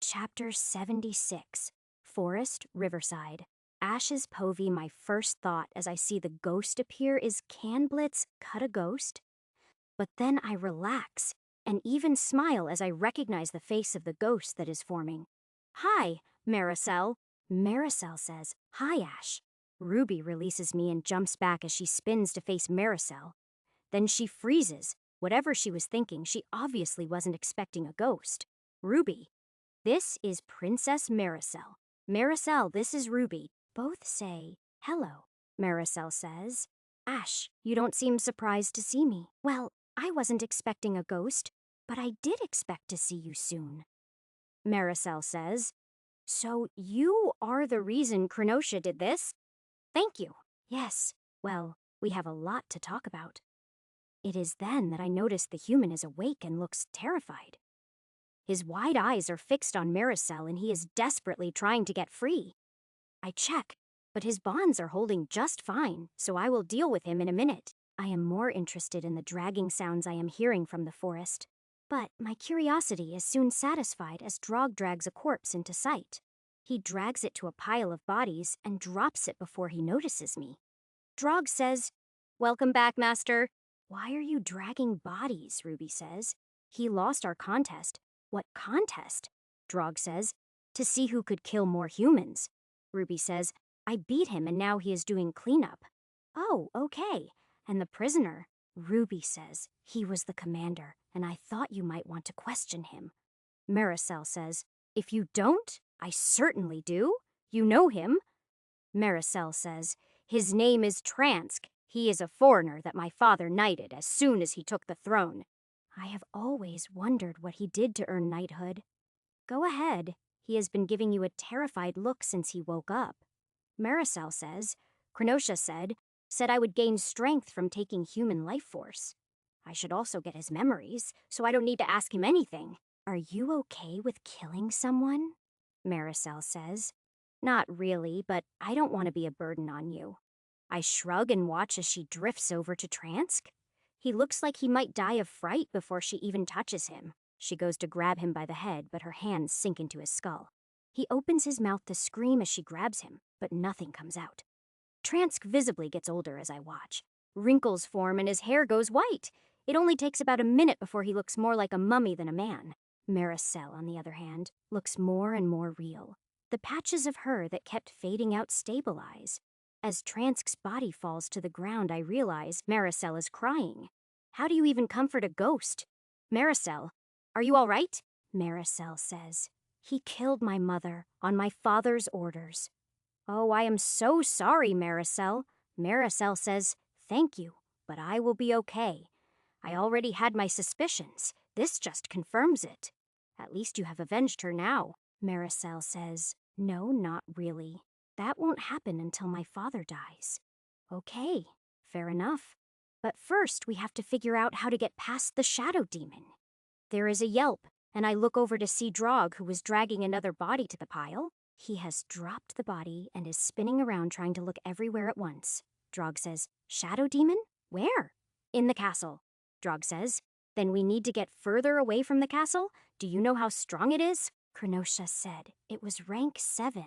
Chapter 76, Forest Riverside. Ash's Povey, my first thought as I see the ghost appear is, can Blitz cut a ghost? But then I relax and even smile as I recognize the face of the ghost that is forming. Hi, Maricel. Maricel says, hi, Ash. Ruby releases me and jumps back as she spins to face Maricel. Then she freezes. Whatever she was thinking, she obviously wasn't expecting a ghost. Ruby. This is Princess Maricel. Maricel, this is Ruby. Both say, hello. Maricel says, Ash, you don't seem surprised to see me. Well, I wasn't expecting a ghost, but I did expect to see you soon. Maricel says, so you are the reason Krenosha did this? Thank you. Yes, well, we have a lot to talk about. It is then that I notice the human is awake and looks terrified. His wide eyes are fixed on Maricel and he is desperately trying to get free. I check, but his bonds are holding just fine, so I will deal with him in a minute. I am more interested in the dragging sounds I am hearing from the forest. But my curiosity is soon satisfied as Drog drags a corpse into sight. He drags it to a pile of bodies and drops it before he notices me. Drog says, welcome back, Master. Why are you dragging bodies? Ruby says. He lost our contest. What contest? Drog says. To see who could kill more humans. Ruby says, I beat him and now he is doing cleanup. Oh, okay. And the prisoner? Ruby says, he was the commander, and I thought you might want to question him. Maricel says, if you don't, I certainly do. You know him. Maricel says, his name is Transk. He is a foreigner that my father knighted as soon as he took the throne. I have always wondered what he did to earn knighthood. Go ahead. He has been giving you a terrified look since he woke up. Maricel says, Krenosha said I would gain strength from taking human life force. I should also get his memories, so I don't need to ask him anything. Are you okay with killing someone? Maricel says. Not really, but I don't want to be a burden on you. I shrug and watch as she drifts over to Transk. He looks like he might die of fright before she even touches him. She goes to grab him by the head, but her hands sink into his skull. He opens his mouth to scream as she grabs him, but nothing comes out. Transk visibly gets older as I watch. Wrinkles form and his hair goes white. It only takes about a minute before he looks more like a mummy than a man. Maricel, on the other hand, looks more and more real. The patches of her that kept fading out stabilize. As Transk's body falls to the ground, I realize Maricel is crying. How do you even comfort a ghost? Maricel, are you all right? Maricel says, he killed my mother on my father's orders. Oh, I am so sorry, Maricel. Maricel says, thank you, but I will be okay. I already had my suspicions. This just confirms it. At least you have avenged her now. Maricel says, no, not really. That won't happen until my father dies. Okay, fair enough. But first we have to figure out how to get past the shadow demon. There is a yelp, and I look over to see Drog, who was dragging another body to the pile. He has dropped the body and is spinning around trying to look everywhere at once. Drog says, shadow demon? Where? In the castle. Drog says, then we need to get further away from the castle? Do you know how strong it is? Krenosha said, it was rank 7.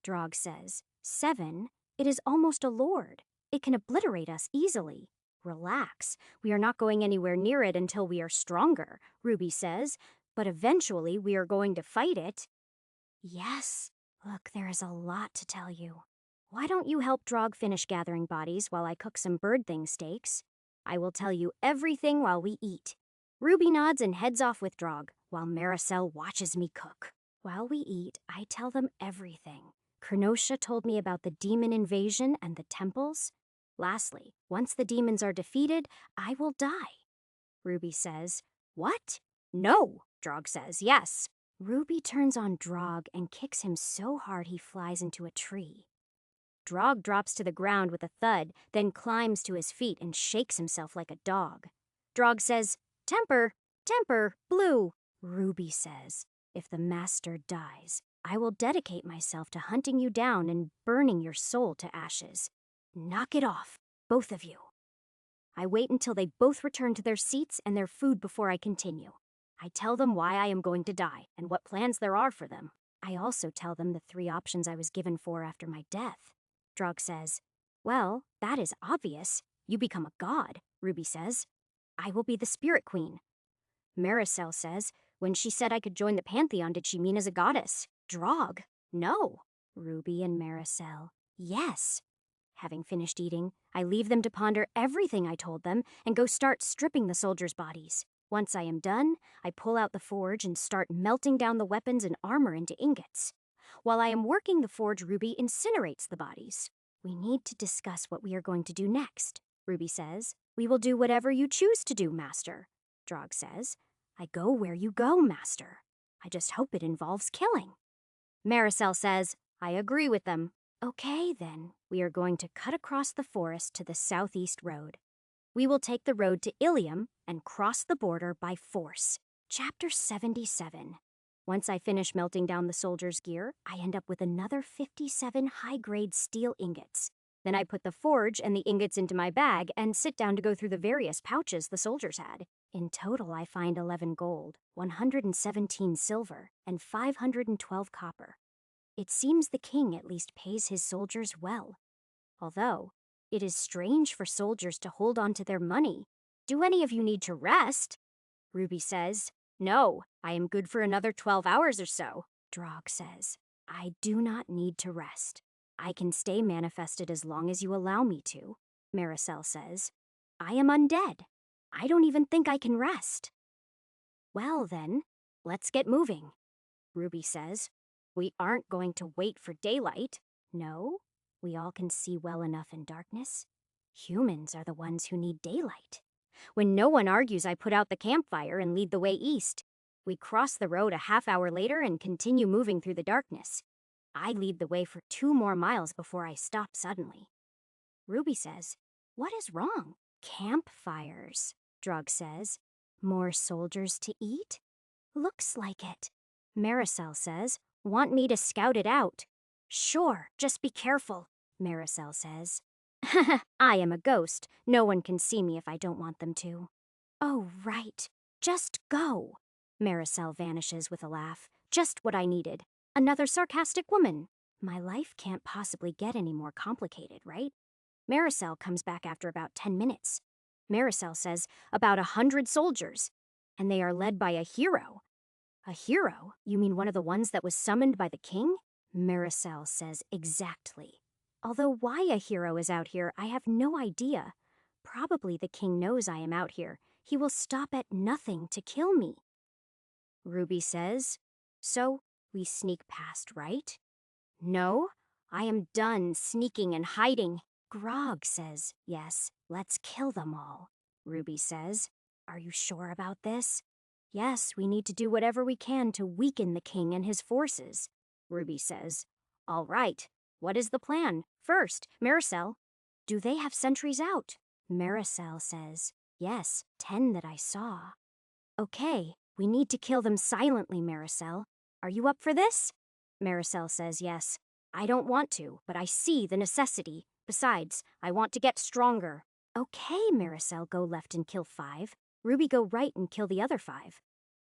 Drog says, 7? It is almost a lord. It can obliterate us easily. Relax. We are not going anywhere near it until we are stronger, Ruby says. But eventually we are going to fight it. Yes. Look, there is a lot to tell you. Why don't you help Drog finish gathering bodies while I cook some bird thing steaks? I will tell you everything while we eat. Ruby nods and heads off with Drog, while Maricel watches me cook. While we eat, I tell them everything. Krenosha told me about the demon invasion and the temples. Lastly, once the demons are defeated, I will die. Ruby says, what? No, Drog says, yes. Ruby turns on Drog and kicks him so hard he flies into a tree. Drog drops to the ground with a thud, then climbs to his feet and shakes himself like a dog. Drog says, temper, temper, blue. Ruby says, if the master dies, I will dedicate myself to hunting you down and burning your soul to ashes. Knock it off, both of you. I wait until they both return to their seats and their food before I continue. I tell them why I am going to die and what plans there are for them. I also tell them the 3 options I was given for after my death. Drog says, "Well, that is obvious. You become a god," Ruby says. "I will be the Spirit Queen." Maricel says, "When she said I could join the Pantheon, did she mean as a goddess?" Drog, "No." Ruby and Maricel, "Yes." Having finished eating, I leave them to ponder everything I told them and go start stripping the soldiers' bodies. Once I am done, I pull out the forge and start melting down the weapons and armor into ingots. While I am working the forge, Ruby incinerates the bodies. "We need to discuss what we are going to do next," Ruby says. "We will do whatever you choose to do, Master." Drog says, "I go where you go, Master. I just hope it involves killing." Maricel says, "I agree with them." "Okay, then. We are going to cut across the forest to the southeast road. We will take the road to Ilium and cross the border by force." Chapter 77. Once I finish melting down the soldiers' gear, I end up with another 57 high-grade steel ingots. Then I put the forge and the ingots into my bag and sit down to go through the various pouches the soldiers had. In total, I find 11 gold, 117 silver, and 512 copper. It seems the king at least pays his soldiers well. Although, it is strange for soldiers to hold on to their money. "Do any of you need to rest?" Ruby says. "No, I am good for another 12 hours or so." Drog says, "I do not need to rest. I can stay manifested as long as you allow me to." Maricel says, "I am undead. I don't even think I can rest." "Well then, let's get moving." Ruby says, "We aren't going to wait for daylight." "No, we all can see well enough in darkness. Humans are the ones who need daylight." When no one argues, I put out the campfire and lead the way east. We cross the road a half hour later and continue moving through the darkness. I lead the way for 2 more miles before I stop suddenly. Ruby says, "What is wrong?" "Campfires," Drug says. "More soldiers to eat?" "Looks like it." Maricel says, "Want me to scout it out?" "Sure, just be careful," Maricel says. "I am a ghost. No one can see me if I don't want them to." "Oh, right. Just go." Maricel vanishes with a laugh. Just what I needed. Another sarcastic woman. My life can't possibly get any more complicated, right? Maricel comes back after about 10 minutes. Maricel says about 100 soldiers, and they are led by a hero. "A hero? You mean one of the ones that was summoned by the king?" Maricel says exactly. Although why a hero is out here, I have no idea. Probably the king knows I am out here. He will stop at nothing to kill me. Ruby says, "So, we sneak past, right?" "No, I am done sneaking and hiding." Grog says, "Yes, let's kill them all." Ruby says, "Are you sure about this?" "Yes, we need to do whatever we can to weaken the king and his forces." Ruby says, "All right, what is the plan? First, Maricel, do they have sentries out?" Maricel says, "Yes, 10 that I saw." "Okay, we need to kill them silently, Maricel. Are you up for this?" Maricel says, "Yes. I don't want to, but I see the necessity. Besides, I want to get stronger." "Okay, Maricel, go left and kill 5. Ruby, go right and kill the other 5.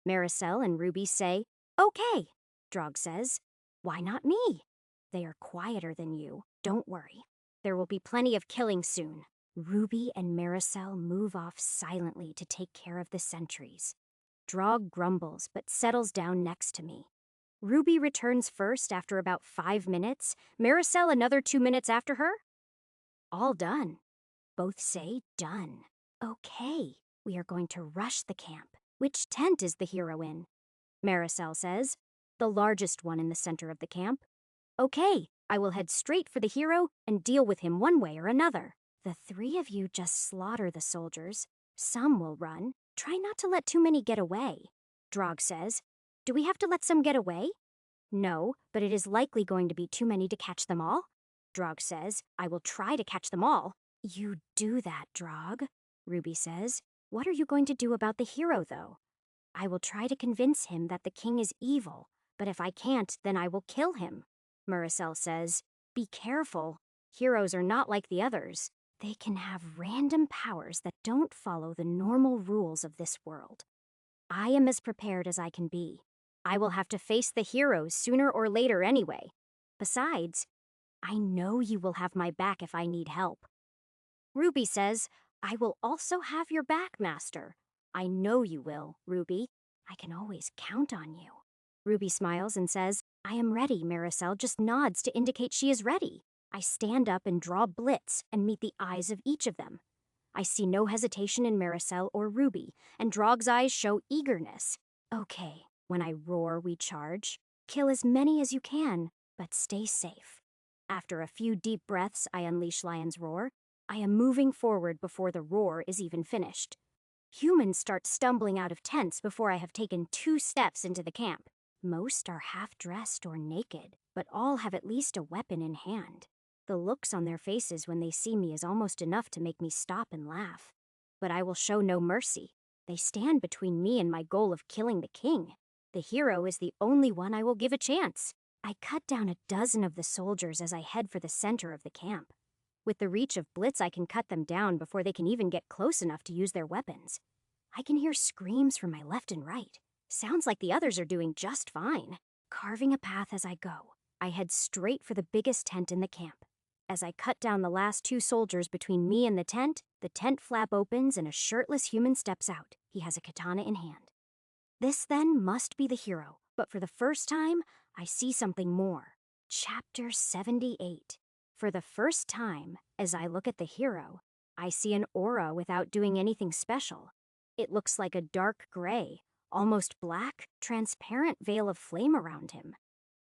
Maricel and Ruby say, "Okay." Drog says, "Why not me?" "They are quieter than you. Don't worry. There will be plenty of killing soon." Ruby and Maricel move off silently to take care of the sentries. Drog grumbles but settles down next to me. Ruby returns first after about 5 minutes, Maricel another 2 minutes after her. All done. Both say done. Okay, we are going to rush the camp. Which tent is the hero in? Maricel says, "The largest one in the center of the camp." "Okay, I will head straight for the hero and deal with him one way or another." "The 3 of you just slaughter the soldiers. Some will run. Try not to let too many get away." Drog says, "Do we have to let some get away?" "No, but it is likely going to be too many to catch them all." Drog says, "I will try to catch them all." "You do that, Drog," Ruby says. "What are you going to do about the hero, though?" "I will try to convince him that the king is evil, but if I can't, then I will kill him." Maricel says, "Be careful. Heroes are not like the others. They can have random powers that don't follow the normal rules of this world." I am as prepared as I can be. I will have to face the heroes sooner or later anyway. Besides, I know you will have my back if I need help. Ruby says, I will also have your back, Master. I know you will, Ruby. I can always count on you. Ruby smiles and says, I am ready, Maricel just nods to indicate she is ready. I stand up and draw Blitz and meet the eyes of each of them. I see no hesitation in Maricel or Ruby, and Drog's eyes show eagerness. Okay, when I roar, we charge. Kill as many as you can, but stay safe. After a few deep breaths, I unleash Lion's Roar. I am moving forward before the roar is even finished. Humans start stumbling out of tents before I have taken 2 steps into the camp. Most are half-dressed or naked, but all have at least a weapon in hand. The looks on their faces when they see me is almost enough to make me stop and laugh. But I will show no mercy. They stand between me and my goal of killing the king. The hero is the only one I will give a chance. I cut down a dozen of the soldiers as I head for the center of the camp. With the reach of Blitz, I can cut them down before they can even get close enough to use their weapons. I can hear screams from my left and right. Sounds like the others are doing just fine. Carving a path as I go, I head straight for the biggest tent in the camp. As I cut down the last 2 soldiers between me and the tent flap opens and a shirtless human steps out. He has a katana in hand. This then must be the hero, but for the first time, I see something more. Chapter 78. For the first time, as I look at the hero, I see an aura without doing anything special. It looks like a dark gray, almost black, transparent veil of flame around him.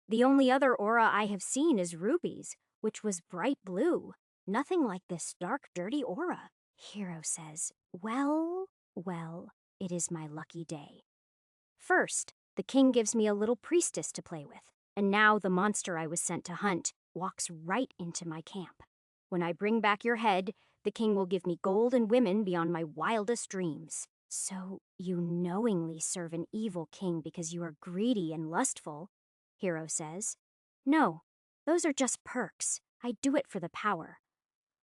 The only other aura I have seen is Ruby's, which was bright blue. Nothing like this dark, dirty aura. Hero says, well, it is my lucky day. First, the king gives me a little priestess to play with, and now the monster I was sent to hunt walks right into my camp. When I bring back your head, the king will give me gold and women beyond my wildest dreams. So you knowingly serve an evil king because you are greedy and lustful, Hero says. No, those are just perks. I do it for the power.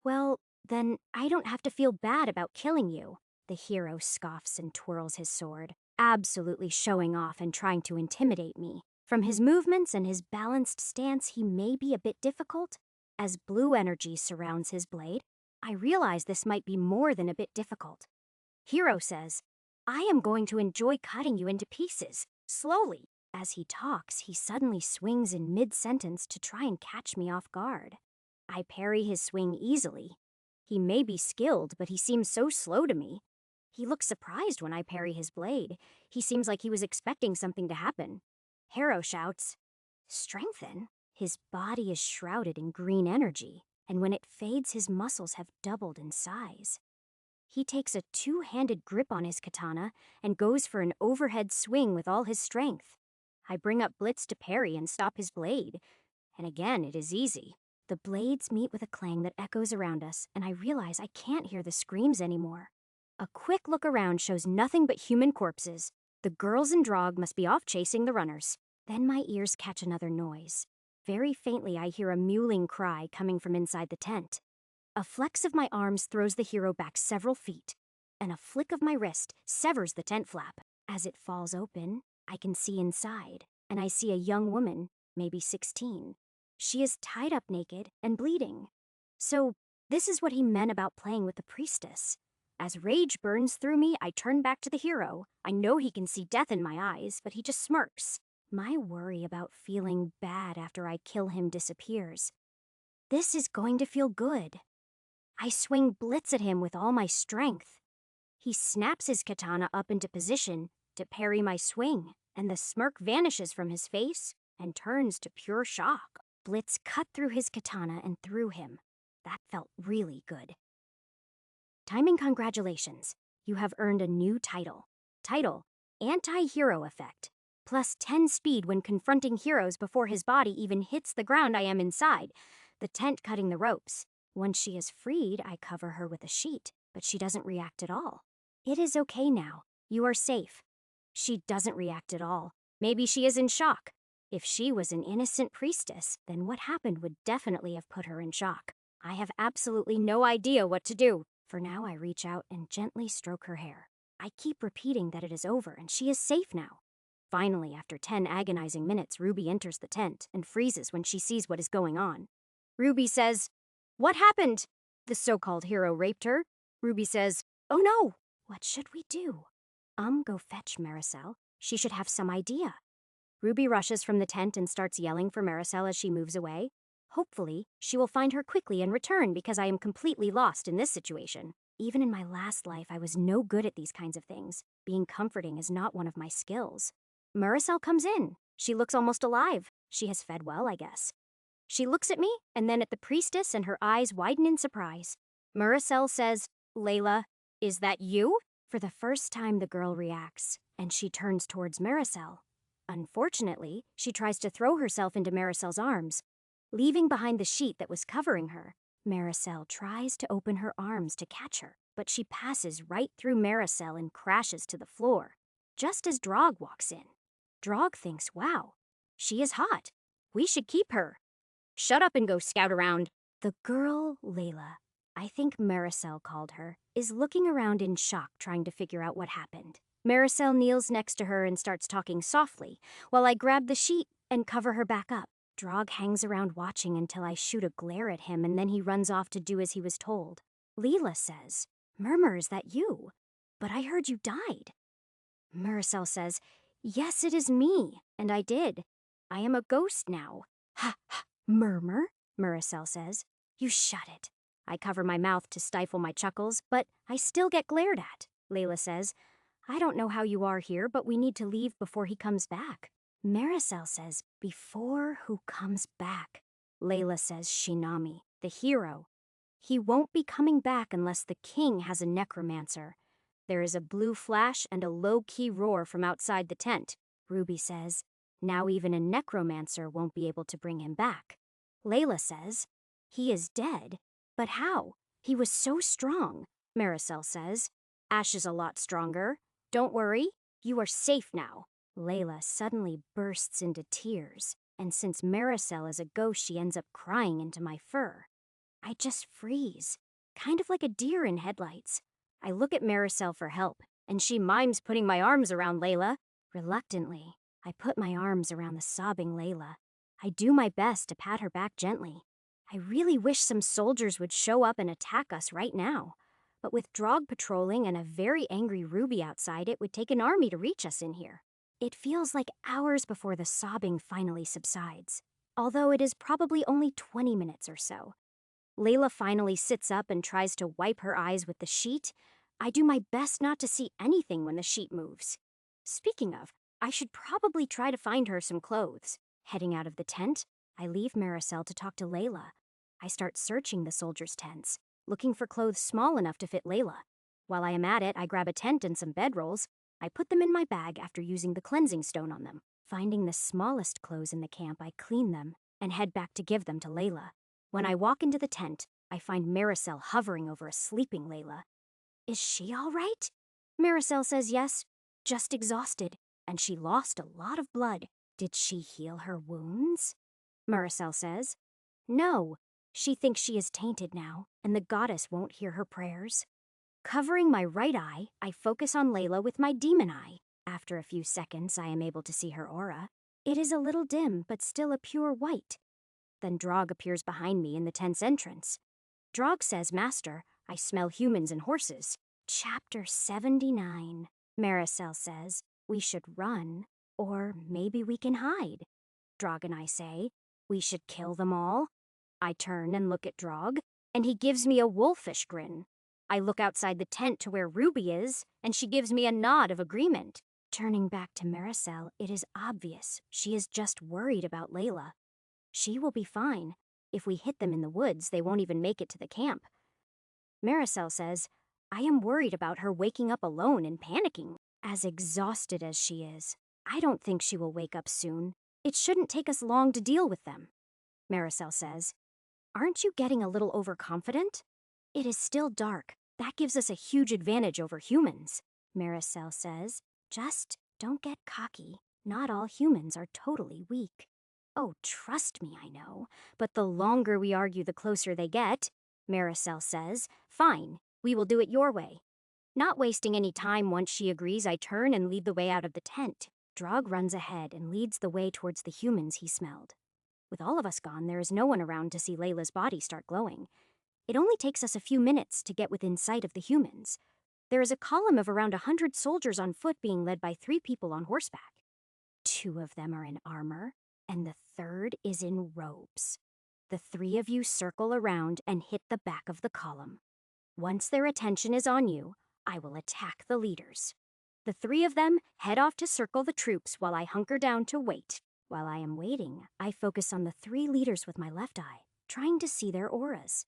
Well, then I don't have to feel bad about killing you. The hero scoffs and twirls his sword, absolutely showing off and trying to intimidate me. From his movements and his balanced stance, he may be a bit difficult. As blue energy surrounds his blade, I realize this might be more than a bit difficult. Hero says, I am going to enjoy cutting you into pieces, slowly. As he talks, he suddenly swings in mid-sentence to try and catch me off guard. I parry his swing easily. He may be skilled, but he seems so slow to me. He looks surprised when I parry his blade. He seems like he was expecting something to happen. Hero shouts, Strengthen? His body is shrouded in green energy, and when it fades, his muscles have doubled in size. He takes a 2-handed grip on his katana and goes for an overhead swing with all his strength. I bring up Blitz to parry and stop his blade, and again it is easy. The blades meet with a clang that echoes around us, and I realize I can't hear the screams anymore. A quick look around shows nothing but human corpses. The girls and Drog must be off chasing the runners. Then my ears catch another noise. Very faintly I hear a mewling cry coming from inside the tent. A flex of my arms throws the hero back several feet, and a flick of my wrist severs the tent flap. As it falls open, I can see inside, and I see a young woman, maybe 16. She is tied up naked and bleeding. So this is what he meant about playing with the priestess. As rage burns through me, I turn back to the hero. I know he can see death in my eyes, but he just smirks. My worry about feeling bad after I kill him disappears. This is going to feel good. I swing Blitz at him with all my strength. He snaps his katana up into position to parry my swing, and the smirk vanishes from his face and turns to pure shock. Blitz cut through his katana and through him. That felt really good. Timing congratulations. You have earned a new title. Title, Anti-Hero Effect. Plus 10 speed when confronting heroes before his body even hits the ground I am inside. The tent cutting the ropes. Once she is freed, I cover her with a sheet, but she doesn't react at all. It is okay now. You are safe. She doesn't react at all. Maybe she is in shock. If she was an innocent priestess, then what happened would definitely have put her in shock. I have absolutely no idea what to do. For now, I reach out and gently stroke her hair. I keep repeating that it is over and she is safe now. Finally, after 10 agonizing minutes, Ruby enters the tent and freezes when she sees what is going on. Ruby says, "What happened? The so-called hero raped her?" Ruby says, "Oh no! What should we do?" Go fetch Maricel. She should have some idea. Ruby rushes from the tent and starts yelling for Maricel as she moves away. Hopefully, she will find her quickly and return because I am completely lost in this situation. Even in my last life, I was no good at these kinds of things. Being comforting is not one of my skills. Maricel comes in. She looks almost alive. She has fed well, I guess. She looks at me and then at the priestess and her eyes widen in surprise. Maricel says, "Layla, is that you?" For the first time, the girl reacts, and she turns towards Maricel. Unfortunately, she tries to throw herself into Maricel's arms, leaving behind the sheet that was covering her. Maricel tries to open her arms to catch her, but she passes right through Maricel and crashes to the floor, just as Drog walks in. Drog thinks, wow, she is hot. We should keep her. Shut up and go scout around. The girl, Layla, I think Maricel called her, is looking around in shock trying to figure out what happened. Maricel kneels next to her and starts talking softly, while I grab the sheet and cover her back up. Drog hangs around watching until I shoot a glare at him and then he runs off to do as he was told. Leela says, "Murmur, is that you? But I heard you died." Maricel says, "Yes, it is me, and I did. I am a ghost now." "Ha ha, Murmur," Maricel says. "You shut it." I cover my mouth to stifle my chuckles, but I still get glared at. Layla says, "I don't know how you are here, but we need to leave before he comes back." Maricel says, "Before who comes back?" Layla says, "Shinami, the hero. He won't be coming back unless the king has a necromancer." There is a blue flash and a low-key roar from outside the tent. Ruby says, "Now even a necromancer won't be able to bring him back." Layla says, "He is dead? But how? He was so strong." Maricel says, "Ash is a lot stronger. Don't worry, you are safe now." Layla suddenly bursts into tears, and since Maricel is a ghost, she ends up crying into my fur. I just freeze, kind of like a deer in headlights. I look at Maricel for help, and she mimes putting my arms around Layla. Reluctantly, I put my arms around the sobbing Layla. I do my best to pat her back gently. I really wish some soldiers would show up and attack us right now. But with Drog patrolling and a very angry Ruby outside, it would take an army to reach us in here. It feels like hours before the sobbing finally subsides, although it is probably only 20 minutes or so. Layla finally sits up and tries to wipe her eyes with the sheet. I do my best not to see anything when the sheet moves. Speaking of, I should probably try to find her some clothes. Heading out of the tent, I leave Maricel to talk to Layla. I start searching the soldiers' tents, looking for clothes small enough to fit Layla. While I am at it, I grab a tent and some bedrolls. I put them in my bag after using the cleansing stone on them. Finding the smallest clothes in the camp, I clean them and head back to give them to Layla. When I walk into the tent, I find Maricel hovering over a sleeping Layla. "Is she all right?" Maricel says yes, just exhausted, and she lost a lot of blood. "Did she heal her wounds?" Maricel says, "No, she thinks she is tainted now, and the goddess won't hear her prayers." Covering my right eye, I focus on Layla with my demon eye. After a few seconds, I am able to see her aura. It is a little dim, but still a pure white. Then Drog appears behind me in the tent's entrance. Drog says, "Master, I smell humans and horses." Chapter 79. Maricel says, "We should run, or maybe we can hide." Drog and I say, "We should kill them all." I turn and look at Drog, and he gives me a wolfish grin. I look outside the tent to where Ruby is, and she gives me a nod of agreement. Turning back to Maricel, it is obvious she is just worried about Layla. She will be fine. If we hit them in the woods, they won't even make it to the camp. Maricel says, "I am worried about her waking up alone and panicking." As exhausted as she is, I don't think she will wake up soon. It shouldn't take us long to deal with them. Maricel says, "Aren't you getting a little overconfident? It is still dark. That gives us a huge advantage over humans." Maricel says, "Just don't get cocky. Not all humans are totally weak." "Oh, trust me, I know. But the longer we argue, the closer they get." Maricel says, "Fine, we will do it your way." Not wasting any time once she agrees, I turn and lead the way out of the tent. Drog runs ahead and leads the way towards the humans he smelled. With all of us gone, there is no one around to see Layla's body start glowing. It only takes us a few minutes to get within sight of the humans. There is a column of around 100 soldiers on foot being led by 3 people on horseback. 2 of them are in armor, and the third is in robes. The 3 of you circle around and hit the back of the column. Once their attention is on you, I will attack the leaders. The 3 of them head off to circle the troops while I hunker down to wait. While I am waiting, I focus on the 3 leaders with my left eye, trying to see their auras.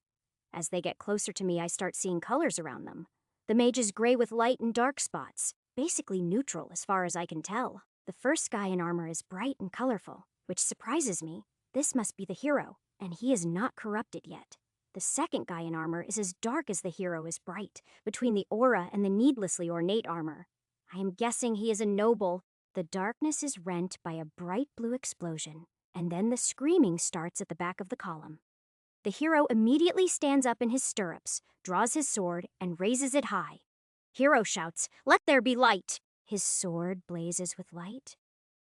As they get closer to me, I start seeing colors around them. The mage is gray with light and dark spots, basically neutral as far as I can tell. The first guy in armor is bright and colorful, which surprises me. This must be the hero, and he is not corrupted yet. The second guy in armor is as dark as the hero is bright, between the aura and the needlessly ornate armor. I am guessing he is a noble. The darkness is rent by a bright blue explosion, and then the screaming starts at the back of the column. The hero immediately stands up in his stirrups, draws his sword, and raises it high. Hero shouts, "Let there be light!" His sword blazes with light.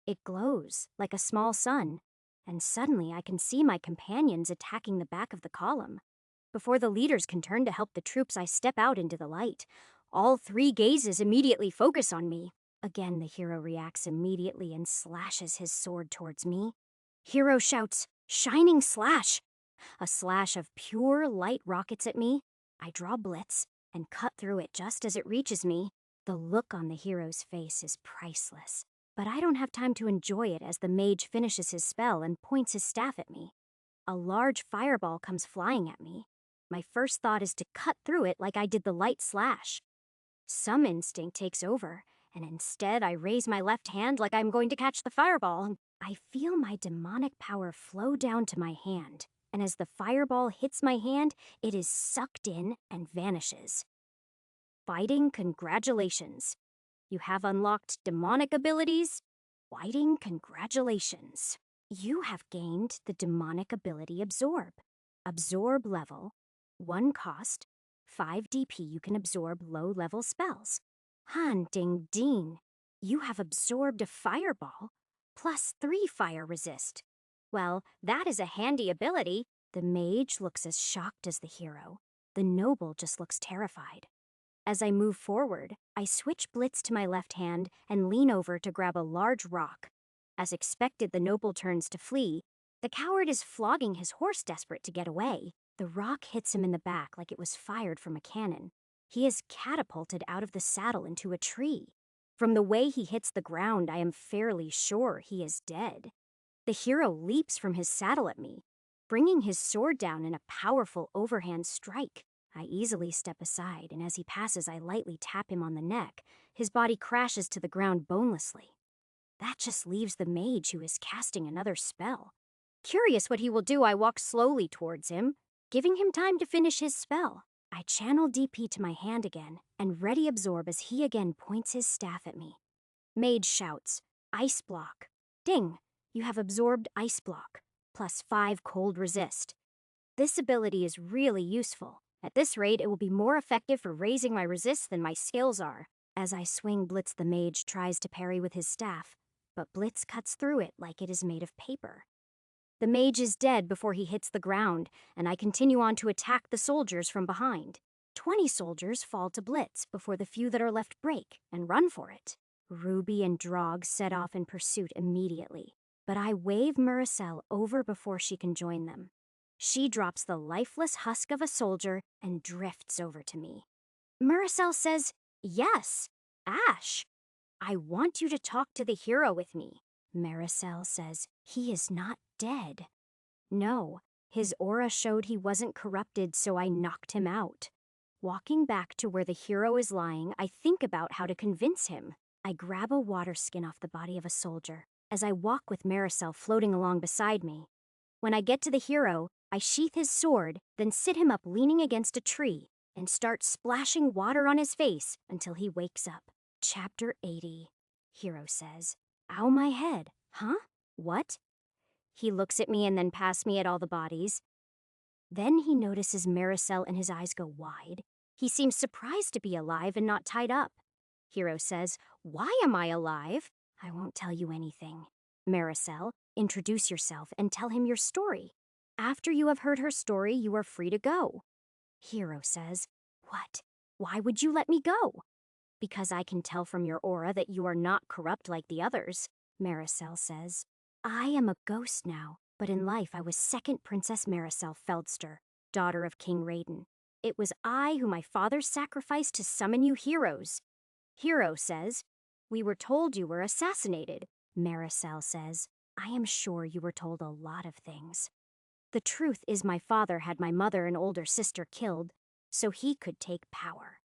It glows like a small sun, and suddenly I can see my companions attacking the back of the column. Before the leaders can turn to help the troops, I step out into the light. All 3 gazes immediately focus on me. Again, the hero reacts immediately and slashes his sword towards me. Hero shouts, "Shining slash!" A slash of pure light rockets at me. I draw Blitz and cut through it just as it reaches me. The look on the hero's face is priceless, but I don't have time to enjoy it as the mage finishes his spell and points his staff at me. A large fireball comes flying at me. My first thought is to cut through it like I did the light slash. Some instinct takes over, and instead I raise my left hand like I'm going to catch the fireball. I feel my demonic power flow down to my hand, and as the fireball hits my hand, it is sucked in and vanishes. Fighting congratulations. You have unlocked demonic abilities. Fighting congratulations. You have gained the demonic ability Absorb. Absorb level, 1 cost, 5 DP. You can absorb low-level spells. Hunting Dean, you have absorbed a fireball, plus 3 fire resist. Well, that is a handy ability. The mage looks as shocked as the hero. The noble just looks terrified. As I move forward, I switch Blitz to my left hand and lean over to grab a large rock. As expected, the noble turns to flee. The coward is flogging his horse, desperate to get away. The rock hits him in the back like it was fired from a cannon. He is catapulted out of the saddle into a tree. From the way he hits the ground, I am fairly sure he is dead. The hero leaps from his saddle at me, bringing his sword down in a powerful overhand strike. I easily step aside, and as he passes, I lightly tap him on the neck. His body crashes to the ground bonelessly. That just leaves the mage, who is casting another spell. Curious what he will do, I walk slowly towards him, giving him time to finish his spell. I channel DP to my hand again, and ready absorb as he again points his staff at me. Mage shouts, "Ice block." Ding! You have absorbed Ice block, plus 5 cold resist. This ability is really useful. At this rate, it will be more effective for raising my resist than my skills are. As I swing Blitz, the mage tries to parry with his staff, but Blitz cuts through it like it is made of paper. The mage is dead before he hits the ground, and I continue on to attack the soldiers from behind. 20 soldiers fall to Blitz before the few that are left break and run for it. Ruby and Drog set off in pursuit immediately, but I wave Muricel over before she can join them. She drops the lifeless husk of a soldier and drifts over to me. Muricel says, "Yes, Ash, I want you to talk to the hero with me." Maricel says, "He is not dead." No, his aura showed he wasn't corrupted, so I knocked him out. Walking back to where the hero is lying, I think about how to convince him. I grab a water skin off the body of a soldier as I walk with Maricel floating along beside me. When I get to the hero, I sheath his sword, then sit him up leaning against a tree and start splashing water on his face until he wakes up. Chapter 80. Hero says, "Ow, my head. Huh? What?" He looks at me and then past me at all the bodies. Then he notices Maricel and his eyes go wide. He seems surprised to be alive and not tied up. Hero says, "Why am I alive?" "I won't tell you anything." Maricel, introduce yourself and tell him your story. After you have heard her story, you are free to go. Hero says, "What? Why would you let me go?" "Because I can tell from your aura that you are not corrupt like the others." Maricel says, "I am a ghost now, but in life I was second Princess Maricel Feldster, daughter of King Raiden. It was I who my father sacrificed to summon you heroes." Hero says, "We were told you were assassinated." Maricel says, "I am sure you were told a lot of things. The truth is my father had my mother and older sister killed, so he could take power.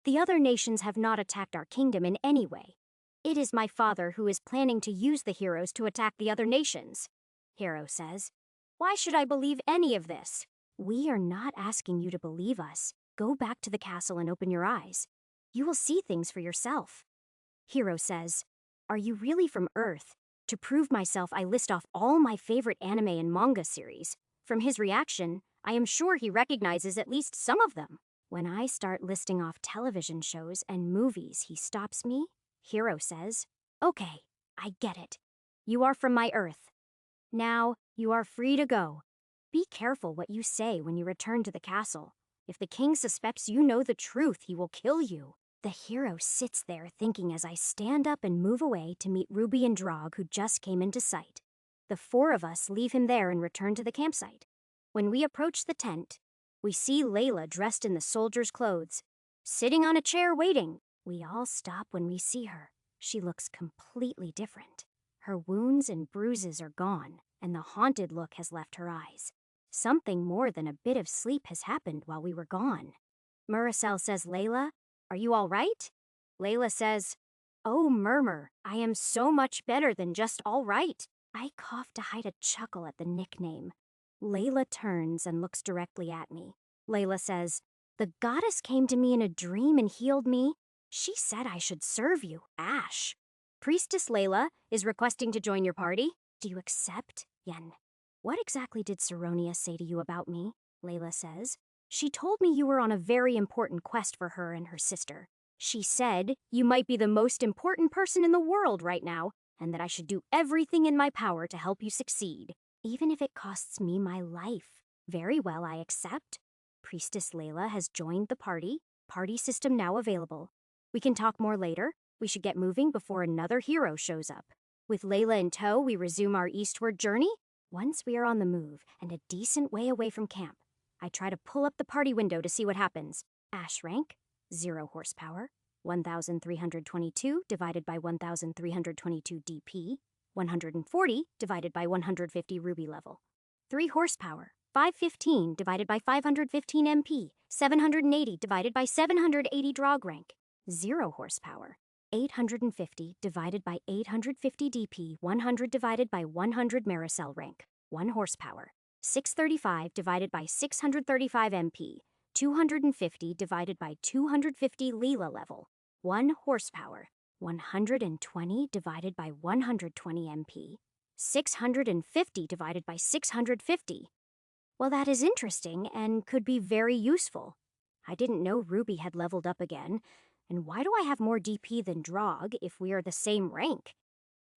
The other nations have not attacked our kingdom in any way. It is my father who is planning to use the heroes to attack the other nations." Hero says, "Why should I believe any of this?" "We are not asking you to believe us. Go back to the castle and open your eyes. You will see things for yourself." Hero says, "Are you really from Earth? To prove myself, I list off all my favorite anime and manga series. From his reaction, I am sure he recognizes at least some of them. When I start listing off television shows and movies, he stops me." Hero says, "Okay, I get it. You are from my Earth. Now, you are free to go. Be careful what you say when you return to the castle. If the king suspects you know the truth, he will kill you." The hero sits there thinking as I stand up and move away to meet Ruby and Drog, who just came into sight. The four of us leave him there and return to the campsite. When we approach the tent, we see Layla dressed in the soldier's clothes, sitting on a chair waiting. We all stop when we see her. She looks completely different. Her wounds and bruises are gone, and the haunted look has left her eyes. Something more than a bit of sleep has happened while we were gone. Maricel says, "Layla, are you all right?" Layla says, "Oh, Murmur, I am so much better than just all right." I cough to hide a chuckle at the nickname. Layla turns and looks directly at me. Layla says, "The goddess came to me in a dream and healed me. She said I should serve you, Ash. Priestess Layla is requesting to join your party. Do you accept, Yen?" "What exactly did Saronia say to you about me?" Layla says. "She told me you were on a very important quest for her and her sister. She said you might be the most important person in the world right now, and that I should do everything in my power to help you succeed, even if it costs me my life." "Very well, I accept. Priestess Layla has joined the party. Party system now available. We can talk more later. We should get moving before another hero shows up." With Layla in tow, we resume our eastward journey. Once we are on the move and a decent way away from camp, I try to pull up the party window to see what happens. Ash rank, 0 horsepower, 1,322 divided by 1,322 DP, 140 divided by 150 ruby level. 3 horsepower, 515 divided by 515 MP, 780 divided by 780 Drog rank. 0 horsepower, 850 divided by 850 DP, 100 divided by 100 Maricel rank. 1 horsepower, 635 divided by 635 MP, 250 divided by 250 Leela level. 1 horsepower, 120 divided by 120 MP, 650 divided by 650. Well, that is interesting and could be very useful. I didn't know Ruby had leveled up again, and why do I have more DP than Drog if we are the same rank?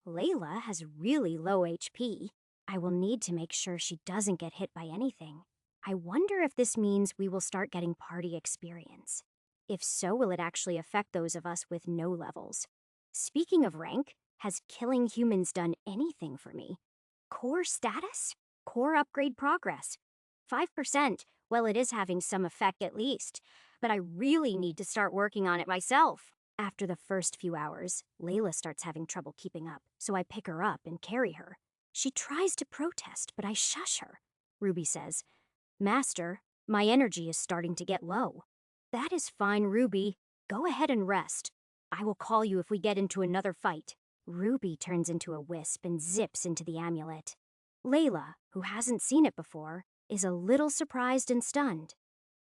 Layla has really low HP. I will need to make sure she doesn't get hit by anything. I wonder if this means we will start getting party experience. If so, will it actually affect those of us with no levels? Speaking of rank, has killing humans done anything for me? Core status? Core upgrade progress. 5%. Well, it is having some effect at least, but I really need to start working on it myself. After the first few hours, Layla starts having trouble keeping up, so I pick her up and carry her. She tries to protest, but I shush her. Ruby says, "Master, my energy is starting to get low." "That is fine, Ruby. Go ahead and rest. I will call you if we get into another fight." Ruby turns into a wisp and zips into the amulet. Layla, who hasn't seen it before, is a little surprised and stunned.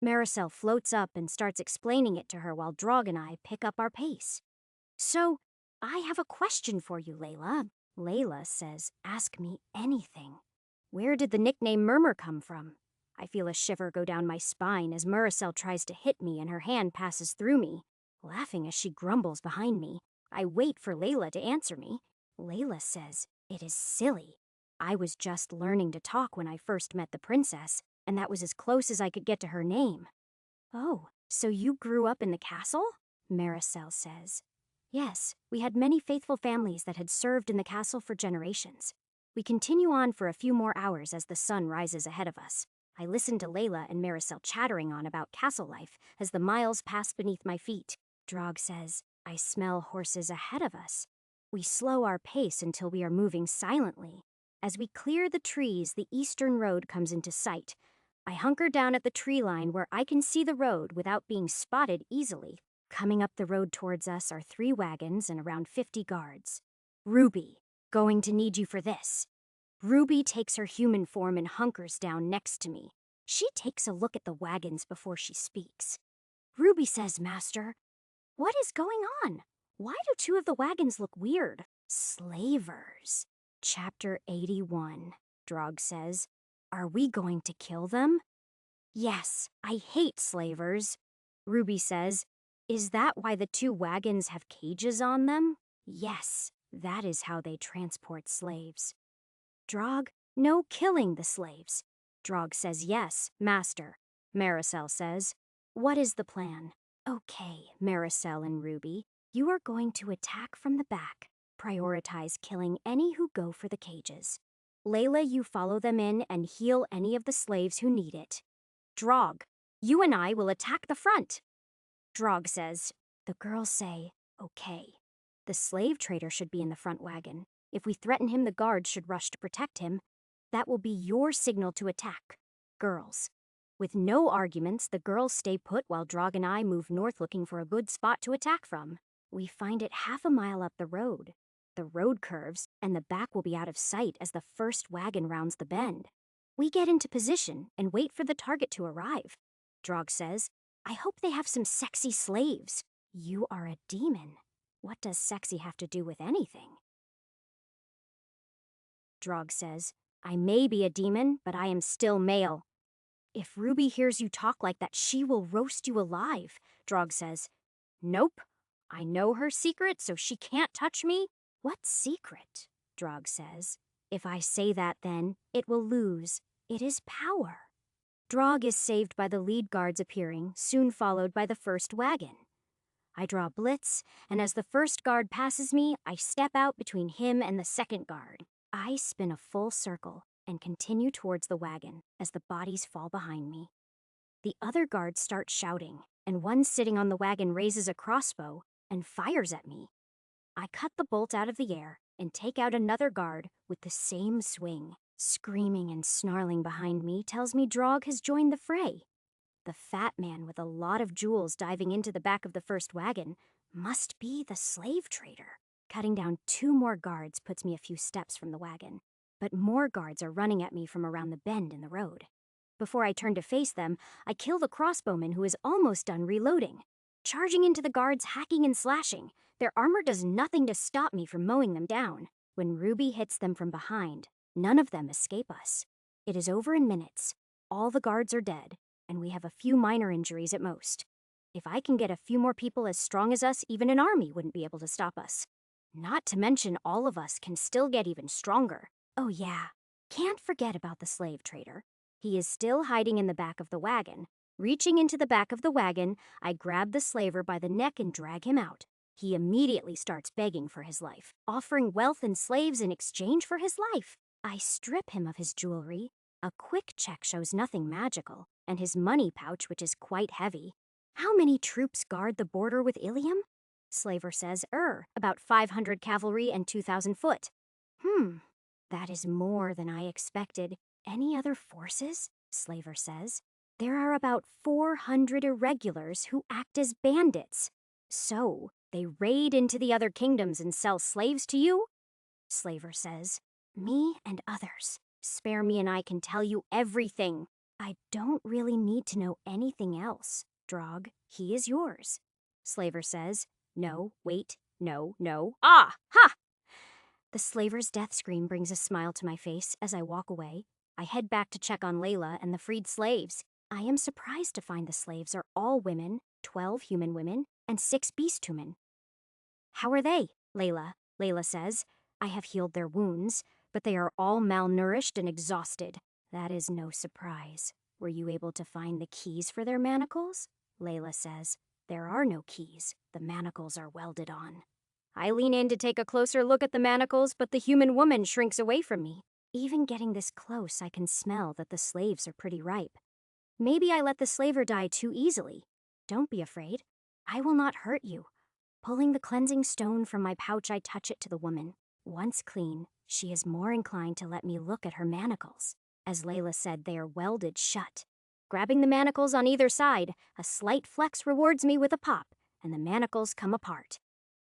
Maricel floats up and starts explaining it to her while Drog and I pick up our pace. "So, I have a question for you, Layla." Layla says, "Ask me anything." "Where did the nickname Murmur come from?" I feel a shiver go down my spine as Muracel tries to hit me and her hand passes through me. Laughing as she grumbles behind me, I wait for Layla to answer me. Layla says, "It is silly. I was just learning to talk when I first met the princess, and that was as close as I could get to her name." "Oh, so you grew up in the castle?" Maricel says. "Yes, we had many faithful families that had served in the castle for generations. We continue on for a few more hours as the sun rises ahead of us. I listen to Layla and Maricel chattering on about castle life as the miles pass beneath my feet. Drog says, "I smell horses ahead of us." We slow our pace until we are moving silently. As we clear the trees, the eastern road comes into sight. I hunker down at the tree line where I can see the road without being spotted easily. Coming up the road towards us are 3 wagons and around 50 guards. "Ruby, going to need you for this." Ruby takes her human form and hunkers down next to me. She takes a look at the wagons before she speaks. Ruby says, "Master, what is going on? Why do 2 of the wagons look weird?" "Slavers." Chapter 81, Drog says. "Are we going to kill them?" "Yes, I hate slavers." Ruby says, "Is that why the 2 wagons have cages on them?" "Yes, that is how they transport slaves." "Drog, no killing the slaves." Drog says, "Yes, master." Maricel says, "What is the plan?" "Okay, Maricel and Ruby, you are going to attack from the back. Prioritize killing any who go for the cages. Layla, you follow them in and heal any of the slaves who need it. Drog, you and I will attack the front." Drog says, "The girls say, okay. The slave trader should be in the front wagon. If we threaten him, the guards should rush to protect him. That will be your signal to attack. Girls." With no arguments, the girls stay put while Drog and I move north looking for a good spot to attack from. We find it half a mile up the road. The road curves, and the back will be out of sight as the first wagon rounds the bend. We get into position and wait for the target to arrive. Drog says, "I hope they have some sexy slaves." "You are a demon. What does sexy have to do with anything?" Drog says, "I may be a demon, but I am still male." "If Ruby hears you talk like that, she will roast you alive." Drog says, "Nope. I know her secret, so she can't touch me." "What secret?" Drog says. "If I say that, then it will lose. It is power." Drog is saved by the lead guards appearing, soon followed by the first wagon. I draw Blitz, and as the first guard passes me, I step out between him and the second guard. I spin a full circle and continue towards the wagon as the bodies fall behind me. The other guards start shouting, and one sitting on the wagon raises a crossbow and fires at me. I cut the bolt out of the air and take out another guard with the same swing. Screaming and snarling behind me tells me Drog has joined the fray. The fat man with a lot of jewels diving into the back of the first wagon must be the slave trader. Cutting down 2 more guards puts me a few steps from the wagon, but more guards are running at me from around the bend in the road. Before I turn to face them, I kill the crossbowman who is almost done reloading. Charging into the guards, hacking and slashing, their armor does nothing to stop me from mowing them down. When Ruby hits them from behind, none of them escape us. It is over in minutes. All the guards are dead, and we have a few minor injuries at most. If I can get a few more people as strong as us, even an army wouldn't be able to stop us. Not to mention all of us can still get even stronger. Oh yeah, can't forget about the slave trader. He is still hiding in the back of the wagon. Reaching into the back of the wagon, I grab the slaver by the neck and drag him out. He immediately starts begging for his life, offering wealth and slaves in exchange for his life. I strip him of his jewelry. A quick check shows nothing magical, and his money pouch, which is quite heavy. "How many troops guard the border with Ilium?" Slaver says, about 500 cavalry and 2,000 foot." That is more than I expected. "Any other forces?" Slaver says. "There are about 400 irregulars who act as bandits." "So, they raid into the other kingdoms and sell slaves to you?" Slaver says, "Me and others. Spare me and I can tell you everything." "I don't really need to know anything else. Drog, he is yours." Slaver says, "No, wait, no, no. Ah, ha!" The slaver's death scream brings a smile to my face as I walk away. I head back to check on Layla and the freed slaves. I am surprised to find the slaves are all women, 12 human women, and 6 beast human. How are they, Layla? Layla says. I have healed their wounds, but they are all malnourished and exhausted. That is no surprise. Were you able to find the keys for their manacles? Layla says. There are no keys. The manacles are welded on. I lean in to take a closer look at the manacles, but the human woman shrinks away from me. Even getting this close, I can smell that the slaves are pretty ripe. Maybe I let the slaver die too easily. Don't be afraid. I will not hurt you. Pulling the cleansing stone from my pouch, I touch it to the woman. Once clean, she is more inclined to let me look at her manacles. As Layla said, they are welded shut. Grabbing the manacles on either side, a slight flex rewards me with a pop, and the manacles come apart.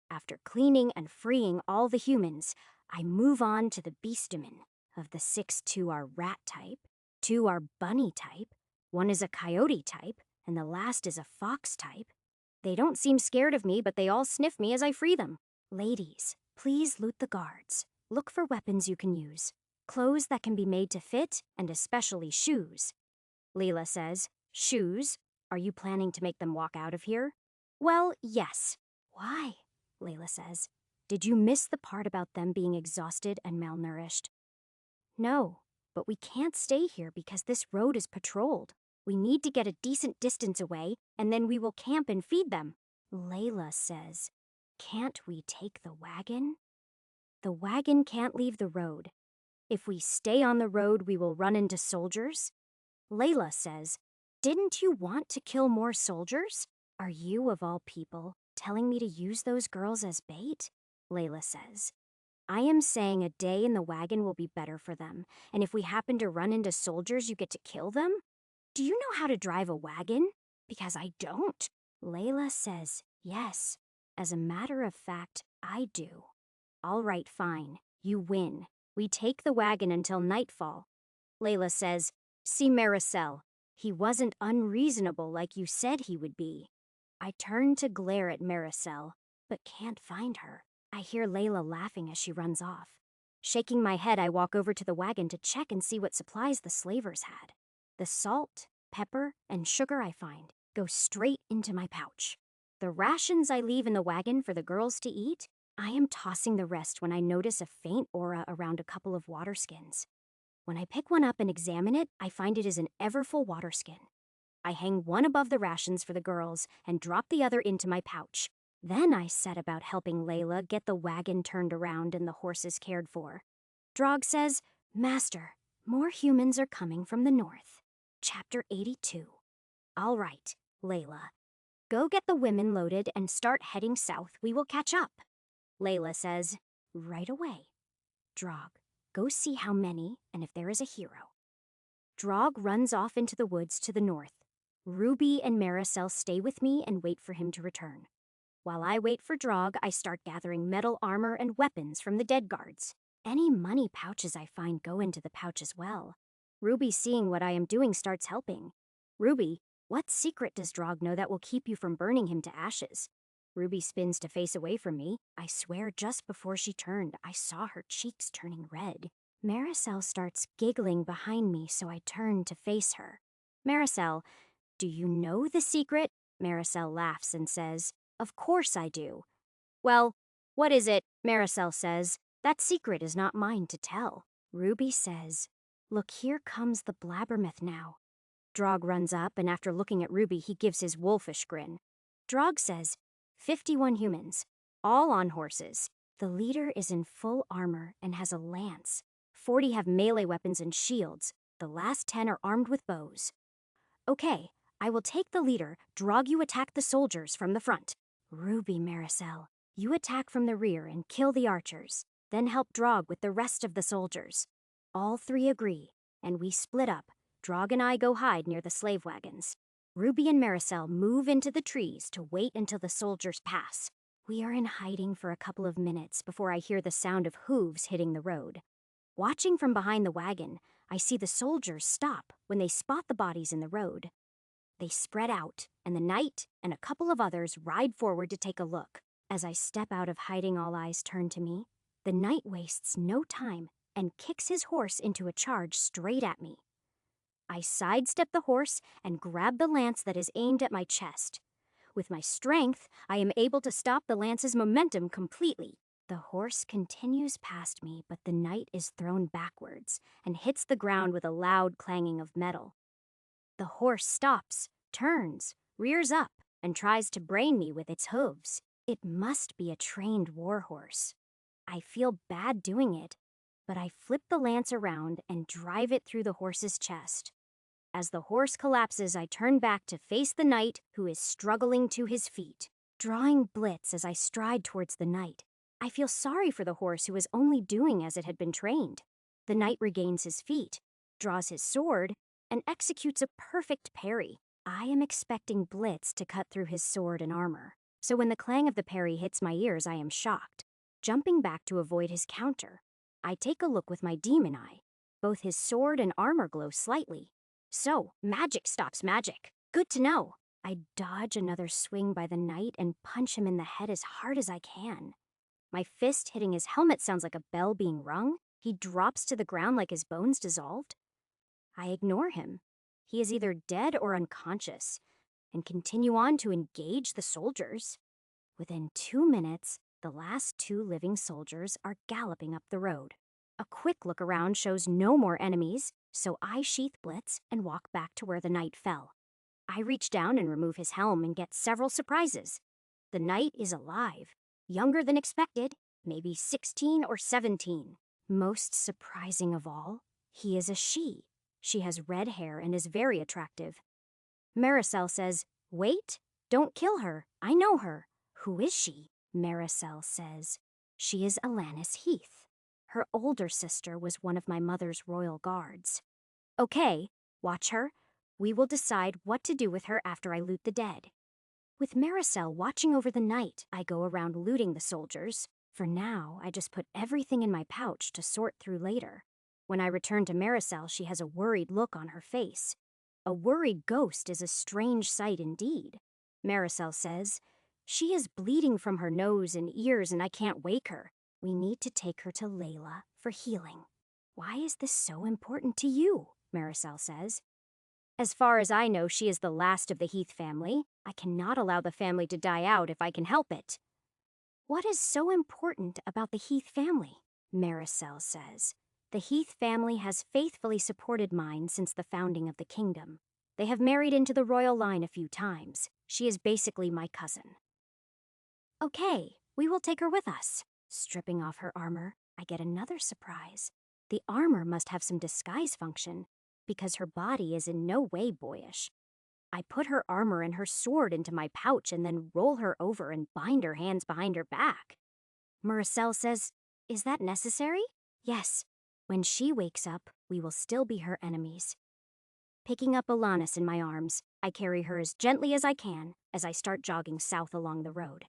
After cleaning and freeing all the humans, I move on to the beastamen. Of the 6, 2 are rat type, 2 are bunny type, 1 is a coyote type, and the last is a fox type. They don't seem scared of me, but they all sniff me as I free them. Ladies, please loot the guards. Look for weapons you can use. Clothes that can be made to fit, and especially shoes. Leela says, shoes? Are you planning to make them walk out of here? Well, yes. Why? Layla says. Did you miss the part about them being exhausted and malnourished? No, but we can't stay here because this road is patrolled. We need to get a decent distance away, and then we will camp and feed them. Layla says, can't we take the wagon? The wagon can't leave the road. If we stay on the road, we will run into soldiers. Layla says, didn't you want to kill more soldiers? Are you, of all people, telling me to use those girls as bait? Layla says, I am saying a day in the wagon will be better for them, and if we happen to run into soldiers, you get to kill them? Do you know how to drive a wagon? Because I don't. Layla says, yes. As a matter of fact, I do. All right, fine. You win. We take the wagon until nightfall. Layla says, see Maricel. He wasn't unreasonable like you said he would be. I turn to glare at Maricel, but can't find her. I hear Layla laughing as she runs off. Shaking my head, I walk over to the wagon to check and see what supplies the slavers had. The salt, pepper, and sugar I find go straight into my pouch. The rations I leave in the wagon for the girls to eat, I am tossing the rest when I notice a faint aura around a couple of water skins. When I pick one up and examine it, I find it is an Everfull water skin. I hang one above the rations for the girls and drop the other into my pouch. Then I set about helping Layla get the wagon turned around and the horses cared for. Drog says, Master, more humans are coming from the north. Chapter 82. All right, Layla. Go get the women loaded and start heading south. We will catch up. Layla says, right away. Drog, go see how many and if there is a hero. Drog runs off into the woods to the north. Ruby and Maricel stay with me and wait for him to return. While I wait for Drog, I start gathering metal armor and weapons from the dead guards. Any money pouches I find go into the pouch as well. Ruby, seeing what I am doing, starts helping. Ruby, what secret does Drog know that will keep you from burning him to ashes? Ruby spins to face away from me. I swear just before she turned, I saw her cheeks turning red. Maricel starts giggling behind me, so I turn to face her. Maricel, do you know the secret? Maricel laughs and says, of course I do. Well, what is it? Maricel says, that secret is not mine to tell. Ruby says, look, here comes the blabbermouth now. Drog runs up, and after looking at Ruby, he gives his wolfish grin. Drog says, 51 humans, all on horses. The leader is in full armor and has a lance. 40 have melee weapons and shields. The last 10 are armed with bows. Okay, I will take the leader. Drog, you attack the soldiers from the front. Ruby, Maricel, you attack from the rear and kill the archers. Then help Drog with the rest of the soldiers. All 3 agree, and we split up. Drog and I go hide near the slave wagons. Ruby and Maricel move into the trees to wait until the soldiers pass. We are in hiding for a couple of minutes before I hear the sound of hooves hitting the road. Watching from behind the wagon, I see the soldiers stop when they spot the bodies in the road. They spread out, and the knight and a couple of others ride forward to take a look. As I step out of hiding, all eyes turn to me. The knight wastes no time. and kicks his horse into a charge straight at me. I sidestep the horse and grab the lance that is aimed at my chest. With my strength, I am able to stop the lance's momentum completely. The horse continues past me, but the knight is thrown backwards and hits the ground with a loud clanging of metal. The horse stops, turns, rears up, and tries to brain me with its hooves. It must be a trained war horse. I feel bad doing it, but I flip the lance around and drive it through the horse's chest. As the horse collapses, I turn back to face the knight, who is struggling to his feet. Drawing Blitz as I stride towards the knight, I feel sorry for the horse who was only doing as it had been trained. The knight regains his feet, draws his sword, and executes a perfect parry. I am expecting Blitz to cut through his sword and armor, so when the clang of the parry hits my ears, I am shocked. Jumping back to avoid his counter, I take a look with my demon eye. Both his sword and armor glow slightly. So, magic stops magic. Good to know. I dodge another swing by the knight and punch him in the head as hard as I can. My fist hitting his helmet sounds like a bell being rung. He drops to the ground like his bones dissolved. I ignore him. He is either dead or unconscious, and continue on to engage the soldiers. Within 2 minutes, the last 2 living soldiers are galloping up the road. A quick look around shows no more enemies, so I sheath Blitz and walk back to where the knight fell. I reach down and remove his helm and get several surprises. The knight is alive, younger than expected, maybe 16 or 17. Most surprising of all, he is a she. She has red hair and is very attractive. Maricel says, "Wait, don't kill her. I know her." "Who is she?" Maricel says. "She is Alanis Heath. Her older sister was one of my mother's royal guards." "Okay, watch her. We will decide what to do with her after I loot the dead." With Maricel watching over the knight, I go around looting the soldiers. For now, I just put everything in my pouch to sort through later. When I return to Maricel, she has a worried look on her face. A worried ghost is a strange sight indeed. Maricel says, "She is bleeding from her nose and ears and I can't wake her. We need to take her to Layla for healing." "Why is this so important to you?" Maricel says. "As far as I know, she is the last of the Heath family. I cannot allow the family to die out if I can help it." "What is so important about the Heath family?" Maricel says. "The Heath family has faithfully supported mine since the founding of the kingdom. They have married into the royal line a few times. She is basically my cousin." "Okay, we will take her with us." Stripping off her armor, I get another surprise. The armor must have some disguise function, because her body is in no way boyish. I put her armor and her sword into my pouch and then roll her over and bind her hands behind her back. Maricel says, "Is that necessary?" "Yes. When she wakes up, we will still be her enemies." Picking up Alanis in my arms, I carry her as gently as I can as I start jogging south along the road.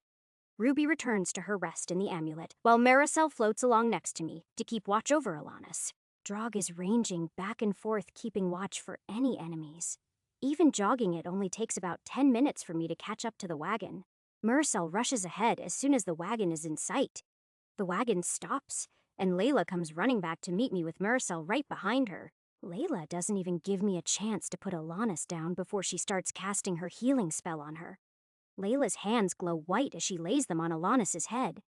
Ruby returns to her rest in the amulet, while Maricel floats along next to me to keep watch over Alanis. Drog is ranging back and forth, keeping watch for any enemies. Even jogging it only takes about 10 minutes for me to catch up to the wagon. Maricel rushes ahead as soon as the wagon is in sight. The wagon stops, and Layla comes running back to meet me with Maricel right behind her. Layla doesn't even give me a chance to put Alanis down before she starts casting her healing spell on her. Layla's hands glow white as she lays them on Alanis's head.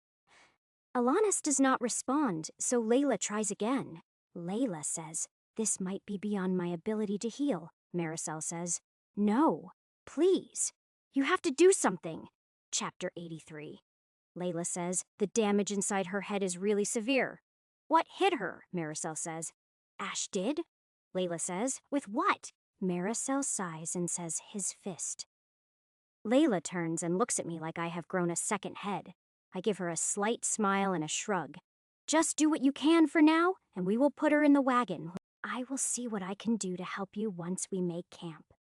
Alanis does not respond, so Layla tries again. Layla says, "This might be beyond my ability to heal." Maricel says, "No, please. You have to do something." Chapter 83. Layla says, "The damage inside her head is really severe." "What hit her?" Maricel says. "Ash did?" Layla says, "With what?" Maricel sighs and says, "His fist." Layla turns and looks at me like I have grown a second head. I give her a slight smile and a shrug. "Just do what you can for now, and we will put her in the wagon. I will see what I can do to help you once we make camp."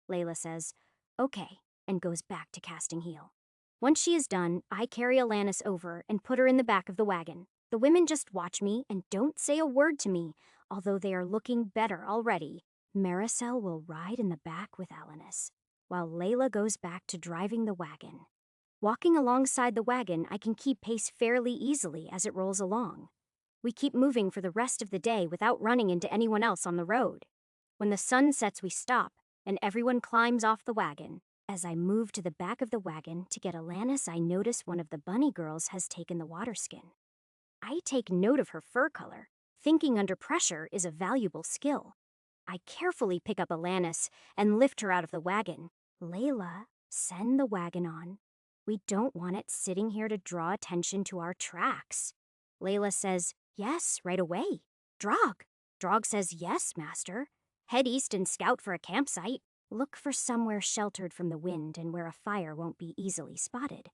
Layla says, "Okay," and goes back to casting heal. Once she is done, I carry Alanis over and put her in the back of the wagon. The women just watch me and don't say a word to me, although they are looking better already. Maricel will ride in the back with Alanis, while Layla goes back to driving the wagon. Walking alongside the wagon, I can keep pace fairly easily as it rolls along. We keep moving for the rest of the day without running into anyone else on the road. When the sun sets, we stop, and everyone climbs off the wagon. As I move to the back of the wagon to get Alanis, I notice one of the bunny girls has taken the water skin. I take note of her fur color. Thinking under pressure is a valuable skill. I carefully pick up Alanis and lift her out of the wagon. Layla, send the wagon on. We don't want it sitting here to draw attention to our tracks. Layla says, yes, right away. Drog. Drog says, yes, master. Head east and scout for a campsite. Look for somewhere sheltered from the wind and where a fire won't be easily spotted.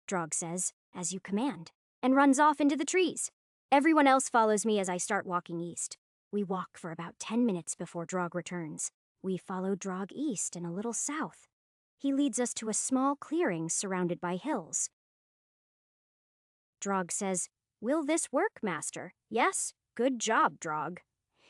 Drog says, as you command, and runs off into the trees. Everyone else follows me as I start walking east. We walk for about 10 minutes before Drog returns. We follow Drog east and a little south. He leads us to a small clearing surrounded by hills. Drog says, will this work, master? Yes, good job, Drog.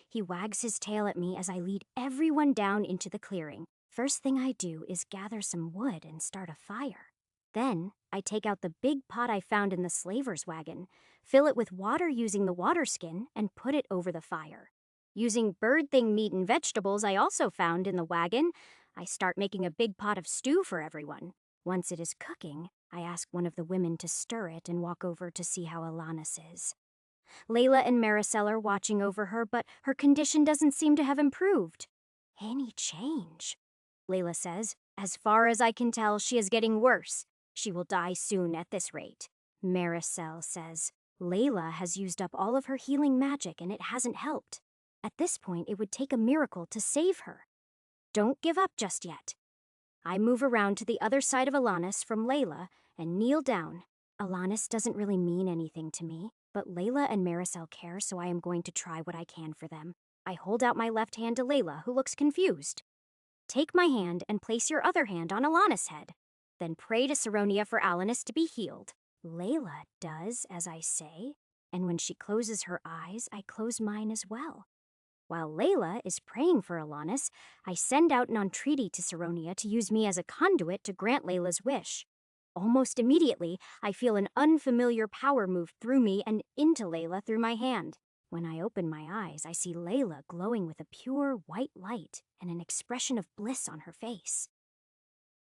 He wags his tail at me as I lead everyone down into the clearing. First thing I do is gather some wood and start a fire. Then I take out the big pot I found in the slaver's wagon, fill it with water using the water skin, and put it over the fire. Using bird thing meat and vegetables I also found in the wagon, I start making a big pot of stew for everyone. Once it is cooking, I ask one of the women to stir it and walk over to see how Alanis is. Layla and Maricel are watching over her, but her condition doesn't seem to have improved. Any change? Layla says, as far as I can tell, she is getting worse. She will die soon at this rate. Maricel says, Layla has used up all of her healing magic and it hasn't helped. At this point, it would take a miracle to save her. Don't give up just yet. I move around to the other side of Alanis from Layla and kneel down. Alanis doesn't really mean anything to me, but Layla and Maricel care, so I am going to try what I can for them. I hold out my left hand to Layla, who looks confused. Take my hand and place your other hand on Alanis' head. Then pray to Saronia for Alanis to be healed. Layla does as I say, and when she closes her eyes, I close mine as well. While Layla is praying for Alanis, I send out an entreaty to Saronia to use me as a conduit to grant Layla's wish. Almost immediately, I feel an unfamiliar power move through me and into Layla through my hand. When I open my eyes, I see Layla glowing with a pure white light and an expression of bliss on her face.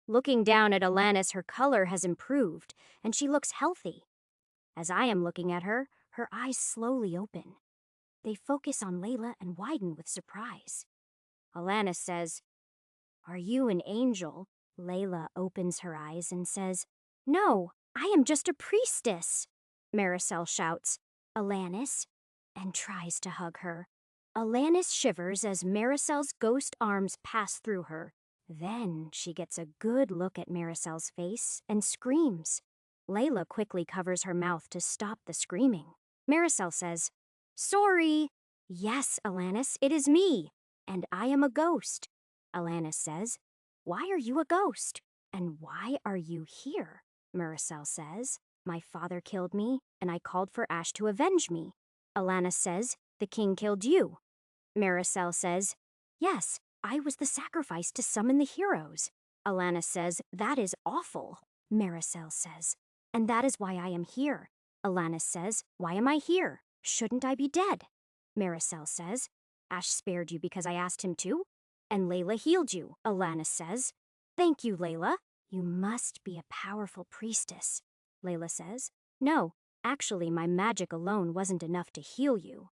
Looking down at Alanis, her color has improved, and she looks healthy. As I am looking at her, her eyes slowly open. They focus on Layla and widen with surprise. Alanis says, are you an angel? Layla opens her eyes and says, no, I am just a priestess. Maricel shouts, Alanis, and tries to hug her. Alanis shivers as Maricel's ghost arms pass through her. Then she gets a good look at Maricel's face and screams. Layla quickly covers her mouth to stop the screaming. Maricel says, sorry. Yes, Alanis, it is me, and I am a ghost. Alanis says, why are you a ghost? And why are you here? Maricel says, my father killed me, and I called for Ash to avenge me. Alanis says, the king killed you. Maricel says, yes, I was the sacrifice to summon the heroes. Alanis says, that is awful. Maricel says, and that is why I am here. Alanis says, why am I here? Shouldn't I be dead? Maricel says, Ash spared you because I asked him to. And Layla healed you, Alanis says. Thank you, Layla. You must be a powerful priestess. Layla says, no, actually my magic alone wasn't enough to heal you.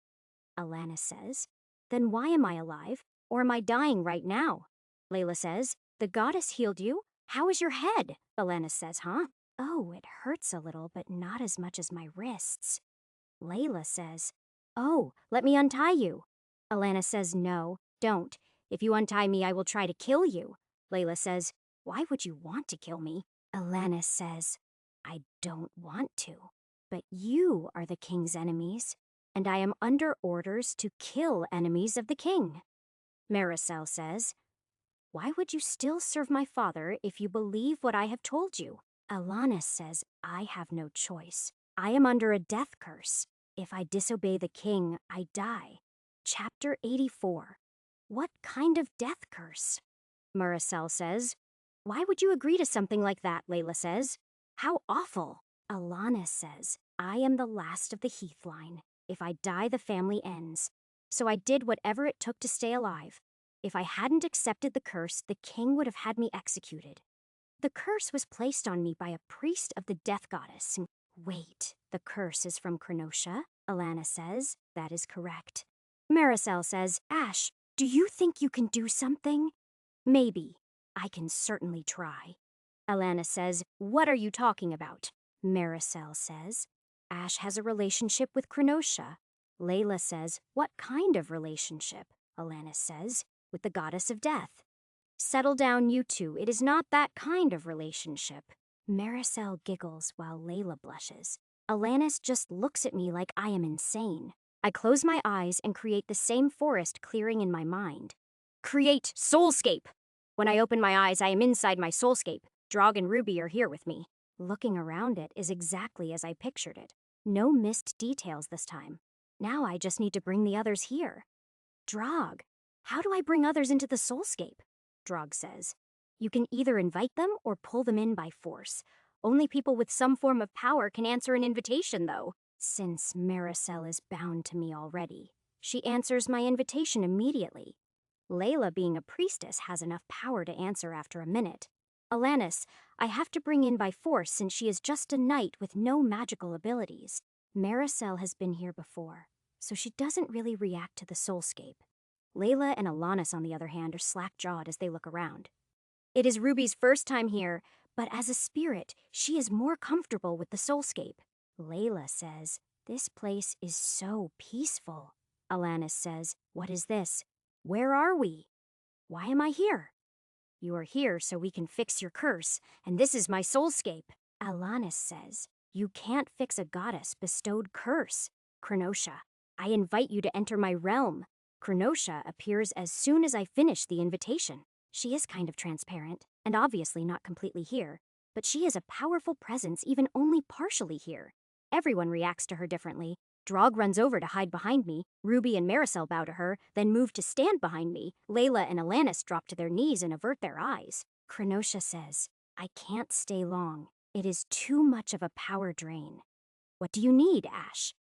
Alanis says, then why am I alive? Or am I dying right now? Layla says, the goddess healed you? How is your head? Alanis says, huh? Oh, it hurts a little, but not as much as my wrists. Layla says, oh, let me untie you. Alanis says, no, don't. If you untie me, I will try to kill you. Layla says, why would you want to kill me? Alanis says, I don't want to. But you are the king's enemies, and I am under orders to kill enemies of the king. Maricel says, why would you still serve my father if you believe what I have told you? Alanis says, I have no choice. I am under a death curse. If I disobey the king, I die. Chapter 84. What kind of death curse? Maricel says, why would you agree to something like that, Layla says. How awful. Alanis says, I am the last of the Heath line. If I die, the family ends. So I did whatever it took to stay alive. If I hadn't accepted the curse, the king would have had me executed. The curse was placed on me by a priest of the death goddess. Wait, the curse is from Cronosha? Alana says. That is correct. Maricel says, Ash, do you think you can do something? Maybe. I can certainly try. Alana says, What are you talking about? Maricel says, Ash has a relationship with Cronosha. Layla says, What kind of relationship? Alana says, With the goddess of death. Settle down, you two. It is not that kind of relationship. Maricel giggles while Layla blushes. Alanis just looks at me like I am insane. I close my eyes and create the same forest clearing in my mind. Create soulscape! When I open my eyes, I am inside my soulscape. Drog and Ruby are here with me. Looking around it is exactly as I pictured it. No missed details this time. Now I just need to bring the others here. Drog, how do I bring others into the soulscape? Drog says. You can either invite them or pull them in by force. Only people with some form of power can answer an invitation, though. Since Maricel is bound to me already, she answers my invitation immediately. Layla, being a priestess, has enough power to answer after a minute. Alanis, I have to bring in by force since she is just a knight with no magical abilities. Maricel has been here before, so she doesn't really react to the soulscape. Layla and Alanis, on the other hand, are slack-jawed as they look around. It is Ruby's first time here, but as a spirit, she is more comfortable with the soulscape. Layla says, This place is so peaceful. Alanis says, What is this? Where are we? Why am I here? You are here so we can fix your curse, and this is my soulscape. Alanis says, You can't fix a goddess-bestowed curse. Cronosha, I invite you to enter my realm. Cronosha appears as soon as I finish the invitation. She is kind of transparent, and obviously not completely here, but she is a powerful presence even only partially here. Everyone reacts to her differently. Drog runs over to hide behind me, Ruby and Maricel bow to her, then move to stand behind me. Layla and Alanis drop to their knees and avert their eyes. Cronosha says, I can't stay long. It is too much of a power drain. What do you need, Ash?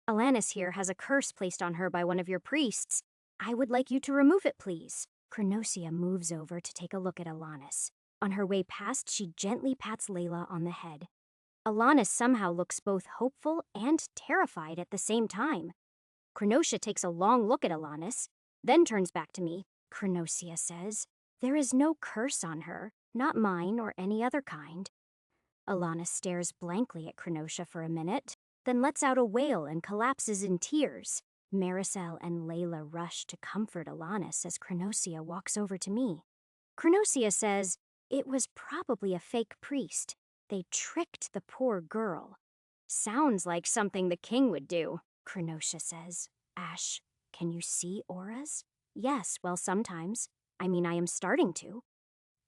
Alanis here has a curse placed on her by one of your priests. I would like you to remove it, please. Cronosia moves over to take a look at Alanis. On her way past, she gently pats Layla on the head. Alanis somehow looks both hopeful and terrified at the same time. Cronosia takes a long look at Alanis, then turns back to me. Cronosia says, There is no curse on her, not mine or any other kind. Alanis stares blankly at Cronosia for a minute, then lets out a wail and collapses in tears. Maricel and Layla rush to comfort Alanis as Cronosia walks over to me. Cronosia says, It was probably a fake priest. They tricked the poor girl. Sounds like something the king would do, Cronosia says. Ash, can you see auras? Yes, well, sometimes. I am starting to.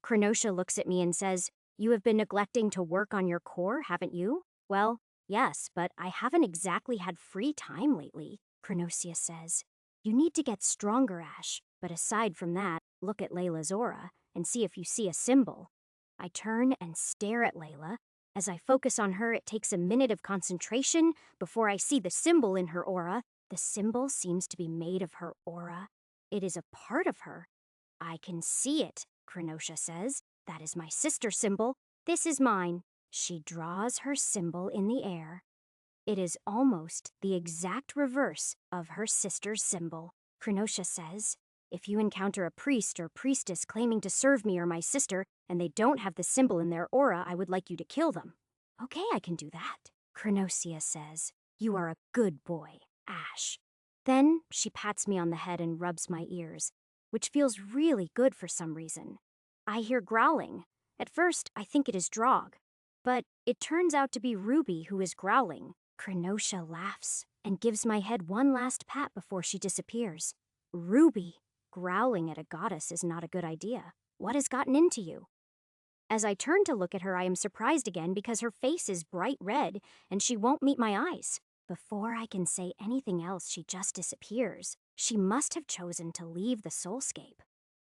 Cronosia looks at me and says, You have been neglecting to work on your core, haven't you? Well, yes, but I haven't exactly had free time lately, Cronosia says. You need to get stronger, Ash, but aside from that, look at Layla's aura and see if you see a symbol. I turn and stare at Layla. As I focus on her, it takes a minute of concentration before I see the symbol in her aura. The symbol seems to be made of her aura. It is a part of her. I can see it, Cronosia says. That is my sister's symbol. This is mine. She draws her symbol in the air. It is almost the exact reverse of her sister's symbol. Cronosia says, If you encounter a priest or priestess claiming to serve me or my sister, and they don't have the symbol in their aura, I would like you to kill them. Okay, I can do that. Cronosia says, You are a good boy, Ash. Then she pats me on the head and rubs my ears, which feels really good for some reason. I hear growling. At first, I think it is Drog, but it turns out to be Ruby who is growling. Cronosia laughs and gives my head one last pat before she disappears. Ruby, growling at a goddess is not a good idea. What has gotten into you? As I turn to look at her, I am surprised again because her face is bright red and she won't meet my eyes. Before I can say anything else, she just disappears. She must have chosen to leave the soulscape.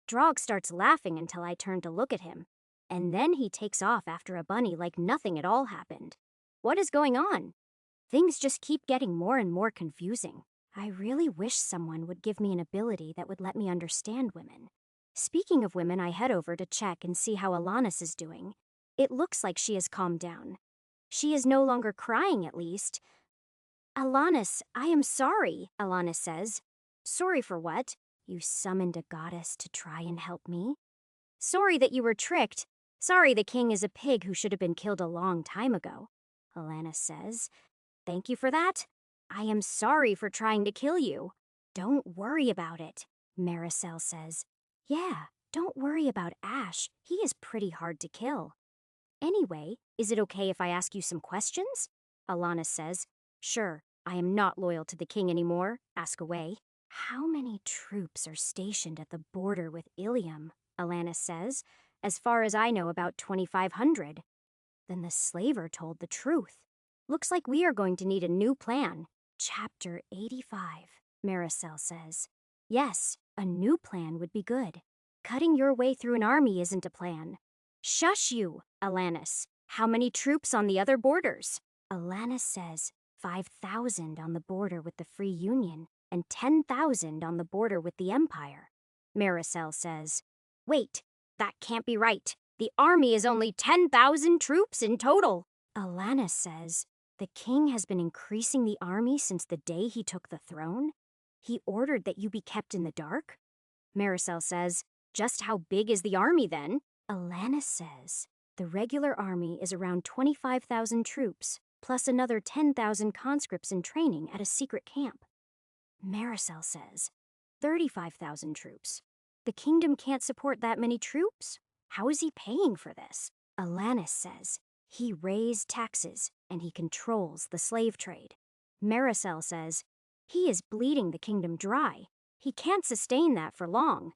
Drog starts laughing until I turn to look at him, and then he takes off after a bunny like nothing at all happened. What is going on? Things just keep getting more and more confusing. I really wish someone would give me an ability that would let me understand women. Speaking of women, I head over to check and see how Alanis is doing. It looks like she has calmed down. She is no longer crying, at least. Alanis, I am sorry, Alanis says. Sorry for what? You summoned a goddess to try and help me? Sorry that you were tricked. Sorry the king is a pig who should have been killed a long time ago, Alanis says. Thank you for that. I am sorry for trying to kill you. Don't worry about it, Maricel says. Yeah, don't worry about Ash. He is pretty hard to kill. Anyway, is it okay if I ask you some questions? Alanis says. Sure, I am not loyal to the king anymore. Ask away. How many troops are stationed at the border with Ilium? Alanis says. As far as I know, about 2,500. Then the slaver told the truth. Looks like we are going to need a new plan. Chapter 85, Maricel says. Yes, a new plan would be good. Cutting your way through an army isn't a plan. Shush you, Alanis. How many troops on the other borders? Alanis says 5,000 on the border with the Free Union and 10,000 on the border with the Empire. Maricel says, Wait, that can't be right. The army is only 10,000 troops in total. Alanis says, the king has been increasing the army since the day he took the throne? He ordered that you be kept in the dark? Maricel says, just how big is the army then? Alanis says, the regular army is around 25,000 troops, plus another 10,000 conscripts in training at a secret camp. Maricel says, 35,000 troops. The kingdom can't support that many troops? How is he paying for this? Alanis says, he raised taxes and he controls the slave trade. Maricel says, he is bleeding the kingdom dry. He can't sustain that for long.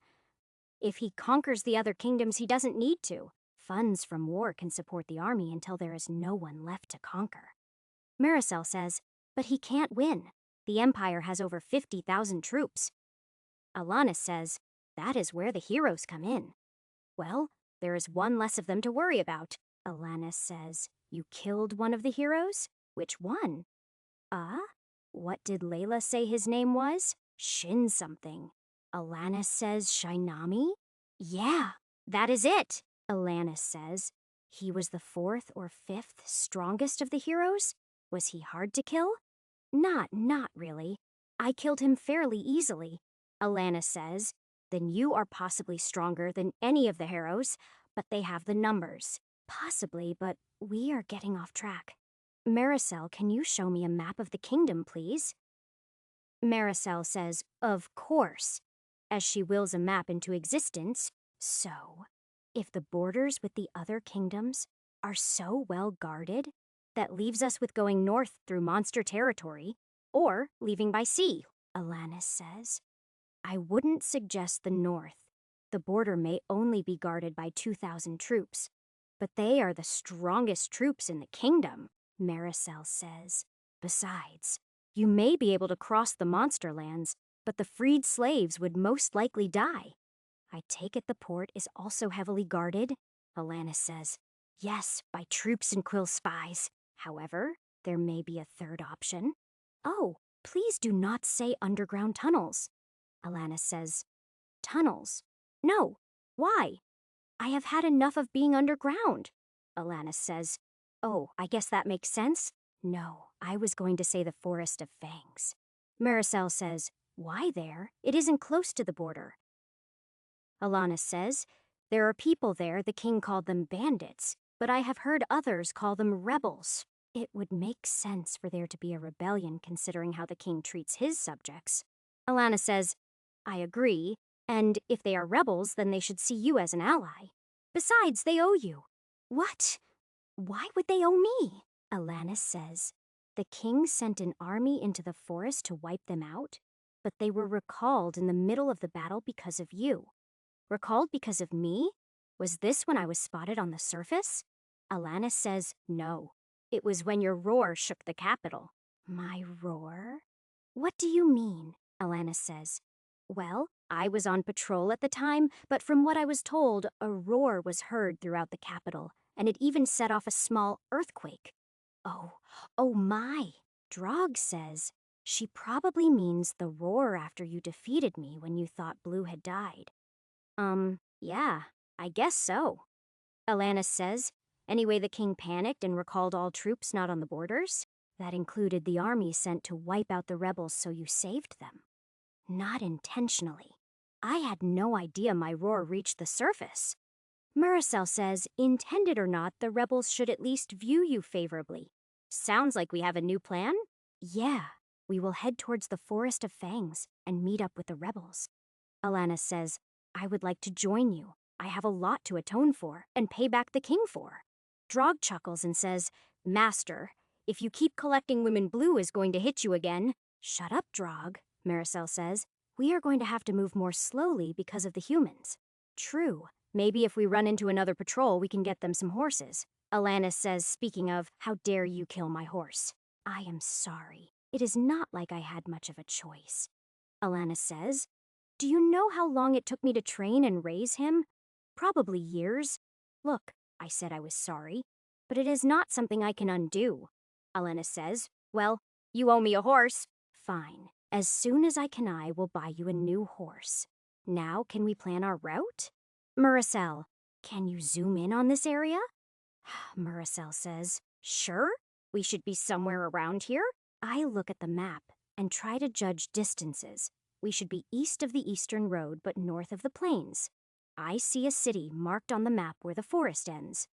If he conquers the other kingdoms, he doesn't need to. Funds from war can support the army until there is no one left to conquer. Maricel says, but he can't win. The Empire has over 50,000 troops. Alanis says, that is where the heroes come in. Well, there is one less of them to worry about. Alanis says, you killed one of the heroes? Which one? What did Layla say his name was? Shin something. Alanis says Shinami? Yeah, that is it, Alanis says. He was the 4th or 5th strongest of the heroes? Was he hard to kill? Not really. I killed him fairly easily, Alanis says. Then you are possibly stronger than any of the heroes, but they have the numbers. Possibly, but we are getting off track. Maricel, can you show me a map of the kingdom, please? Maricel says, of course, as she wills a map into existence. So, if the borders with the other kingdoms are so well guarded, that leaves us with going north through monster territory, or leaving by sea, Alanis says. I wouldn't suggest the north. The border may only be guarded by 2,000 troops, but they are the strongest troops in the kingdom, Maricel says. Besides, you may be able to cross the monster lands, but the freed slaves would most likely die. I take it the port is also heavily guarded, Alanis says. Yes, by troops and Quill spies. However, there may be a third option. Oh, please do not say underground tunnels. Alanis says, tunnels? No. Why? I have had enough of being underground. Alanis says, oh, I guess that makes sense. No, I was going to say the Forest of Fangs. Maricel says, why there? It isn't close to the border. Alanis says, there are people there, the king called them bandits, but I have heard others call them rebels. It would make sense for there to be a rebellion considering how the king treats his subjects. Alanis says, I agree, and if they are rebels, then they should see you as an ally. Besides, they owe you. What? Why would they owe me? Alanis says, the king sent an army into the forest to wipe them out, but they were recalled in the middle of the battle because of you. Recalled because of me? Was this when I was spotted on the surface? Alanis says, no. It was when your roar shook the capital. My roar? What do you mean? Alanis says. Well, I was on patrol at the time, but from what I was told, a roar was heard throughout the capital, and it even set off a small earthquake. Oh my. Drog says she probably means the roar after you defeated me when you thought Blue had died. Yeah, I guess so. Alanis says, anyway, the king panicked and recalled all troops not on the borders. That included the army sent to wipe out the rebels, so you saved them. Not intentionally. I had no idea my roar reached the surface. Muracel says, intended or not, the rebels should at least view you favorably. Sounds like we have a new plan? Yeah, we will head towards the Forest of Fangs and meet up with the rebels. Alanis says, I would like to join you. I have a lot to atone for and pay back the king for. Drog chuckles and says, Master, if you keep collecting women, Blue is going to hit you again. Shut up, Drog, Muracel says. We are going to have to move more slowly because of the humans. True. Maybe if we run into another patrol, we can get them some horses. Alanis says, speaking of, how dare you kill my horse? I am sorry. It is not like I had much of a choice. Alanis says, do you know how long it took me to train and raise him? Probably years. Look, I said I was sorry, but it is not something I can undo. Alanis says, well, you owe me a horse. Fine. As soon as I will buy you a new horse. Now can we plan our route? Muracel, can you zoom in on this area? Muracel says, sure. We should be somewhere around here. I look at the map and try to judge distances. We should be east of the Eastern Road, but north of the plains. I see a city marked on the map where the forest ends.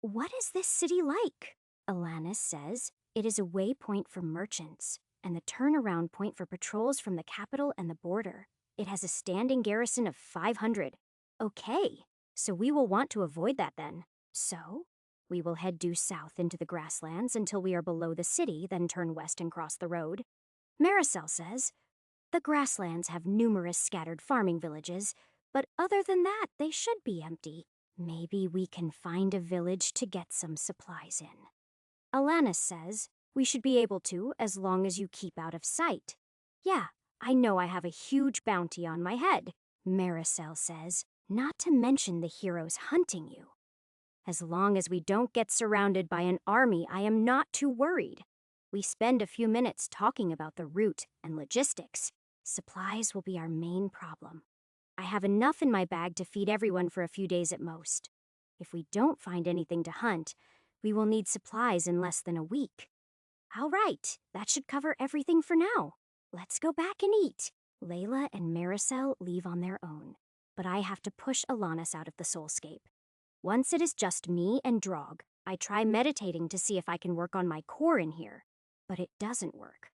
What is this city like? Alanis says, it is a waypoint for merchants and the turnaround point for patrols from the capital and the border. It has a standing garrison of 500. Okay, so we will want to avoid that then. So, we will head due south into the grasslands until we are below the city, then turn west and cross the road. Muracel says, the grasslands have numerous scattered farming villages, but other than that, they should be empty. Maybe we can find a village to get some supplies in. Alanis says, we should be able to as long as you keep out of sight. Yeah, I know I have a huge bounty on my head, Muracel says, not to mention the heroes hunting you. As long as we don't get surrounded by an army, I am not too worried. We spend a few minutes talking about the route and logistics. Supplies will be our main problem. I have enough in my bag to feed everyone for a few days at most. If we don't find anything to hunt, we will need supplies in less than a week. All right, that should cover everything for now. Let's go back and eat. Layla and Muracel leave on their own, but I have to push Alanis out of the soulscape. Once it is just me and Drog, I try meditating to see if I can work on my core in here, but it doesn't work.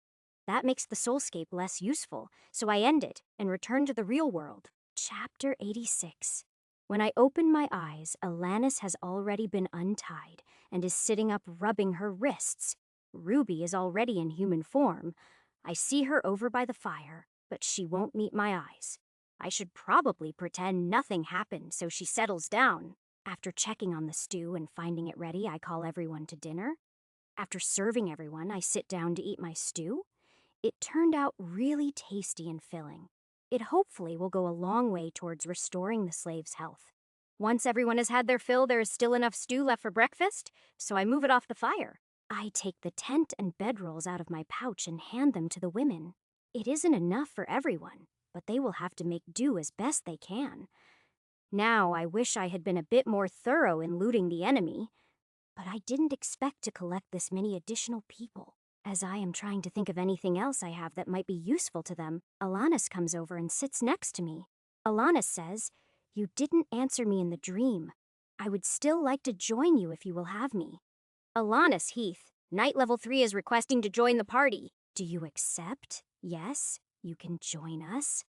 That makes the soulscape less useful, so I end it and return to the real world. Chapter 86. When I open my eyes, Alanis has already been untied and is sitting up rubbing her wrists. Ruby is already in human form. I see her over by the fire, but she won't meet my eyes. I should probably pretend nothing happened so she settles down. After checking on the stew and finding it ready, I call everyone to dinner. After serving everyone, I sit down to eat my stew. It turned out really tasty and filling. It hopefully will go a long way towards restoring the slave's health. Once everyone has had their fill, there is still enough stew left for breakfast, so I move it off the fire. I take the tent and bedrolls out of my pouch and hand them to the women. It isn't enough for everyone, but they will have to make do as best they can. Now I wish I had been a bit more thorough in looting the enemy, but I didn't expect to collect this many additional people. As I am trying to think of anything else I have that might be useful to them, Alanis comes over and sits next to me. Alanis says, you didn't answer me in the dream. I would still like to join you if you will have me. Alanis Heath, Knight Level 3 is requesting to join the party. Do you accept? Yes, you can join us.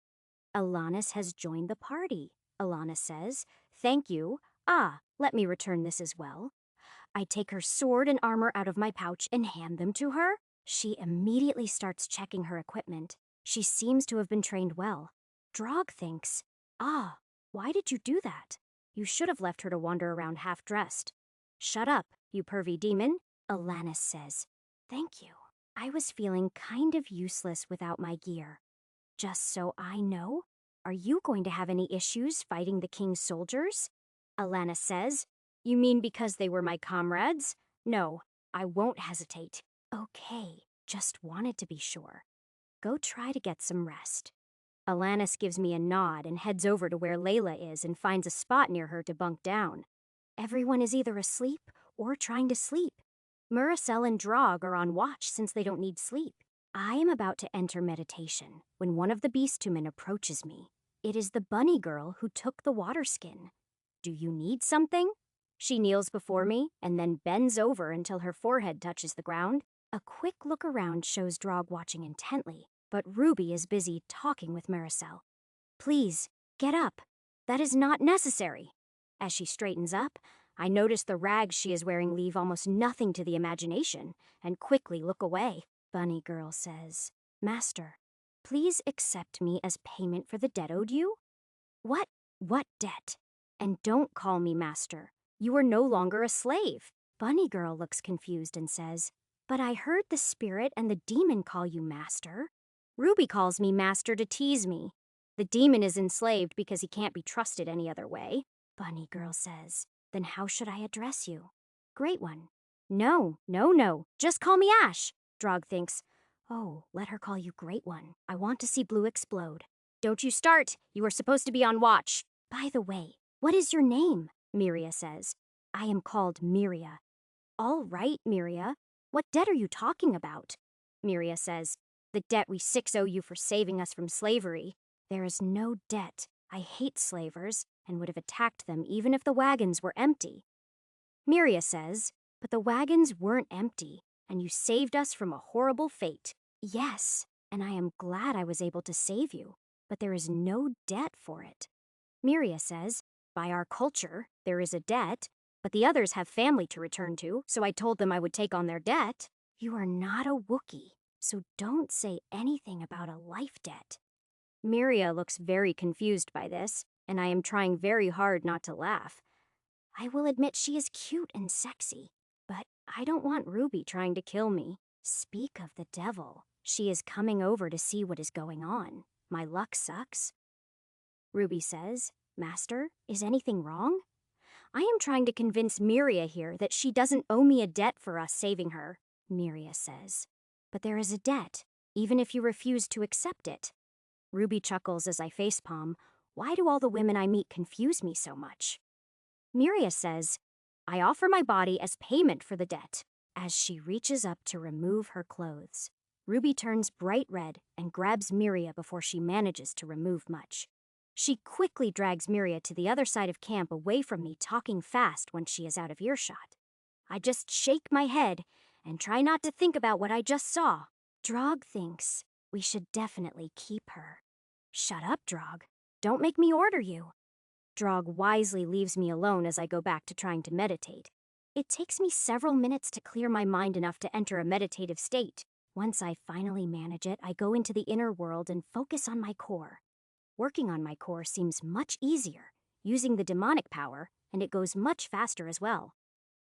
Alanis has joined the party. Alanis says, thank you. Let me return this as well. I take her sword and armor out of my pouch and hand them to her. She immediately starts checking her equipment. She seems to have been trained well. Drog thinks, why did you do that? You should have left her to wander around half-dressed. Shut up, you pervy demon, Alanis says. Thank you. I was feeling kind of useless without my gear. Just so I know, are you going to have any issues fighting the king's soldiers? Alanis says, you mean because they were my comrades? No, I won't hesitate. Okay, just wanted to be sure. Go try to get some rest. Alanis gives me a nod and heads over to where Layla is and finds a spot near her to bunk down. Everyone is either asleep or trying to sleep. Muracel and Drog are on watch since they don't need sleep. I am about to enter meditation when one of the Beastwomen approaches me. It is the bunny girl who took the water skin. Do you need something? She kneels before me and then bends over until her forehead touches the ground. A quick look around shows Drog watching intently, but Ruby is busy talking with Muracel. Please, get up. That is not necessary. As she straightens up, I notice the rags she is wearing leave almost nothing to the imagination and quickly look away. Bunny girl says, Master, please accept me as payment for the debt owed you? What? What debt? And don't call me master. You are no longer a slave. Bunny girl looks confused and says, But I heard the spirit and the demon call you master. Ruby calls me master to tease me. The demon is enslaved because he can't be trusted any other way. Bunny girl says, Then how should I address you? Great One. No, no, no. Just call me Ash. Drog thinks, Oh, let her call you Great One. I want to see Blue explode. Don't you start. You are supposed to be on watch. By the way, what is your name? Miria says. I am called Miria. All right, Miria. What debt are you talking about? Miria says, The debt we six owe you for saving us from slavery. There is no debt. I hate slavers and would have attacked them even if the wagons were empty. Miria says, But the wagons weren't empty, and you saved us from a horrible fate. Yes, and I am glad I was able to save you, but there is no debt for it. Miria says, By our culture, there is a debt, but the others have family to return to, so I told them I would take on their debt. You are not a Wookiee, so don't say anything about a life debt. Miria looks very confused by this, and I am trying very hard not to laugh. I will admit she is cute and sexy, but I don't want Ruby trying to kill me. Speak of the devil. She is coming over to see what is going on. My luck sucks. Ruby says, Master, is anything wrong? I am trying to convince Miria here that she doesn't owe me a debt for us saving her, Miria says. But there is a debt, even if you refuse to accept it. Ruby chuckles as I facepalm. Why do all the women I meet confuse me so much? Miria says, I offer my body as payment for the debt. As she reaches up to remove her clothes, Ruby turns bright red and grabs Miria before she manages to remove much. She quickly drags Miria to the other side of camp away from me, talking fast when she is out of earshot. I just shake my head and try not to think about what I just saw. Drog thinks we should definitely keep her. Shut up, Drog. Don't make me order you. Drog wisely leaves me alone as I go back to trying to meditate. It takes me several minutes to clear my mind enough to enter a meditative state. Once I finally manage it, I go into the inner world and focus on my core. Working on my core seems much easier, using the demonic power, and it goes much faster as well.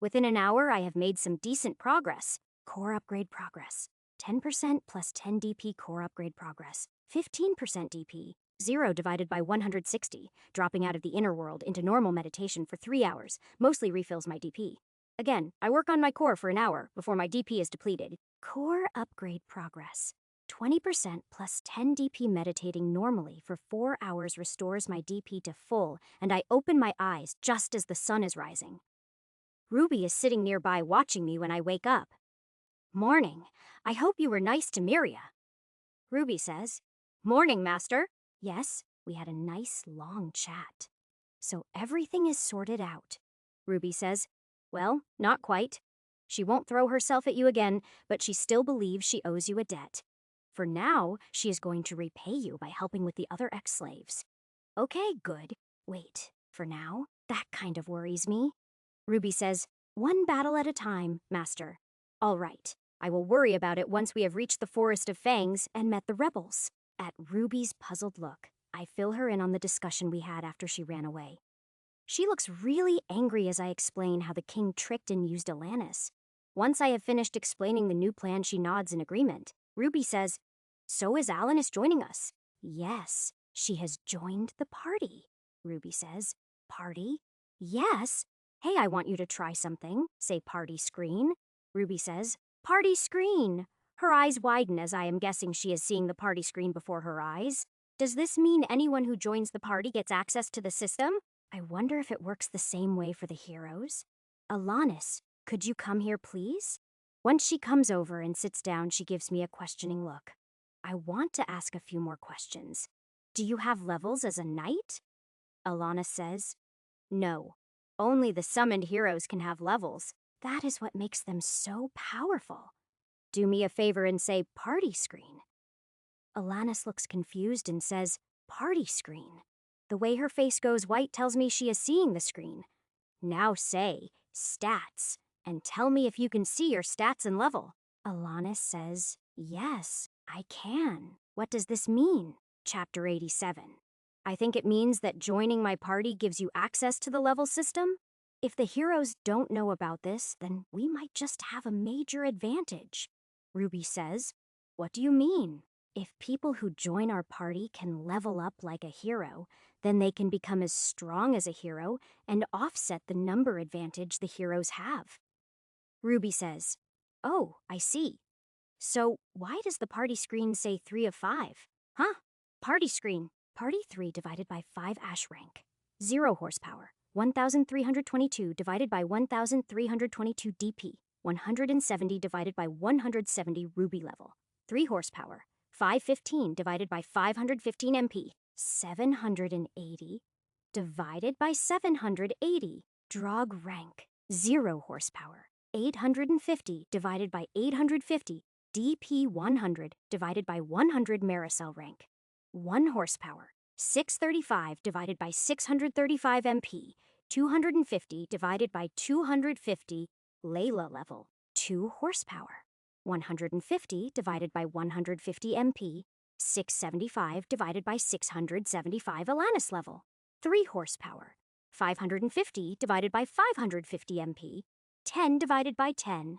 Within an hour, I have made some decent progress. Core upgrade progress. 10% plus 10 DP core upgrade progress. 15% DP. 0 divided by 160, dropping out of the inner world into normal meditation for 3 hours, mostly refills my DP. Again, I work on my core for an hour before my DP is depleted. Core upgrade progress. 20% plus 10 DP meditating normally for 4 hours restores my DP to full, and I open my eyes just as the sun is rising. Ruby is sitting nearby watching me when I wake up. Morning. I hope you were nice to Miria. Ruby says, Morning, Master. Yes, we had a nice long chat. So everything is sorted out. Ruby says, Well, not quite. She won't throw herself at you again, but she still believes she owes you a debt. For now, she is going to repay you by helping with the other ex-slaves. Okay, good. Wait, for now? That kind of worries me. Ruby says, One battle at a time, Master. All right, I will worry about it once we have reached the Forest of Fangs and met the rebels. At Ruby's puzzled look, I fill her in on the discussion we had after she ran away. She looks really angry as I explain how the king tricked and used Alanis. Once I have finished explaining the new plan, she nods in agreement. Ruby says, So is Alanis joining us? Yes, she has joined the party, Ruby says. Party? Yes. Hey, I want you to try something, say party screen. Ruby says, Party screen! Her eyes widen as I am guessing she is seeing the party screen before her eyes. Does this mean anyone who joins the party gets access to the system? I wonder if it works the same way for the heroes. Alanis, could you come here, please? Once she comes over and sits down, she gives me a questioning look. I want to ask a few more questions. Do you have levels as a knight? Alanis says, no. Only the summoned heroes can have levels. That is what makes them so powerful. Do me a favor and say party screen. Alanis looks confused and says, party screen. The way her face goes white tells me she is seeing the screen. Now say, stats, and tell me if you can see your stats and level. Alanis says, yes, I can. What does this mean? Chapter 87. I think it means that joining my party gives you access to the level system. If the heroes don't know about this, then we might just have a major advantage. Ruby says, what do you mean? If people who join our party can level up like a hero, then they can become as strong as a hero and offset the number advantage the heroes have. Ruby says, oh, I see. So why does the party screen say 3 of 5? Huh? Party screen. Party 3 divided by 5 ash rank. 0 horsepower. 1,322 divided by 1,322 DP. 170 divided by 170 ruby level. 3 horsepower. 515 divided by 515 MP. 780 divided by 780. Drog rank. 0 horsepower. 850 divided by 850. DP 100 divided by 100 Maricel rank. 1 horsepower. 635 divided by 635 MP. 250 divided by 250 Layla level. 2 horsepower. 150 divided by 150 MP. 675 divided by 675 Alanis level. 3 horsepower. 550 divided by 550 MP. 10 divided by 10.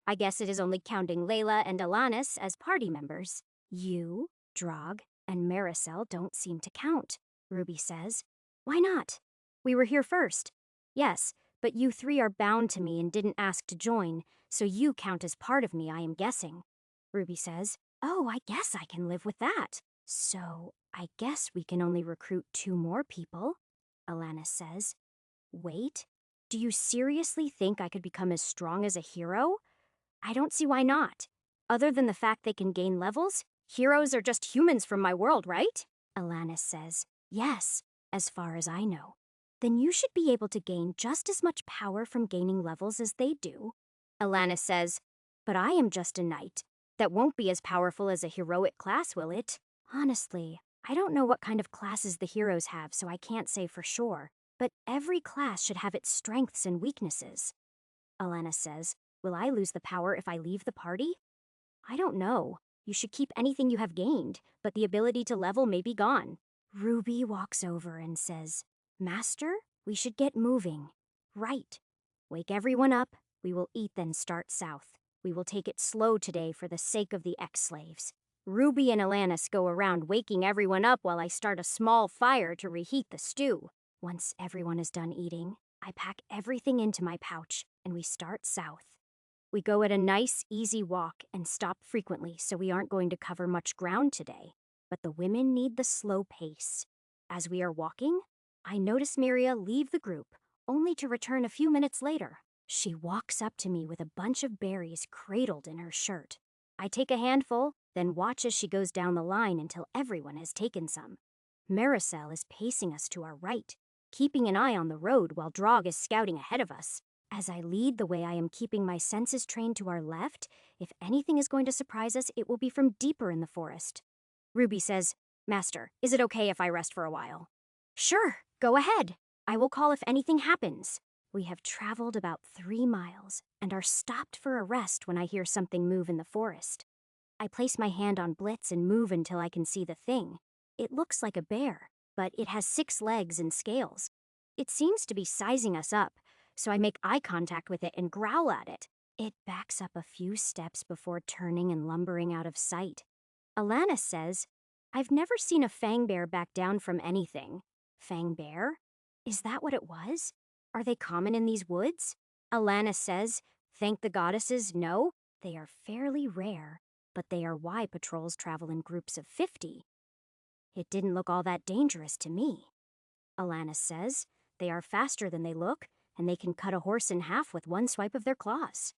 I guess it is only counting Layla and Alanis as party members. You, Drog, and Maricel don't seem to count, Ruby says. Why not? We were here first. Yes, but you 3 are bound to me and didn't ask to join, so you count as part of me, I am guessing. Ruby says, oh, I guess I can live with that. So, I guess we can only recruit 2 more people, Alanis says. Wait, do you seriously think I could become as strong as a hero? I don't see why not. Other than the fact they can gain levels, heroes are just humans from my world, right? Alanis says, yes, as far as I know. Then you should be able to gain just as much power from gaining levels as they do. Alanis says, but I am just a knight. That won't be as powerful as a heroic class, will it? Honestly, I don't know what kind of classes the heroes have, so I can't say for sure. But every class should have its strengths and weaknesses. Alanis says, will I lose the power if I leave the party? I don't know. You should keep anything you have gained, but the ability to level may be gone. Ruby walks over and says, Master, we should get moving. Right. Wake everyone up. We will eat, then start south. We will take it slow today for the sake of the ex-slaves. Ruby and Alanis go around waking everyone up while I start a small fire to reheat the stew. Once everyone is done eating, I pack everything into my pouch, and we start south. We go at a nice, easy walk and stop frequently so we aren't going to cover much ground today. But the women need the slow pace. As we are walking, I notice Miria leave the group, only to return a few minutes later. She walks up to me with a bunch of berries cradled in her shirt. I take a handful, then watch as she goes down the line until everyone has taken some. Maricel is pacing us to our right, keeping an eye on the road while Drog is scouting ahead of us. As I lead the way, I am keeping my senses trained to our left. If anything is going to surprise us, it will be from deeper in the forest. Ruby says, Master, is it okay if I rest for a while? Sure, go ahead. I will call if anything happens. We have traveled about 3 miles and are stopped for a rest when I hear something move in the forest. I place my hand on Blitz and move until I can see the thing. It looks like a bear, but it has 6 legs and scales. It seems to be sizing us up, so I make eye contact with it and growl at it. It backs up a few steps before turning and lumbering out of sight. Alanis says, I've never seen a fang bear back down from anything. Fang bear? Is that what it was? Are they common in these woods? Alanis says, thank the goddesses, no. They are fairly rare, but they are why patrols travel in groups of 50. It didn't look all that dangerous to me. Alanis says they are faster than they look, and they can cut a horse in half with one swipe of their claws.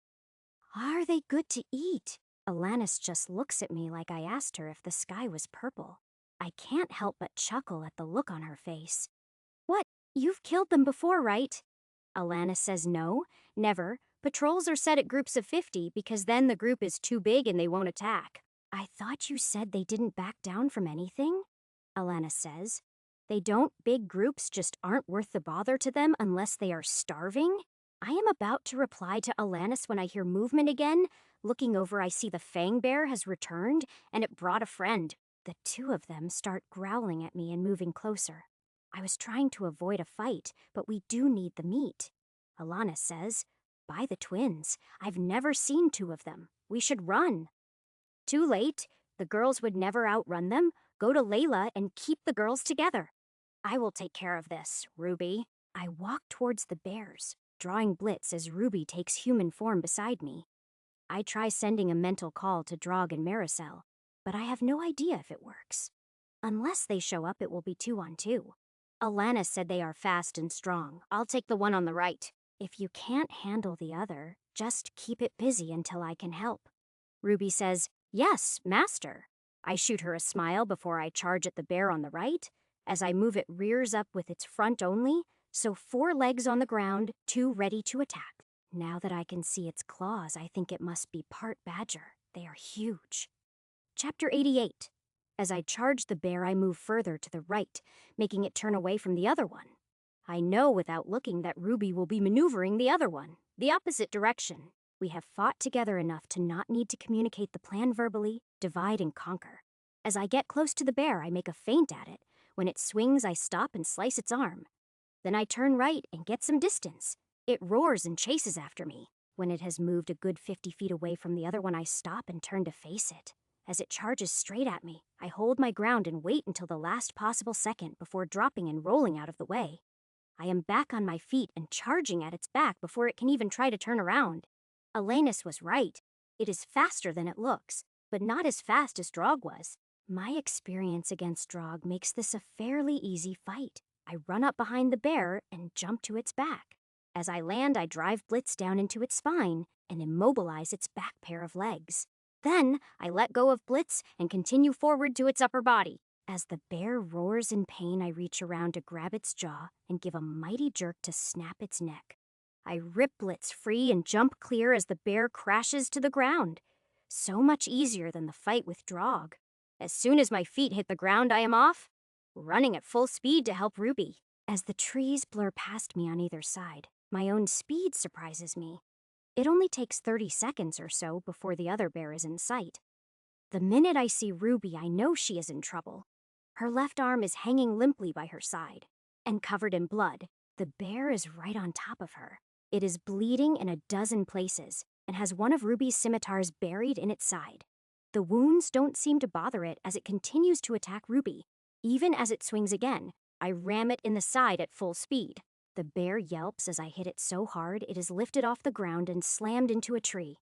Are they good to eat? Alanis just looks at me like I asked her if the sky was purple. I can't help but chuckle at the look on her face. What? You've killed them before, right? Alanis says no, never. Patrols are set at groups of 50 because then the group is too big and they won't attack. I thought you said they didn't back down from anything? Alanis says. They don't. Big groups just aren't worth the bother to them unless they are starving? I am about to reply to Alanis when I hear movement again. Looking over, I see the Fang Bear has returned, and it brought a friend. The two of them start growling at me and moving closer. I was trying to avoid a fight, but we do need the meat. Alanis says, "Buy the twins. I've never seen two of them. We should run." Too late. The girls would never outrun them. Go to Layla and keep the girls together. I will take care of this, Ruby. I walk towards the bears, drawing Blitz as Ruby takes human form beside me. I try sending a mental call to Drog and Maricel, but I have no idea if it works. Unless they show up, it will be 2-on-2. Alanis said they are fast and strong. I'll take the one on the right. If you can't handle the other, just keep it busy until I can help. Ruby says, "Yes, master." I shoot her a smile before I charge at the bear on the right. As I move, it rears up with its front only, so 4 legs on the ground, 2 ready to attack. Now that I can see its claws, I think it must be part badger. They are huge. Chapter 88. As I charge the bear, I move further to the right, making it turn away from the other one. I know without looking that Ruby will be maneuvering the other one, the opposite direction. We have fought together enough to not need to communicate the plan verbally, divide and conquer. As I get close to the bear, I make a feint at it. When it swings, I stop and slice its arm. Then I turn right and get some distance. It roars and chases after me. When it has moved a good 50 feet away from the other one, I stop and turn to face it. As it charges straight at me, I hold my ground and wait until the last possible second before dropping and rolling out of the way. I am back on my feet and charging at its back before it can even try to turn around. Alanis was right. It is faster than it looks, but not as fast as Drog was. My experience against Drog makes this a fairly easy fight. I run up behind the bear and jump to its back. As I land, I drive Blitz down into its spine and immobilize its back pair of legs. Then, I let go of Blitz and continue forward to its upper body. As the bear roars in pain, I reach around to grab its jaw and give a mighty jerk to snap its neck. I rip Blitz free and jump clear as the bear crashes to the ground. So much easier than the fight with Drog. As soon as my feet hit the ground, I am off, running at full speed to help Ruby. As the trees blur past me on either side, my own speed surprises me. It only takes 30 seconds or so before the other bear is in sight. The minute I see Ruby, I know she is in trouble. Her left arm is hanging limply by her side, and covered in blood. The bear is right on top of her. It is bleeding in a dozen places, and has one of Ruby's scimitars buried in its side. The wounds don't seem to bother it as it continues to attack Ruby. Even as it swings again, I ram it in the side at full speed. The bear yelps as I hit it so hard it is lifted off the ground and slammed into a tree.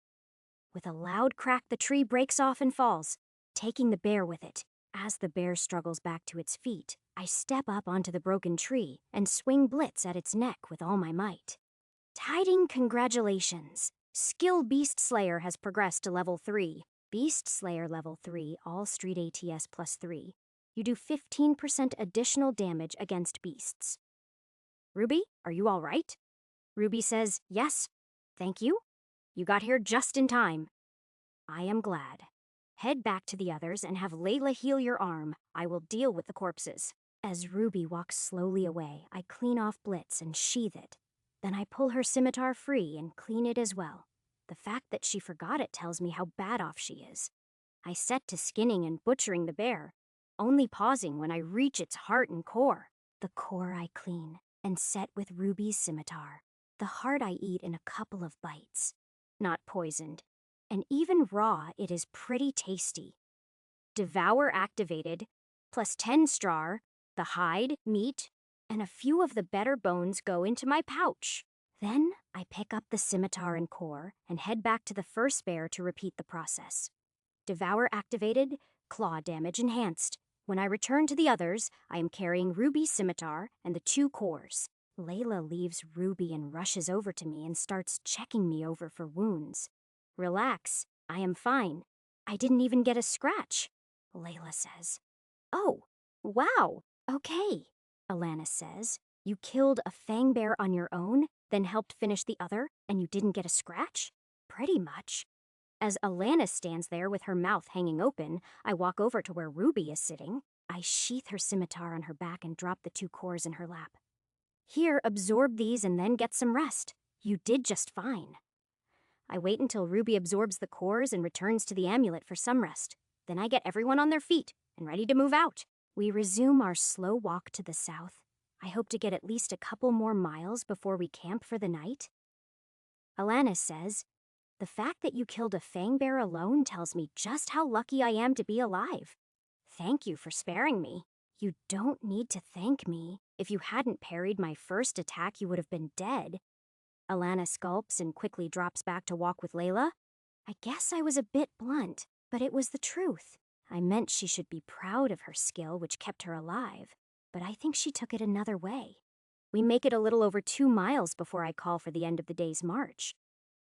With a loud crack, the tree breaks off and falls, taking the bear with it. As the bear struggles back to its feet, I step up onto the broken tree and swing Blitz at its neck with all my might. Tiding congratulations! Skill Beast Slayer has progressed to level 3. Beast Slayer level 3, all street ATS plus 3. You do 15% additional damage against beasts. Ruby, are you all right? Ruby says, "Yes, thank you. You got here just in time." I am glad. Head back to the others and have Layla heal your arm. I will deal with the corpses. As Ruby walks slowly away, I clean off Blitz and sheath it. Then I pull her scimitar free and clean it as well. The fact that she forgot it tells me how bad off she is. I set to skinning and butchering the bear, only pausing when I reach its heart and core. The core I clean and set with Ruby's scimitar. The heart I eat in a couple of bites. Not poisoned. And even raw, it is pretty tasty. Devour activated, plus 10 straw, the hide, meat, and a few of the better bones go into my pouch. Then I pick up the scimitar and core and head back to the first bear to repeat the process. Devour activated, claw damage enhanced. When I return to the others, I am carrying Ruby's scimitar and the 2 cores. Layla leaves Ruby and rushes over to me and starts checking me over for wounds. Relax, I am fine. I didn't even get a scratch, Layla says. Oh, wow, okay, Alana says. You killed a fang bear on your own, then helped finish the other, and you didn't get a scratch? Pretty much. As Alana stands there with her mouth hanging open, I walk over to where Ruby is sitting. I sheath her scimitar on her back and drop the 2 cores in her lap. Here, absorb these and then get some rest. You did just fine. I wait until Ruby absorbs the cores and returns to the amulet for some rest. Then I get everyone on their feet and ready to move out. We resume our slow walk to the south. I hope to get at least a couple more miles before we camp for the night. Alana says, the fact that you killed a fang bear alone tells me just how lucky I am to be alive. Thank you for sparing me. You don't need to thank me. If you hadn't parried my first attack, you would have been dead. Alana sculps and quickly drops back to walk with Layla. I guess I was a bit blunt, but it was the truth. I meant she should be proud of her skill, which kept her alive, but I think she took it another way. We make it a little over 2 miles before I call for the end of the day's march.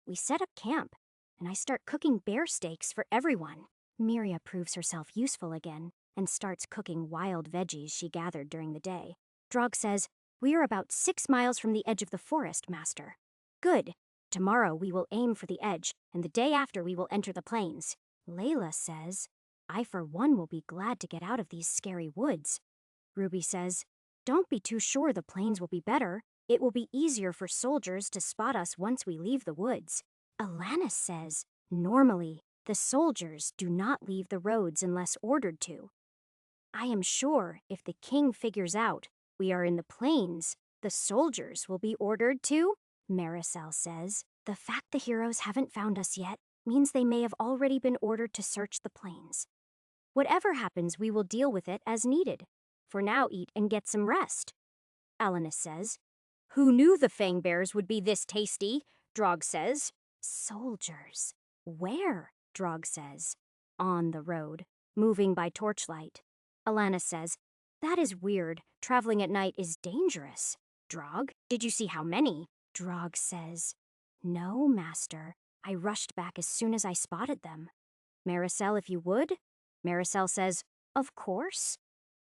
We set up camp, and I start cooking bear steaks for everyone. Miria proves herself useful again and starts cooking wild veggies she gathered during the day. Drog says, we are about 6 miles from the edge of the forest, Master. Good. Tomorrow we will aim for the edge, and the day after we will enter the plains. Layla says, I for one will be glad to get out of these scary woods. Ruby says, don't be too sure the plains will be better. It will be easier for soldiers to spot us once we leave the woods. Alana says, normally, the soldiers do not leave the roads unless ordered to. I am sure if the king figures out we are in the plains, the soldiers will be ordered to, Maricel says. The fact the heroes haven't found us yet means they may have already been ordered to search the plains. Whatever happens, we will deal with it as needed. For now, eat and get some rest. Alanis says. Who knew the fang bears would be this tasty? Drog says. Soldiers. Where? Drog says. On the road, moving by torchlight. Alana says, that is weird. Traveling at night is dangerous. Drog, did you see how many? Drog says, no, Master. I rushed back as soon as I spotted them. Maricel, if you would? Maricel says, of course.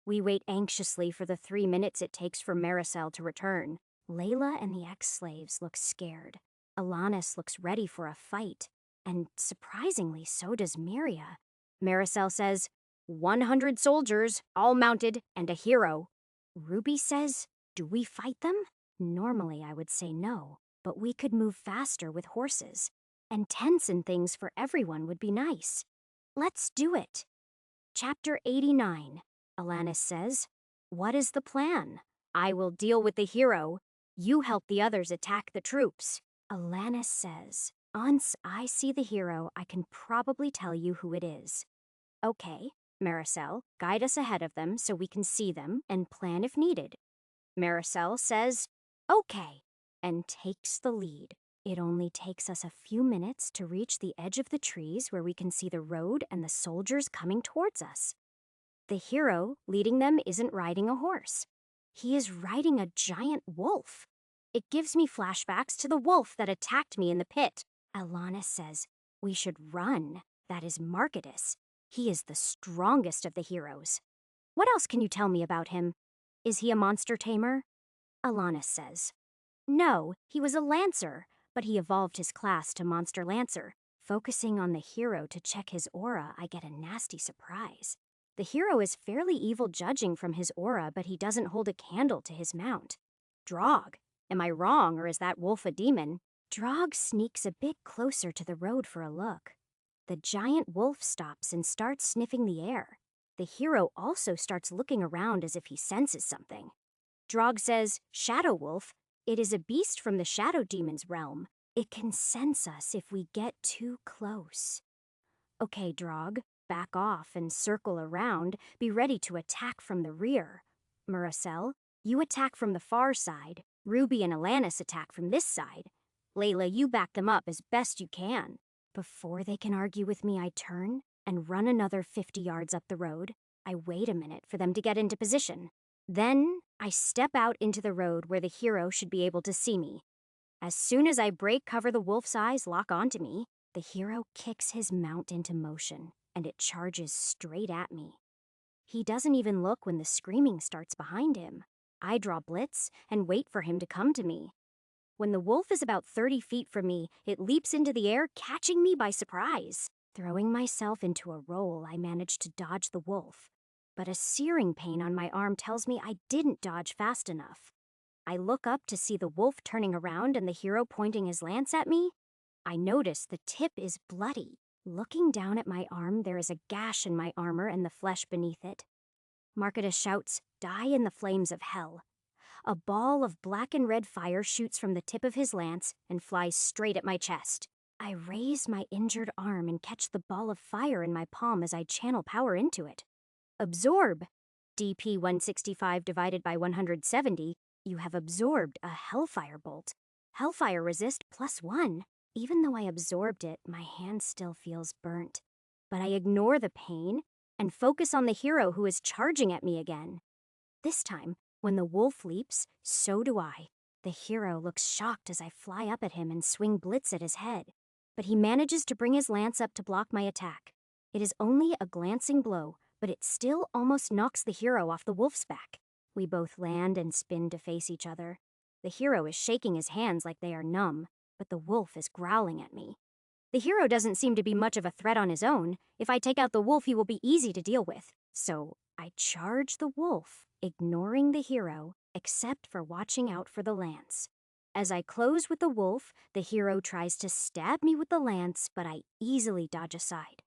We wait anxiously for the 3 minutes it takes for Maricel to return. Layla and the ex-slaves look scared. Alanis looks ready for a fight. And surprisingly, so does Miria. Maricel says, 100 soldiers, all mounted, and a hero. Ruby says, do we fight them? Normally I would say no, but we could move faster with horses. And tents and things for everyone would be nice. Let's do it. Chapter 89. Alanis says, what is the plan? I will deal with the hero. You help the others attack the troops. Alanis says, once I see the hero, I can probably tell you who it is. Okay, Maricel, guide us ahead of them so we can see them and plan if needed. Maricel says, okay, and takes the lead. It only takes us a few minutes to reach the edge of the trees where we can see the road and the soldiers coming towards us. The hero leading them isn't riding a horse. He is riding a giant wolf. It gives me flashbacks to the wolf that attacked me in the pit. Alanis says, we should run. That is Marketus. He is the strongest of the heroes. What else can you tell me about him? Is he a monster tamer? Alanis says, no, he was a lancer, but he evolved his class to Monster Lancer. Focusing on the hero to check his aura, I get a nasty surprise. The hero is fairly evil judging from his aura, but he doesn't hold a candle to his mount. Drog, am I wrong or is that wolf a demon? Drog sneaks a bit closer to the road for a look. The giant wolf stops and starts sniffing the air. The hero also starts looking around as if he senses something. Drog says, Shadow Wolf, it is a beast from the Shadow Demon's realm. It can sense us if we get too close. Okay, Drog, back off and circle around. Be ready to attack from the rear. Maricel, You attack from the far side, Ruby and Alanis attack from this side. Layla, you back them up as best you can. Before they can argue with me, I turn and run another 50 yards up the road. I wait a minute for them to get into position. Then I step out into the road where the hero should be able to see me. As soon as I break cover, the wolf's eyes lock onto me. The hero kicks his mount into motion, and it charges straight at me. He doesn't even look when the screaming starts behind him. I draw blitz and wait for him to come to me. When the wolf is about 30 feet from me, it leaps into the air, catching me by surprise. Throwing myself into a roll, I manage to dodge the wolf. But a searing pain on my arm tells me I didn't dodge fast enough. I look up to see the wolf turning around and the hero pointing his lance at me. I notice the tip is bloody. Looking down at my arm, there is a gash in my armor and the flesh beneath it. Marketus shouts, "Die in the flames of hell." A ball of black and red fire shoots from the tip of his lance and flies straight at my chest. I raise my injured arm and catch the ball of fire in my palm as I channel power into it. Absorb. DP 165 divided by 170. You have absorbed a Hellfire bolt. Hellfire resist +1. Even though I absorbed it, my hand still feels burnt. But I ignore the pain and focus on the hero who is charging at me again. This time, when the wolf leaps, so do I. The hero looks shocked as I fly up at him and swing blitz at his head. But he manages to bring his lance up to block my attack. It is only a glancing blow, but it still almost knocks the hero off the wolf's back. We both land and spin to face each other. The hero is shaking his hands like they are numb, but the wolf is growling at me. The hero doesn't seem to be much of a threat on his own. If I take out the wolf, he will be easy to deal with. So I charge the wolf, ignoring the hero, except for watching out for the lance. As I close with the wolf, the hero tries to stab me with the lance, but I easily dodge aside.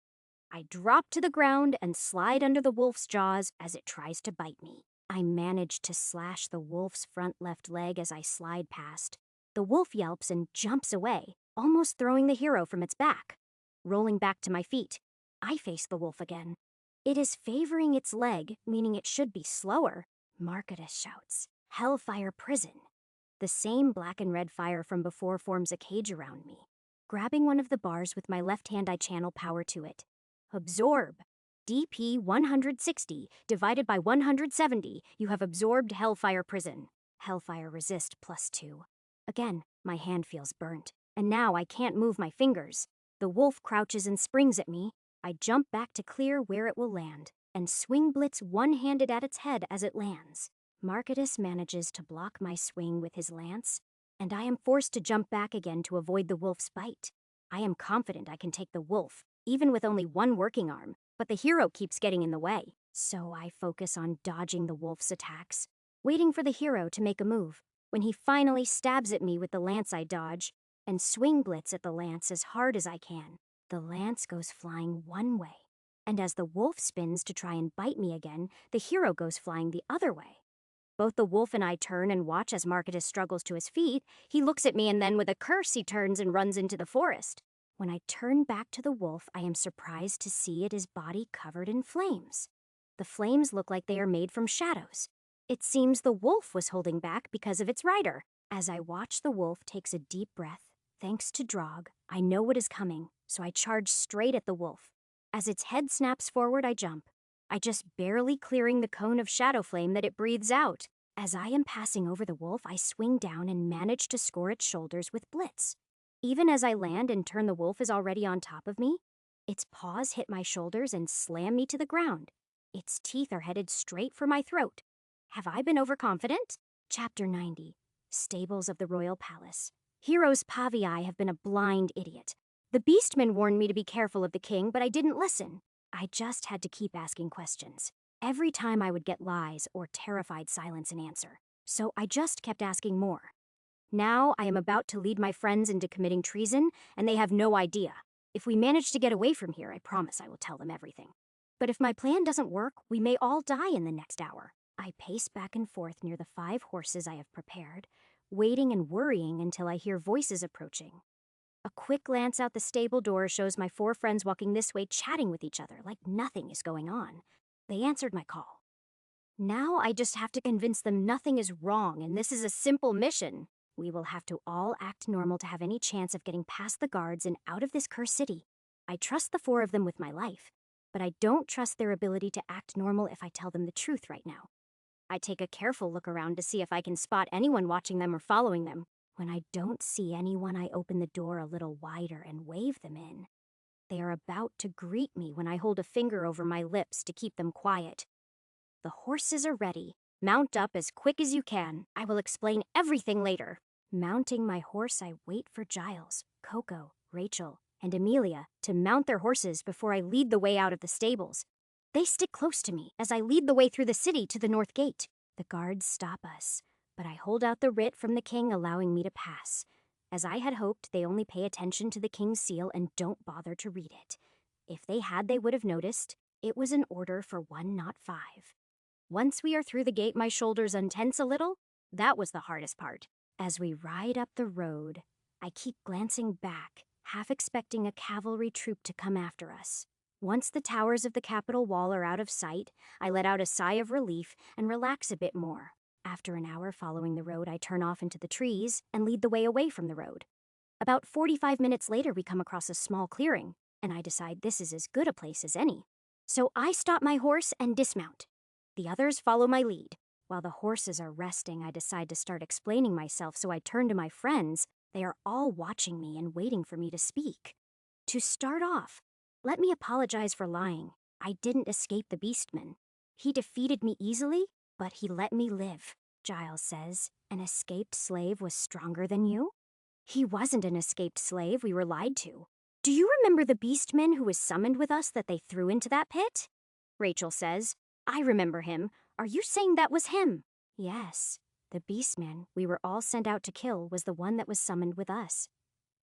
I drop to the ground and slide under the wolf's jaws as it tries to bite me. I manage to slash the wolf's front left leg as I slide past. The wolf yelps and jumps away, almost throwing the hero from its back. Rolling back to my feet, I face the wolf again. It is favoring its leg, meaning it should be slower. Marketus shouts, "Hellfire prison." The same black and red fire from before forms a cage around me. Grabbing one of the bars with my left hand, I channel power to it. Absorb. DP 160 divided by 170. You have absorbed Hellfire prison. Hellfire resist +2. Again, my hand feels burnt, and now I can't move my fingers. The wolf crouches and springs at me. I jump back to clear where it will land, and swing blitz one-handed at its head as it lands. Marketus manages to block my swing with his lance, and I am forced to jump back again to avoid the wolf's bite. I am confident I can take the wolf, even with only one working arm, but the hero keeps getting in the way. So I focus on dodging the wolf's attacks, waiting for the hero to make a move. When he finally stabs at me with the lance, I dodge and swing blitz at the lance as hard as I can. The lance goes flying one way, and as the wolf spins to try and bite me again, the hero goes flying the other way. Both the wolf and I turn and watch as Marketus struggles to his feet. He looks at me and then with a curse he turns and runs into the forest. When I turn back to the wolf, I am surprised to see it is body covered in flames. The flames look like they are made from shadows. It seems the wolf was holding back because of its rider. As I watch, the wolf takes a deep breath. Thanks to Drog, I know what is coming, so I charge straight at the wolf. As its head snaps forward, I jump. I just barely clearing the cone of shadow flame that it breathes out. As I am passing over the wolf, I swing down and manage to score its shoulders with blitz. Even as I land and turn, the wolf is already on top of me. Its paws hit my shoulders and slam me to the ground. Its teeth are headed straight for my throat. Have I been overconfident? Chapter 90. Stables of the Royal Palace. Heroes Pavii have been a blind idiot. The Beastmen warned me to be careful of the king, but I didn't listen. I just had to keep asking questions. Every time I would get lies or terrified silence in answer. So I just kept asking more. Now I am about to lead my friends into committing treason, and they have no idea. If we manage to get away from here, I promise I will tell them everything. But if my plan doesn't work, we may all die in the next hour. I pace back and forth near the 5 horses I have prepared, waiting and worrying until I hear voices approaching. A quick glance out the stable door shows my 4 friends walking this way, chatting with each other like nothing is going on. They answered my call. Now I just have to convince them nothing is wrong and this is a simple mission. We will have to all act normal to have any chance of getting past the guards and out of this cursed city. I trust the four of them with my life, but I don't trust their ability to act normal if I tell them the truth right now. I take a careful look around to see if I can spot anyone watching them or following them. When I don't see anyone, I open the door a little wider and wave them in. They are about to greet me when I hold a finger over my lips to keep them quiet. The horses are ready. Mount up as quick as you can. I will explain everything later. Mounting my horse, I wait for Giles, Coco, Rachel, and Amelia to mount their horses before I lead the way out of the stables. They stick close to me as I lead the way through the city to the north gate. The guards stop us, but I hold out the writ from the king allowing me to pass. As I had hoped, they only pay attention to the king's seal and don't bother to read it. If they had, they would have noticed. It was an order for 1, not 5. Once we are through the gate, my shoulders untense a little. That was the hardest part. As we ride up the road, I keep glancing back, half expecting a cavalry troop to come after us. Once the towers of the Capitol wall are out of sight, I let out a sigh of relief and relax a bit more. After an hour following the road, I turn off into the trees and lead the way away from the road. About 45 minutes later, we come across a small clearing, and I decide this is as good a place as any. So I stop my horse and dismount. The others follow my lead. While the horses are resting, I decide to start explaining myself, so I turn to my friends. They are all watching me and waiting for me to speak. To start off, let me apologize for lying. I didn't escape the Beastman. He defeated me easily, but he let me live. Giles says, an escaped slave was stronger than you? He wasn't an escaped slave, we were lied to. Do you remember the Beastman who was summoned with us that they threw into that pit? Rachel says, I remember him. Are you saying that was him? Yes. The Beastman we were all sent out to kill was the one that was summoned with us.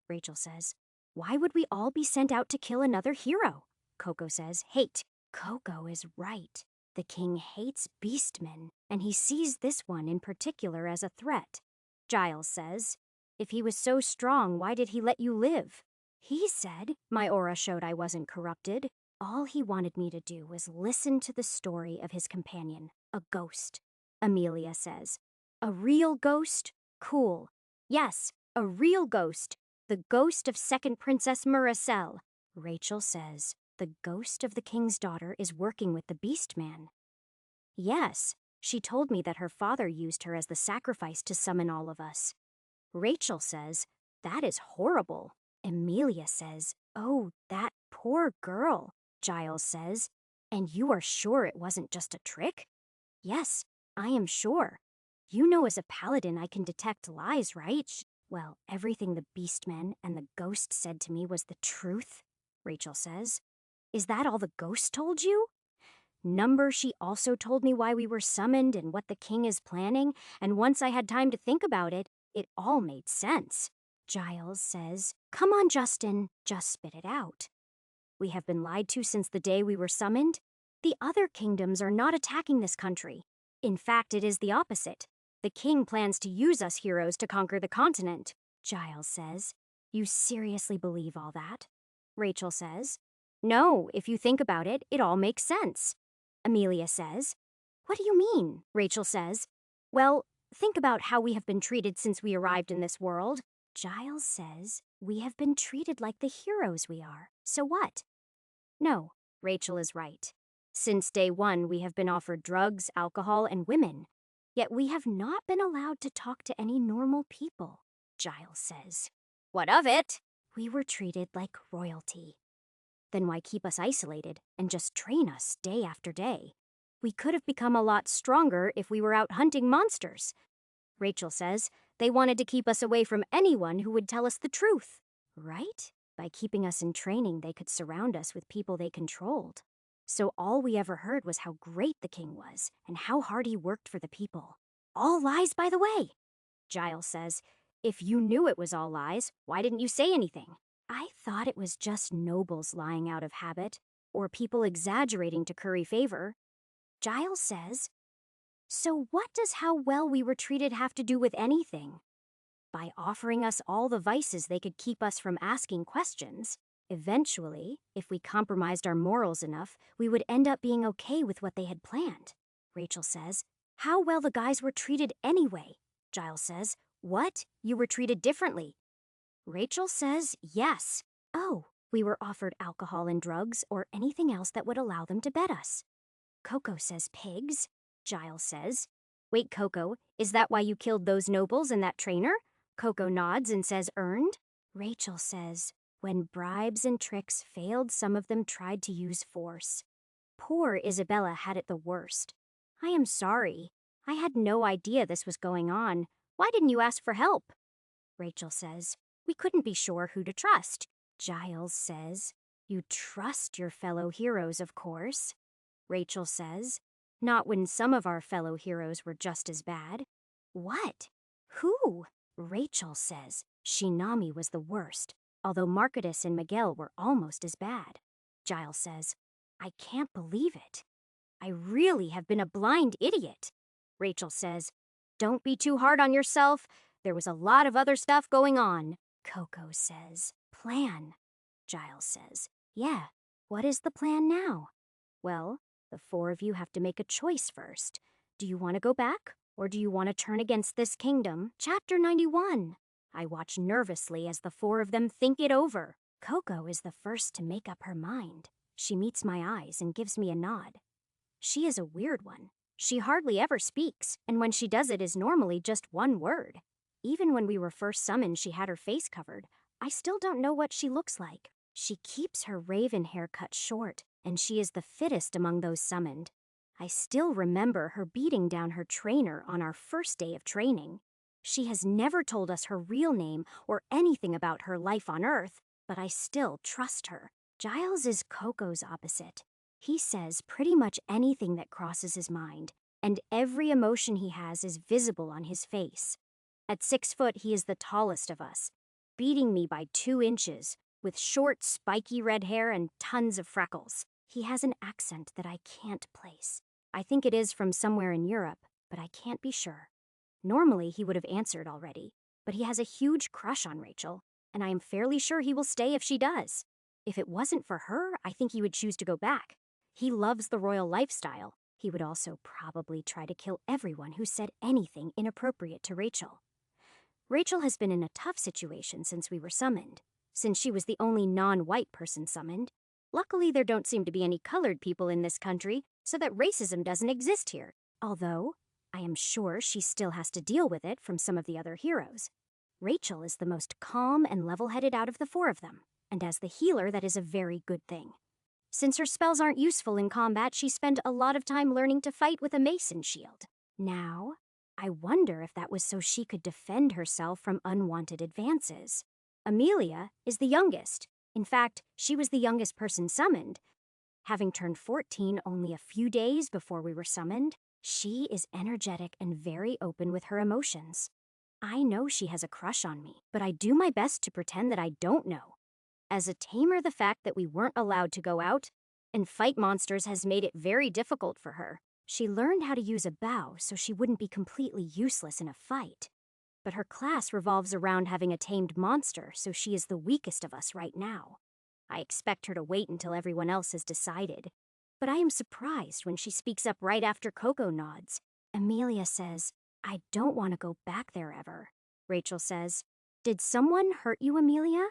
Rachel says, why would we all be sent out to kill another hero? Coco says, hate. Coco is right. The king hates Beastmen, and he sees this one in particular as a threat. Giles says, if he was so strong, why did he let you live? He said, my aura showed I wasn't corrupted. All he wanted me to do was listen to the story of his companion, a ghost. Amelia says, a real ghost? Cool. Yes, a real ghost. The ghost of second Princess Muracell. Rachel says, the ghost of the king's daughter is working with the Beastman. Yes, she told me that her father used her as the sacrifice to summon all of us. Rachel says, that is horrible. Amelia says, oh, that poor girl. Giles says, and you are sure it wasn't just a trick? Yes, I am sure. You know as a paladin I can detect lies, right? Well, everything the Beastmen and the ghost said to me was the truth, Rachel says. Is that all the ghost told you? Number, she also told me why we were summoned and what the king is planning, and once I had time to think about it, it all made sense. Giles says, come on, Justin, just spit it out. We have been lied to since the day we were summoned. The other kingdoms are not attacking this country. In fact, it is the opposite. The king plans to use us heroes to conquer the continent. Giles says, you seriously believe all that? Rachel says, no, if you think about it, it all makes sense. Amelia says, what do you mean? Rachel says, well, think about how we have been treated since we arrived in this world. Giles says, we have been treated like the heroes we are. So what? No, Rachel is right. Since day one, we have been offered drugs, alcohol, and women. Yet we have not been allowed to talk to any normal people, Giles says. What of it? We were treated like royalty. Then why keep us isolated and just train us day after day? We could have become a lot stronger if we were out hunting monsters. Rachel says they wanted to keep us away from anyone who would tell us the truth. Right? By keeping us in training, they could surround us with people they controlled. So all we ever heard was how great the king was and how hard he worked for the people. All lies, by the way. Giles says, if you knew it was all lies, why didn't you say anything? I thought it was just nobles lying out of habit, or people exaggerating to curry favor. Giles says, so what does how well we were treated have to do with anything? By offering us all the vices they could keep us from asking questions. Eventually, if we compromised our morals enough, we would end up being okay with what they had planned. Rachel says. How well the guys were treated anyway. Giles says. What? You were treated differently. Rachel says yes. Oh, we were offered alcohol and drugs or anything else that would allow them to bet us. Coco says pigs. Giles says. Wait, Coco, is that why you killed those nobles and that trainer? Coco nods and says earned. Rachel says, when bribes and tricks failed, some of them tried to use force. Poor Isabella had it the worst. I am sorry. I had no idea this was going on. Why didn't you ask for help? Rachel says, we couldn't be sure who to trust. Giles says, you trust your fellow heroes, of course. Rachel says, not when some of our fellow heroes were just as bad. What? Who? Rachel says, Shinami was the worst, although Marketus and Miguel were almost as bad. Giles says, I can't believe it. I really have been a blind idiot. Rachel says, don't be too hard on yourself. There was a lot of other stuff going on. Coco says, plan. Giles says, yeah, what is the plan now? Well, the four of you have to make a choice first. Do you want to go back, or do you want to turn against this kingdom? Chapter 91. I watch nervously as the four of them think it over. Coco is the first to make up her mind. She meets my eyes and gives me a nod. She is a weird one. She hardly ever speaks, and when she does it is normally just one word. Even when we were first summoned, she had her face covered. I still don't know what she looks like. She keeps her raven hair cut short, and she is the fittest among those summoned. I still remember her beating down her trainer on our first day of training. She has never told us her real name or anything about her life on Earth, but I still trust her. Giles is Coco's opposite. He says pretty much anything that crosses his mind, and every emotion he has is visible on his face. At 6 foot, he is the tallest of us, beating me by 2 inches, with short, spiky red hair and tons of freckles. He has an accent that I can't place. I think it is from somewhere in Europe, but I can't be sure. Normally, he would have answered already, but he has a huge crush on Rachel, and I am fairly sure he will stay if she does. If it wasn't for her, I think he would choose to go back. He loves the royal lifestyle. He would also probably try to kill everyone who said anything inappropriate to Rachel. Rachel has been in a tough situation since we were summoned, since she was the only non-white person summoned. Luckily, there don't seem to be any colored people in this country, so that racism doesn't exist here. Although, I am sure she still has to deal with it from some of the other heroes. Rachel is the most calm and level-headed out of the 4 of them, and as the healer, that is a very good thing. Since her spells aren't useful in combat, she spent a lot of time learning to fight with a mason shield. Now, I wonder if that was so she could defend herself from unwanted advances. Amelia is the youngest. In fact, she was the youngest person summoned. Having turned 14 only a few days before we were summoned, she is energetic and very open with her emotions. I know she has a crush on me, but I do my best to pretend that I don't know. As a tamer, the fact that we weren't allowed to go out and fight monsters has made it very difficult for her. She learned how to use a bow so she wouldn't be completely useless in a fight. But her class revolves around having a tamed monster, so she is the weakest of us right now. I expect her to wait until everyone else has decided. But I am surprised when she speaks up right after Coco nods. Amelia says, I don't want to go back there ever. Rachel says, did someone hurt you, Amelia?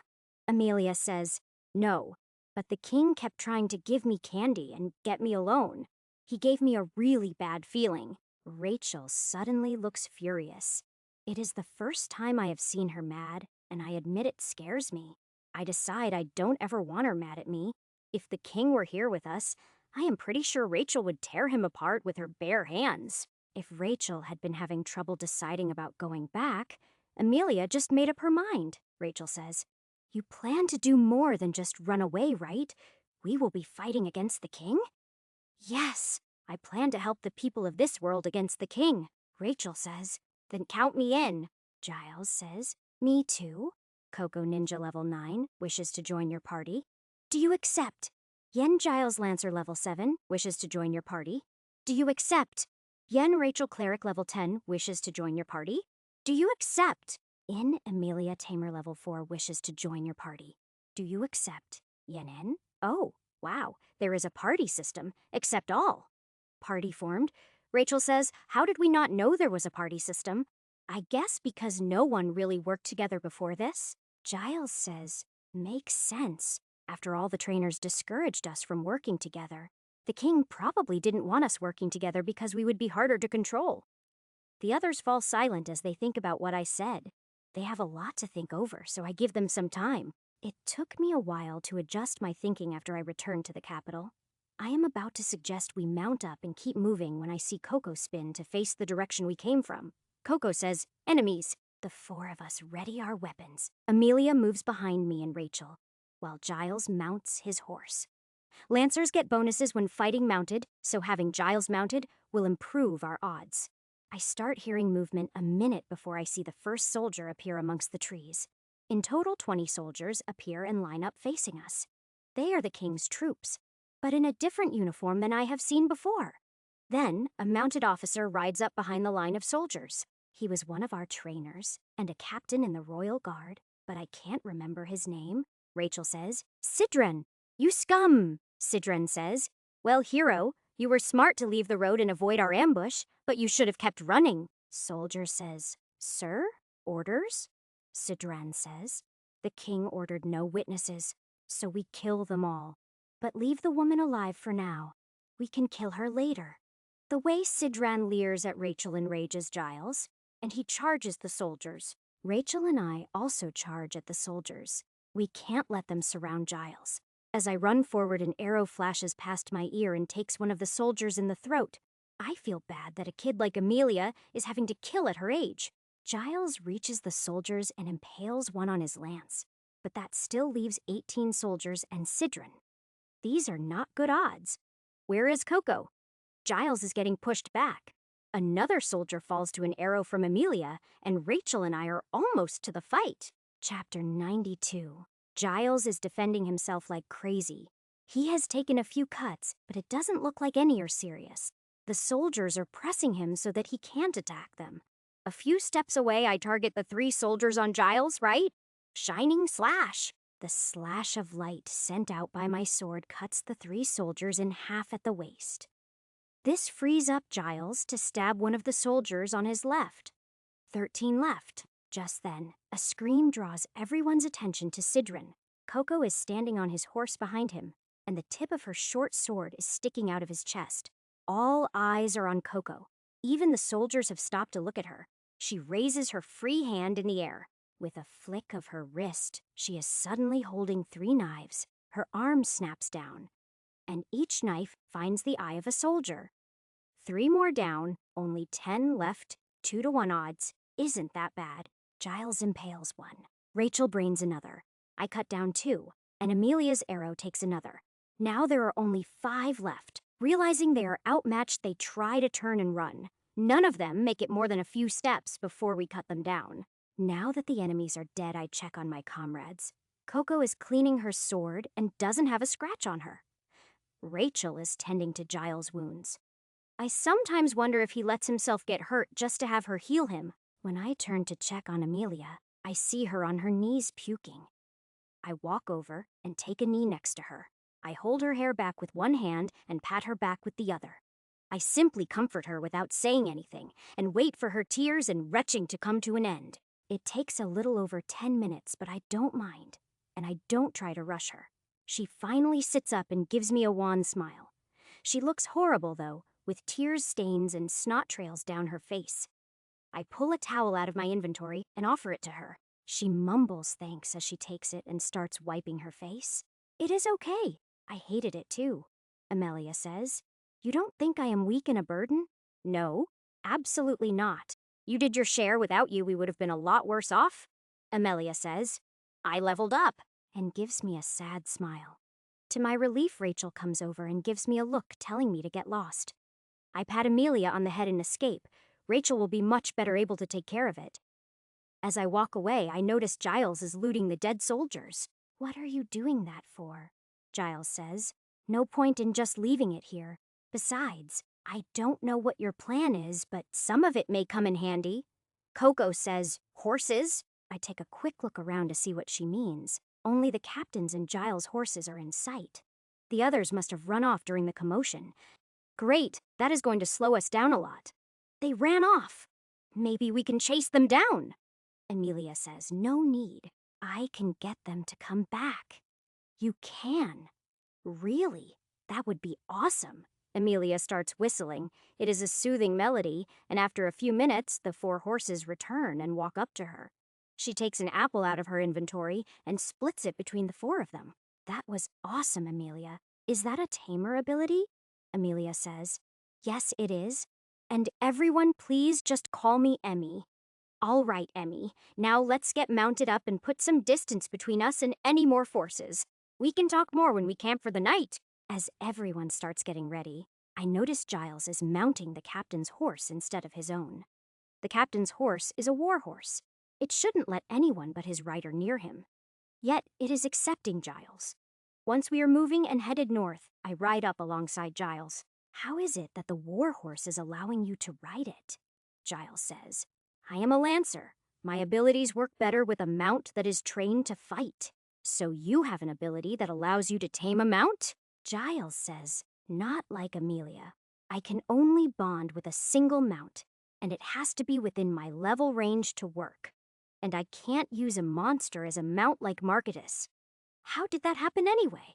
Amelia says, no, but the king kept trying to give me candy and get me alone. He gave me a really bad feeling. Rachel suddenly looks furious. It is the first time I have seen her mad, and I admit it scares me. I decide I don't ever want her mad at me. If the king were here with us, I am pretty sure Rachel would tear him apart with her bare hands. If Rachel had been having trouble deciding about going back, Amelia just made up her mind, Rachel says. You plan to do more than just run away, right? We will be fighting against the king? Yes, I plan to help the people of this world against the king, Rachel says. Then count me in. Giles says, me too. Coco Ninja level 9 wishes to join your party. Do you accept? Yen Giles Lancer level 7 wishes to join your party. Do you accept? Yen Rachel Cleric level 10 wishes to join your party. Do you accept? In Amelia Tamer level 4 wishes to join your party. Do you accept? Yen? Oh, wow, there is a party system. Accept all. Party formed. Rachel says, how did we not know there was a party system? I guess because no one really worked together before this. Giles says, makes sense. After all, the trainers discouraged us from working together. The king probably didn't want us working together because we would be harder to control. The others fall silent as they think about what I said. They have a lot to think over, so I give them some time. It took me a while to adjust my thinking after I returned to the capital. I am about to suggest we mount up and keep moving when I see Coco spin to face the direction we came from. Coco says, enemies. The four of us ready our weapons. Amelia moves behind me and Rachel, while Giles mounts his horse. Lancers get bonuses when fighting mounted, so having Giles mounted will improve our odds. I start hearing movement a minute before I see the first soldier appear amongst the trees. In total, 20 soldiers appear and line up facing us. They are the king's troops, but in a different uniform than I have seen before. Then, a mounted officer rides up behind the line of soldiers. He was one of our trainers and a captain in the Royal Guard, but I can't remember his name. Rachel says, Sidren, you scum, Sidren says. Well, hero, you were smart to leave the road and avoid our ambush, but you should have kept running. Soldier says, Sir? Orders? Sidran says, the king ordered no witnesses, so we kill them all. But leave the woman alive for now. We can kill her later. The way Sidran leers at Rachel enrages Giles, and he charges the soldiers. Rachel and I also charge at the soldiers. We can't let them surround Giles. As I run forward, an arrow flashes past my ear and takes one of the soldiers in the throat. I feel bad that a kid like Amelia is having to kill at her age. Giles reaches the soldiers and impales one on his lance, but that still leaves 18 soldiers and Sidran. These are not good odds. Where is Coco? Giles is getting pushed back. Another soldier falls to an arrow from Amelia, and Rachel and I are almost to the fight. Chapter 92. Giles is defending himself like crazy. He has taken a few cuts, but it doesn't look like any are serious. The soldiers are pressing him so that he can't attack them. A few steps away, I target the 3 soldiers on Giles, right? Shining slash. The slash of light sent out by my sword cuts the 3 soldiers in half at the waist. This frees up Giles to stab one of the soldiers on his left. 13 left. Just then, a scream draws everyone's attention to Sidran. Coco is standing on his horse behind him, and the tip of her short sword is sticking out of his chest. All eyes are on Coco. Even the soldiers have stopped to look at her. She raises her free hand in the air. With a flick of her wrist, she is suddenly holding 3 knives. Her arm snaps down, and each knife finds the eye of a soldier. 3 more down, only 10 left, 2-to-1 odds. Isn't that bad? Giles impales one. Rachel brains another. I cut down 2, and Amelia's arrow takes another. Now there are only 5 left. Realizing they are outmatched, they try to turn and run. None of them make it more than a few steps before we cut them down. Now that the enemies are dead, I check on my comrades. Coco is cleaning her sword and doesn't have a scratch on her. Rachel is tending to Giles' wounds. I sometimes wonder if he lets himself get hurt just to have her heal him. When I turn to check on Amelia, I see her on her knees puking. I walk over and take a knee next to her. I hold her hair back with one hand and pat her back with the other. I simply comfort her without saying anything and wait for her tears and retching to come to an end. It takes a little over 10 minutes, but I don't mind, and I don't try to rush her. She finally sits up and gives me a wan smile. She looks horrible, though, with tears stains and snot trails down her face. I pull a towel out of my inventory and offer it to her. She mumbles thanks as she takes it and starts wiping her face. It is okay. I hated it too. Amelia says, You don't think I am weak and a burden? No, absolutely not. You did your share. Without you, we would have been a lot worse off. Amelia says, I leveled up, and gives me a sad smile. To my relief, Rachel comes over and gives me a look, telling me to get lost. I pat Amelia on the head and escape. Rachel will be much better able to take care of it. As I walk away, I notice Giles is looting the dead soldiers. What are you doing that for? Giles says. No point in just leaving it here. Besides, I don't know what your plan is, but some of it may come in handy. Coco says, horses? I take a quick look around to see what she means. Only the captain's and Giles' horses are in sight. The others must have run off during the commotion. Great, that is going to slow us down a lot. They ran off. Maybe we can chase them down. Amelia says, no need. I can get them to come back. You can. Really? That would be awesome. Amelia starts whistling. It is a soothing melody, and after a few minutes, the 4 horses return and walk up to her. She takes an apple out of her inventory and splits it between the 4 of them. That was awesome, Amelia. Is that a tamer ability? Amelia says. Yes, it is. And everyone please just call me Emmy. All right, Emmy. Now let's get mounted up and put some distance between us and any more forces. We can talk more when we camp for the night. As everyone starts getting ready, I notice Giles is mounting the captain's horse instead of his own. The captain's horse is a war horse. It shouldn't let anyone but his rider near him. Yet it is accepting Giles. Once we are moving and headed north, I ride up alongside Giles. How is it that the war horse is allowing you to ride it? Giles says. I am a lancer. My abilities work better with a mount that is trained to fight. So you have an ability that allows you to tame a mount? Giles says, not like Amelia. I can only bond with a single mount, and it has to be within my level range to work. And I can't use a monster as a mount like Marketus. How did that happen anyway?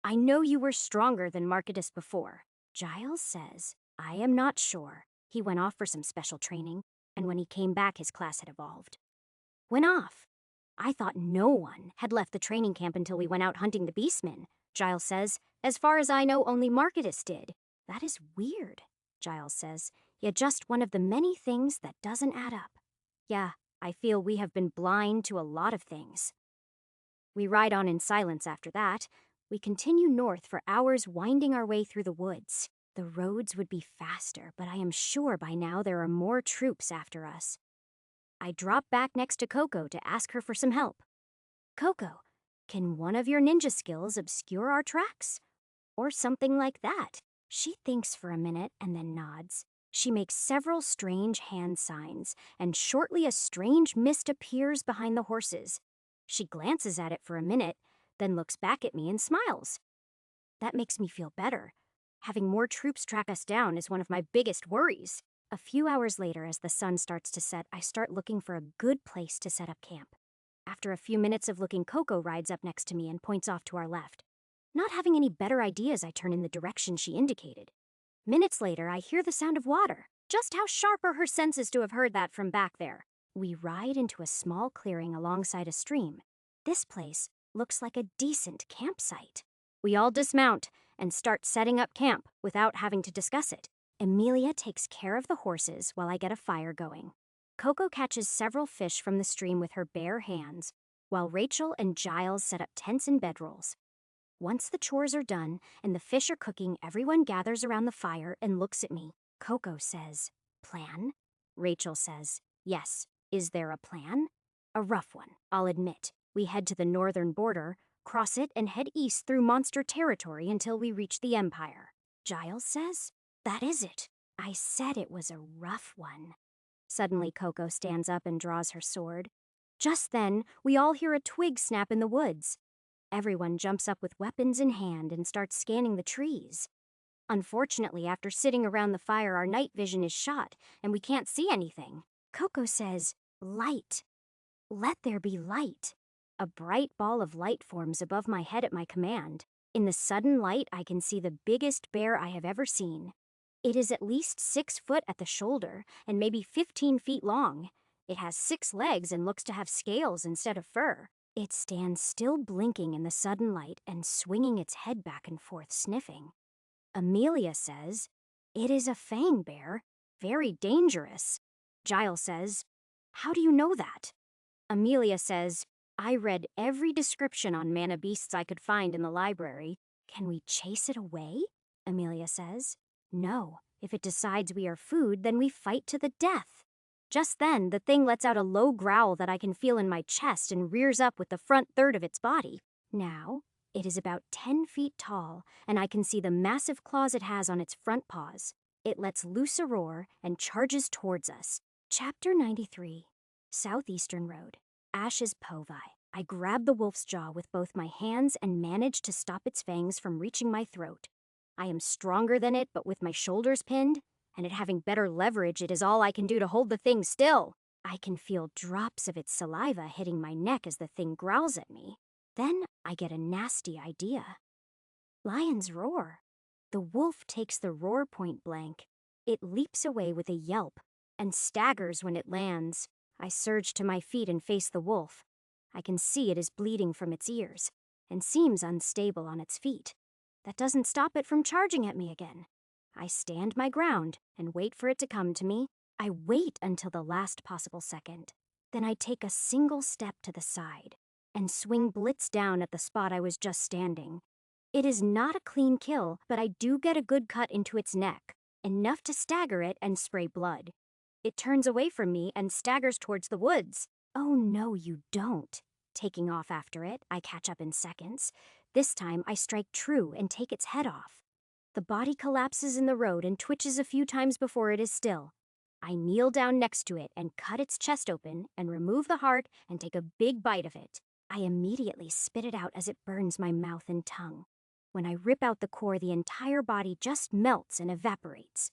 I know you were stronger than Marketus before. Giles says, I am not sure. He went off for some special training, and when he came back his class had evolved. Went off? I thought no one had left the training camp until we went out hunting the beastmen. Giles says, as far as I know, only Marketus did. That is weird, Giles says. Yet just one of the many things that doesn't add up. Yeah, I feel we have been blind to a lot of things. We ride on in silence after that. We continue north for hours, winding our way through the woods. The roads would be faster, but I am sure by now there are more troops after us. I drop back next to Coco to ask her for some help. Coco, can one of your ninja skills obscure our tracks? Or something like that. She thinks for a minute and then nods. She makes several strange hand signs, and shortly a strange mist appears behind the horses. She glances at it for a minute, then looks back at me and smiles. That makes me feel better. Having more troops track us down is one of my biggest worries. A few hours later, as the sun starts to set, I start looking for a good place to set up camp. After a few minutes of looking, Coco rides up next to me and points off to our left. Not having any better ideas, I turn in the direction she indicated. Minutes later, I hear the sound of water. Just how sharp are her senses to have heard that from back there? We ride into a small clearing alongside a stream. This place looks like a decent campsite. We all dismount and start setting up camp without having to discuss it. Amelia takes care of the horses while I get a fire going. Coco catches several fish from the stream with her bare hands, while Rachel and Giles set up tents and bedrolls. Once the chores are done and the fish are cooking, everyone gathers around the fire and looks at me. Coco says, plan? Rachel says, yes. Is there a plan? A rough one, I'll admit. We head to the northern border, cross it, and head east through monster territory until we reach the Empire. Giles says, that is it. I said it was a rough one. Suddenly, Coco stands up and draws her sword. Just then, we all hear a twig snap in the woods. Everyone jumps up with weapons in hand and starts scanning the trees. Unfortunately, after sitting around the fire, our night vision is shot, and we can't see anything. Coco says, light. Let there be light. A bright ball of light forms above my head at my command. In the sudden light, I can see the biggest bear I have ever seen. It is at least 6 foot at the shoulder and maybe 15 feet long. It has 6 legs and looks to have scales instead of fur. It stands still blinking in the sudden light and swinging its head back and forth, sniffing. Amelia says, it is a fang bear, very dangerous. Giles says, how do you know that? Amelia says, I read every description on mana beasts I could find in the library. Can we chase it away? Amelia says. No, if it decides we are food, then we fight to the death. Just then, the thing lets out a low growl that I can feel in my chest and rears up with the front third of its body. Now, it is about 10 feet tall, and I can see the massive claws it has on its front paws. It lets loose a roar and charges towards us. Chapter 93, Southeastern Road, Ash's Povai. I grab the wolf's jaw with both my hands and manage to stop its fangs from reaching my throat. I am stronger than it, but with my shoulders pinned, and it having better leverage, it is all I can do to hold the thing still. I can feel drops of its saliva hitting my neck as the thing growls at me. Then I get a nasty idea. Lions roar. The wolf takes the roar point blank. It leaps away with a yelp and staggers when it lands. I surge to my feet and face the wolf. I can see it is bleeding from its ears and seems unstable on its feet. That doesn't stop it from charging at me again. I stand my ground and wait for it to come to me. I wait until the last possible second. Then I take a single step to the side and swing Blitz down at the spot I was just standing. It is not a clean kill, but I do get a good cut into its neck, enough to stagger it and spray blood. It turns away from me and staggers towards the woods. Oh no, you don't. Taking off after it, I catch up in seconds. This time I strike true and take its head off. The body collapses in the road and twitches a few times before it is still. I kneel down next to it and cut its chest open and remove the heart and take a big bite of it. I immediately spit it out as it burns my mouth and tongue. When I rip out the core, the entire body just melts and evaporates.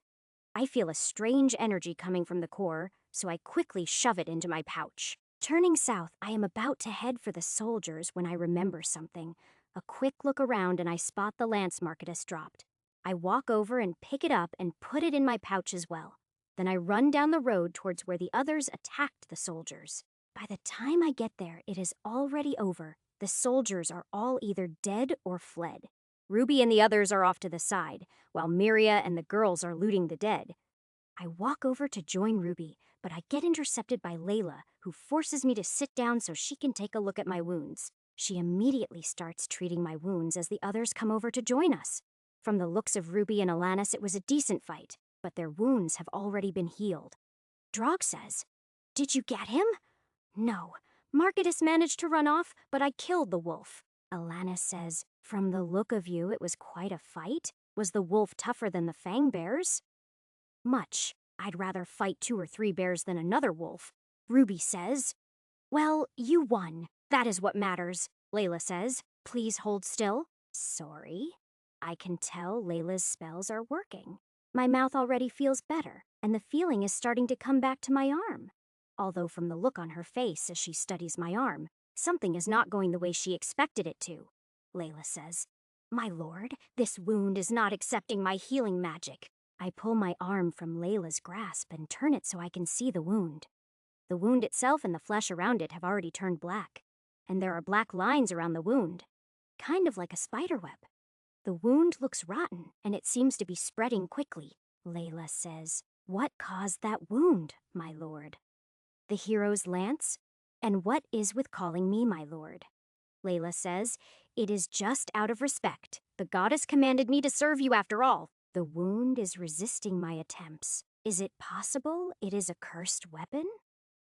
I feel a strange energy coming from the core, so I quickly shove it into my pouch. Turning south, I am about to head for the soldiers when I remember something. A quick look around and I spot the lance Marketus dropped. I walk over and pick it up and put it in my pouch as well. Then I run down the road towards where the others attacked the soldiers. By the time I get there, it is already over. The soldiers are all either dead or fled. Ruby and the others are off to the side, while Miria and the girls are looting the dead. I walk over to join Ruby, but I get intercepted by Layla, who forces me to sit down so she can take a look at my wounds. She immediately starts treating my wounds as the others come over to join us. From the looks of Ruby and Alanis, it was a decent fight, but their wounds have already been healed. Drog says, "Did you get him?" "No. Marketus managed to run off, but I killed the wolf." Alanis says, "From the look of you, it was quite a fight. Was the wolf tougher than the Fang Bears?" "Much. I'd rather fight 2 or 3 bears than another wolf." Ruby says, "Well, you won. That is what matters." Layla says, "Please hold still." Sorry. I can tell Layla's spells are working. My mouth already feels better, and the feeling is starting to come back to my arm. Although from the look on her face as she studies my arm, something is not going the way she expected it to. Layla says, "My lord, this wound is not accepting my healing magic." I pull my arm from Layla's grasp and turn it so I can see the wound. The wound itself and the flesh around it have already turned black, and there are black lines around the wound, kind of like a spiderweb. The wound looks rotten, and it seems to be spreading quickly. Layla says, "What caused that wound, my lord?" "The hero's lance? And what is with calling me my lord?" Layla says, "It is just out of respect. The goddess commanded me to serve you after all." The wound is resisting my attempts. Is it possible it is a cursed weapon?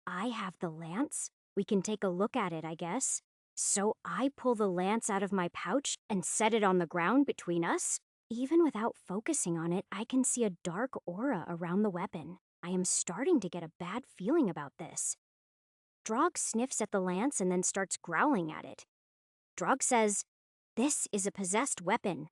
I have the lance. We can take a look at it, I guess. So I pull the lance out of my pouch and set it on the ground between us. Even without focusing on it, I can see a dark aura around the weapon. I am starting to get a bad feeling about this. Drog sniffs at the lance and then starts growling at it. Drog says, "This is a possessed weapon."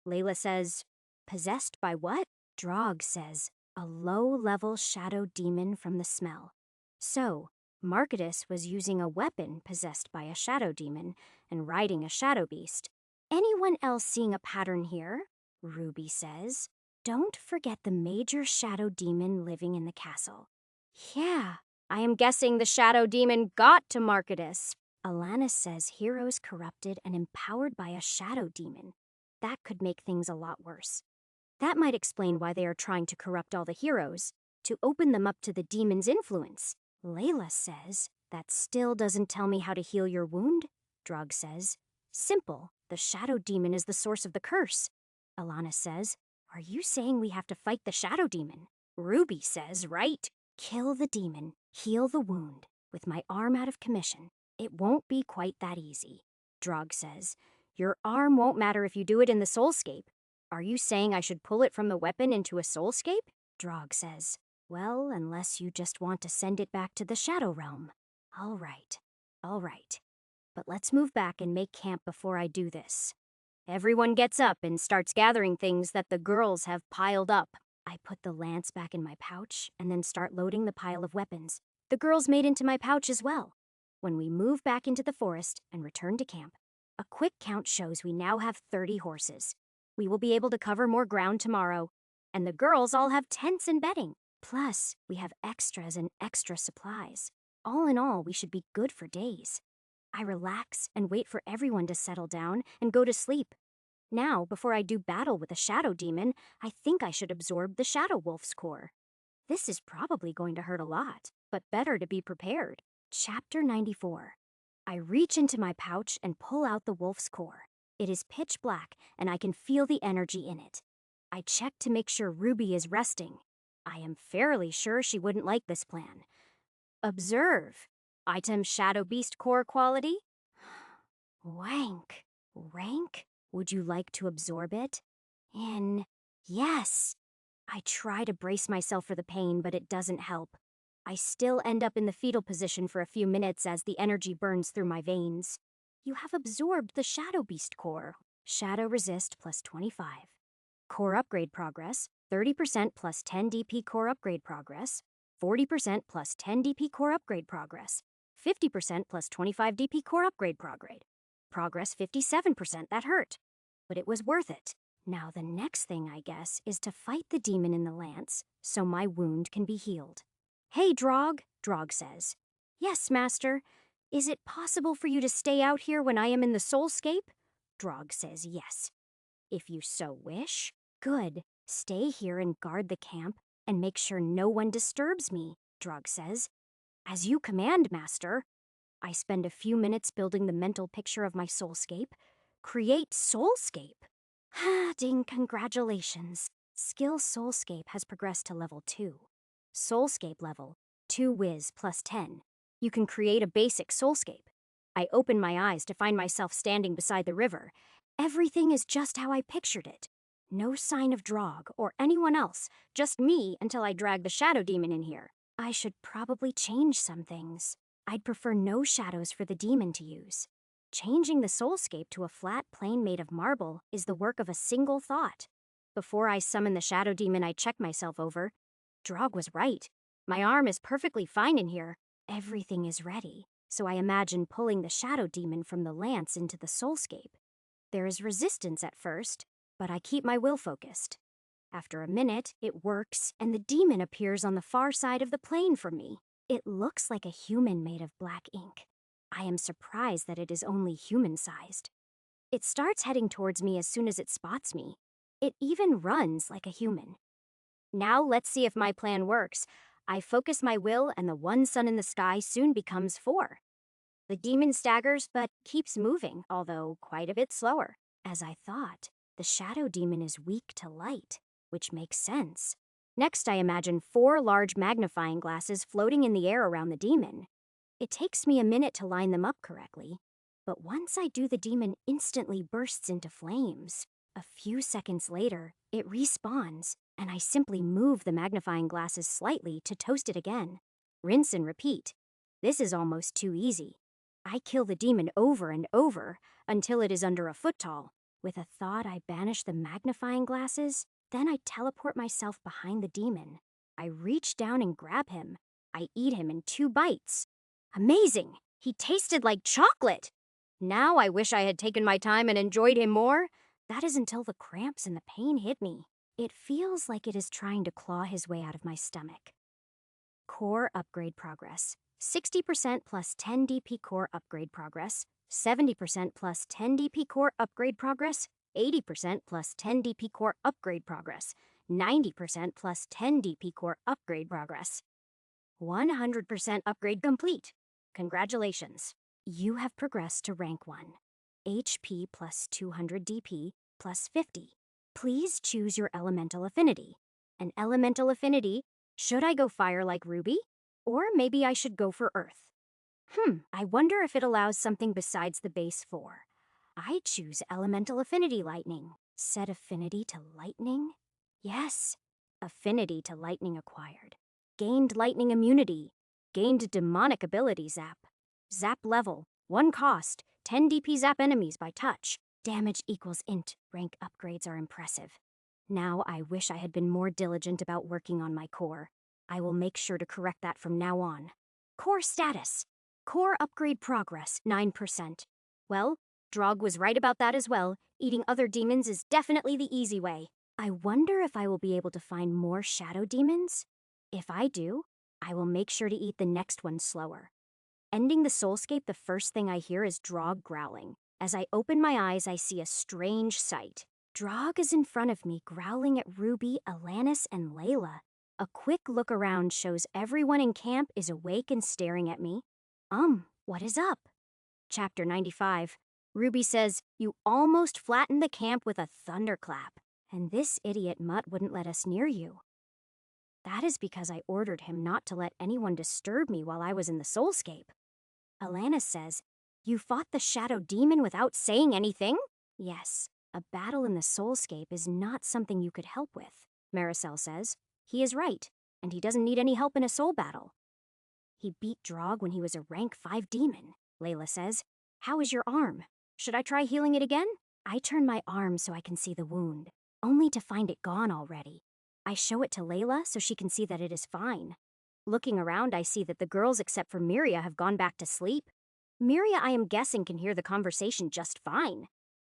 Layla says, "Possessed by what?" Drog says, "A low-level shadow demon from the smell." So, Marketus was using a weapon possessed by a shadow demon and riding a shadow beast. Anyone else seeing a pattern here? Ruby says. Don't forget the major shadow demon living in the castle. Yeah, I am guessing the shadow demon got to Marketus. Alanis says heroes corrupted and empowered by a shadow demon. That could make things a lot worse. That might explain why they are trying to corrupt all the heroes, to open them up to the demon's influence. Layla says, "That still doesn't tell me how to heal your wound." Drog says, "Simple. The shadow demon is the source of the curse." Alana says, "Are you saying we have to fight the shadow demon?" Ruby says, "Right. Kill the demon, heal the wound. With my arm out of commission, it won't be quite that easy." Drog says, "Your arm won't matter if you do it in the soulscape." Are you saying I should pull it from the weapon into a soulscape? Drog says, "Well, unless you just want to send it back to the Shadow Realm." All right. But let's move back and make camp before I do this. Everyone gets up and starts gathering things that the girls have piled up. I put the lance back in my pouch and then start loading the pile of weapons. The girls made into my pouch as well. When we move back into the forest and return to camp, a quick count shows we now have 30 horses. We will be able to cover more ground tomorrow, and the girls all have tents and bedding. Plus, we have extras and extra supplies. All in all, we should be good for days. I relax and wait for everyone to settle down and go to sleep. Now, before I do battle with a shadow demon, I think I should absorb the Shadow Wolf's core. This is probably going to hurt a lot, but better to be prepared. Chapter 94. I reach into my pouch and pull out the wolf's core. It is pitch black, and I can feel the energy in it. I check to make sure Ruby is resting. I am fairly sure she wouldn't like this plan. Observe. Item Shadow Beast core quality? Wank. Rank? Would you like to absorb it? Yes. I try to brace myself for the pain, but it doesn't help. I still end up in the fetal position for a few minutes as the energy burns through my veins. You have absorbed the Shadow Beast core. Shadow Resist plus 25. Core upgrade progress, 30% plus 10 DP core upgrade progress, 40% plus 10 DP core upgrade progress, 50% plus 25 DP core upgrade progress. Progress 57%, that hurt. But it was worth it. Now the next thing, I guess, is to fight the demon in the lance, so my wound can be healed. Hey, Drog, Drog says. Yes, Master. Is it possible for you to stay out here when I am in the Soulscape? Drog says yes. If you so wish. Good. Stay here and guard the camp, and make sure no one disturbs me, Drog says. As you command, Master. I spend a few minutes building the mental picture of my Soulscape. Create Soulscape? Ding, congratulations. Skill Soulscape has progressed to level 2. Soulscape level, 2 Wiz plus 10. You can create a basic Soulscape. I open my eyes to find myself standing beside the river. Everything is just how I pictured it. No sign of Drog or anyone else, just me until I drag the Shadow Demon in here. I should probably change some things. I'd prefer no shadows for the demon to use. Changing the Soulscape to a flat plane made of marble is the work of a single thought. Before I summon the Shadow Demon, I check myself over. Drog was right. My arm is perfectly fine in here. Everything is ready, so I imagine pulling the Shadow Demon from the lance into the Soulscape. There is resistance at first, but I keep my will focused. After a minute, it works, and the demon appears on the far side of the plane from me. It looks like a human made of black ink. I am surprised that it is only human-sized. It starts heading towards me as soon as it spots me. It even runs like a human. Now let's see if my plan works. I focus my will, and the one sun in the sky soon becomes 4. The demon staggers, but keeps moving, although quite a bit slower. As I thought, the Shadow Demon is weak to light, which makes sense. Next, I imagine 4 large magnifying glasses floating in the air around the demon. It takes me a minute to line them up correctly, but once I do, the demon instantly bursts into flames. A few seconds later, it respawns, and I simply move the magnifying glasses slightly to toast it again. Rinse and repeat. This is almost too easy. I kill the demon over and over until it is under a foot tall. With a thought, I banish the magnifying glasses, then I teleport myself behind the demon. I reach down and grab him. I eat him in 2 bites. Amazing! He tasted like chocolate! Now I wish I had taken my time and enjoyed him more. That is until the cramps and the pain hit me. It feels like it is trying to claw his way out of my stomach. Core upgrade progress. 60% plus 10 DP core upgrade progress. 70% plus 10 DP core upgrade progress. 80% plus 10 DP core upgrade progress. 90% plus 10 DP core upgrade progress. 100% upgrade complete. Congratulations. You have progressed to rank 1. HP plus 200 DP plus 50. Please choose your elemental affinity. An elemental affinity, should I go fire like Ruby? Or maybe I should go for earth. I wonder if it allows something besides the base 4. I choose elemental affinity lightning. Set affinity to lightning? Yes. Affinity to lightning acquired. Gained lightning immunity. Gained demonic ability zap. Zap level, 1 cost, 10 DP zap enemies by touch. Damage equals int. Rank upgrades are impressive. Now I wish I had been more diligent about working on my core. I will make sure to correct that from now on. Core status. Core upgrade progress, 9%. Well, Drog was right about that as well. Eating other demons is definitely the easy way. I wonder if I will be able to find more shadow demons? If I do, I will make sure to eat the next one slower. Ending the soulscape, the first thing I hear is Drog growling. As I open my eyes, I see a strange sight. Drog is in front of me, growling at Ruby, Alanis, and Layla. A quick look around shows everyone in camp is awake and staring at me. What is up? Chapter 95. Ruby says, "You almost flattened the camp with a thunderclap, and this idiot Mutt wouldn't let us near you." That is because I ordered him not to let anyone disturb me while I was in the soulscape. Alanis says, "You fought the shadow demon without saying anything?" Yes, a battle in the soulscape is not something you could help with, Maricel says. He is right, and he doesn't need any help in a soul battle. He beat Drog when he was a rank 5 demon, Layla says. How is your arm? Should I try healing it again? I turn my arm so I can see the wound, only to find it gone already. I show it to Layla so she can see that it is fine. Looking around, I see that the girls except for Miria have gone back to sleep. Miria, I am guessing, can hear the conversation just fine.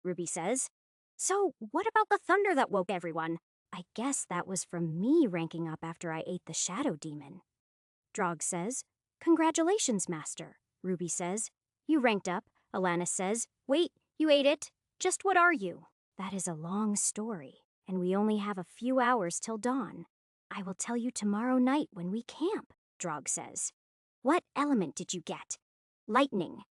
Ruby says, "So, what about the thunder that woke everyone?" I guess that was from me ranking up after I ate the shadow demon. Drog says, "Congratulations, Master." Ruby says, "You ranked up." Alanis says, "Wait, you ate it. Just what are you?" That is a long story, and we only have a few hours till dawn. I will tell you tomorrow night when we camp, Drog says. What element did you get? Lightning,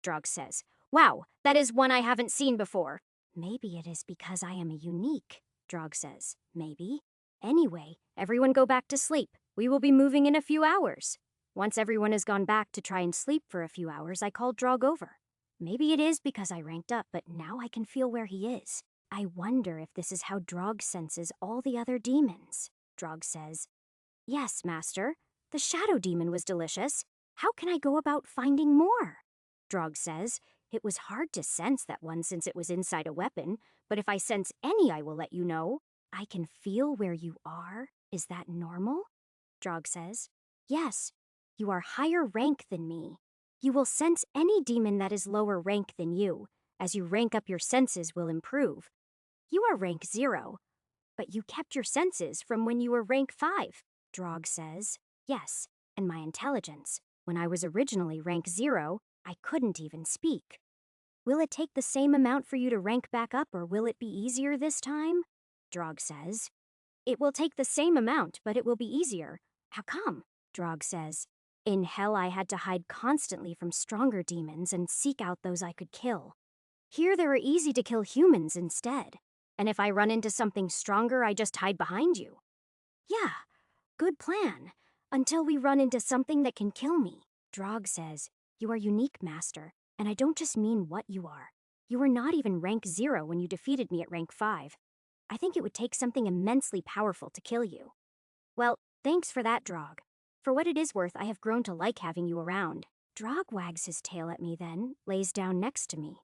Drog says. Wow, that is one I haven't seen before. Maybe it is because I am a unique, Drog says. Maybe. Anyway, everyone go back to sleep. We will be moving in a few hours. Once everyone has gone back to try and sleep for a few hours, I called Drog over. Maybe it is because I ranked up, but now I can feel where he is. I wonder if this is how Drog senses all the other demons. Drog says, "Yes, Master. The shadow demon was delicious. How can I go about finding more?" Drog says, "It was hard to sense that one since it was inside a weapon, but if I sense any, I will let you know. I can feel where you are. Is that normal?" Drog says, "Yes. You are higher rank than me. You will sense any demon that is lower rank than you. As you rank up, your senses will improve. You are rank 0, but you kept your senses from when you were rank 5. Drog says, "Yes, and my intelligence. When I was originally rank 0, I couldn't even speak. Will it take the same amount for you to rank back up, or will it be easier this time?" Drog says, "It will take the same amount, but it will be easier." How come? Drog says, "In hell I had to hide constantly from stronger demons and seek out those I could kill. Here they are easy to kill humans instead. And if I run into something stronger, I just hide behind you." Yeah, good plan. Until we run into something that can kill me. Drog says, "You are unique, Master, and I don't just mean what you are. You were not even rank 0 when you defeated me at rank 5. I think it would take something immensely powerful to kill you." Well, thanks for that, Drog. For what it is worth, I have grown to like having you around. Drog wags his tail at me then, lays down next to me.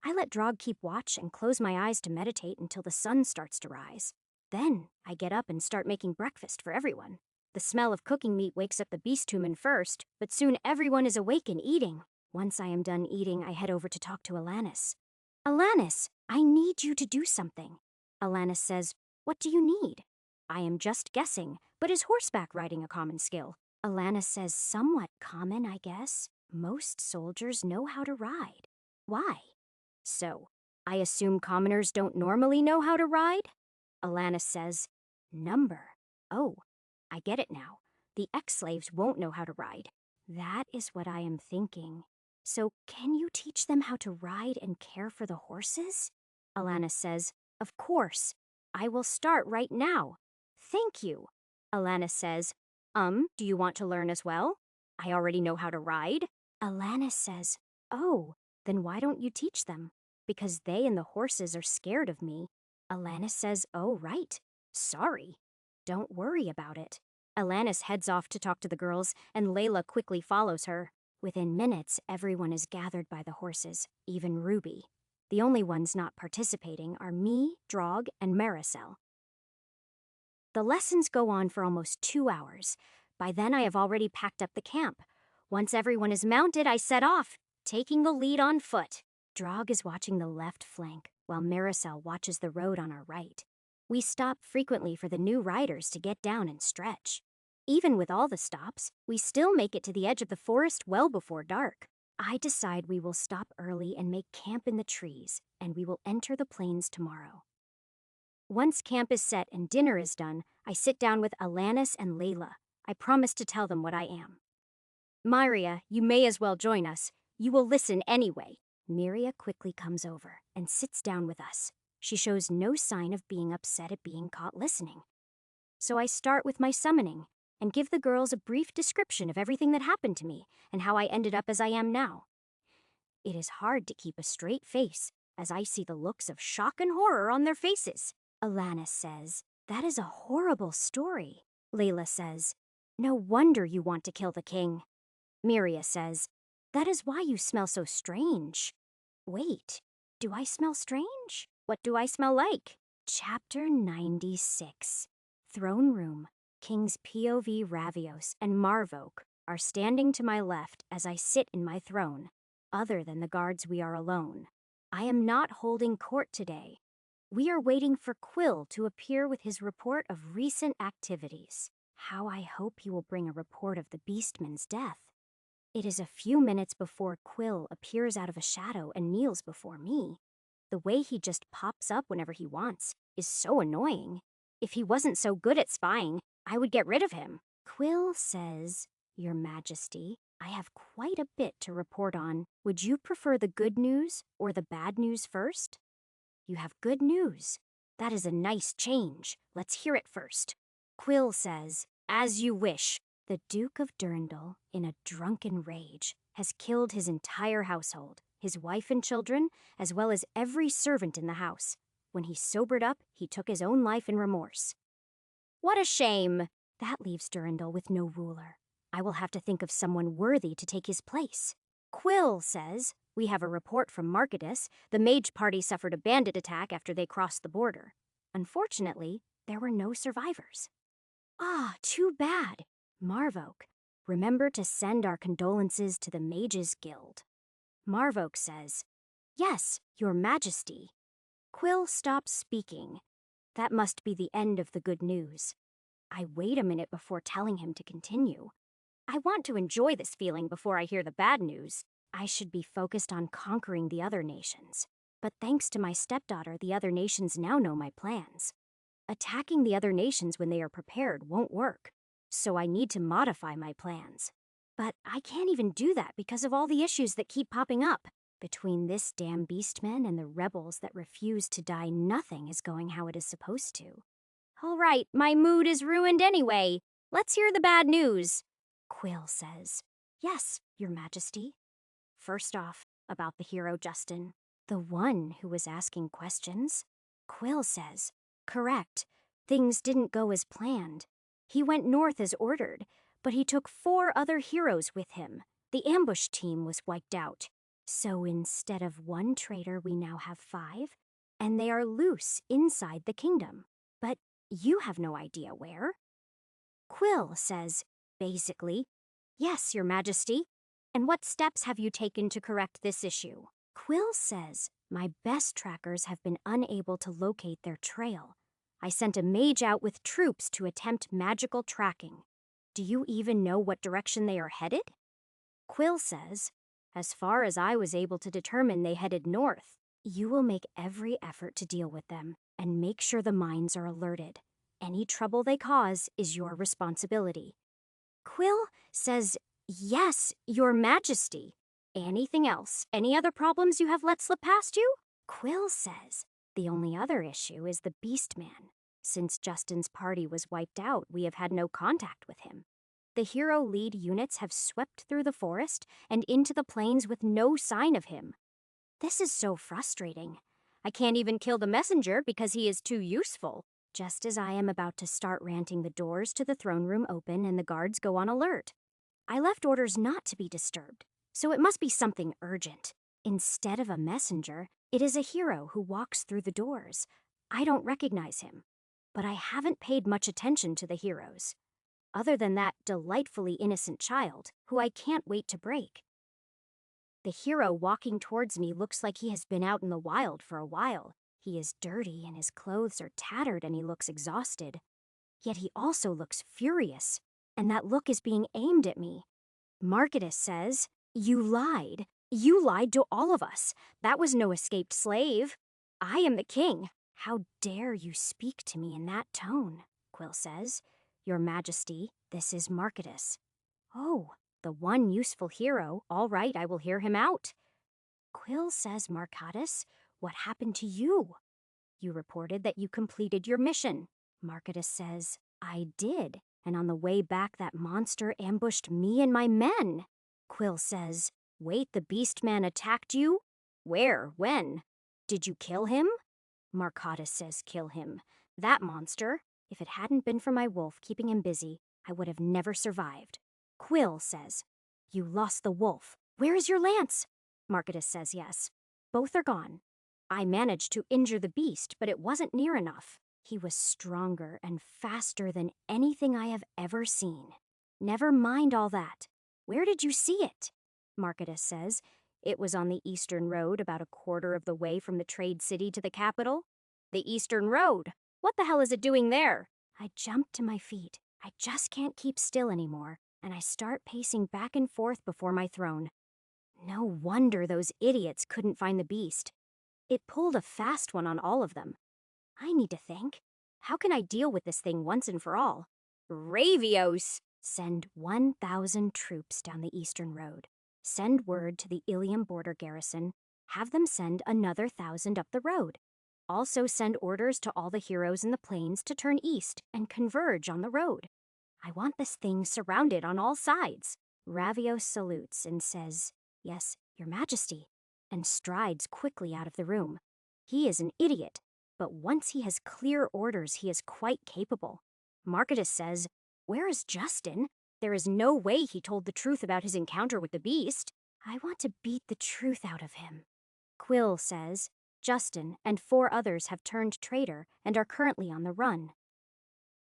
I let Drog keep watch and close my eyes to meditate until the sun starts to rise. Then I get up and start making breakfast for everyone. The smell of cooking meat wakes up the beast human first, but soon everyone is awake and eating. Once I am done eating, I head over to talk to Alanis. "Alanis, I need you to do something." Alanis says, "What do you need?" I am just guessing, but is horseback riding a common skill? Alanis says, "Somewhat common, I guess. Most soldiers know how to ride." Why? So, I assume commoners don't normally know how to ride? Alanis says, "Number. Oh, I get it now. The ex-slaves won't know how to ride." That is what I am thinking. So, can you teach them how to ride and care for the horses? Alanis says, "Of course. I will start right now." Thank you. Alanis says, Do you want to learn as well? I already know how to ride." Alanis says, "Oh, then why don't you teach them?" Because they and the horses are scared of me. Alanis says, "Oh, right. Sorry." Don't worry about it. Alanis heads off to talk to the girls, and Layla quickly follows her. Within minutes, everyone is gathered by the horses, even Ruby. The only ones not participating are me, Drog, and Maricel. The lessons go on for almost 2 hours. By then, I have already packed up the camp. Once everyone is mounted, I set off, taking the lead on foot. Drog is watching the left flank, while Maricel watches the road on our right. We stop frequently for the new riders to get down and stretch. Even with all the stops, we still make it to the edge of the forest well before dark. I decide we will stop early and make camp in the trees, and we will enter the plains tomorrow. Once camp is set and dinner is done, I sit down with Alanis and Layla. I promise to tell them what I am. Myria, you may as well join us. You will listen anyway. Myria quickly comes over and sits down with us. She shows no sign of being upset at being caught listening. So I start with my summoning and give the girls a brief description of everything that happened to me and how I ended up as I am now. It is hard to keep a straight face as I see the looks of shock and horror on their faces. Alanis says, "That is a horrible story." Layla says, "No wonder you want to kill the king." Myria says, "That is why you smell so strange." Wait, do I smell strange? What do I smell like? Chapter 96. Throne Room. Kings POV Ravios and Marvok are standing to my left as I sit in my throne. Other than the guards, we are alone. I am not holding court today. We are waiting for Quill to appear with his report of recent activities. How I hope he will bring a report of the Beastman's death. It is a few minutes before Quill appears out of a shadow and kneels before me. The way he just pops up whenever he wants is so annoying. If he wasn't so good at spying, I would get rid of him. Quill says, "Your Majesty, I have quite a bit to report on. Would you prefer the good news or the bad news first?" You have good news. That is a nice change. Let's hear it first. Quill says, "As you wish." The Duke of Durandal, in a drunken rage, has killed his entire household, his wife and children, as well as every servant in the house. When he sobered up, he took his own life in remorse. What a shame! That leaves Durandal with no ruler. I will have to think of someone worthy to take his place. Quill says, "We have a report from Markadis. The mage party suffered a bandit attack after they crossed the border. Unfortunately, there were no survivors." Ah, too bad. Marvok, remember to send our condolences to the Mages Guild. Marvok says, "Yes, Your Majesty." Quill stops speaking. That must be the end of the good news. I wait a minute before telling him to continue. I want to enjoy this feeling before I hear the bad news. I should be focused on conquering the other nations. But thanks to my stepdaughter, the other nations now know my plans. Attacking the other nations when they are prepared won't work, so I need to modify my plans. But I can't even do that because of all the issues that keep popping up. Between this damn Beastman and the rebels that refuse to die, nothing is going how it is supposed to. All right, my mood is ruined anyway. Let's hear the bad news. Quill says, "Yes, Your Majesty." First off, about the hero Justin, the one who was asking questions. Quill says, "Correct. Things didn't go as planned. He went north as ordered, but he took 4 other heroes with him. The ambush team was wiped out. So instead of 1 traitor, we now have 5, and they are loose inside the kingdom. But you have no idea where." Quill says, basically, "Yes, Your Majesty. And what steps have you taken to correct this issue?" Quill says, "My best trackers have been unable to locate their trail. I sent a mage out with troops to attempt magical tracking. Do you even know what direction they are headed?" Quill says, "As far as I was able to determine, they headed north. You will make every effort to deal with them and make sure the mines are alerted. Any trouble they cause is your responsibility." Quill says, "Yes, Your Majesty. Anything else? Any other problems you have let slip past you?" Quill says, "The only other issue is the Beastman. Since Justin's party was wiped out, we have had no contact with him. The hero lead units have swept through the forest and into the plains with no sign of him. This is so frustrating. I can't even kill the messenger because he is too useful." Just as I am about to start ranting, the doors to the throne room open and the guards go on alert. I left orders not to be disturbed, so it must be something urgent. Instead of a messenger, It is a hero who walks through the doors. I don't recognize him, but I haven't paid much attention to the heroes, other than that delightfully innocent child, who I can't wait to break. The hero walking towards me looks like he has been out in the wild for a while. He is dirty and his clothes are tattered and he looks exhausted. Yet he also looks furious, and that look is being aimed at me. Marketus says, "You lied. You lied to all of us. That was no escaped slave. I am the king. How dare you speak to me in that tone?" Quill says. "Your Majesty, this is Marketus." "Oh, the one useful hero. All right, I will hear him out." Quill says, "Marketus, what happened to you?" "You reported that you completed your mission." Marketus says, "I did, and on the way back that monster ambushed me and my men." Quill says, "Wait, the beast man attacked you? Where? When? Did you kill him?" Marketus says, "Kill him. That monster. If it hadn't been for my wolf keeping him busy, I would have never survived." Quill says, "You lost the wolf. Where is your lance?" Marketus says, "Yes. Both are gone. I managed to injure the beast, but it wasn't near enough. He was stronger and faster than anything I have ever seen." "Never mind all that. Where did you see it?" Marketus says, "It was on the Eastern Road, about a quarter of the way from the trade city to the capital." "The Eastern Road? What the hell is it doing there?" I jump to my feet. I just can't keep still anymore, and I start pacing back and forth before my throne. No wonder those idiots couldn't find the beast. It pulled a fast one on all of them. I need to think. How can I deal with this thing once and for all? "Ravios! Send 1,000 troops down the Eastern Road. Send word to the Ilium border garrison. Have them send another 1,000 up the road. Also send orders to all the heroes in the plains to turn east and converge on the road. I want this thing surrounded on all sides." Ravios salutes and says, "Yes, Your Majesty," and strides quickly out of the room. He is an idiot, but once he has clear orders, he is quite capable. Marketus says, "Where is Justin? There is no way he told the truth about his encounter with the beast." I want to beat the truth out of him. Quill says, "Justin and 4 others have turned traitor and are currently on the run."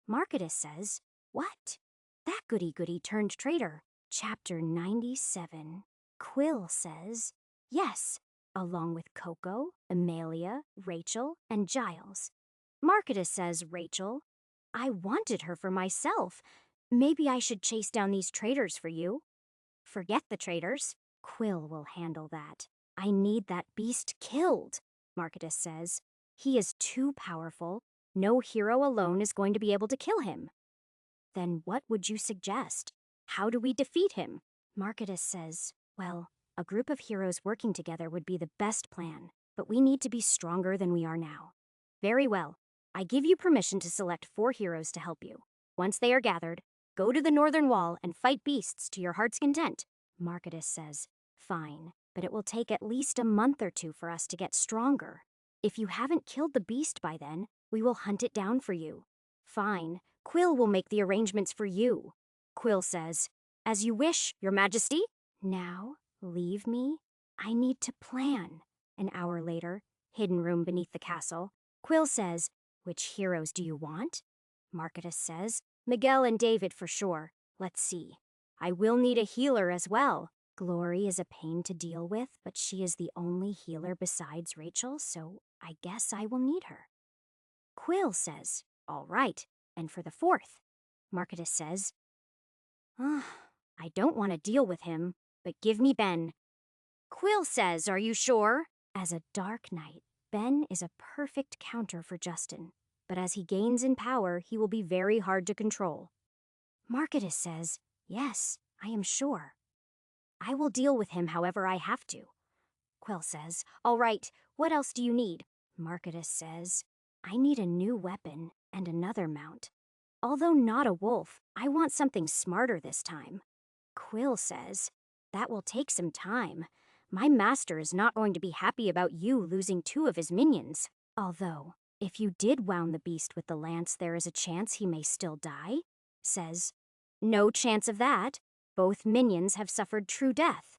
Marketus says, "What? That goody-goody turned traitor." Chapter 97. Quill says, "Yes, along with Coco, Amelia, Rachel, and Giles." Marketus says, "Rachel, I wanted her for myself. Maybe I should chase down these traitors for you." "Forget the traitors. Quill will handle that. I need that beast killed," Marketus says. "He is too powerful. No hero alone is going to be able to kill him." "Then what would you suggest? How do we defeat him?" Marketus says, "Well, a group of heroes working together would be the best plan, but we need to be stronger than we are now." "Very well. I give you permission to select 4 heroes to help you. Once they are gathered, go to the northern wall and fight beasts to your heart's content." Marketus says, "Fine, but it will take at least a month or 2 for us to get stronger. If you haven't killed the beast by then, we will hunt it down for you." "Fine. Quill will make the arrangements for you." Quill says, "As you wish, Your Majesty." Now, leave me. I need to plan. An hour later, hidden room beneath the castle. Quill says, "Which heroes do you want?" Marketus says, "Miguel and David for sure. Let's see. I will need a healer as well. Glory is a pain to deal with, but she is the only healer besides Rachel, so I guess I will need her." Quill says, "All right. And for the 4th?" Marketus says, I don't want to deal with him, but give me Ben." Quill says, "Are you sure?" As a dark knight, Ben is a perfect counter for Justin, but as he gains in power, he will be very hard to control. Marketus says, "Yes, I am sure. I will deal with him however I have to." Quill says, "All right, what else do you need?" Marketus says, "I need a new weapon and another mount. Although not a wolf, I want something smarter this time." Quill says, "That will take some time. My master is not going to be happy about you losing 2 of his minions. Although, if you did wound the beast with the lance, there is a chance he may still die." Says, "No chance of that. Both minions have suffered true death."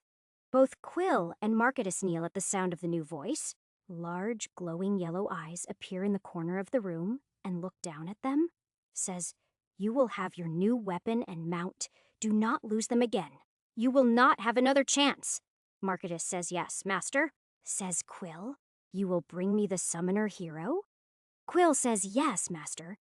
Both Quill and Marketus kneel at the sound of the new voice. Large, glowing yellow eyes appear in the corner of the room and look down at them. Says, "You will have your new weapon and mount. Do not lose them again. You will not have another chance." Marketus says, "Yes, master." Says Quill, "You will bring me the summoner hero?" Quill says, "Yes, master."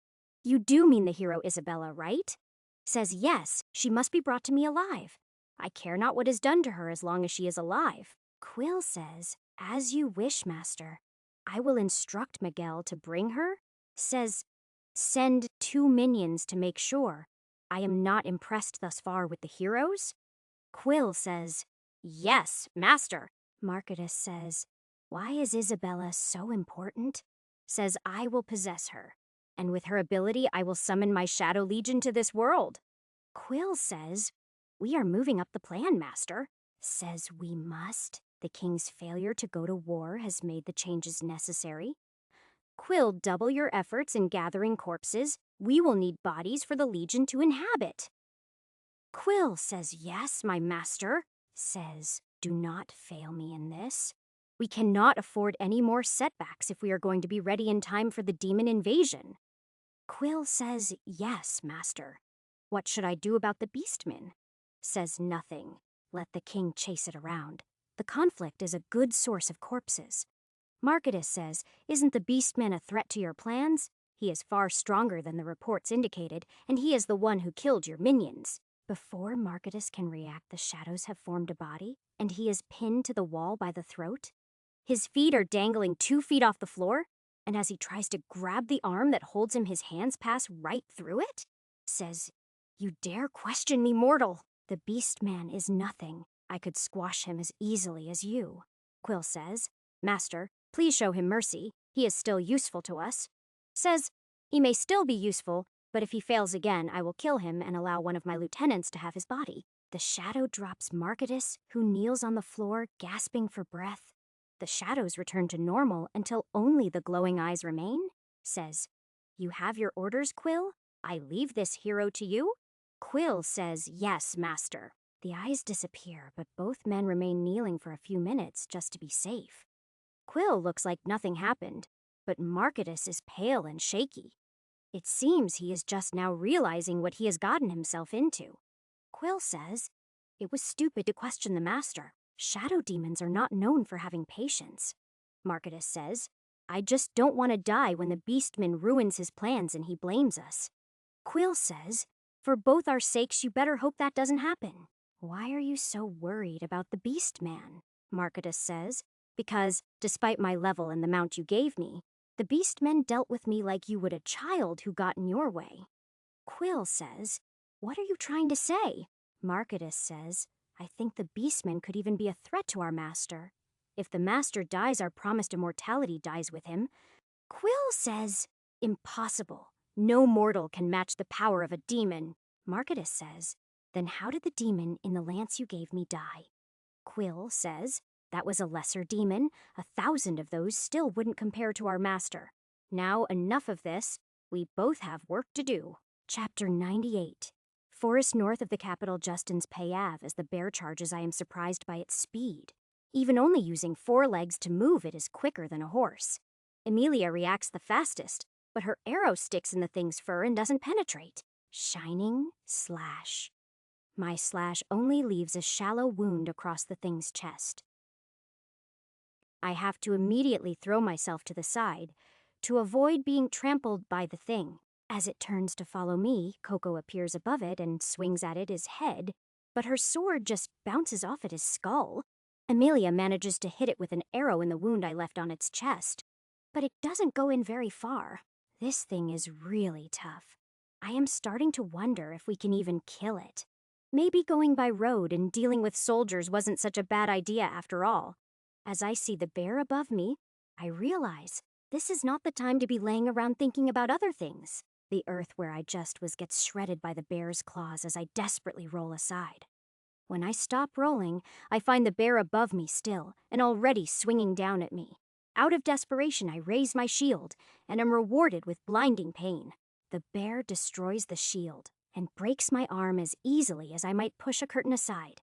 "You do mean the hero Isabella, right?" Says, "Yes, she must be brought to me alive. I care not what is done to her as long as she is alive." Quill says, "As you wish, master. I will instruct Miguel to bring her." Says, "Send 2 minions to make sure. I am not impressed thus far with the heroes." Quill says, "Yes, master." Marketus says, "Why is Isabella so important?" Says, "I will possess her, and with her ability I will summon my Shadow Legion to this world." Quill says, "We are moving up the plan, master." Says, "We must. The king's failure to go to war has made the changes necessary. Quill, double your efforts in gathering corpses. We will need bodies for the Legion to inhabit." Quill says, "Yes, my master." Says, "Do not fail me in this. We cannot afford any more setbacks if we are going to be ready in time for the demon invasion." Quill says, "Yes, master." "What should I do about the beastmen?" Says, "Nothing. Let the king chase it around. The conflict is a good source of corpses." Marketus says, "Isn't the beastman a threat to your plans? He is far stronger than the reports indicated, and he is the one who killed your minions." Before Marketus can react, the shadows have formed a body, and he is pinned to the wall by the throat. His feet are dangling 2 feet off the floor, and as he tries to grab the arm that holds him, his hands pass right through it. Says, "You dare question me, mortal? The beast man is nothing. I could squash him as easily as you." Quill says, "Master, please show him mercy. He is still useful to us." Says, "He may still be useful, but if he fails again, I will kill him and allow one of my lieutenants to have his body." The shadow drops Marketus, who kneels on the floor, gasping for breath. The shadows return to normal until only the glowing eyes remain. Says, "You have your orders, Quill? I leave this hero to you?" Quill says, "Yes, master." The eyes disappear, but both men remain kneeling for a few minutes just to be safe. Quill looks like nothing happened, but Marketus is pale and shaky. It seems he is just now realizing what he has gotten himself into. Quill says, "It was stupid to question the master. Shadow demons are not known for having patience." Marketus says, "I just don't want to die when the beastman ruins his plans and he blames us." Quill says, "For both our sakes, you better hope that doesn't happen." "Why are you so worried about the beastman?" Marketus says, "Because, despite my level and the mount you gave me, the beastmen dealt with me like you would a child who got in your way." Quill says, "What are you trying to say?" Marketus says, "I think the beastman could even be a threat to our master. If the master dies, our promised immortality dies with him." Quill says, "Impossible. No mortal can match the power of a demon." Marketus says, "Then how did the demon in the lance you gave me die?" Quill says, "That was a lesser demon. 1,000 of those still wouldn't compare to our master. Now enough of this. We both have work to do." Chapter 98. Forest north of the capital Justin's Pay Ave, as the bear charges, I am surprised by its speed. Even only using 4 legs to move it is quicker than a horse. Emilia reacts the fastest, but her arrow sticks in the thing's fur and doesn't penetrate. Shining slash. My slash only leaves a shallow wound across the thing's chest. I have to immediately throw myself to the side to avoid being trampled by the thing. As it turns to follow me, Coco appears above it and swings at it his head, but her sword just bounces off at his skull. Emilia manages to hit it with an arrow in the wound I left on its chest, but it doesn't go in very far. This thing is really tough. I am starting to wonder if we can even kill it. Maybe going by road and dealing with soldiers wasn't such a bad idea after all. As I see the bear above me, I realize this is not the time to be laying around thinking about other things. The earth where I just was gets shredded by the bear's claws as I desperately roll aside. When I stop rolling, I find the bear above me still, and already swinging down at me. Out of desperation, I raise my shield, and am rewarded with blinding pain. The bear destroys the shield, and breaks my arm as easily as I might push a curtain aside.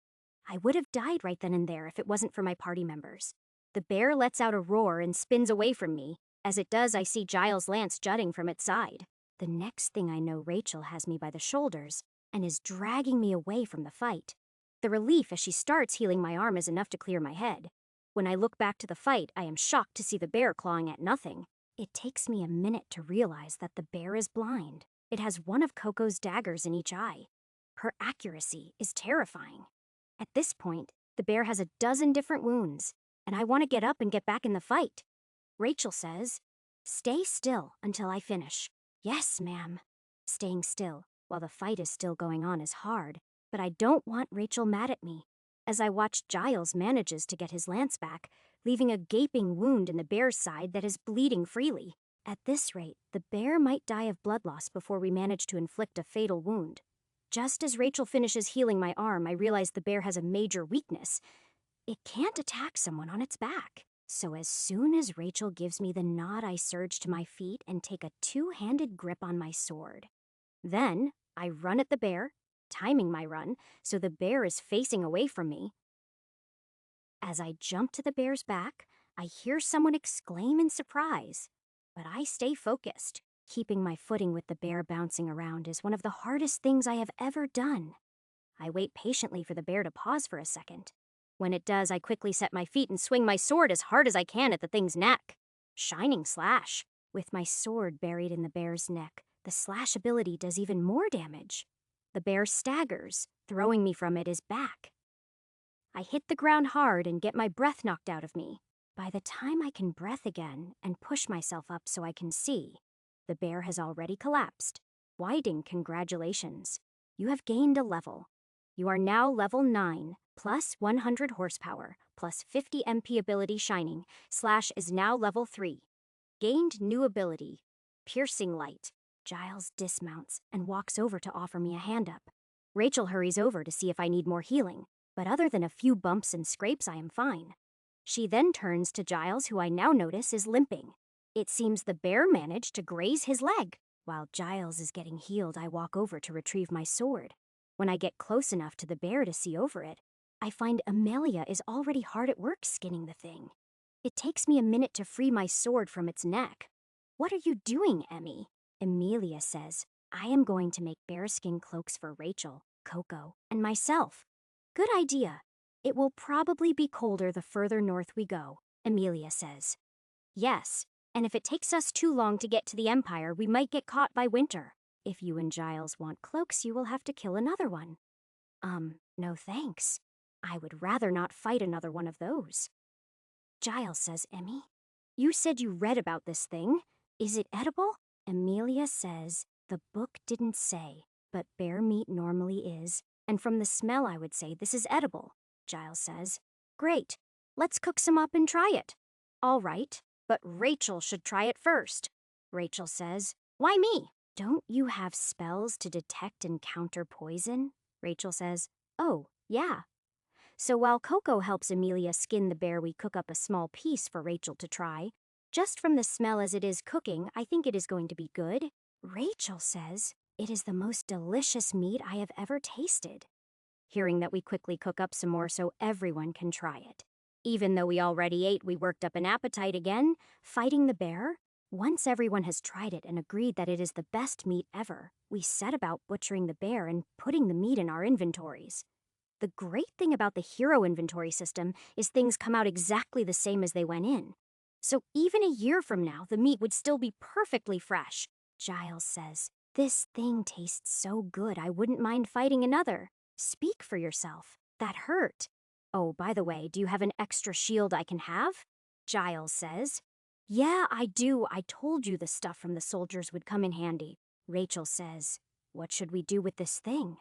I would have died right then and there if it wasn't for my party members. The bear lets out a roar and spins away from me. As it does, I see Giles' lance jutting from its side. The next thing I know, Rachel has me by the shoulders and is dragging me away from the fight. The relief as she starts healing my arm is enough to clear my head. When I look back to the fight, I am shocked to see the bear clawing at nothing. It takes me a minute to realize that the bear is blind. It has one of Coco's daggers in each eye. Her accuracy is terrifying. At this point, the bear has a dozen different wounds, and I want to get up and get back in the fight. Rachel says, "Stay still until I finish." "Yes, ma'am." Staying still while the fight is still going on is hard, but I don't want Rachel mad at me. As I watch, Giles manages to get his lance back, leaving a gaping wound in the bear's side that is bleeding freely. At this rate, the bear might die of blood loss before we manage to inflict a fatal wound. Just as Rachel finishes healing my arm, I realize the bear has a major weakness. It can't attack someone on its back. So as soon as Rachel gives me the nod, I surge to my feet and take a two-handed grip on my sword. Then I run at the bear, timing my run so the bear is facing away from me. As I jump to the bear's back, I hear someone exclaim in surprise, but I stay focused. Keeping my footing with the bear bouncing around is one of the hardest things I have ever done. I wait patiently for the bear to pause for a second. When it does, I quickly set my feet and swing my sword as hard as I can at the thing's neck. Shining slash. With my sword buried in the bear's neck, the slash ability does even more damage. The bear staggers, throwing me from his back. I hit the ground hard and get my breath knocked out of me. By the time I can breath again and push myself up so I can see, the bear has already collapsed. Whiting, congratulations. You have gained a level. You are now level 9, plus 100 horsepower, plus 50 MP ability Shining. Slash is now level 3. Gained new ability, Piercing Light. Giles dismounts and walks over to offer me a hand up. Rachel hurries over to see if I need more healing, but other than a few bumps and scrapes, I am fine. She then turns to Giles, who I now notice is limping. It seems the bear managed to graze his leg. While Giles is getting healed, I walk over to retrieve my sword. When I get close enough to the bear to see over it, I find Amelia is already hard at work skinning the thing. It takes me a minute to free my sword from its neck. "What are you doing, Emmy?" Amelia says, "I am going to make bearskin cloaks for Rachel, Coco, and myself." "Good idea. It will probably be colder the further north we go," Amelia says. "Yes, and if it takes us too long to get to the Empire, we might get caught by winter. If you and Giles want cloaks, you will have to kill another one." No thanks. I would rather not fight another one of those." Giles says, "Emmy, you said you read about this thing. Is it edible?" Amelia says, "The book didn't say, but bear meat normally is, and from the smell I would say this is edible." Giles says, "Great, let's cook some up and try it." "All right, but Rachel should try it first." Rachel says, "Why me?" "Don't you have spells to detect and counter poison?" Rachel says, "Oh, yeah." So while Coco helps Amelia skin the bear, we cook up a small piece for Rachel to try. Just from the smell as it is cooking, I think it is going to be good. Rachel says, "It is the most delicious meat I have ever tasted." Hearing that, we quickly cook up some more so everyone can try it. Even though we already ate, we worked up an appetite again, fighting the bear. Once everyone has tried it and agreed that it is the best meat ever, we set about butchering the bear and putting the meat in our inventories. The great thing about the hero inventory system is things come out exactly the same as they went in. So even a year from now, the meat would still be perfectly fresh. Giles says, "This thing tastes so good I wouldn't mind fighting another." "Speak for yourself. That hurt." "Oh, by the way, do you have an extra shield I can have?" Giles says, "Yeah, I do. I told you the stuff from the soldiers would come in handy." Rachel says, "What should we do with this thing?"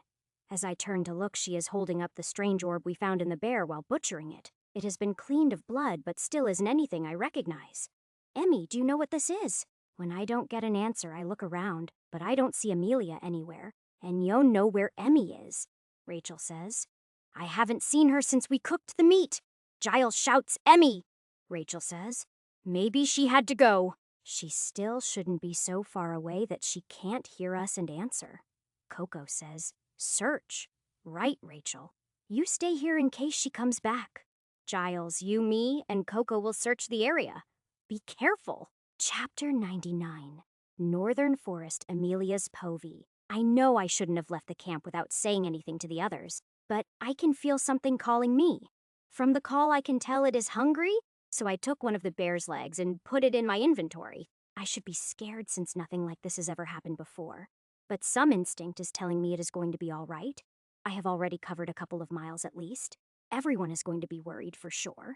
As I turn to look, she is holding up the strange orb we found in the bear while butchering it. It has been cleaned of blood, but still isn't anything I recognize. "Emmy, do you know what this is?" When I don't get an answer, I look around, but I don't see Amelia anywhere. "And you know where Emmy is," Rachel says. "I haven't seen her since we cooked the meat." Giles shouts, "Emmy!" Rachel says, "Maybe she had to go." She still shouldn't be so far away that she can't hear us and answer. Coco says, "Search." "Right, Rachel. You stay here in case she comes back." Giles, you, me, and Coco will search the area. Be careful. Chapter 99. Northern Forest, Amelia's Povey. I know I shouldn't have left the camp without saying anything to the others, but I can feel something calling me. From the call, I can tell it is hungry, so I took one of the bear's legs and put it in my inventory. I should be scared since nothing like this has ever happened before. But some instinct is telling me it is going to be all right. I have already covered a couple of miles at least. Everyone is going to be worried for sure.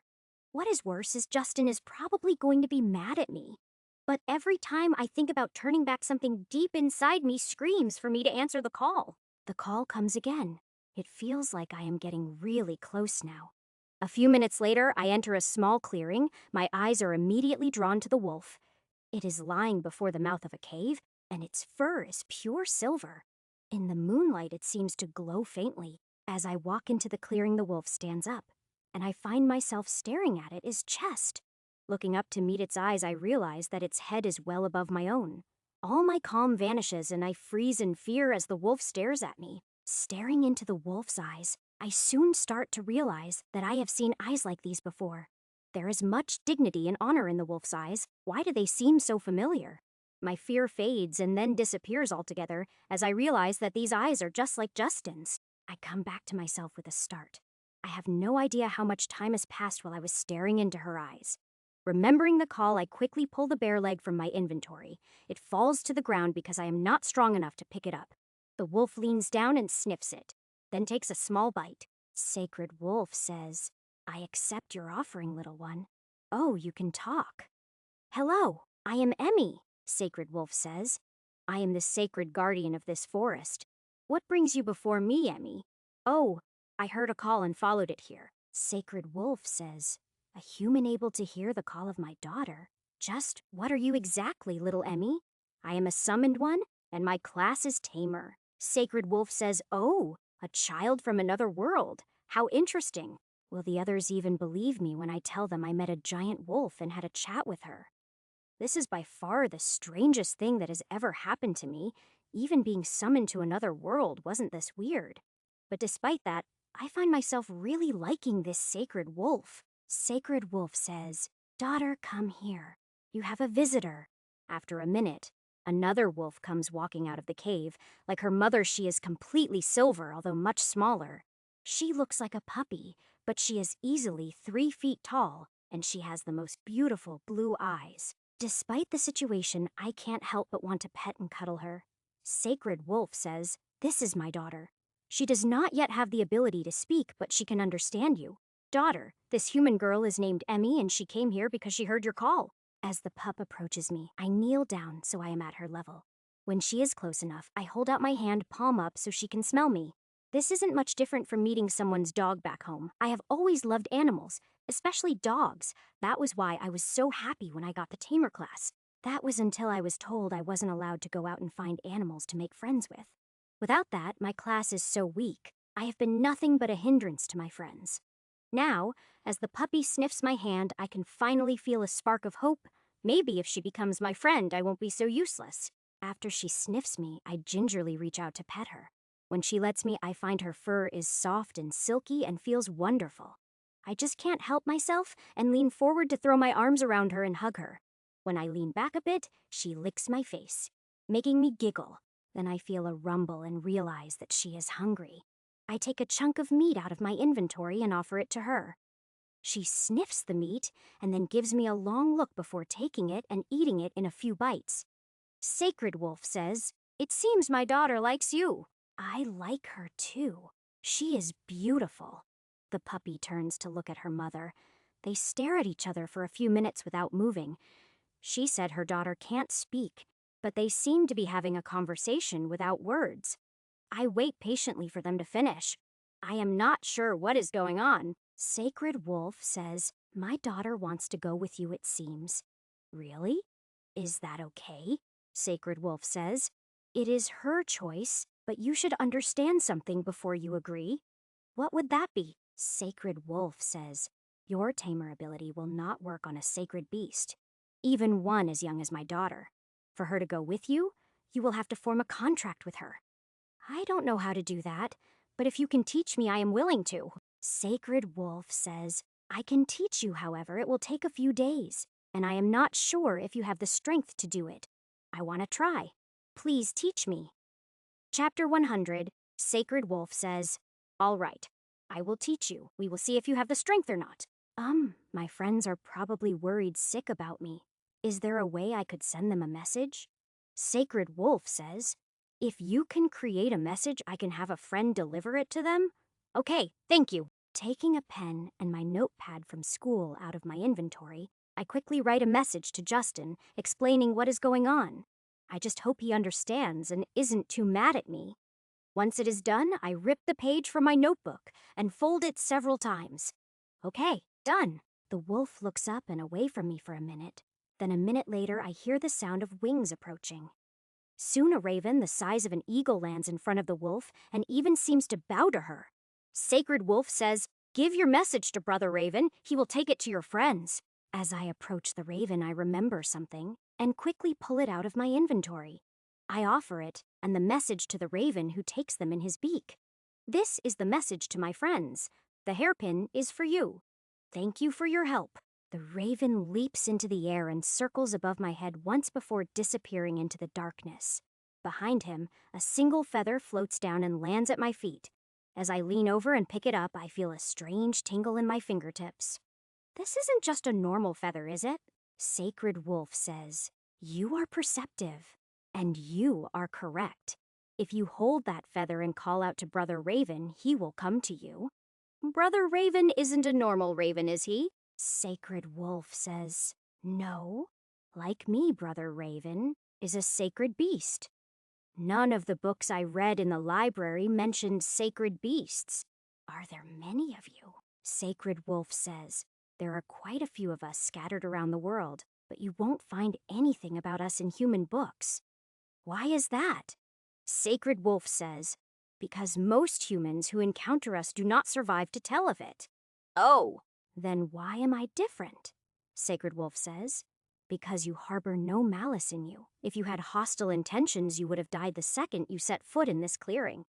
What is worse is Justin is probably going to be mad at me. But every time I think about turning back, something deep inside me screams for me to answer the call. The call comes again. It feels like I am getting really close now. A few minutes later, I enter a small clearing. My eyes are immediately drawn to the wolf. It is lying before the mouth of a cave, and its fur is pure silver. In the moonlight, it seems to glow faintly. As I walk into the clearing, the wolf stands up, and I find myself staring at its chest. Looking up to meet its eyes, I realize that its head is well above my own. All my calm vanishes, and I freeze in fear as the wolf stares at me. Staring into the wolf's eyes, I soon start to realize that I have seen eyes like these before. There is much dignity and honor in the wolf's eyes. Why do they seem so familiar? My fear fades and then disappears altogether as I realize that these eyes are just like Justin's. I come back to myself with a start. I have no idea how much time has passed while I was staring into her eyes. Remembering the call, I quickly pull the bear leg from my inventory. It falls to the ground because I am not strong enough to pick it up. The wolf leans down and sniffs it, then takes a small bite. Sacred Wolf says, "I accept your offering, little one." Oh, you can talk. "Hello, I am Emmy," Sacred Wolf says. "I am the sacred guardian of this forest. What brings you before me, Emmy?" "Oh, I heard a call and followed it here." Sacred Wolf says, "A human able to hear the call of my daughter? Just what are you exactly, little Emmy?" "I am a summoned one, and my class is Tamer." Sacred Wolf says, "Oh, a child from another world. How interesting. Will the others even believe me when I tell them I met a giant wolf and had a chat with her? This is by far the strangest thing that has ever happened to me. Even being summoned to another world wasn't this weird. But despite that, I find myself really liking this Sacred Wolf." Sacred Wolf says, "Daughter, come here. You have a visitor." After a minute, another wolf comes walking out of the cave. Like her mother, she is completely silver, although much smaller. She looks like a puppy, but she is easily 3 feet tall, and she has the most beautiful blue eyes. Despite the situation, I can't help but want to pet and cuddle her. Sacred Wolf says, "This is my daughter. She does not yet have the ability to speak, but she can understand you. Daughter, this human girl is named Emmy, and she came here because she heard your call." As the pup approaches me, I kneel down so I am at her level. When she is close enough, I hold out my hand palm up so she can smell me. This isn't much different from meeting someone's dog back home. I have always loved animals, especially dogs. That was why I was so happy when I got the tamer class. That was until I was told I wasn't allowed to go out and find animals to make friends with. Without that, my class is so weak. I have been nothing but a hindrance to my friends. Now, as the puppy sniffs my hand, I can finally feel a spark of hope. Maybe if she becomes my friend, I won't be so useless. After she sniffs me, I gingerly reach out to pet her. When she lets me, I find her fur is soft and silky and feels wonderful. I just can't help myself and lean forward to throw my arms around her and hug her. When I lean back a bit, she licks my face, making me giggle. Then I feel a rumble and realize that she is hungry. I take a chunk of meat out of my inventory and offer it to her. She sniffs the meat and then gives me a long look before taking it and eating it in a few bites. Sacred Wolf says, "It seems my daughter likes you." I like her too. She is beautiful. The puppy turns to look at her mother. They stare at each other for a few minutes without moving. She said her daughter can't speak, but they seem to be having a conversation without words. I wait patiently for them to finish. I am not sure what is going on. Sacred Wolf says, "My daughter wants to go with you, it seems." "Really? Is that okay?" Sacred Wolf says. "It is her choice, but you should understand something before you agree." "What would that be?" Sacred Wolf says, "Your tamer ability will not work on a sacred beast, even one as young as my daughter. For her to go with you, you will have to form a contract with her." "I don't know how to do that, but if you can teach me, I am willing to." Sacred Wolf says, I can teach you, however, it will take a few days, and I am not sure if you have the strength to do it. I want to try. Please teach me. Chapter 100, Sacred Wolf says, "All right, I will teach you. We will see if you have the strength or not." My friends are probably worried sick about me. Is there a way I could send them a message? Sacred Wolf says, "If you can create a message, I can have a friend deliver it to them." Okay, thank you. Taking a pen and my notepad from school out of my inventory, I quickly write a message to Justin explaining what is going on. I just hope he understands and isn't too mad at me. Once it is done, I rip the page from my notebook and fold it several times. Okay, done. The wolf looks up and away from me for a minute. Then a minute later, I hear the sound of wings approaching. Soon a raven the size of an eagle lands in front of the wolf and even seems to bow to her. Sacred Wolf says, "Give your message to Brother Raven. He will take it to your friends." As I approach the raven, I remember something and quickly pull it out of my inventory. I offer it and the message to the raven, who takes them in his beak. "This is the message to my friends. The hairpin is for you. Thank you for your help." The raven leaps into the air and circles above my head once before disappearing into the darkness. Behind him, a single feather floats down and lands at my feet. As I lean over and pick it up, I feel a strange tingle in my fingertips. This isn't just a normal feather, is it? Sacred Wolf says, "You are perceptive, and you are correct. If you hold that feather and call out to Brother Raven, he will come to you." Brother Raven isn't a normal raven, is he? Sacred Wolf says, "No. Like me, Brother Raven is a sacred beast." None of the books I read in the library mentioned sacred beasts. Are there many of you? Sacred Wolf says, "There are quite a few of us scattered around the world, but you won't find anything about us in human books." Why is that? Sacred Wolf says, "Because most humans who encounter us do not survive to tell of it." Oh, then why am I different? Sacred Wolf says, "Because you harbor no malice in you. If you had hostile intentions, you would have died the second you set foot in this clearing."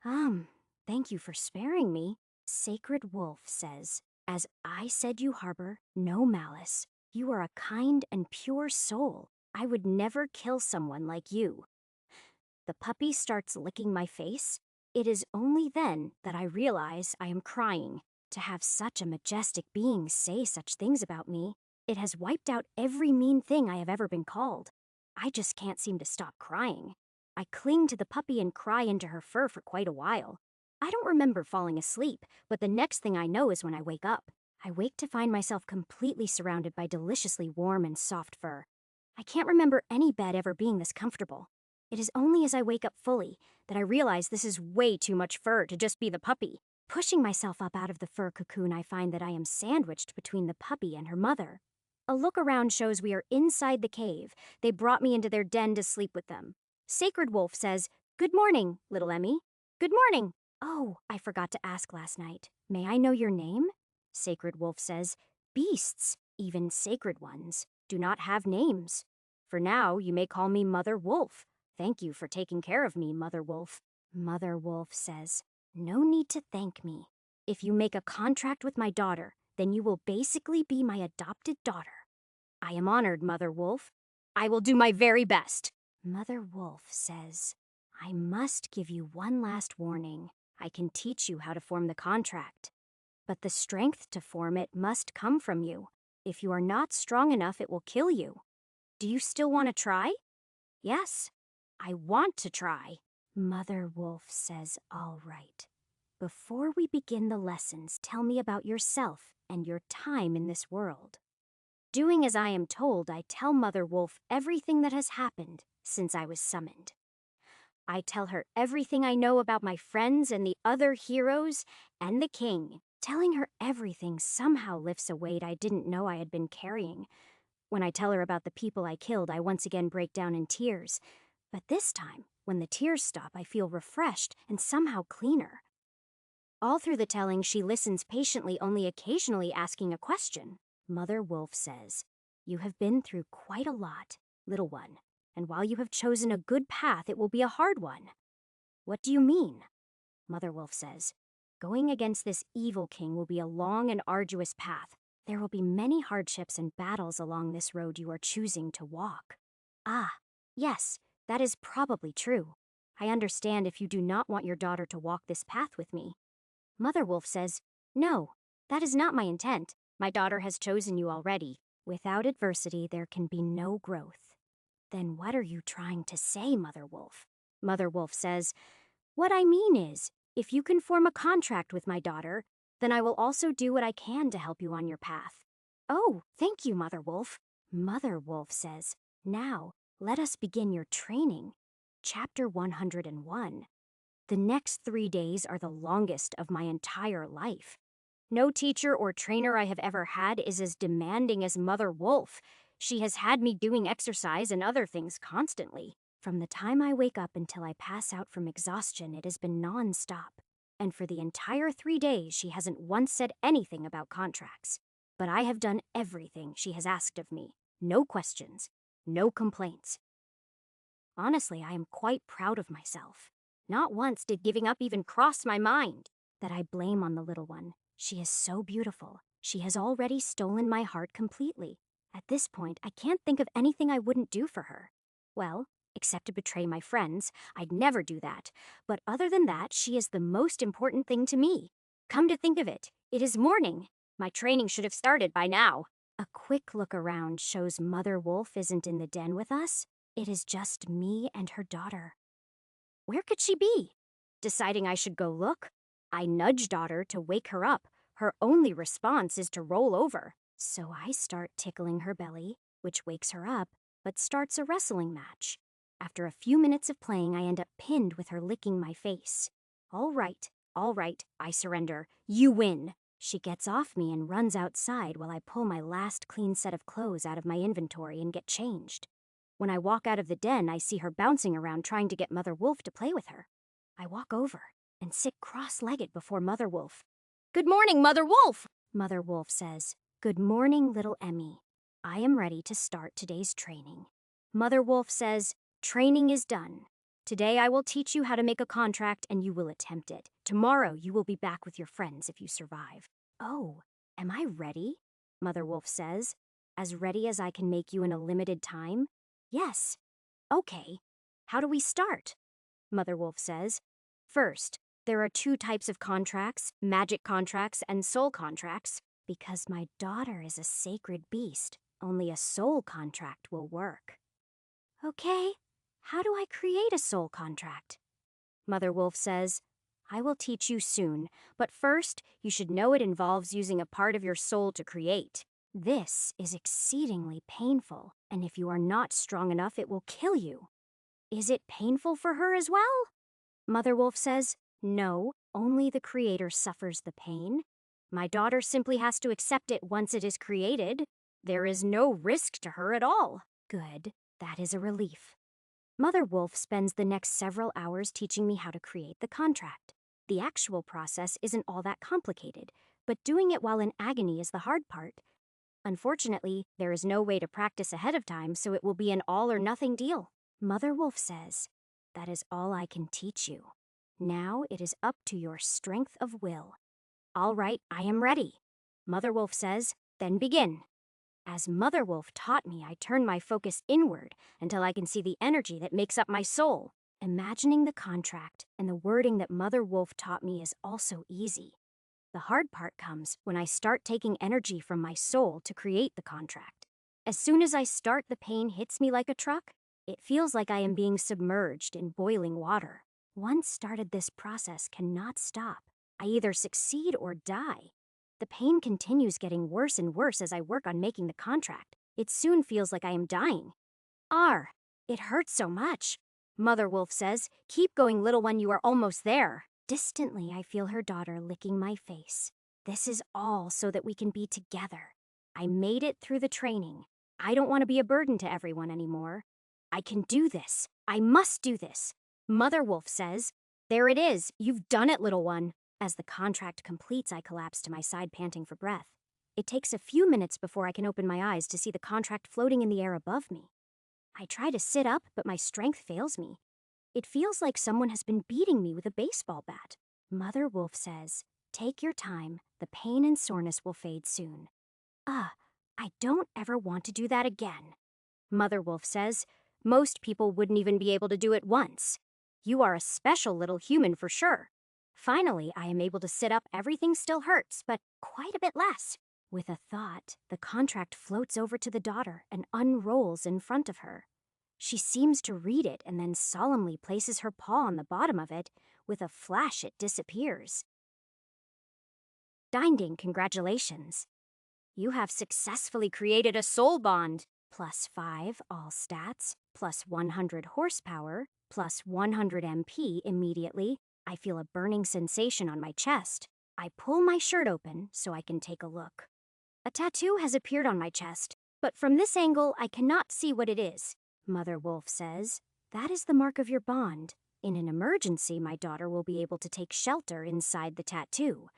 Thank you for sparing me. Sacred Wolf says, "As I said, you harbor no malice. You are a kind and pure soul. I would never kill someone like you." The puppy starts licking my face. It is only then that I realize I am crying. To have such a majestic being say such things about me, it has wiped out every mean thing I have ever been called. I just can't seem to stop crying. I cling to the puppy and cry into her fur for quite a while. I don't remember falling asleep, but the next thing I know is when I wake up. I wake to find myself completely surrounded by deliciously warm and soft fur. I can't remember any bed ever being this comfortable. It is only as I wake up fully that I realize this is way too much fur to just be the puppy. Pushing myself up out of the fur cocoon, I find that I am sandwiched between the puppy and her mother. A look around shows we are inside the cave. They brought me into their den to sleep with them. Sacred Wolf says, "Good morning, little Emmy." "Good morning." "Oh, I forgot to ask last night. May I know your name?" Sacred Wolf says, "Beasts, even sacred ones, do not have names. For now, you may call me Mother Wolf. Thank you for taking care of me, Mother Wolf." Mother Wolf says, "No need to thank me. If you make a contract with my daughter, then you will basically be my adopted daughter." "I am honored, Mother Wolf. I will do my very best." Mother Wolf says, "I must give you one last warning. I can teach you how to form the contract, but the strength to form it must come from you. If you are not strong enough, it will kill you. Do you still want to try?" "Yes, I want to try." Mother Wolf says, "All right. Before we begin the lessons, tell me about yourself and your time in this world." Doing as I am told, I tell Mother Wolf everything that has happened since I was summoned. I tell her everything I know about my friends and the other heroes and the king. Telling her everything somehow lifts a weight I didn't know I had been carrying. When I tell her about the people I killed, I once again break down in tears. But this time, when the tears stop, I feel refreshed and somehow cleaner. All through the telling, she listens patiently, only occasionally asking a question. Mother Wolf says, "You have been through quite a lot, little one, and while you have chosen a good path, it will be a hard one." "What do you mean?" Mother Wolf says, Going against this evil king will be a long and arduous path. There will be many hardships and battles along this road you are choosing to walk. Ah, yes, that is probably true. I understand if you do not want your daughter to walk this path with me. Mother Wolf says, "No, that is not my intent. My daughter has chosen you already. Without adversity, there can be no growth." Then what are you trying to say, Mother Wolf? Mother Wolf says, "What I mean is, if you can form a contract with my daughter, then I will also do what I can to help you on your path." "Oh, thank you, Mother Wolf." Mother Wolf says, "Now, let us begin your training." Chapter 101. The next 3 days are the longest of my entire life. No teacher or trainer I have ever had is as demanding as Mother Wolf. She has had me doing exercise and other things constantly. From the time I wake up until I pass out from exhaustion, it has been non-stop. And for the entire 3 days, she hasn't once said anything about contracts. But I have done everything she has asked of me. No questions, no complaints. Honestly, I am quite proud of myself. Not once did giving up even cross my mind. That I blame on the little one. She is so beautiful. She has already stolen my heart completely. At this point, I can't think of anything I wouldn't do for her. Well, except to betray my friends, I'd never do that. But other than that, she is the most important thing to me. Come to think of it, it is morning. My training should have started by now. A quick look around shows Mother Wolf isn't in the den with us. It is just me and her daughter. Where could she be? Deciding I should go look, I nudge daughter to wake her up. Her only response is to roll over. So I start tickling her belly, which wakes her up, but starts a wrestling match. After a few minutes of playing, I end up pinned with her licking my face. All right, I surrender. You win. She gets off me and runs outside while I pull my last clean set of clothes out of my inventory and get changed. When I walk out of the den, I see her bouncing around trying to get Mother Wolf to play with her. I walk over and sit cross-legged before Mother Wolf. "Good morning, Mother Wolf!" Mother Wolf says. "Good morning, little Emmy. I am ready to start today's training." Mother Wolf says, "Training is done. Today I will teach you how to make a contract and you will attempt it. Tomorrow you will be back with your friends if you survive." "Oh, am I ready?" Mother Wolf says. "As ready as I can make you in a limited time?" "Yes." "Okay. How do we start?" Mother Wolf says. "First, there are 2 types of contracts, magic contracts and soul contracts. Because my daughter is a sacred beast, only a soul contract will work." "Okay. How do I create a soul contract?" Mother Wolf says, "I will teach you soon, but first, you should know it involves using a part of your soul to create. This is exceedingly painful, and if you are not strong enough, it will kill you." "Is it painful for her as well?" Mother Wolf says, "No, only the creator suffers the pain. My daughter simply has to accept it once it is created. There is no risk to her at all." "Good, that is a relief." Mother Wolf spends the next several hours teaching me how to create the contract. The actual process isn't all that complicated, but doing it while in agony is the hard part. Unfortunately, there is no way to practice ahead of time, so it will be an all-or-nothing deal. Mother Wolf says, "That is all I can teach you. Now it is up to your strength of will." "All right, I am ready." Mother Wolf says, "Then begin." As Mother Wolf taught me, I turn my focus inward until I can see the energy that makes up my soul. Imagining the contract and the wording that Mother Wolf taught me is also easy. The hard part comes when I start taking energy from my soul to create the contract. As soon as I start, the pain hits me like a truck. It feels like I am being submerged in boiling water. Once started, this process cannot stop. I either succeed or die. The pain continues getting worse and worse as I work on making the contract. It soon feels like I am dying. "R, it hurts so much." Mother Wolf says, "Keep going, little one, you are almost there." Distantly, I feel her daughter licking my face. This is all so that we can be together. I made it through the training. I don't want to be a burden to everyone anymore. I can do this. I must do this. Mother Wolf says, "There it is. You've done it, little one." As the contract completes, I collapse to my side, panting for breath. It takes a few minutes before I can open my eyes to see the contract floating in the air above me. I try to sit up, but my strength fails me. It feels like someone has been beating me with a baseball bat. Mother Wolf says, take your time, the pain and soreness will fade soon. I don't ever want to do that again. Mother Wolf says, most people wouldn't even be able to do it once. You are a special little human for sure. Finally, I am able to sit up. Everything still hurts, but quite a bit less. With a thought, the contract floats over to the daughter and unrolls in front of her. She seems to read it and then solemnly places her paw on the bottom of it. With a flash, it disappears. Dinding, congratulations. You have successfully created a soul bond. +5 all stats, +100 horsepower, +100 MP immediately. I feel a burning sensation on my chest. I pull my shirt open so I can take a look. A tattoo has appeared on my chest, but from this angle I cannot see what it is. Mother Wolf says, that is the mark of your bond. In an emergency, my daughter will be able to take shelter inside the tattoo.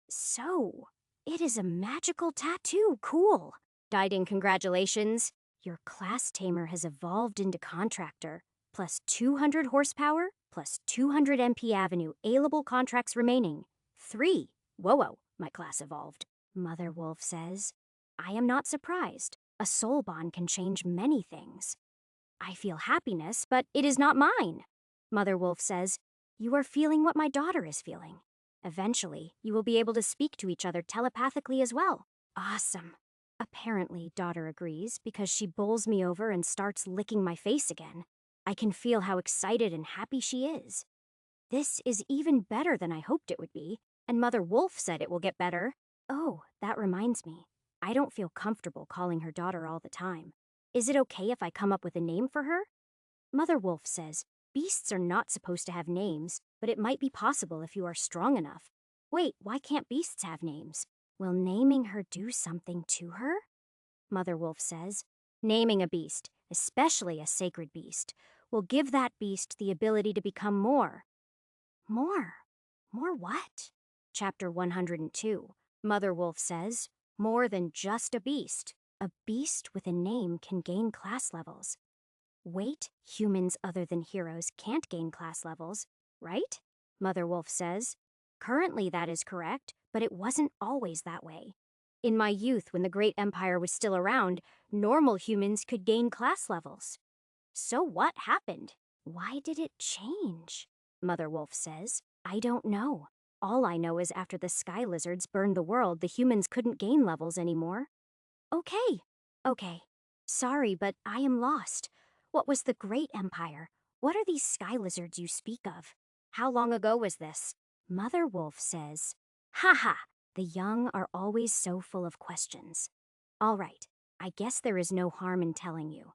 So, it is a magical tattoo. Cool. Diding, congratulations. Your class tamer has evolved into contractor. +200 horsepower, +200 MP Avenue. Aleable contracts remaining. 3. Whoa, my class evolved. Mother Wolf says, I am not surprised. A soul bond can change many things. I feel happiness, but it is not mine. Mother Wolf says, you are feeling what my daughter is feeling. Eventually, you will be able to speak to each other telepathically as well. Awesome. Apparently, daughter agrees because she bowls me over and starts licking my face again. I can feel how excited and happy she is. This is even better than I hoped it would be, and Mother Wolf said it will get better. Oh, that reminds me. I don't feel comfortable calling her daughter all the time. Is it okay if I come up with a name for her? Mother Wolf says, beasts are not supposed to have names, but it might be possible if you are strong enough. Wait, why can't beasts have names? Will naming her do something to her? Mother Wolf says, naming a beast, especially a sacred beast, will give that beast the ability to become more. More? More what? Chapter 102. Mother Wolf says, more than just a beast. A beast with a name can gain class levels. Wait, humans other than heroes can't gain class levels, right? Mother Wolf says. Currently that is correct, but it wasn't always that way. In my youth, when the Great Empire was still around, normal humans could gain class levels. So what happened? Why did it change? Mother Wolf says. I don't know. All I know is after the sky lizards burned the world, the humans couldn't gain levels anymore. Okay. Sorry, but I am lost. What was the Great Empire? What are these sky lizards you speak of? How long ago was this? Mother Wolf says, haha, the young are always so full of questions. All right, I guess there is no harm in telling you.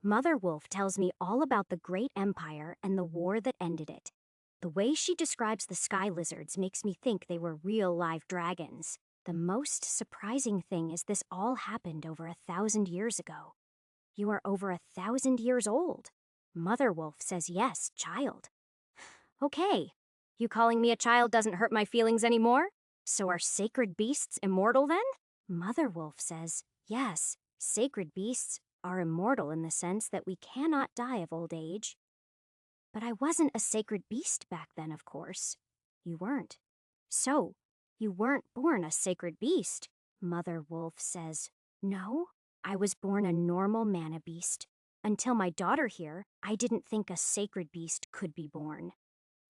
Mother Wolf tells me all about the Great Empire and the war that ended it. The way she describes the sky lizards makes me think they were real live dragons. The most surprising thing is this all happened over 1,000 years ago. You are over 1,000 years old. Mother Wolf says yes, child. Okay. You calling me a child doesn't hurt my feelings anymore? So are sacred beasts immortal then? Mother Wolf says, yes, sacred beasts are immortal in the sense that we cannot die of old age. But I wasn't a sacred beast back then, of course. You weren't. So, you weren't born a sacred beast. Mother Wolf says, no, I was born a normal mana beast. Until my daughter here, I didn't think a sacred beast could be born.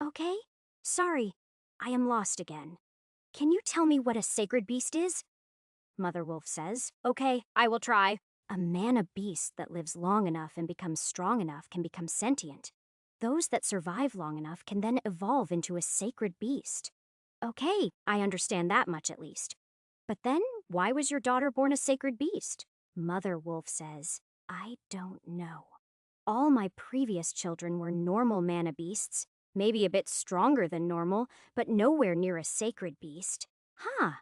Okay? Sorry, I am lost again. Can you tell me what a sacred beast is? Mother Wolf says, okay, I will try. A mana beast that lives long enough and becomes strong enough can become sentient. Those that survive long enough can then evolve into a sacred beast. Okay, I understand that much at least. But then, why was your daughter born a sacred beast? Mother Wolf says, I don't know. All my previous children were normal mana beasts, maybe a bit stronger than normal, but nowhere near a sacred beast. Huh,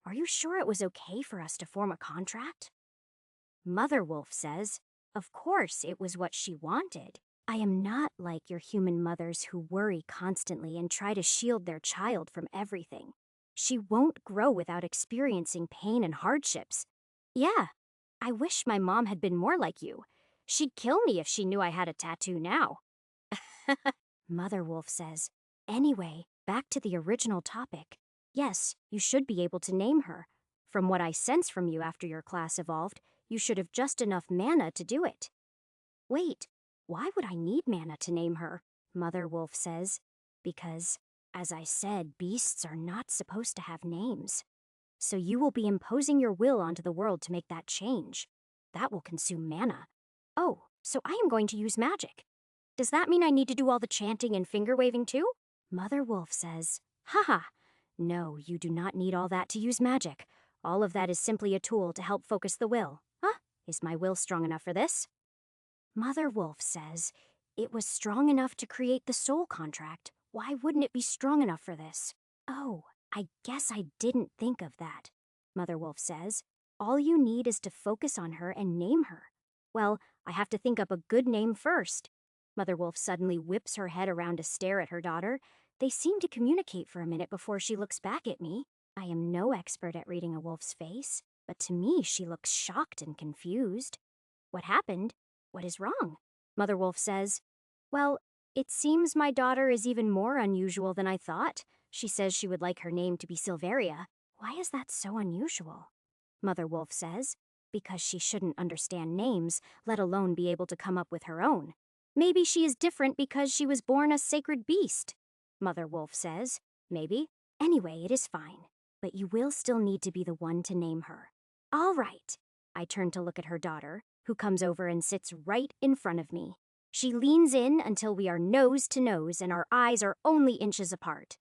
are you sure it was okay for us to form a contract? Mother Wolf says, of course it was what she wanted. I am not like your human mothers who worry constantly and try to shield their child from everything. She won't grow without experiencing pain and hardships. Yeah, I wish my mom had been more like you. She'd kill me if she knew I had a tattoo now. Mother Wolf says, Anyway, back to the original topic. Yes, you should be able to name her. From what I sense from you after your class evolved, you should have just enough mana to do it. Wait, why would I need mana to name her? Mother Wolf says. Because, as I said, beasts are not supposed to have names. So you will be imposing your will onto the world to make that change. That will consume mana. Oh, so I am going to use magic. Does that mean I need to do all the chanting and finger waving too? Mother Wolf says, haha. No, you do not need all that to use magic. All of that is simply a tool to help focus the will. Huh? Is my will strong enough for this? Mother Wolf says, it was strong enough to create the soul contract. Why wouldn't it be strong enough for this? Oh, I guess I didn't think of that. Mother Wolf says, all you need is to focus on her and name her. Well, I have to think up a good name first. Mother Wolf suddenly whips her head around to stare at her daughter. They seem to communicate for a minute before she looks back at me. I am no expert at reading a wolf's face, but to me she looks shocked and confused. What happened? What is wrong? Mother Wolf says, well, it seems my daughter is even more unusual than I thought. She says she would like her name to be Silveria. Why is that so unusual? Mother Wolf says, because she shouldn't understand names, let alone be able to come up with her own. Maybe she is different because she was born a sacred beast. Mother Wolf says, maybe. Anyway, it is fine. But you will still need to be the one to name her. All right. I turn to look at her daughter, who comes over and sits right in front of me. She leans in until we are nose to nose and our eyes are only inches apart.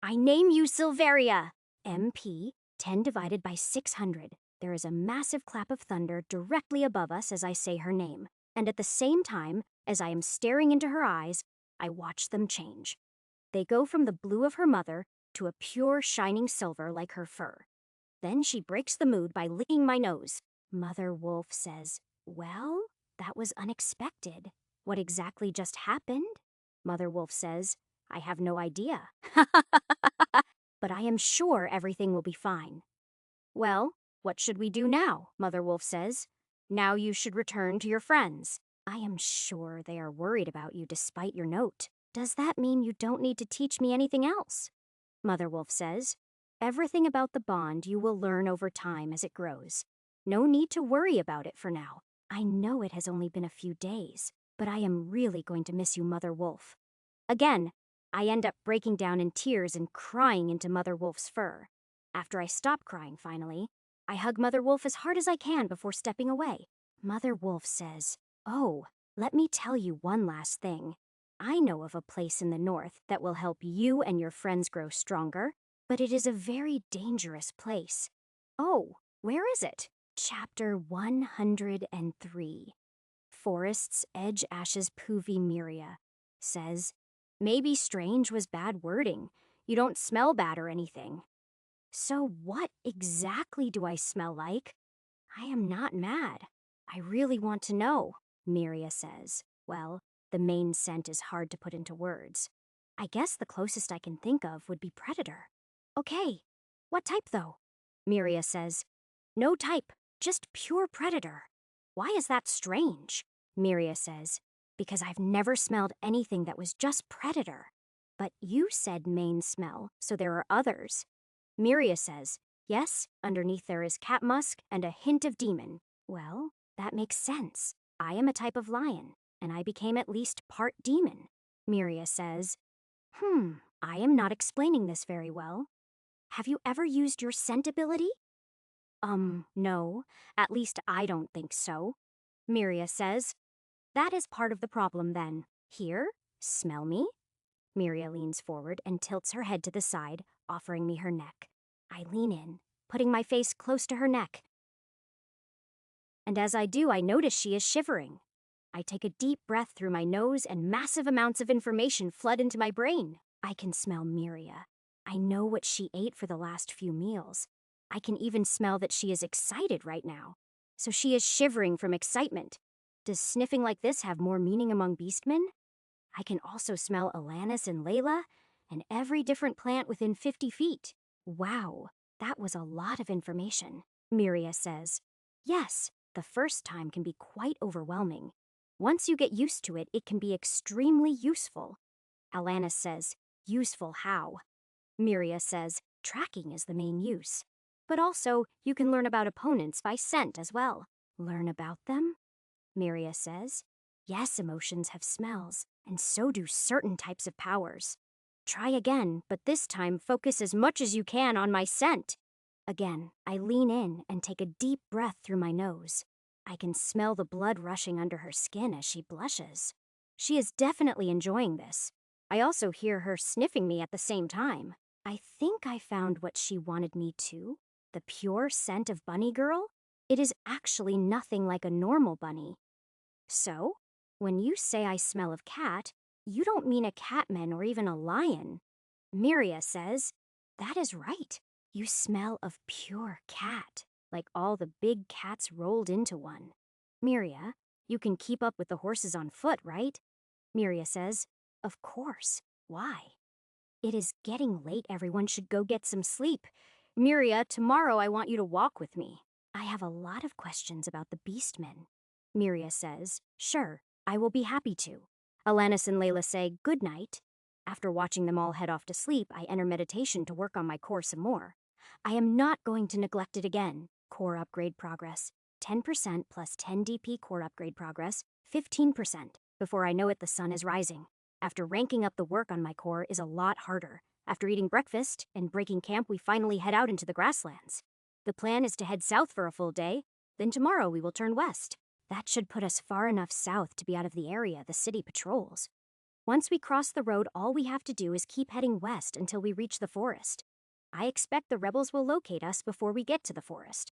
I name you Silveria. MP, 10 divided by 600. There is a massive clap of thunder directly above us as I say her name. And at the same time, as I am staring into her eyes, I watch them change. They go from the blue of her mother to a pure shining silver like her fur. Then she breaks the mood by licking my nose. Mother Wolf says, well, that was unexpected. What exactly just happened? Mother Wolf says, I have no idea. But I am sure everything will be fine. Well, what should we do now? Mother Wolf says. Now you should return to your friends. I am sure they are worried about you despite your note. Does that mean you don't need to teach me anything else? Mother Wolf says, everything about the bond you will learn over time as it grows. No need to worry about it for now. I know it has only been a few days, but I am really going to miss you, Mother Wolf. Again, I end up breaking down in tears and crying into Mother Wolf's fur. After I stop crying finally, I hug Mother Wolf as hard as I can before stepping away. Mother Wolf says, oh, let me tell you one last thing. I know of a place in the north that will help you and your friends grow stronger, but it is a very dangerous place. Oh, where is it? Chapter 103. Forest's Edge Ashes Puvi Miria says, maybe strange was bad wording. You don't smell bad or anything. So what exactly do I smell like? I am not mad. I really want to know, Miria says. Well, the main scent is hard to put into words. I guess the closest I can think of would be predator. Okay, what type though? Miria says, no type, just pure predator. Why is that strange? Miria says, because I've never smelled anything that was just predator. But you said main smell, so there are others. Miria says, yes, underneath there is cat musk and a hint of demon. Well, that makes sense. I am a type of lion, and I became at least part demon. Miria says, I am not explaining this very well. Have you ever used your scent ability? No. At least I don't think so. Miria says, that is part of the problem then. Here, smell me. Miria leans forward and tilts her head to the side, offering me her neck. I lean in, putting my face close to her neck. And as I do, I notice she is shivering. I take a deep breath through my nose and massive amounts of information flood into my brain. I can smell Miria. I know what she ate for the last few meals. I can even smell that she is excited right now. So she is shivering from excitement. Does sniffing like this have more meaning among beastmen? I can also smell Alanis and Layla, and every different plant within 50 feet. Wow, that was a lot of information, Miria says. Yes, the first time can be quite overwhelming. Once you get used to it, it can be extremely useful. Alanis says, Useful how? Miria says, tracking is the main use. But also, you can learn about opponents by scent as well. Learn about them? Miria says. Yes, emotions have smells, and so do certain types of powers. Try again, but this time focus as much as you can on my scent. Again, I lean in and take a deep breath through my nose. I can smell the blood rushing under her skin as she blushes. She is definitely enjoying this. I also hear her sniffing me at the same time. I think I found what she wanted me to. The pure scent of Bunny Girl? It is actually nothing like a normal bunny. So, when you say I smell of cat, you don't mean a catman or even a lion. Miria says, that is right. You smell of pure cat, like all the big cats rolled into one. Miria, you can keep up with the horses on foot, right? Miria says, of course. Why? It is getting late. Everyone should go get some sleep. Miria, tomorrow I want you to walk with me. I have a lot of questions about the Beastmen. Miria says, sure, I will be happy to. Alanis and Layla say good night. After watching them all head off to sleep, I enter meditation to work on my core some more. I am not going to neglect it again. Core upgrade progress. 10% plus 10 DP core upgrade progress, 15%. Before I know it, the sun is rising. After ranking up the work on my core is a lot harder. After eating breakfast and breaking camp, we finally head out into the grasslands. The plan is to head south for a full day, then tomorrow we will turn west. That should put us far enough south to be out of the area the city patrols. Once we cross the road, all we have to do is keep heading west until we reach the forest. I expect the rebels will locate us before we get to the forest.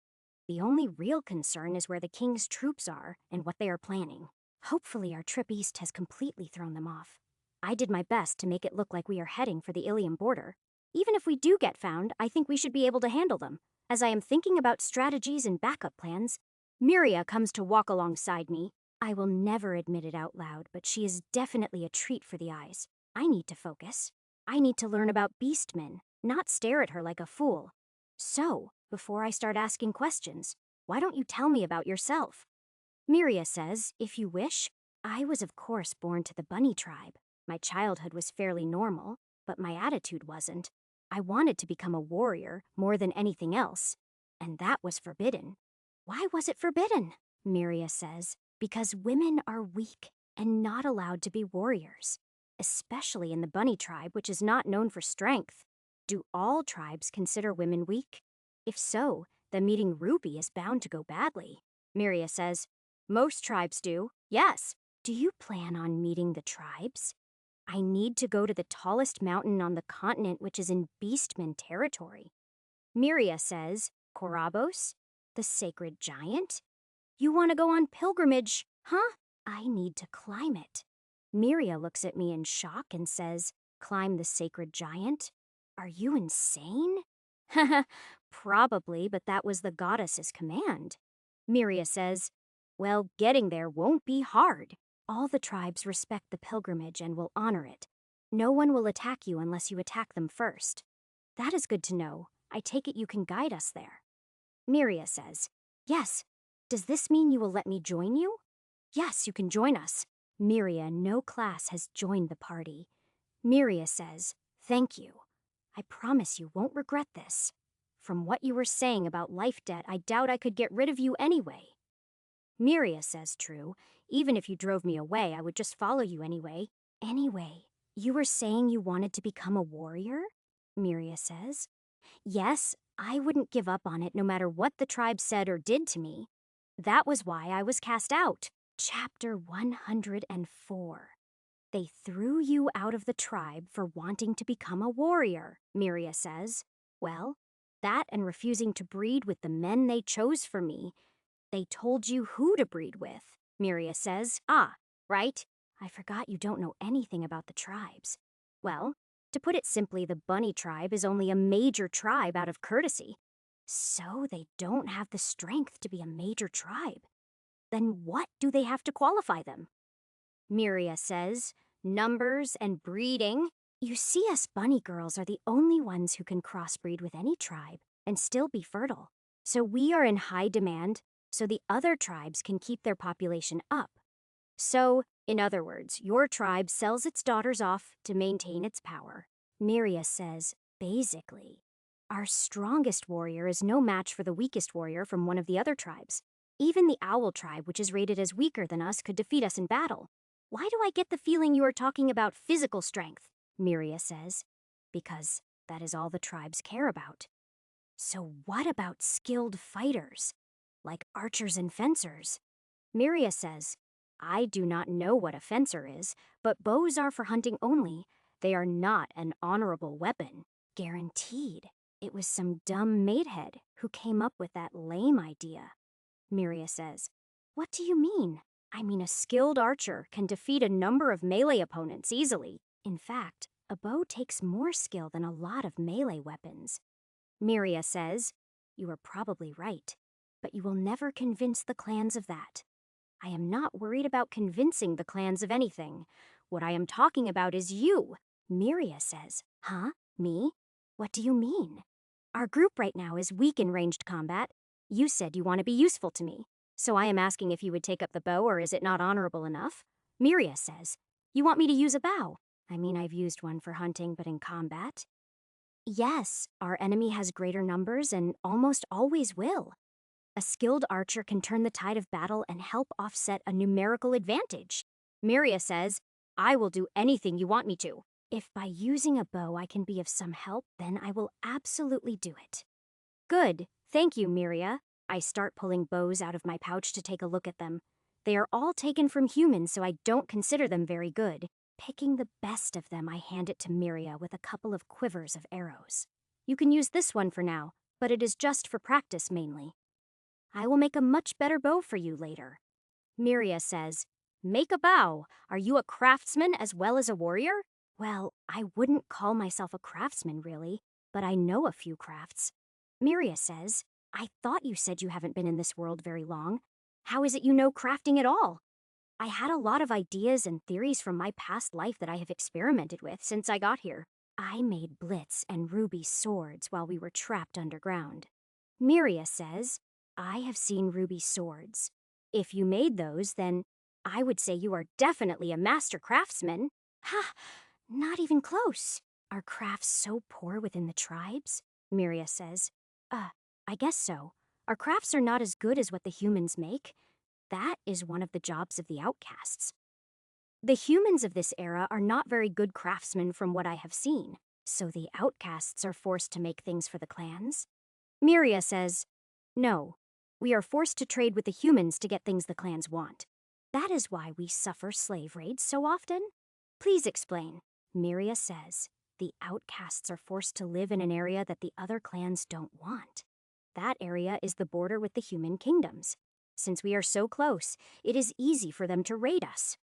The only real concern is where the king's troops are and what they are planning. Hopefully our trip east has completely thrown them off. I did my best to make it look like we are heading for the Ilium border. Even if we do get found, I think we should be able to handle them. As I am thinking about strategies and backup plans, Miria comes to walk alongside me. I will never admit it out loud, but she is definitely a treat for the eyes. I need to focus. I need to learn about beastmen, not stare at her like a fool. So, before I start asking questions, why don't you tell me about yourself? Miria says, if you wish, I was of course born to the bunny tribe. My childhood was fairly normal, but my attitude wasn't. I wanted to become a warrior more than anything else, and that was forbidden. Why was it forbidden? Miria says, because women are weak and not allowed to be warriors, especially in the bunny tribe, which is not known for strength. Do all tribes consider women weak? If so, then meeting Ruby is bound to go badly. Miria says, most tribes do, yes. Do you plan on meeting the tribes? I need to go to the tallest mountain on the continent, which is in Beastman territory. Miria says, Korabos? The sacred giant? You want to go on pilgrimage, huh? I need to climb it. Miria looks at me in shock and says, climb the sacred giant? Are you insane? Haha, probably, but that was the goddess's command. Miria says, well, getting there won't be hard. All the tribes respect the pilgrimage and will honor it. No one will attack you unless you attack them first. That is good to know. I take it you can guide us there. Miria says, yes. Does this mean you will let me join you? Yes, you can join us. Miria, no class has joined the party. Miria says, thank you. I promise you won't regret this. From what you were saying about life debt, I doubt I could get rid of you anyway. Miria says true. Even if you drove me away, I would just follow you anyway. Anyway, you were saying you wanted to become a warrior? Miria says. Yes, I wouldn't give up on it no matter what the tribe said or did to me. That was why I was cast out. Chapter 104. They threw you out of the tribe for wanting to become a warrior, Miria says. Well, that and refusing to breed with the men they chose for me. They told you who to breed with, Miria says. Ah, right? I forgot you don't know anything about the tribes. Well, to put it simply, the bunny tribe is only a major tribe out of courtesy. So they don't have the strength to be a major tribe. Then what do they have to qualify them? Miria says, numbers and breeding. You see, us bunny girls are the only ones who can crossbreed with any tribe and still be fertile. So we are in high demand, so the other tribes can keep their population up. So, in other words, your tribe sells its daughters off to maintain its power. Miria says, basically, our strongest warrior is no match for the weakest warrior from one of the other tribes. Even the owl tribe, which is rated as weaker than us, could defeat us in battle. Why do I get the feeling you are talking about physical strength? Miria says. Because that is all the tribes care about. So what about skilled fighters? Like archers and fencers? Miria says, I do not know what a fencer is, but bows are for hunting only. They are not an honorable weapon. Guaranteed. It was some dumb matehead who came up with that lame idea. Miria says, What do you mean? I mean, a skilled archer can defeat a number of melee opponents easily. In fact, a bow takes more skill than a lot of melee weapons. Miria says, You are probably right, but you will never convince the clans of that. I am not worried about convincing the clans of anything. What I am talking about is you. Miria says, Huh? Me? What do you mean? Our group right now is weak in ranged combat. You said you want to be useful to me. So I am asking if you would take up the bow, or is it not honorable enough? Miria says, You want me to use a bow? I mean, I've used one for hunting, but in combat. Yes, our enemy has greater numbers and almost always will. A skilled archer can turn the tide of battle and help offset a numerical advantage. Miria says, I will do anything you want me to. If by using a bow I can be of some help, then I will absolutely do it. Good. Thank you, Miria. I start pulling bows out of my pouch to take a look at them. They are all taken from humans, so I don't consider them very good. Picking the best of them, I hand it to Miria with a couple of quivers of arrows. You can use this one for now, but it is just for practice mainly. I will make a much better bow for you later. Miria says, Make a bow. Are you a craftsman as well as a warrior? Well, I wouldn't call myself a craftsman, really, but I know a few crafts. Miria says, I thought you said you haven't been in this world very long. How is it you know crafting at all? I had a lot of ideas and theories from my past life that I have experimented with since I got here. I made Blitz and Ruby swords while we were trapped underground. Miria says, I have seen Ruby swords. If you made those, then I would say you are definitely a master craftsman. Ha! Not even close. Are crafts so poor within the tribes? Miria says. I guess so. Our crafts are not as good as what the humans make. That is one of the jobs of the outcasts. The humans of this era are not very good craftsmen from what I have seen, so the outcasts are forced to make things for the clans. Miria says, No, we are forced to trade with the humans to get things the clans want. That is why we suffer slave raids so often. Please explain. Miria says, the outcasts are forced to live in an area that the other clans don't want. That area is the border with the human kingdoms. Since we are so close, it is easy for them to raid us.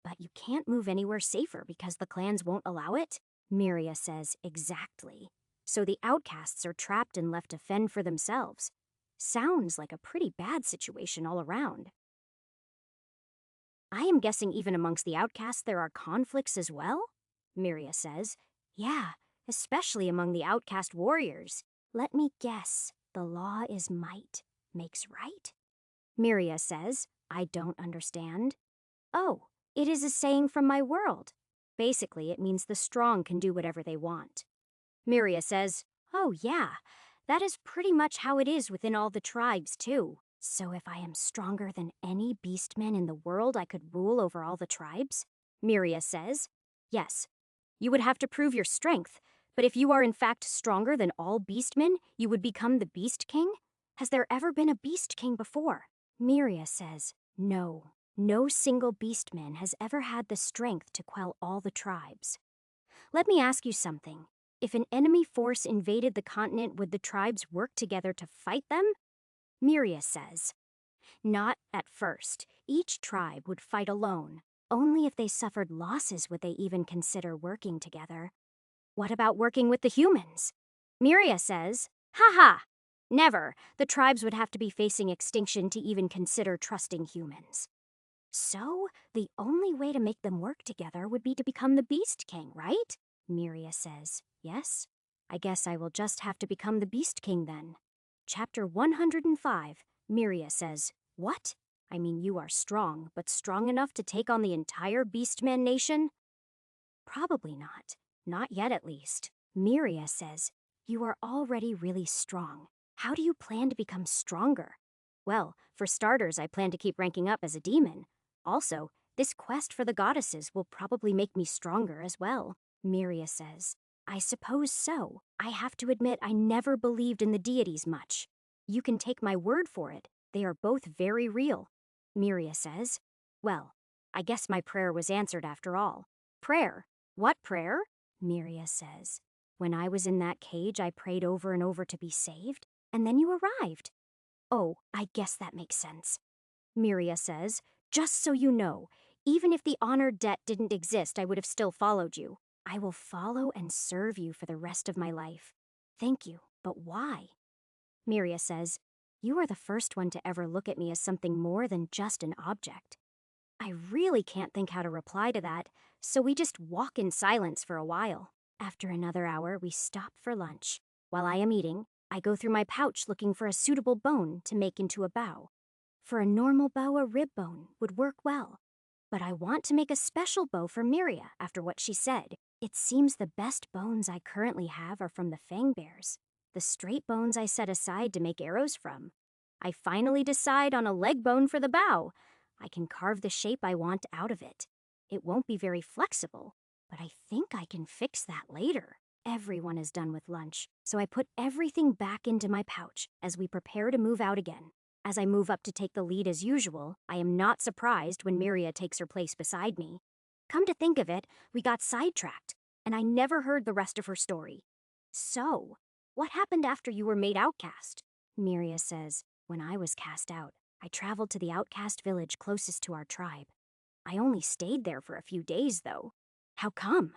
But you can't move anywhere safer because the clans won't allow it? Miria says, exactly. So the outcasts are trapped and left to fend for themselves. Sounds like a pretty bad situation all around. I am guessing even amongst the outcasts there are conflicts as well? Miria says, Yeah, especially among the outcast warriors. Let me guess, the law is might makes right? Miria says, I don't understand. Oh, it is a saying from my world. Basically, it means the strong can do whatever they want. Miria says, Oh yeah, that is pretty much how it is within all the tribes too. So if I am stronger than any beastmen in the world, I could rule over all the tribes? Miria says, Yes. You would have to prove your strength, but if you are in fact stronger than all beastmen, you would become the Beast King? Has there ever been a Beast King before? Miria says, No. No single beastman has ever had the strength to quell all the tribes. Let me ask you something. If an enemy force invaded the continent, would the tribes work together to fight them? Miria says, Not at first. Each tribe would fight alone. Only if they suffered losses would they even consider working together. What about working with the humans? Miria says, Ha ha! Never. The tribes would have to be facing extinction to even consider trusting humans. So, the only way to make them work together would be to become the Beast King, right? Miria says, Yes. I guess I will just have to become the Beast King then. Chapter 105, Miria says, What? I mean, you are strong, but strong enough to take on the entire Beastman nation? Probably not. Not yet, at least. Miria says, "You are already really strong. How do you plan to become stronger?" "Well, for starters, I plan to keep ranking up as a demon. Also, this quest for the goddesses will probably make me stronger as well," Miria says. "I suppose so. I have to admit I never believed in the deities much. You can take my word for it. They are both very real," Miria says. "Well, I guess my prayer was answered after all." "Prayer? What prayer?" Miria says. "When I was in that cage, I prayed over and over to be saved, and then you arrived." "Oh, I guess that makes sense." Miria says, "Just so you know, even if the honor debt didn't exist, I would have still followed you. I will follow and serve you for the rest of my life." "Thank you, but why?" Miria says, "You are the first one to ever look at me as something more than just an object." I really can't think how to reply to that, so we just walk in silence for a while. After another hour, we stop for lunch. While I am eating, I go through my pouch looking for a suitable bone to make into a bow. For a normal bow, a rib bone would work well. But I want to make a special bow for Miria after what she said. It seems the best bones I currently have are from the fang bears, the straight bones I set aside to make arrows from. I finally decide on a leg bone for the bow. I can carve the shape I want out of it. It won't be very flexible, but I think I can fix that later. Everyone is done with lunch, so I put everything back into my pouch as we prepare to move out again. As I move up to take the lead as usual, I am not surprised when Miria takes her place beside me. Come to think of it, we got sidetracked, and I never heard the rest of her story. "So, what happened after you were made outcast?" Miria says, "When I was cast out, I traveled to the outcast village closest to our tribe. I only stayed there for a few days, though." "How come?"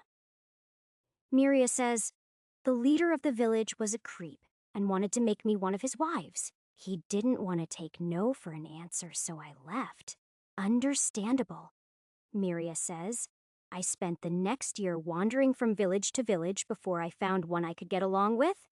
Miria says, "The leader of the village was a creep and wanted to make me one of his wives. He didn't want to take no for an answer, so I left." "Understandable." Miria says, "I spent the next year wandering from village to village before I found one I could get along with."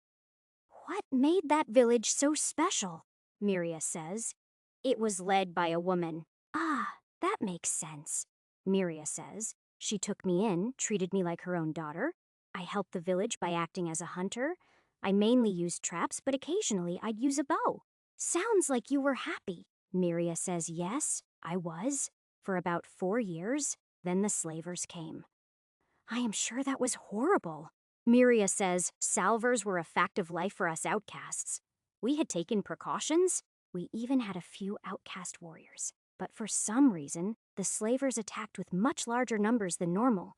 "What made that village so special?" Miria says. "It was led by a woman." "Ah, that makes sense." Miria says, "She took me in, treated me like her own daughter. I helped the village by acting as a hunter. I mainly used traps, but occasionally I'd use a bow." "Sounds like you were happy." Miria says, "Yes, I was. For about 4 years. Then the slavers came." "I am sure that was horrible." Miria says, "Salvers were a fact of life for us outcasts. We had taken precautions. We even had a few outcast warriors. But for some reason, the slavers attacked with much larger numbers than normal.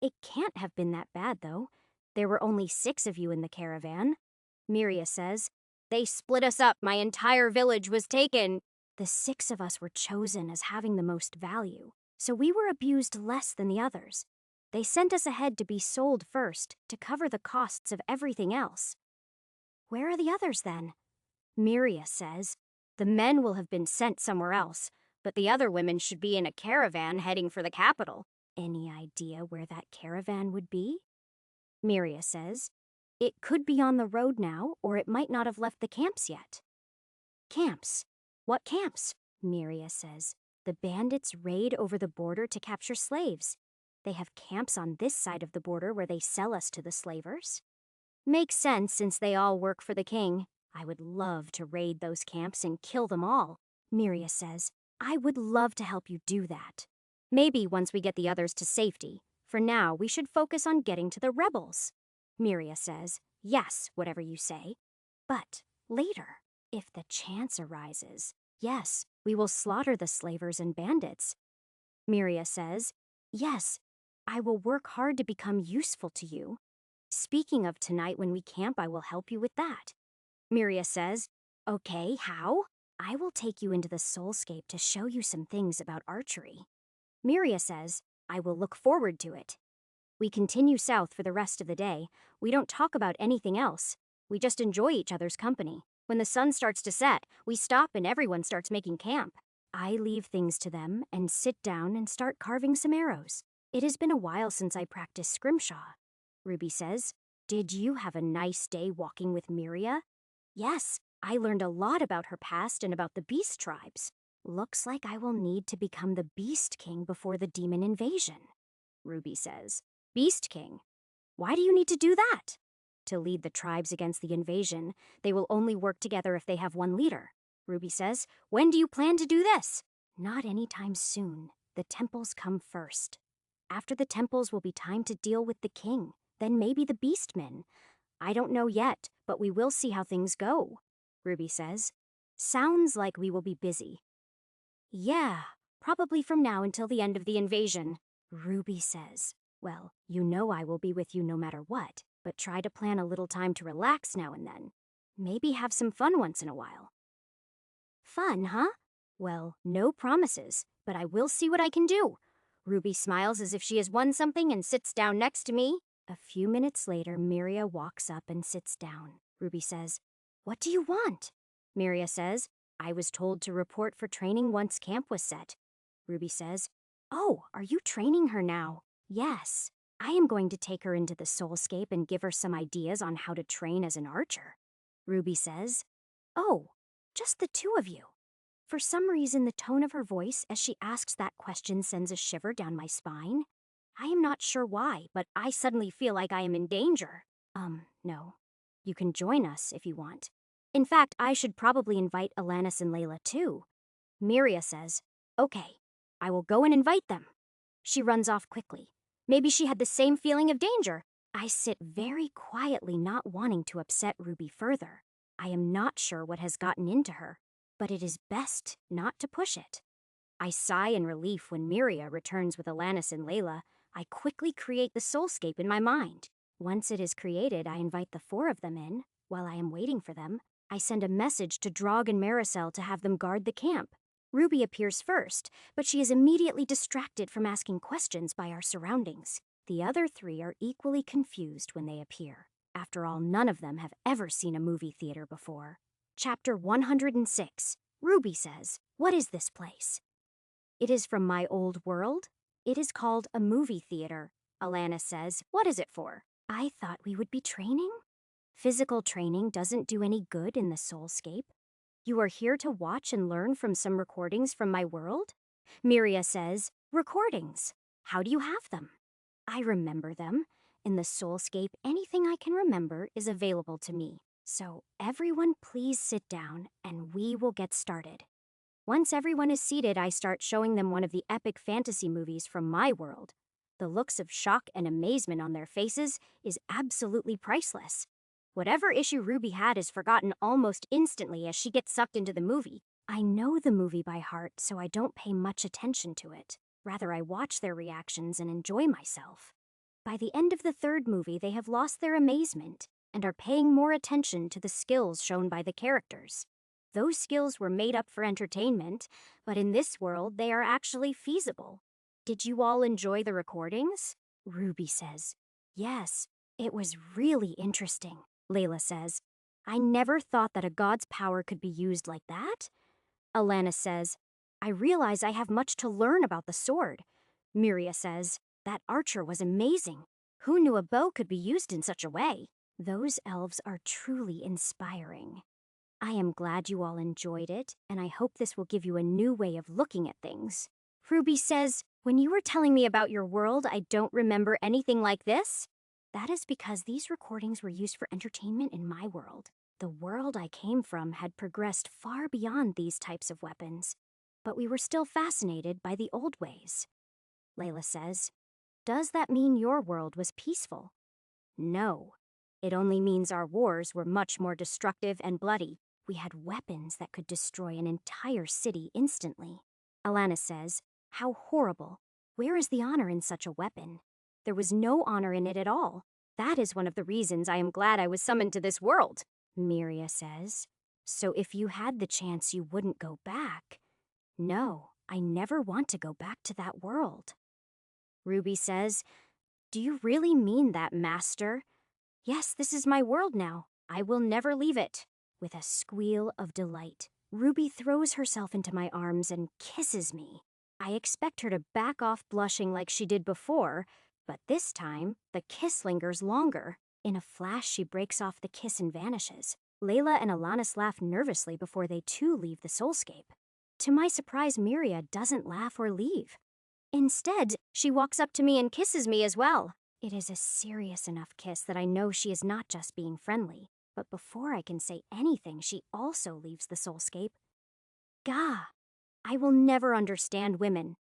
It can't have been that bad, though. There were only 6 of you in the caravan." Miria says, "They split us up. My entire village was taken." "The 6 of us were chosen as having the most value, so we were abused less than the others. They sent us ahead to be sold first to cover the costs of everything else." "Where are the others, then?" Miria says, "The men will have been sent somewhere else, but the other women should be in a caravan heading for the capital." "Any idea where that caravan would be?" Miria says, "It could be on the road now, or it might not have left the camps yet." "Camps? What camps?" Miria says, "The bandits raid over the border to capture slaves. They have camps on this side of the border where they sell us to the slavers." "Makes sense since they all work for the king. I would love to raid those camps and kill them all." Miria says, "I would love to help you do that. Maybe once we get the others to safety. For now, we should focus on getting to the rebels." Miria says, "Yes, whatever you say. But later, if the chance arises, yes, we will slaughter the slavers and bandits." Miria says, "Yes, I will work hard to become useful to you. Speaking of tonight when we camp, I will help you with that." Miria says, "Okay, how?" "I will take you into the soulscape to show you some things about archery." Miria says, "I will look forward to it." We continue south for the rest of the day. We don't talk about anything else. We just enjoy each other's company. When the sun starts to set, we stop and everyone starts making camp. I leave things to them and sit down and start carving some arrows. It has been a while since I practiced scrimshaw. Ruby says, "Did you have a nice day walking with Miria?" "Yes, I learned a lot about her past and about the beast tribes. Looks like I will need to become the Beast King before the demon invasion." Ruby says, "Beast King? Why do you need to do that? To lead the tribes against the invasion. They will only work together if they have one leader. Ruby says, when do you plan to do this? Not anytime soon. The temples come first. After the temples will be time to deal with the king, then maybe the beastmen. I don't know yet, but we will see how things go, Ruby says. Sounds like we will be busy. Yeah, probably from now until the end of the invasion, Ruby says. Well, you know I will be with you no matter what, but try to plan a little time to relax now and then. Maybe have some fun once in a while. Fun, huh? Well, no promises, but I will see what I can do. Ruby smiles as if she has won something and sits down next to me. A few minutes later, Miria walks up and sits down. Ruby says, what do you want? Miria says, I was told to report for training once camp was set. Ruby says, oh, are you training her now? Yes. I am going to take her into the soulscape and give her some ideas on how to train as an archer. Ruby says, oh, just the two of you. For some reason, the tone of her voice as she asks that question sends a shiver down my spine. I am not sure why, but I suddenly feel like I am in danger. No. You can join us if you want. In fact, I should probably invite Alanis and Layla too. Miria says, okay, I will go and invite them. She runs off quickly. Maybe she had the same feeling of danger. I sit very quietly, not wanting to upset Ruby further. I am not sure what has gotten into her, but it is best not to push it. I sigh in relief when Miria returns with Alanis and Layla. I quickly create the soulscape in my mind. Once it is created, I invite the four of them in. While I am waiting for them, I send a message to Drog and Maricel to have them guard the camp. Ruby appears first, but she is immediately distracted from asking questions by our surroundings. The other three are equally confused when they appear. After all, none of them have ever seen a movie theater before. Chapter 106. Ruby says, what is this place? It is from my old world. It is called a movie theater. Alanis says, what is it for? I thought we would be training. Physical training doesn't do any good in the soulscape. You are here to watch and learn from some recordings from my world? Miria says, recordings. How do you have them? I remember them. In the soulscape, anything I can remember is available to me. So everyone please sit down and we will get started. Once everyone is seated, I start showing them one of the epic fantasy movies from my world. The looks of shock and amazement on their faces is absolutely priceless. Whatever issue Ruby had is forgotten almost instantly as she gets sucked into the movie. I know the movie by heart, so I don't pay much attention to it. Rather, I watch their reactions and enjoy myself. By the end of the third movie, they have lost their amazement and are paying more attention to the skills shown by the characters. Those skills were made up for entertainment, but in this world, they are actually feasible. Did you all enjoy the recordings? Ruby says, yes, it was really interesting. Layla says, I never thought that a god's power could be used like that. Alanis says, I realize I have much to learn about the sword. Miria says, that archer was amazing. Who knew a bow could be used in such a way? Those elves are truly inspiring. I am glad you all enjoyed it, and I hope this will give you a new way of looking at things. Ruby says, when you were telling me about your world, I don't remember anything like this. That is because these recordings were used for entertainment in my world. The world I came from had progressed far beyond these types of weapons, but we were still fascinated by the old ways. Layla says, does that mean your world was peaceful? No. It only means our wars were much more destructive and bloody. We had weapons that could destroy an entire city instantly. Alanis says, how horrible. Where is the honor in such a weapon? There was no honor in it at all. That is one of the reasons I am glad I was summoned to this world, Miria says. So if you had the chance, you wouldn't go back. No, I never want to go back to that world. Ruby says, do you really mean that, Master? Yes, this is my world now. I will never leave it. With a squeal of delight, Ruby throws herself into my arms and kisses me. I expect her to back off blushing like she did before, but this time, the kiss lingers longer. In a flash, she breaks off the kiss and vanishes. Layla and Alanis laugh nervously before they too leave the soulscape. To my surprise, Miria doesn't laugh or leave. Instead, she walks up to me and kisses me as well. It is a serious enough kiss that I know she is not just being friendly, but before I can say anything, she also leaves the soulscape. Gah! I will never understand women.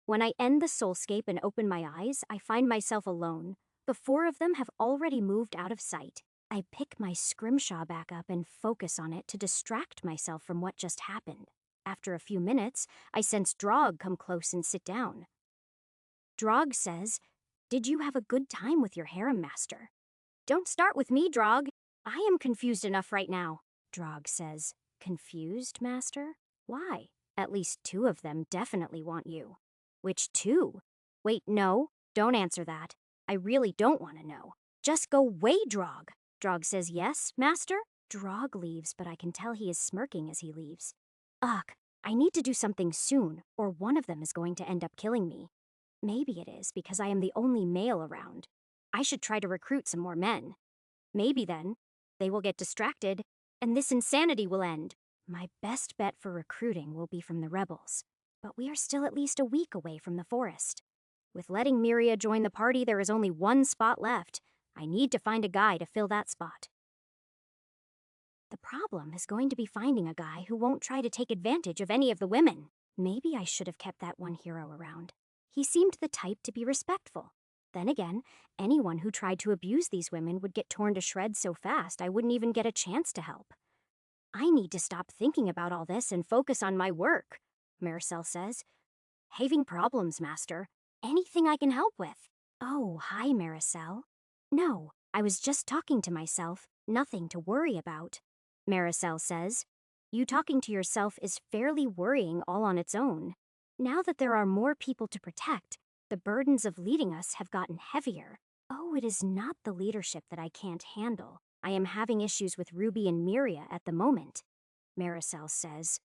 When I end the soulscape and open my eyes, I find myself alone. The four of them have already moved out of sight. I pick my scrimshaw back up and focus on it to distract myself from what just happened. After a few minutes, I sense Drog come close and sit down. Drog says, "Did you have a good time with your harem master?" "Don't start with me, Drog. I am confused enough right now." Drog says, "Confused, master? Why? At least two of them definitely want you." "Which two?" "Wait, no, don't answer that. I really don't want to know. Just go away, Drog." Drog says, "Yes, master?" Drog leaves, but I can tell he is smirking as he leaves. Ugh, I need to do something soon, or one of them is going to end up killing me. Maybe it is because I am the only male around. I should try to recruit some more men. Maybe then, they will get distracted, and this insanity will end. My best bet for recruiting will be from the rebels, but we are still at least a week away from the forest. With letting Miria join the party, there is only one spot left. I need to find a guy to fill that spot. The problem is going to be finding a guy who won't try to take advantage of any of the women. Maybe I should have kept that one hero around. He seemed the type to be respectful. Then again, anyone who tried to abuse these women would get torn to shreds so fast I wouldn't even get a chance to help. I need to stop thinking about all this and focus on my work, Maricel says. "Having problems, master. Anything I can help with?" "Oh, hi, Maricel." "No, I was just talking to myself. Nothing to worry about." Maricel says, "You talking to yourself is fairly worrying all on its own. Now that there are more people to protect, the burdens of leading us have gotten heavier. Oh, it is not the leadership that I can't handle. I am having issues with Ruby and Miria at the moment." Maricel says,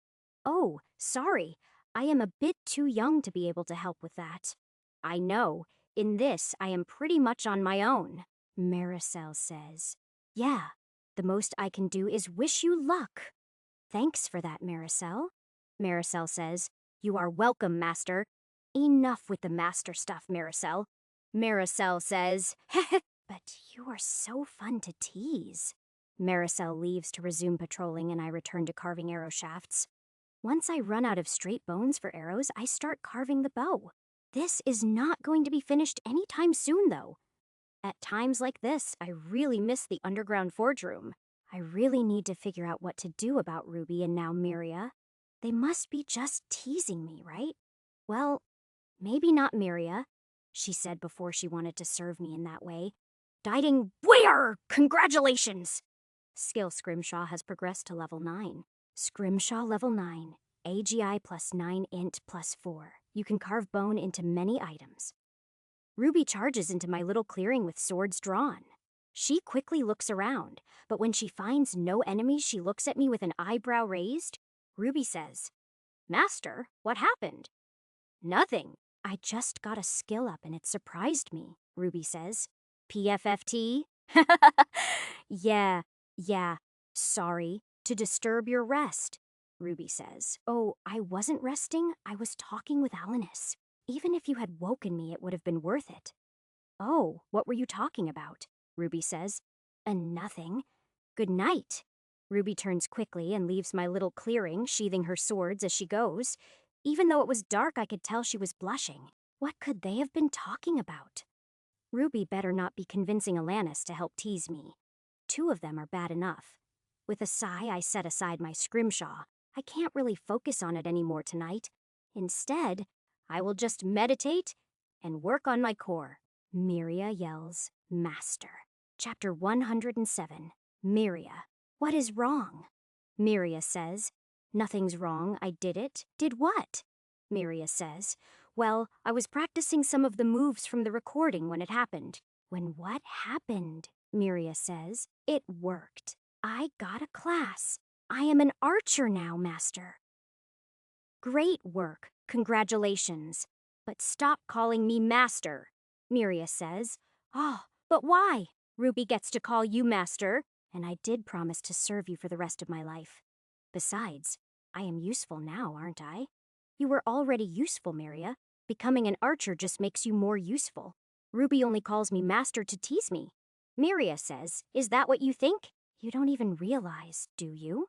"Oh, sorry. I am a bit too young to be able to help with that." "I know. In this, I am pretty much on my own." Maricel says, "Yeah, the most I can do is wish you luck." "Thanks for that, Maricel." Maricel says, "You are welcome, master." "Enough with the master stuff, Maricel." Maricel says, "But you are so fun to tease." Maricel leaves to resume patrolling and I return to carving arrow shafts. Once I run out of straight bones for arrows, I start carving the bow. This is not going to be finished anytime soon, though. At times like this, I really miss the underground forge room. I really need to figure out what to do about Ruby and now Miria. They must be just teasing me, right? Well, maybe not Miria, she said before she wanted to serve me in that way. "Dieting where? Congratulations!" Skill Scrimshaw has progressed to level 9. Scrimshaw level 9. AGI plus 9 int plus 4. You can carve bone into many items. Ruby charges into my little clearing with swords drawn. She quickly looks around, but when she finds no enemies, she looks at me with an eyebrow raised. Ruby says, "Master, what happened?" "Nothing. I just got a skill up and it surprised me," Ruby says. "PFFT?" Yeah. Sorry to disturb your rest," Ruby says. "Oh, I wasn't resting. I was talking with Alanis. Even if you had woken me, it would have been worth it." "Oh, what were you talking about?" Ruby says. Nothing. Good night." Ruby turns quickly and leaves my little clearing, sheathing her swords as she goes. Even though it was dark, I could tell she was blushing. What could they have been talking about? Ruby better not be convincing Alanis to help tease me. Two of them are bad enough. With a sigh, I set aside my scrimshaw. I can't really focus on it anymore tonight. Instead, I will just meditate and work on my core. Miria yells, "Master." Chapter 107. Miria. What is wrong? Miria says, "Nothing's wrong, I did it." "Did what?" Miria says, "Well, I was practicing some of the moves from the recording when it happened." "When what happened?" Miria says. "It worked. I got a class. I am an archer now, master." "Great work. Congratulations. But stop calling me master," Miria says. "Oh, but why? Ruby gets to call you master, and I did promise to serve you for the rest of my life. Besides, I am useful now, aren't I?" "You were already useful, Miria. Becoming an archer just makes you more useful." Ruby only calls me master to tease me. Miria says, is that what you think? You don't even realize, do you?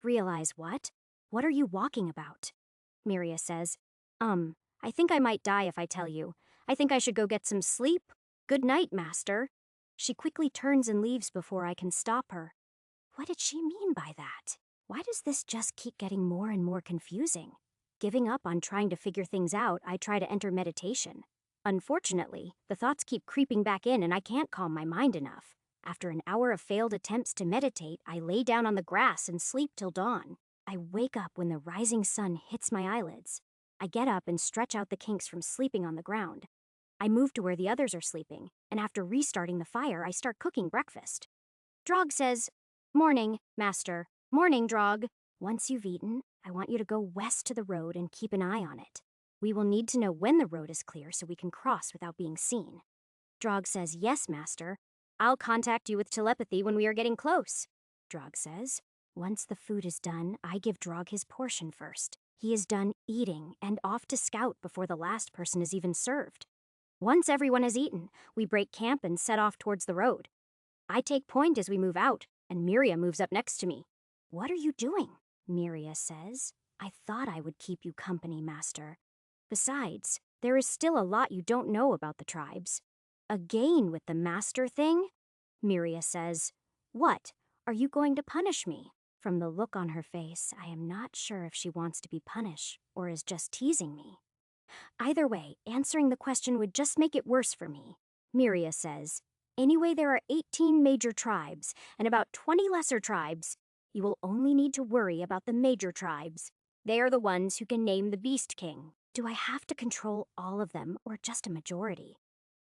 Realize what? What are you walking about? Miria says, I think I might die if I tell you. I think I should go get some sleep. Good night, master. She quickly turns and leaves before I can stop her. What did she mean by that? Why does this just keep getting more and more confusing? Giving up on trying to figure things out, I try to enter meditation. Unfortunately, the thoughts keep creeping back in and I can't calm my mind enough. After an hour of failed attempts to meditate, I lay down on the grass and sleep till dawn. I wake up when the rising sun hits my eyelids. I get up and stretch out the kinks from sleeping on the ground. I move to where the others are sleeping, and after restarting the fire, I start cooking breakfast. Drog says, Morning, master. Morning, Drog. Once you've eaten, I want you to go west to the road and keep an eye on it. We will need to know when the road is clear so we can cross without being seen. Drog says, Yes, master. I'll contact you with telepathy when we are getting close. Drog says, Once the food is done, I give Drog his portion first. He is done eating and off to scout before the last person is even served. Once everyone has eaten, we break camp and set off towards the road. I take point as we move out, and Miria moves up next to me. What are you doing? Miria says. I thought I would keep you company, master. Besides, there is still a lot you don't know about the tribes. Again with the master thing? Miria says. What? Are you going to punish me? From the look on her face, I am not sure if she wants to be punished or is just teasing me. Either way, answering the question would just make it worse for me. Miria says, Anyway, there are 18 major tribes and about 20 lesser tribes. You will only need to worry about the major tribes. They are the ones who can name the Beast King. Do I have to control all of them or just a majority?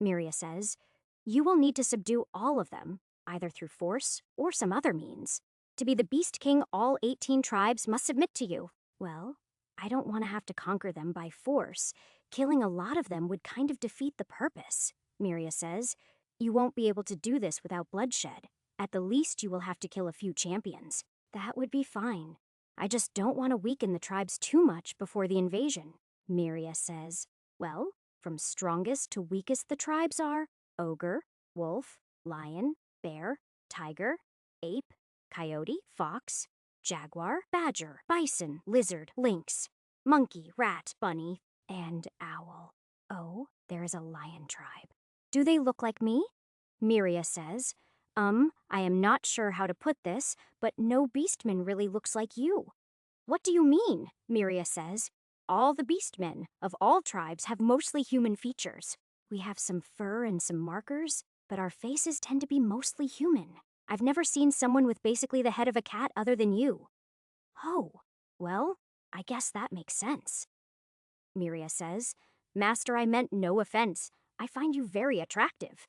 Miria says, You will need to subdue all of them, either through force or some other means. To be the Beast King, all 18 tribes must submit to you. Well, I don't want to have to conquer them by force. Killing a lot of them would kind of defeat the purpose. Miria says, You won't be able to do this without bloodshed. At the least, you will have to kill a few champions. That would be fine. I just don't want to weaken the tribes too much before the invasion. Miria says, Well, from strongest to weakest the tribes are ogre, wolf, lion, bear, tiger, ape, coyote, fox, jaguar, badger, bison, lizard, lynx, monkey, rat, bunny, and owl. Oh, there is a lion tribe. Do they look like me? Miria says, I am not sure how to put this, but no beastman really looks like you. What do you mean? Miria says. All the beastmen of all tribes have mostly human features. We have some fur and some markers, but our faces tend to be mostly human. I've never seen someone with basically the head of a cat other than you. Oh, well, I guess that makes sense. Miria says, Master, I meant no offense. I find you very attractive.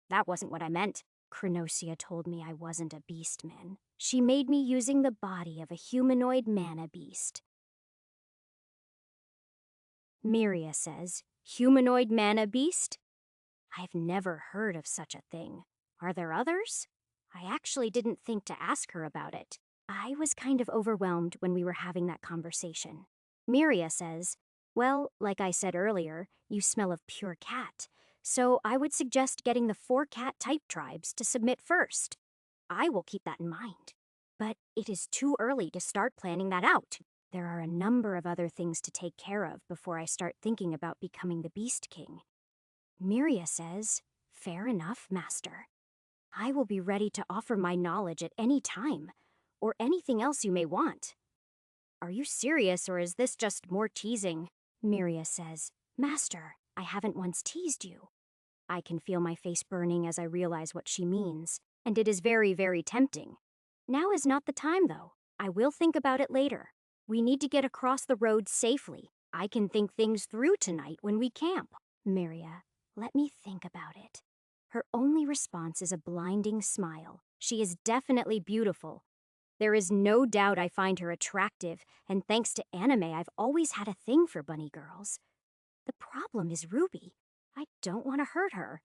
That wasn't what I meant. Chronosia told me I wasn't a beastman. She made me using the body of a humanoid mana beast. Miria says, Humanoid mana beast? I've never heard of such a thing. Are there others? I actually didn't think to ask her about it. I was kind of overwhelmed when we were having that conversation. Miria says, Well, like I said earlier, you smell of pure cat. So I would suggest getting the 4 cat-type tribes to submit first. I will keep that in mind. But it is too early to start planning that out. There are a number of other things to take care of before I start thinking about becoming the Beast King. Miria says, Fair enough, Master. I will be ready to offer my knowledge at any time, or anything else you may want. Are you serious, or is this just more teasing? Miria says, Master, I haven't once teased you. I can feel my face burning as I realize what she means, and it is very, very tempting. Now is not the time, though. I will think about it later. We need to get across the road safely. I can think things through tonight when we camp. Miria, let me think about it. Her only response is a blinding smile. She is definitely beautiful. There is no doubt I find her attractive, and thanks to anime, I've always had a thing for bunny girls. The problem is Ruby. I don't want to hurt her,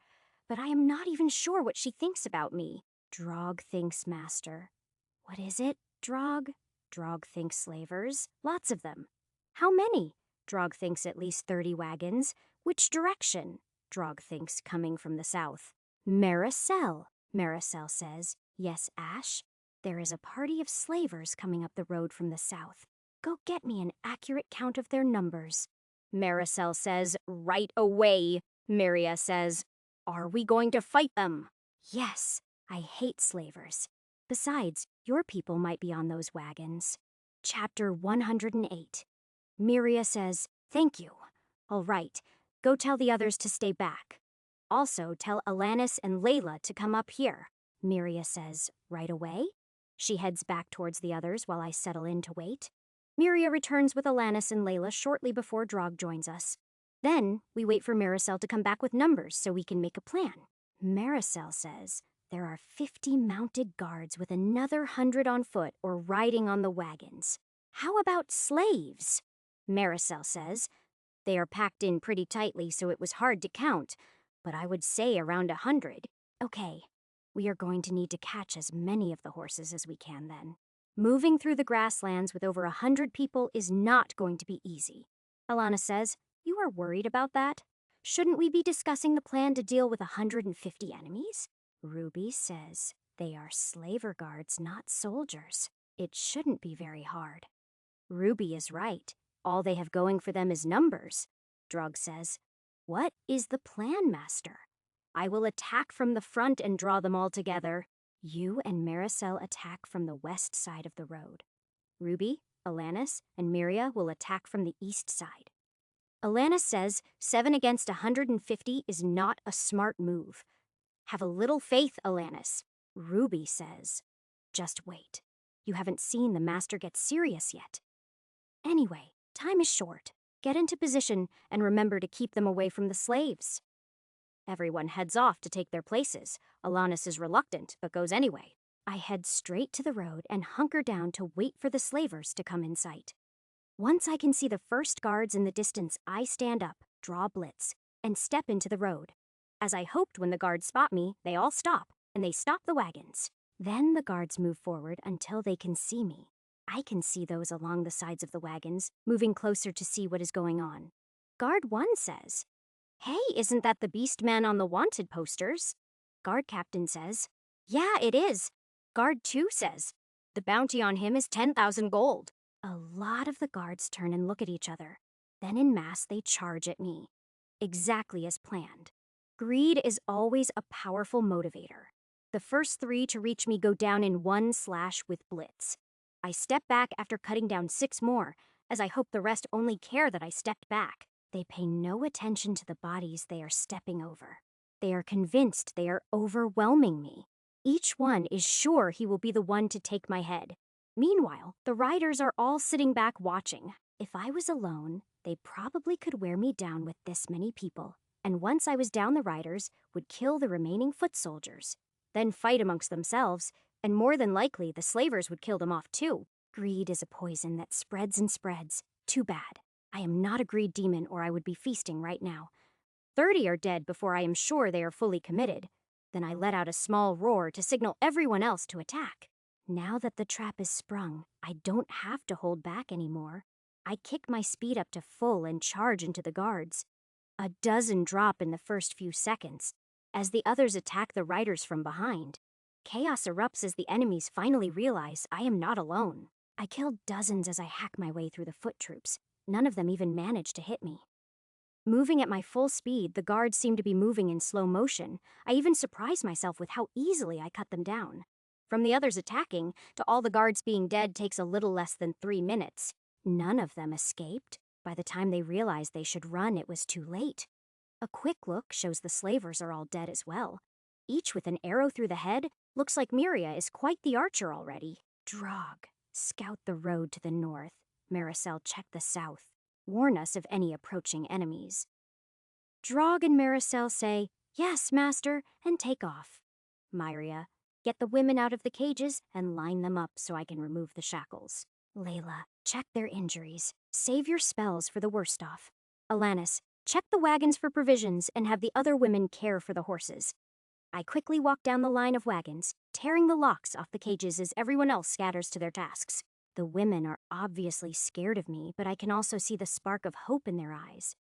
but I am not even sure what she thinks about me. Drog thinks master. What is it, Drog? Drog thinks slavers. Lots of them. How many? Drog thinks at least 30 wagons. Which direction? Drog thinks, coming from the south. Maricel, Maricel says. Yes, Ash? There is a party of slavers coming up the road from the south. Go get me an accurate count of their numbers. Maricel says, right away. Miria says, are we going to fight them? Yes, I hate slavers. Besides, your people might be on those wagons. Chapter 108. Miria says, thank you. All right, go tell the others to stay back. Also, tell Alanis and Layla to come up here. Miria says, right away? She heads back towards the others while I settle in to wait. Miria returns with Alanis and Layla shortly before Drog joins us. Then, we wait for Maricel to come back with numbers so we can make a plan. Maricel says there are 50 mounted guards with another 100 on foot or riding on the wagons. How about slaves? Maricel says they are packed in pretty tightly so it was hard to count, but I would say around 100. Okay, we are going to need to catch as many of the horses as we can then. Moving through the grasslands with over 100 people is not going to be easy. Alana says, you are worried about that? Shouldn't we be discussing the plan to deal with 150 enemies? Ruby says, they are slaver guards, not soldiers. It shouldn't be very hard. Ruby is right. All they have going for them is numbers. Drog says, what is the plan, Master? I will attack from the front and draw them all together. You and Maricel attack from the west side of the road. Ruby, Alanis, and Miria will attack from the east side. Alanis says 7 against 150 is not a smart move. Have a little faith, Alanis. Ruby says, just wait. You haven't seen the Master get serious yet. Anyway, time is short. Get into position and remember to keep them away from the slaves. Everyone heads off to take their places. Alanis is reluctant, but goes anyway. I head straight to the road and hunker down to wait for the slavers to come in sight. Once I can see the first guards in the distance, I stand up, draw blitz, and step into the road. As I hoped when the guards spot me, they all stop, and they stop the wagons. Then the guards move forward until they can see me. I can see those along the sides of the wagons, moving closer to see what is going on. Guard 1 says, hey, isn't that the beast man on the wanted posters? Guard Captain says, yeah, it is. Guard 2 says, the bounty on him is 10,000 gold. A lot of the guards turn and look at each other. Then in mass they charge at me. Exactly as planned. Greed is always a powerful motivator. The first 3 to reach me go down in one slash with blitz. I step back after cutting down 6 more, as I hope the rest only care that I stepped back. They pay no attention to the bodies they are stepping over. They are convinced they are overwhelming me. Each one is sure he will be the one to take my head. Meanwhile, the riders are all sitting back watching. If I was alone, they probably could wear me down with this many people. And once I was down the riders, would kill the remaining foot soldiers. Then fight amongst themselves, and more than likely the slavers would kill them off too. Greed is a poison that spreads and spreads. Too bad. I am not a greed demon or I would be feasting right now. 30 are dead before I am sure they are fully committed. Then I let out a small roar to signal everyone else to attack. Now that the trap is sprung, I don't have to hold back anymore. I kick my speed up to full and charge into the guards. A dozen drop in the first few seconds, as the others attack the riders from behind. Chaos erupts as the enemies finally realize I am not alone. I kill dozens as I hack my way through the foot troops. None of them even manage to hit me. Moving at my full speed, the guards seem to be moving in slow motion. I even surprise myself with how easily I cut them down. From the others attacking to all the guards being dead takes a little less than 3 minutes. None of them escaped. By the time they realized they should run, it was too late. A quick look shows the slavers are all dead as well. Each with an arrow through the head, looks like Miria is quite the archer already. Drog, scout the road to the north. Maricel, check the south. Warn us of any approaching enemies. Drog and Maricel say, yes, master, and take off. Miria, get the women out of the cages and line them up so I can remove the shackles. Layla, check their injuries. Save your spells for the worst off. Alanis, check the wagons for provisions and have the other women care for the horses. I quickly walk down the line of wagons, tearing the locks off the cages as everyone else scatters to their tasks. The women are obviously scared of me, but I can also see the spark of hope in their eyes.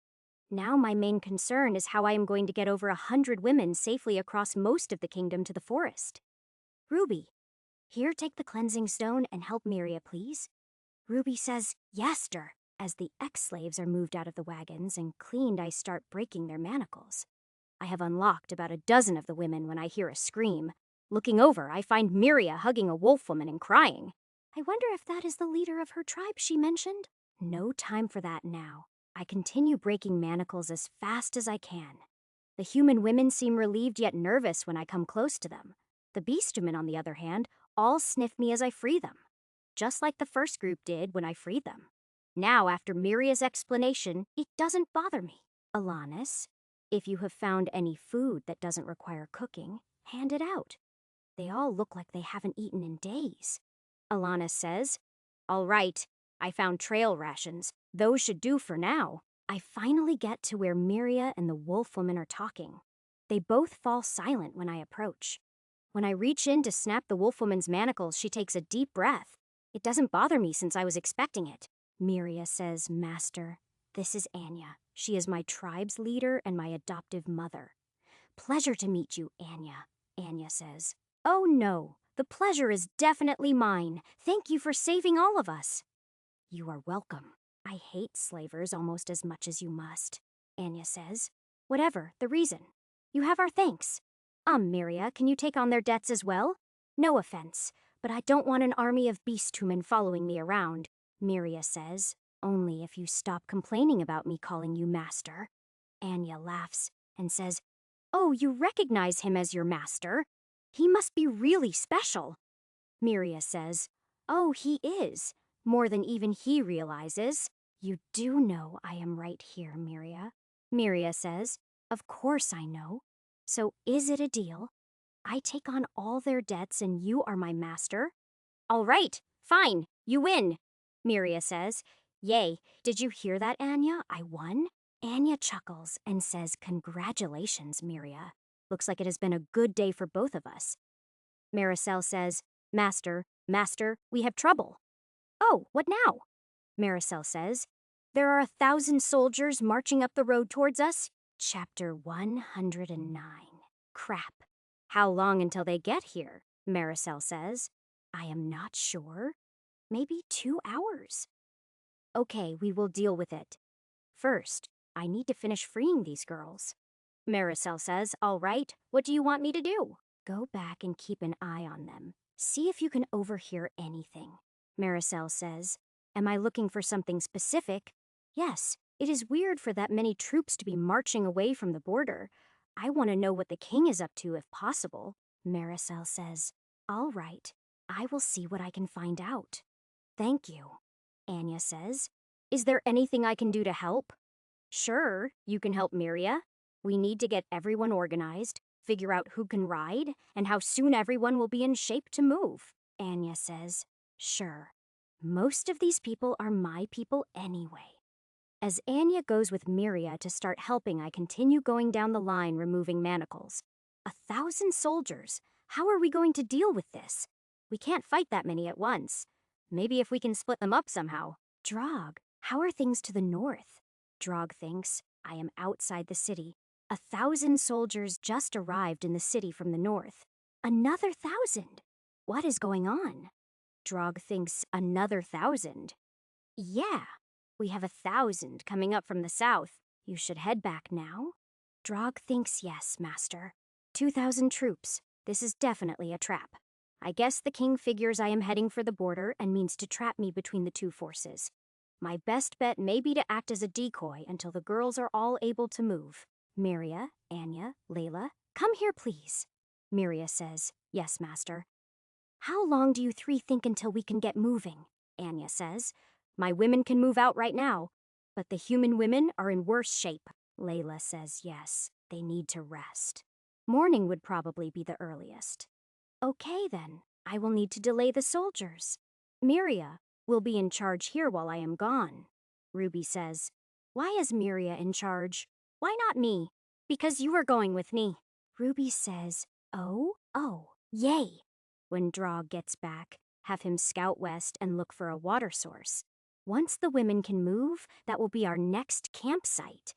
Now my main concern is how I am going to get over 100 women safely across most of the kingdom to the forest. Ruby, here, take the cleansing stone and help Miria, please. Ruby says, "Yester." As the ex-slaves are moved out of the wagons and cleaned, I start breaking their manacles. I have unlocked about a dozen of the women when I hear a scream. Looking over, I find Miria hugging a wolf woman and crying. I wonder if that is the leader of her tribe she mentioned. No time for that now. I continue breaking manacles as fast as I can. The human women seem relieved yet nervous when I come close to them. The beast women, on the other hand, all sniff me as I free them, just like the first group did when I freed them. Now, after Miria's explanation, it doesn't bother me. Alanis, if you have found any food that doesn't require cooking, hand it out. They all look like they haven't eaten in days. Alanis says, "All right, I found trail rations. Those should do for now." I finally get to where Miria and the wolf woman are talking. They both fall silent when I approach. When I reach in to snap the wolf woman's manacles, she takes a deep breath. It doesn't bother me since I was expecting it. Miria says, "Master, this is Anya. She is my tribe's leader and my adoptive mother." "Pleasure to meet you, Anya," Anya says. "Oh no, the pleasure is definitely mine. Thank you for saving all of us." "You are welcome. I hate slavers almost as much as you must," Anya says. "Whatever the reason, you have our thanks. Miria, can you take on their debts as well? No offense, but I don't want an army of beast-human following me around," Miria says. "Only if you stop complaining about me calling you master." Anya laughs and says, "Oh, you recognize him as your master? He must be really special." Miria says, "Oh, he is. More than even he realizes." "You do know I am right here, Miria," Miria says. "Of course I know. So is it a deal? I take on all their debts and you are my master?" "All right, fine, you win," Miria says. "Yay, did you hear that, Anya? I won?" Anya chuckles and says, "Congratulations, Miria. Looks like it has been a good day for both of us." Maricel says, Master, we have trouble." "Oh, what now?" Maricel says, "There are 1,000 soldiers marching up the road towards us." Chapter 109. Crap. "How long until they get here?" Maricel says. "I am not sure. Maybe 2 hours." "Okay, we will deal with it. First, I need to finish freeing these girls." Maricel says, "All right, what do you want me to do?" "Go back and keep an eye on them. See if you can overhear anything." Maricel says, "Am I looking for something specific?" "Yes, it is weird for that many troops to be marching away from the border. I want to know what the king is up to if possible." Maricel says, "All right, I will see what I can find out." "Thank you," Anya says. "Is there anything I can do to help?" "Sure, you can help Miria. We need to get everyone organized, figure out who can ride, and how soon everyone will be in shape to move." Anya says, "Sure. Most of these people are my people anyway." As Anya goes with Miria to start helping, I continue going down the line removing manacles. 1,000 soldiers. How are we going to deal with this? We can't fight that many at once. Maybe if we can split them up somehow. Drog, how are things to the north? Drog thinks, I am outside the city. 1,000 soldiers just arrived in the city from the north. Another 1,000. What is going on? Drog thinks another 1,000. Yeah, we have 1,000 coming up from the south. You should head back now. Drog thinks yes, master. 2,000 troops. This is definitely a trap. I guess the king figures I am heading for the border and means to trap me between the two forces. My best bet may be to act as a decoy until the girls are all able to move. Miria, Anya, Layla, come here, please. Miria says, "Yes, master." "How long do you three think until we can get moving?" Anya says. "My women can move out right now, but the human women are in worse shape." Layla says yes, they need to rest. Morning would probably be the earliest. "Okay then, I will need to delay the soldiers. Miria will be in charge here while I am gone." Ruby says, "Why is Miria in charge? Why not me?" "Because you are going with me." Ruby says, "Oh, yay." When Drog gets back, have him scout west and look for a water source. Once the women can move, that will be our next campsite.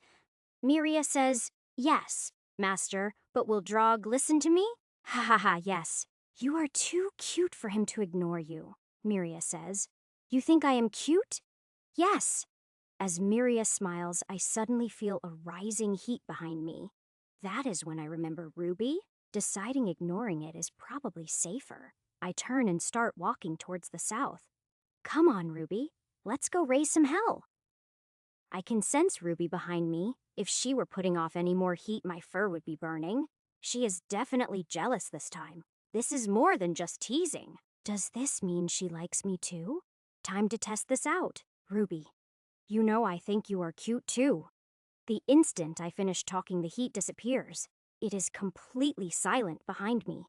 Miria says, "Yes, master, but will Drog listen to me?" Ha ha ha, yes. "You are too cute for him to ignore you," Miria says. "You think I am cute?" "Yes." As Miria smiles, I suddenly feel a rising heat behind me. That is when I remember Ruby. Deciding ignoring it is probably safer. I turn and start walking towards the south. "Come on, Ruby. Let's go raise some hell." I can sense Ruby behind me. If she were putting off any more heat, my fur would be burning. She is definitely jealous this time. This is more than just teasing. Does this mean she likes me too? Time to test this out. "Ruby, you know I think you are cute too." The instant I finish talking, the heat disappears. It is completely silent behind me.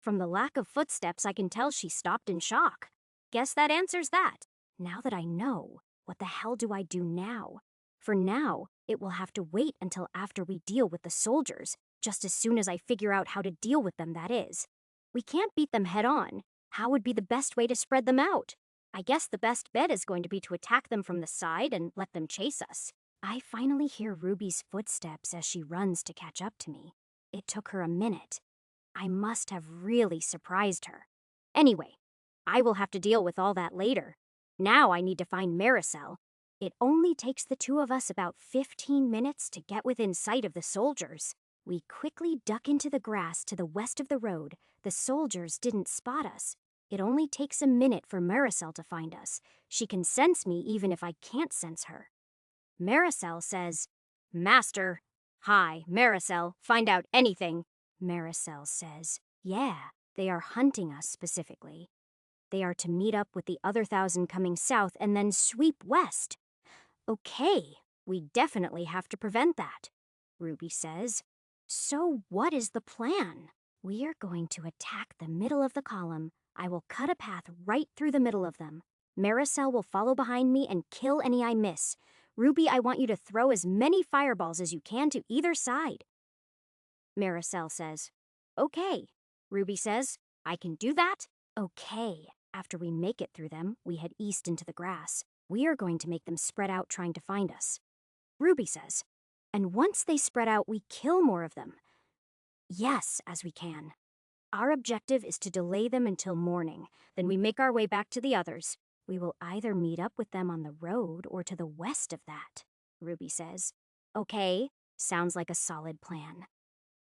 From the lack of footsteps, I can tell she stopped in shock. Guess that answers that. Now that I know, what the hell do I do now? For now, it will have to wait until after we deal with the soldiers, just as soon as I figure out how to deal with them, that is. We can't beat them head on. How would be the best way to spread them out? I guess the best bet is going to be to attack them from the side and let them chase us. I finally hear Ruby's footsteps as she runs to catch up to me. It took her a minute. I must have really surprised her. Anyway, I will have to deal with all that later. Now I need to find Maricel. It only takes the two of us about 15 minutes to get within sight of the soldiers. We quickly duck into the grass to the west of the road. The soldiers didn't spot us. It only takes a minute for Maricel to find us. She can sense me even if I can't sense her. Maricel says, "Master." "Hi, Maricel, find out anything." Maricel says, "Yeah, they are hunting us specifically. They are to meet up with the other 1,000 coming south and then sweep west." "Okay, we definitely have to prevent that," Ruby says. "So what is the plan?" "We are going to attack the middle of the column. I will cut a path right through the middle of them. Maricel will follow behind me and kill any I miss. Ruby, I want you to throw as many fireballs as you can to either side." Maricel says, "Okay." Ruby says, "I can do that." "Okay." After we make it through them, we head east into the grass. We are going to make them spread out trying to find us. Ruby says, "And once they spread out, we kill more of them." "Yes, as we can. Our objective is to delay them until morning. Then we make our way back to the others. We will either meet up with them on the road or to the west of that," Ruby says. "Okay, sounds like a solid plan.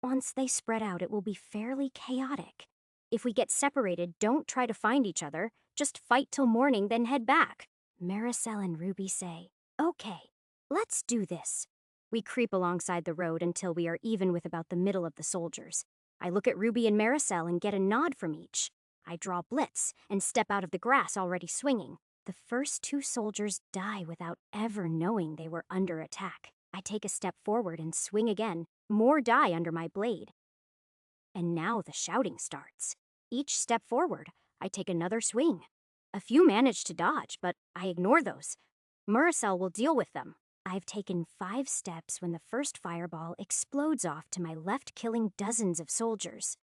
Once they spread out, it will be fairly chaotic. If we get separated, don't try to find each other. Just fight till morning, then head back." Maricel and Ruby say, "Okay, let's do this." We creep alongside the road until we are even with about the middle of the soldiers. I look at Ruby and Maricel and get a nod from each. I draw Blitz and step out of the grass already swinging. The first two soldiers die without ever knowing they were under attack. I take a step forward and swing again. More die under my blade. And now the shouting starts. Each step forward, I take another swing. A few manage to dodge, but I ignore those. Maricel will deal with them. I've taken 5 steps when the first fireball explodes off to my left, killing dozens of soldiers.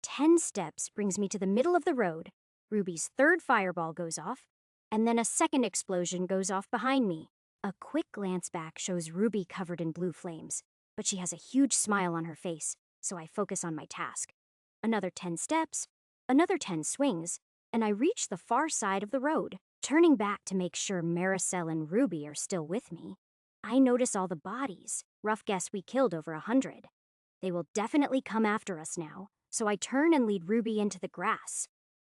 10 steps brings me to the middle of the road. Ruby's third fireball goes off, and then a second explosion goes off behind me. A quick glance back shows Ruby covered in blue flames, but she has a huge smile on her face, so I focus on my task. Another 10 steps, another 10 swings, and I reach the far side of the road, turning back to make sure Maricel and Ruby are still with me. I notice all the bodies. Rough guess we killed over 100. They will definitely come after us now, so I turn and lead Ruby into the grass.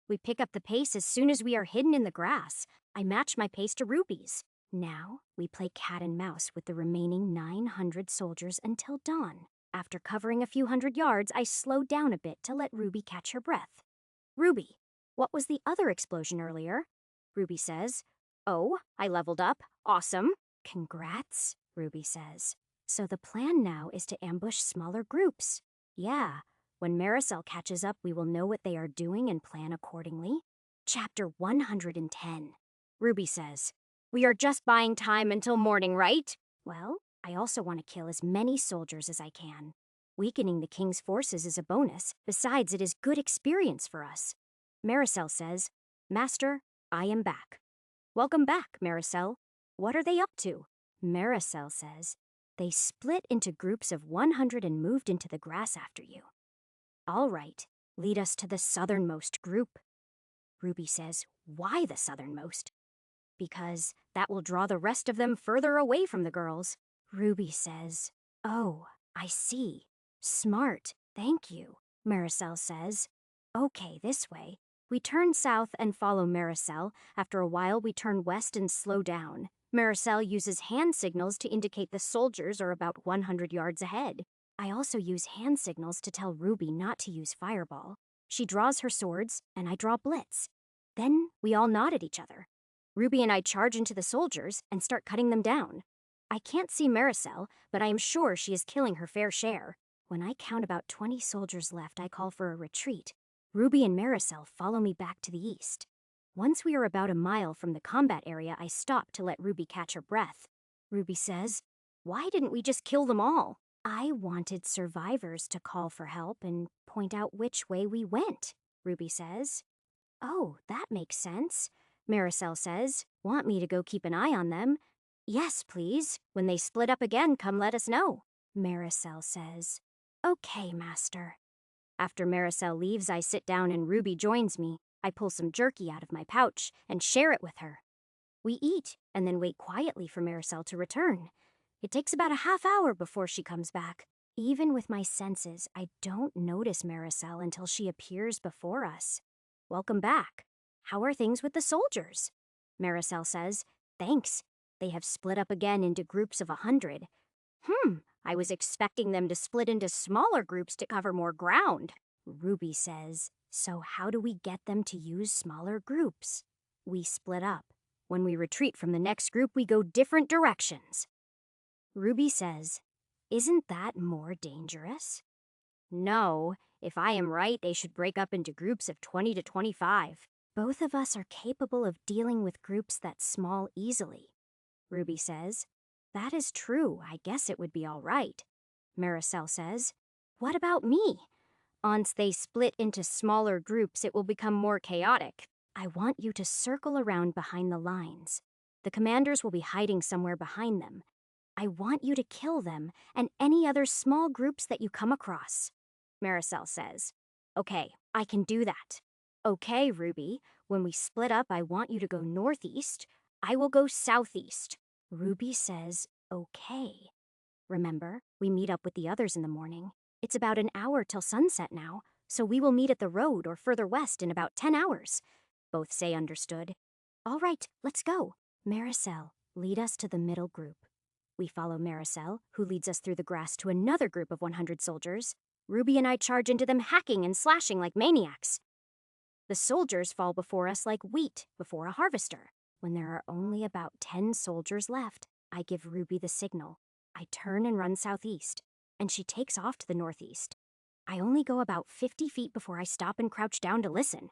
We pick up the pace as soon as we are hidden in the grass. I match my pace to Ruby's. Now, we play cat and mouse with the remaining 900 soldiers until dawn. After covering a few hundred yards, I slow down a bit to let Ruby catch her breath. "Ruby, what was the other explosion earlier?" Ruby says. "Oh, I leveled up. Awesome." "Congrats," Ruby says. "So the plan now is to ambush smaller groups." "Yeah. When Maricel catches up, we will know what they are doing and plan accordingly." Chapter 110. Ruby says, "We are just buying time until morning, right?" "Well, I also want to kill as many soldiers as I can. Weakening the king's forces is a bonus. Besides, it is good experience for us." Maricel says, "Master, I am back." "Welcome back, Maricel. What are they up to?" Maricel says, They split into groups of 100 and moved into the grass after you. All right, lead us to the southernmost group. Ruby says, why the southernmost? Because that will draw the rest of them further away from the girls. Ruby says, oh, I see. Smart, thank you. Maricel says, okay, this way. We turn south and follow Maricel. After a while, we turn west and slow down. Maricel uses hand signals to indicate the soldiers are about 100 yards ahead. I also use hand signals to tell Ruby not to use Fireball. She draws her swords, and I draw Blitz. Then we all nod at each other. Ruby and I charge into the soldiers and start cutting them down. I can't see Maricel, but I am sure she is killing her fair share. When I count about 20 soldiers left, I call for a retreat. Ruby and Maricel follow me back to the east. Once we are about a mile from the combat area, I stop to let Ruby catch her breath. Ruby says, why didn't we just kill them all? I wanted survivors to call for help and point out which way we went, Ruby says. Oh, that makes sense. Maricel says, want me to go keep an eye on them? Yes, please. When they split up again, come let us know. Maricel says, okay, master. After Maricel leaves, I sit down and Ruby joins me. I pull some jerky out of my pouch and share it with her. We eat and then wait quietly for Maricel to return. It takes about a half hour before she comes back. Even with my senses, I don't notice Maricel until she appears before us. Welcome back. How are things with the soldiers? Maricel says, thanks. They have split up again into groups of 100. I was expecting them to split into smaller groups to cover more ground. Ruby says, so how do we get them to use smaller groups? We split up. When we retreat from the next group, we go different directions. Ruby says, isn't that more dangerous? No. If I am right, they should break up into groups of 20 to 25. Both of us are capable of dealing with groups that small easily. Ruby says, that is true. I guess it would be all right. Maricel says, what about me? Once they split into smaller groups, it will become more chaotic. I want you to circle around behind the lines. The commanders will be hiding somewhere behind them. I want you to kill them and any other small groups that you come across. Maricel says, okay, I can do that. Okay, Ruby, when we split up, I want you to go northeast. I will go southeast. Ruby says, okay. Remember, we meet up with the others in the morning. It's about an hour till sunset now, so we will meet at the road or further west in about 10 hours. Both say understood. All right, let's go. Maricel, lead us to the middle group. We follow Maricel, who leads us through the grass to another group of 100 soldiers. Ruby and I charge into them, hacking and slashing like maniacs. The soldiers fall before us like wheat before a harvester. When there are only about 10 soldiers left, I give Ruby the signal. I turn and run southeast, and she takes off to the northeast. I only go about 50 feet before I stop and crouch down to listen.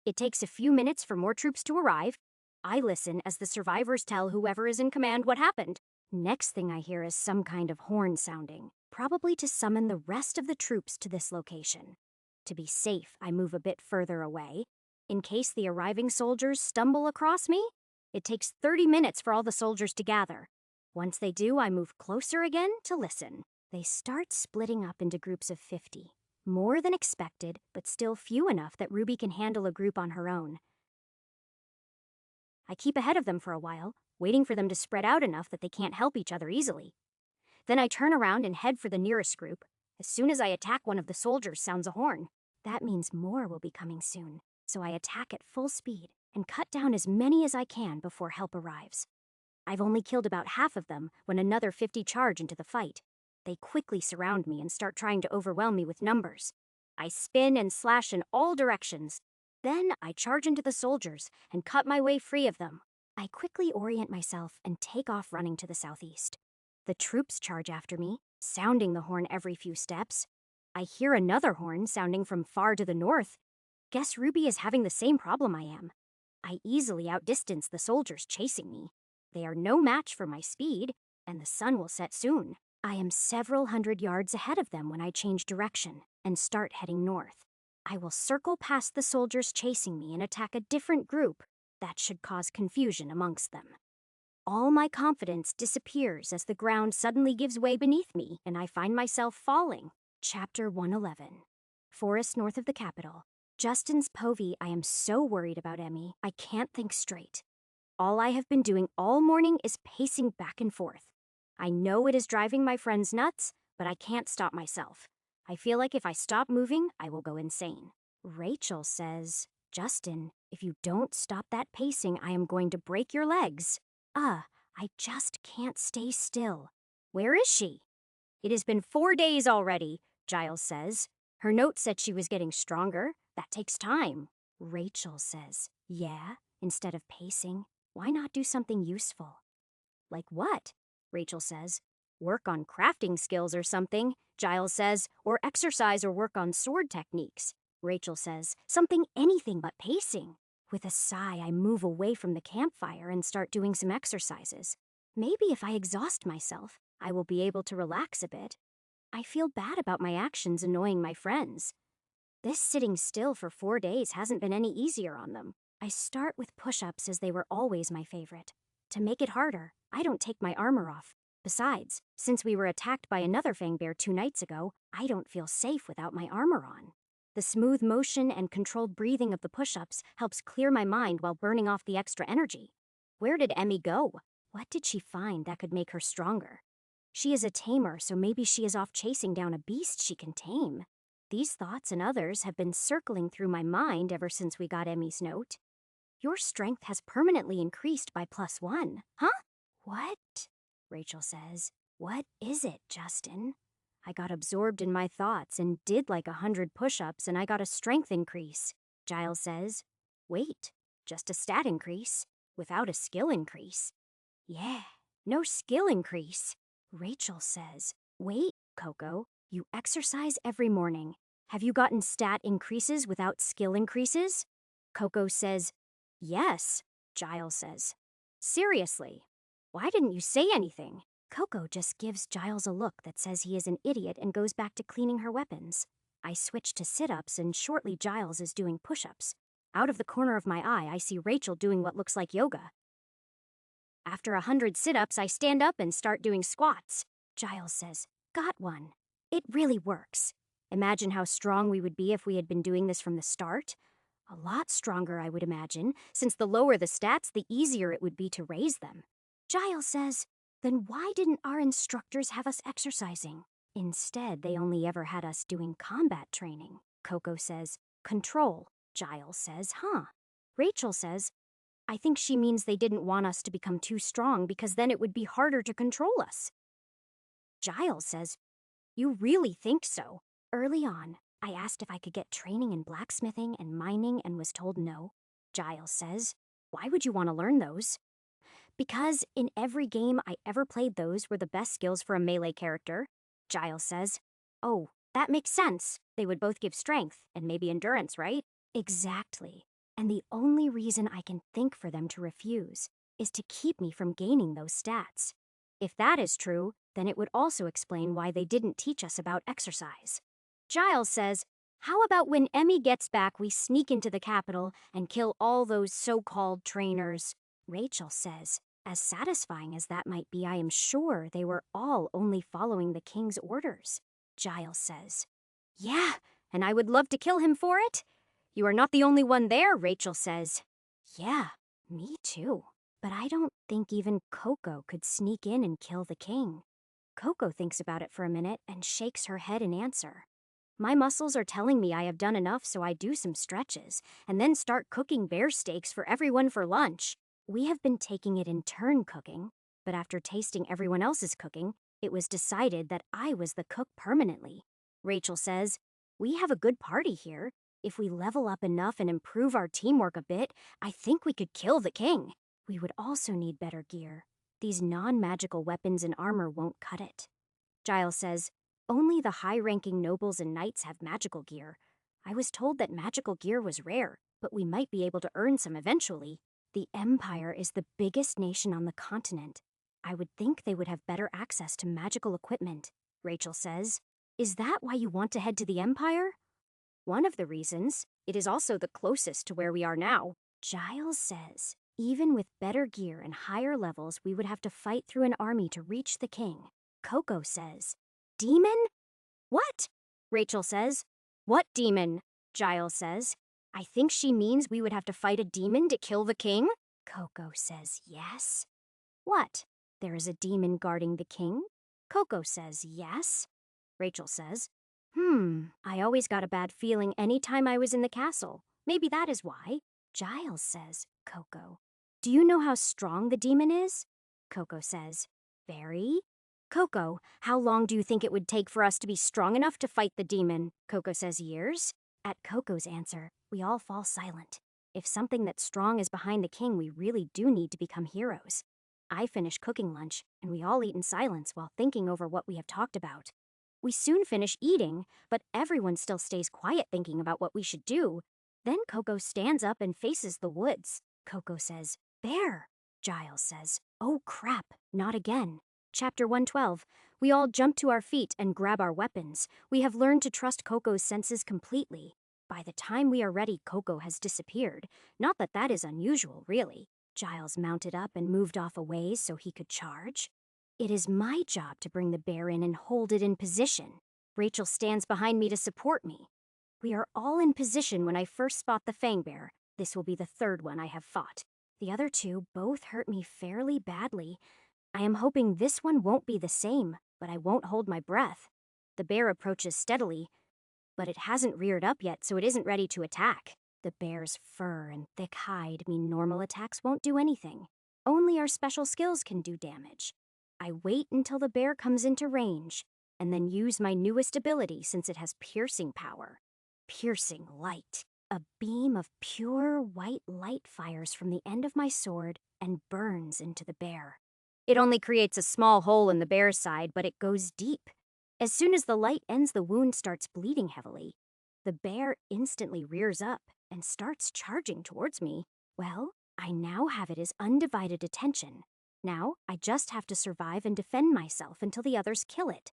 It takes a few minutes for more troops to arrive. I listen as the survivors tell whoever is in command what happened. Next thing I hear is some kind of horn sounding, probably to summon the rest of the troops to this location. To be safe, I move a bit further away. In case the arriving soldiers stumble across me, it takes 30 minutes for all the soldiers to gather. Once they do, I move closer again to listen. They start splitting up into groups of 50. More than expected, but still few enough that Ruby can handle a group on her own. I keep ahead of them for a while, waiting for them to spread out enough that they can't help each other easily. Then I turn around and head for the nearest group. As soon as I attack, one of the soldiers sounds a horn. That means more will be coming soon, so I attack at full speed and cut down as many as I can before help arrives. I've only killed about half of them when another 50 charge into the fight. They quickly surround me and start trying to overwhelm me with numbers. I spin and slash in all directions. Then I charge into the soldiers and cut my way free of them. I quickly orient myself and take off running to the southeast. The troops charge after me, sounding the horn every few steps. I hear another horn sounding from far to the north. Guess Ruby is having the same problem I am. I easily outdistance the soldiers chasing me. They are no match for my speed, and the sun will set soon. I am several hundred yards ahead of them when I change direction and start heading north. I will circle past the soldiers chasing me and attack a different group. That should cause confusion amongst them. All my confidence disappears as the ground suddenly gives way beneath me and I find myself falling. Chapter 111. Forest north of the capital. Justin's Povey, I am so worried about Emmy, I can't think straight. All I have been doing all morning is pacing back and forth. I know it is driving my friends nuts, but I can't stop myself. I feel like if I stop moving, I will go insane. Rachel says, Justin, if you don't stop that pacing, I am going to break your legs. I just can't stay still. Where is she? It has been 4 days already, Giles says. Her note said she was getting stronger. That takes time. Rachel says, yeah, instead of pacing, why not do something useful? Like what? Rachel says. Work on crafting skills or something, Giles says, or exercise or work on sword techniques. Rachel says, anything but pacing. With a sigh, I move away from the campfire and start doing some exercises. Maybe if I exhaust myself, I will be able to relax a bit. I feel bad about my actions annoying my friends. This sitting still for 4 days hasn't been any easier on them. I start with push-ups as they were always my favorite. To make it harder, I don't take my armor off. Besides, since we were attacked by another fangbear 2 nights ago, I don't feel safe without my armor on. The smooth motion and controlled breathing of the push-ups helps clear my mind while burning off the extra energy. Where did Emmy go? What did she find that could make her stronger? She is a tamer, so maybe she is off chasing down a beast she can tame. These thoughts and others have been circling through my mind ever since we got Emmy's note. Your strength has permanently increased by +1. Huh? What? Rachel says. What is it, Justin? I got absorbed in my thoughts and did like 100 push-ups and I got a strength increase. Giles says. Wait, just a stat increase, without a skill increase. Yeah, no skill increase. Rachel says. Wait, Coco, you exercise every morning. Have you gotten stat increases without skill increases? Coco says. Yes, Giles says. Seriously, why didn't you say anything? Coco just gives Giles a look that says he is an idiot and goes back to cleaning her weapons. I switch to sit-ups and shortly Giles is doing push-ups. Out of the corner of my eye, I see Rachel doing what looks like yoga. After 100 sit-ups, I stand up and start doing squats. Giles says, got one. It really works. Imagine how strong we would be if we had been doing this from the start. A lot stronger, I would imagine, since the lower the stats, the easier it would be to raise them. Giles says, then why didn't our instructors have us exercising? Instead, they only ever had us doing combat training. Coco says, control. Giles says, huh. Rachel says, I think she means they didn't want us to become too strong because then it would be harder to control us. Giles says, you really think so? Early on, I asked if I could get training in blacksmithing and mining and was told no. Giles says, why would you want to learn those? Because in every game I ever played, those were the best skills for a melee character. Giles says, oh, that makes sense. They would both give strength and maybe endurance, right? Exactly. And the only reason I can think for them to refuse is to keep me from gaining those stats. If that is true, then it would also explain why they didn't teach us about exercise. Giles says, how about when Emmy gets back, we sneak into the capital and kill all those so-called trainers? Rachel says, as satisfying as that might be, I am sure they were all only following the king's orders. Giles says, yeah, and I would love to kill him for it. You are not the only one there, Rachel says. Yeah, me too. But I don't think even Coco could sneak in and kill the king. Coco thinks about it for a minute and shakes her head in answer. My muscles are telling me I have done enough, so I do some stretches, and then start cooking bear steaks for everyone for lunch. We have been taking it in turn cooking, but after tasting everyone else's cooking, it was decided that I was the cook permanently. Rachel says, we have a good party here. If we level up enough and improve our teamwork a bit, I think we could kill the king. We would also need better gear. These non-magical weapons and armor won't cut it. Giles says, only the high-ranking nobles and knights have magical gear. I was told that magical gear was rare, but we might be able to earn some eventually. The Empire is the biggest nation on the continent. I would think they would have better access to magical equipment, Rachel says. Is that why you want to head to the Empire? One of the reasons. It is also the closest to where we are now. Giles says, Even with better gear and higher levels, we would have to fight through an army to reach the king. Coco says, Demon? What? Rachel says. What demon? Giles says. I think she means we would have to fight a demon to kill the king? Coco says yes. What? There is a demon guarding the king? Coco says yes. Rachel says, I always got a bad feeling any time I was in the castle. Maybe that is why. Giles says, Coco, do you know how strong the demon is? Coco says, very. Coco, how long do you think it would take for us to be strong enough to fight the demon? Coco says, years. At Coco's answer, we all fall silent. If something that's strong is behind the king, we really do need to become heroes. I finish cooking lunch, and we all eat in silence while thinking over what we have talked about. We soon finish eating, but everyone still stays quiet thinking about what we should do. Then Coco stands up and faces the woods. Coco says, Bear. Giles says, oh crap, not again. Chapter 112. We all jump to our feet and grab our weapons. We have learned to trust Coco's senses completely. By the time we are ready, Coco has disappeared. Not that that is unusual, really. Giles mounted up and moved off a ways so he could charge. It is my job to bring the bear in and hold it in position. Rachel stands behind me to support me. We are all in position when I first spot the fang bear. This will be the third one I have fought. The other two both hurt me fairly badly. I am hoping this one won't be the same, but I won't hold my breath. The bear approaches steadily, but it hasn't reared up yet, so it isn't ready to attack. The bear's fur and thick hide mean normal attacks won't do anything. Only our special skills can do damage. I wait until the bear comes into range, and then use my newest ability since it has piercing power. Piercing light. A beam of pure white light fires from the end of my sword and burns into the bear. It only creates a small hole in the bear's side, but it goes deep. As soon as the light ends, the wound starts bleeding heavily. The bear instantly rears up and starts charging towards me. Well, I now have it as undivided attention. Now, I just have to survive and defend myself until the others kill it.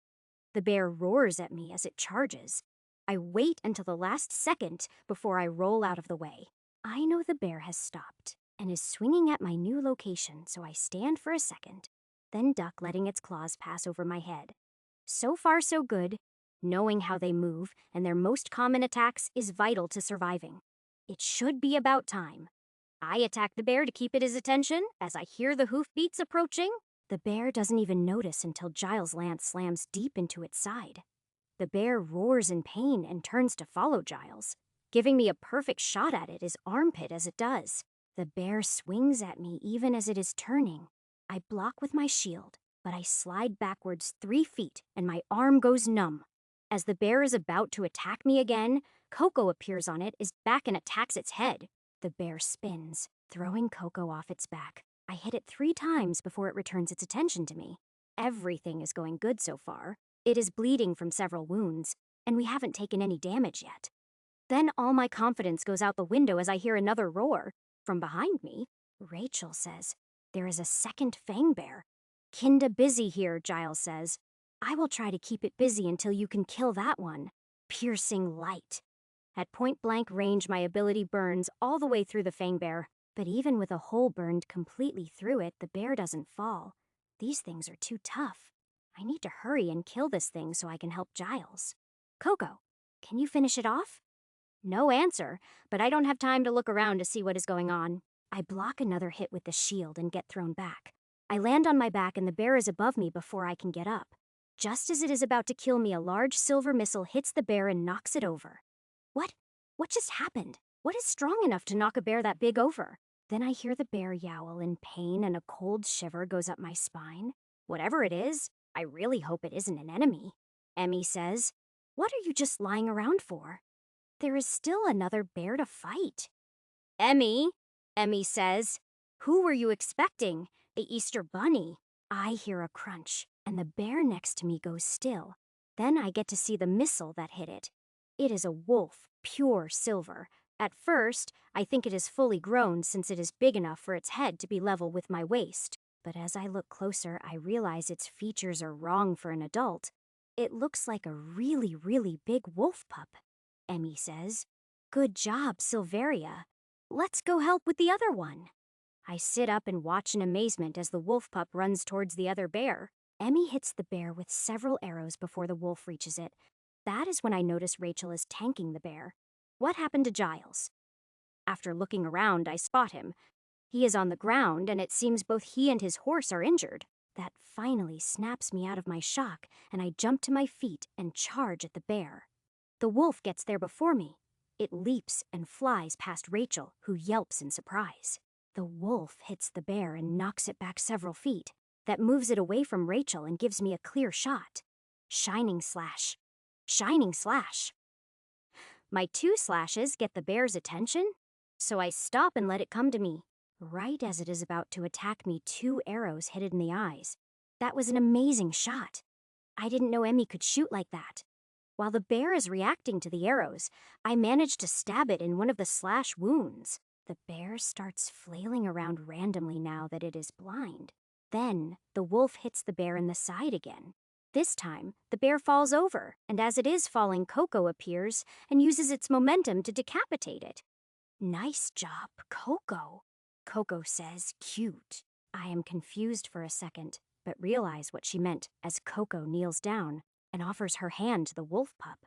The bear roars at me as it charges. I wait until the last second before I roll out of the way. I know the bear has stopped and is swinging at my new location, so I stand for a second, then duck, letting its claws pass over my head. So far, so good. Knowing how they move and their most common attacks is vital to surviving. It should be about time. I attack the bear to keep it his attention as I hear the hoofbeats approaching. The bear doesn't even notice until Giles' lance slams deep into its side. The bear roars in pain and turns to follow Giles, giving me a perfect shot at it, his armpit, as it does. The bear swings at me even as it is turning. I block with my shield, but I slide backwards 3 feet and my arm goes numb. As the bear is about to attack me again, Coco appears on it, is back and attacks its head. The bear spins, throwing Coco off its back. I hit it 3 times before it returns its attention to me. Everything is going good so far. It is bleeding from several wounds, and we haven't taken any damage yet. Then all my confidence goes out the window as I hear another roar. From behind me, Rachel says, there is a second fang bear. Kinda busy here, Giles says. I will try to keep it busy until you can kill that one. Piercing light. At point-blank range, my ability burns all the way through the fang bear. But even with a hole burned completely through it, the bear doesn't fall. These things are too tough. I need to hurry and kill this thing so I can help Giles. Coco, can you finish it off? No answer, but I don't have time to look around to see what is going on. I block another hit with the shield and get thrown back. I land on my back and the bear is above me before I can get up. Just as it is about to kill me, a large silver missile hits the bear and knocks it over. What? What just happened? What is strong enough to knock a bear that big over? Then I hear the bear yowl in pain and a cold shiver goes up my spine. Whatever it is, I really hope it isn't an enemy. Emmy says, what are you just lying around for? There is still another bear to fight. Emmy says, who were you expecting? The Easter Bunny. I hear a crunch, and the bear next to me goes still. Then I get to see the missile that hit it. It is a wolf, pure silver. At first, I think it is fully grown since it is big enough for its head to be level with my waist. But as I look closer, I realize its features are wrong for an adult. It looks like a really, really big wolf pup. Emmy says, good job, Silveria. Let's go help with the other one. I sit up and watch in amazement as the wolf pup runs towards the other bear. Emmy hits the bear with several arrows before the wolf reaches it. That is when I notice Rachel is tanking the bear. What happened to Giles? After looking around, I spot him. He is on the ground, and it seems both he and his horse are injured. That finally snaps me out of my shock, and I jump to my feet and charge at the bear. The wolf gets there before me. It leaps and flies past Rachel, who yelps in surprise. The wolf hits the bear and knocks it back several feet. That moves it away from Rachel and gives me a clear shot. Shining slash. Shining slash. My 2 slashes get the bear's attention, so I stop and let it come to me. Right as it is about to attack me, 2 arrows hit it in the eyes. That was an amazing shot. I didn't know Emmy could shoot like that. While the bear is reacting to the arrows, I manage to stab it in one of the slash wounds. The bear starts flailing around randomly now that it is blind. Then, the wolf hits the bear in the side again. This time, the bear falls over, and as it is falling, Coco appears and uses its momentum to decapitate it. Nice job, Coco. Coco says, cute. I am confused for a second, but realize what she meant as Coco kneels down and offers her hand to the wolf pup.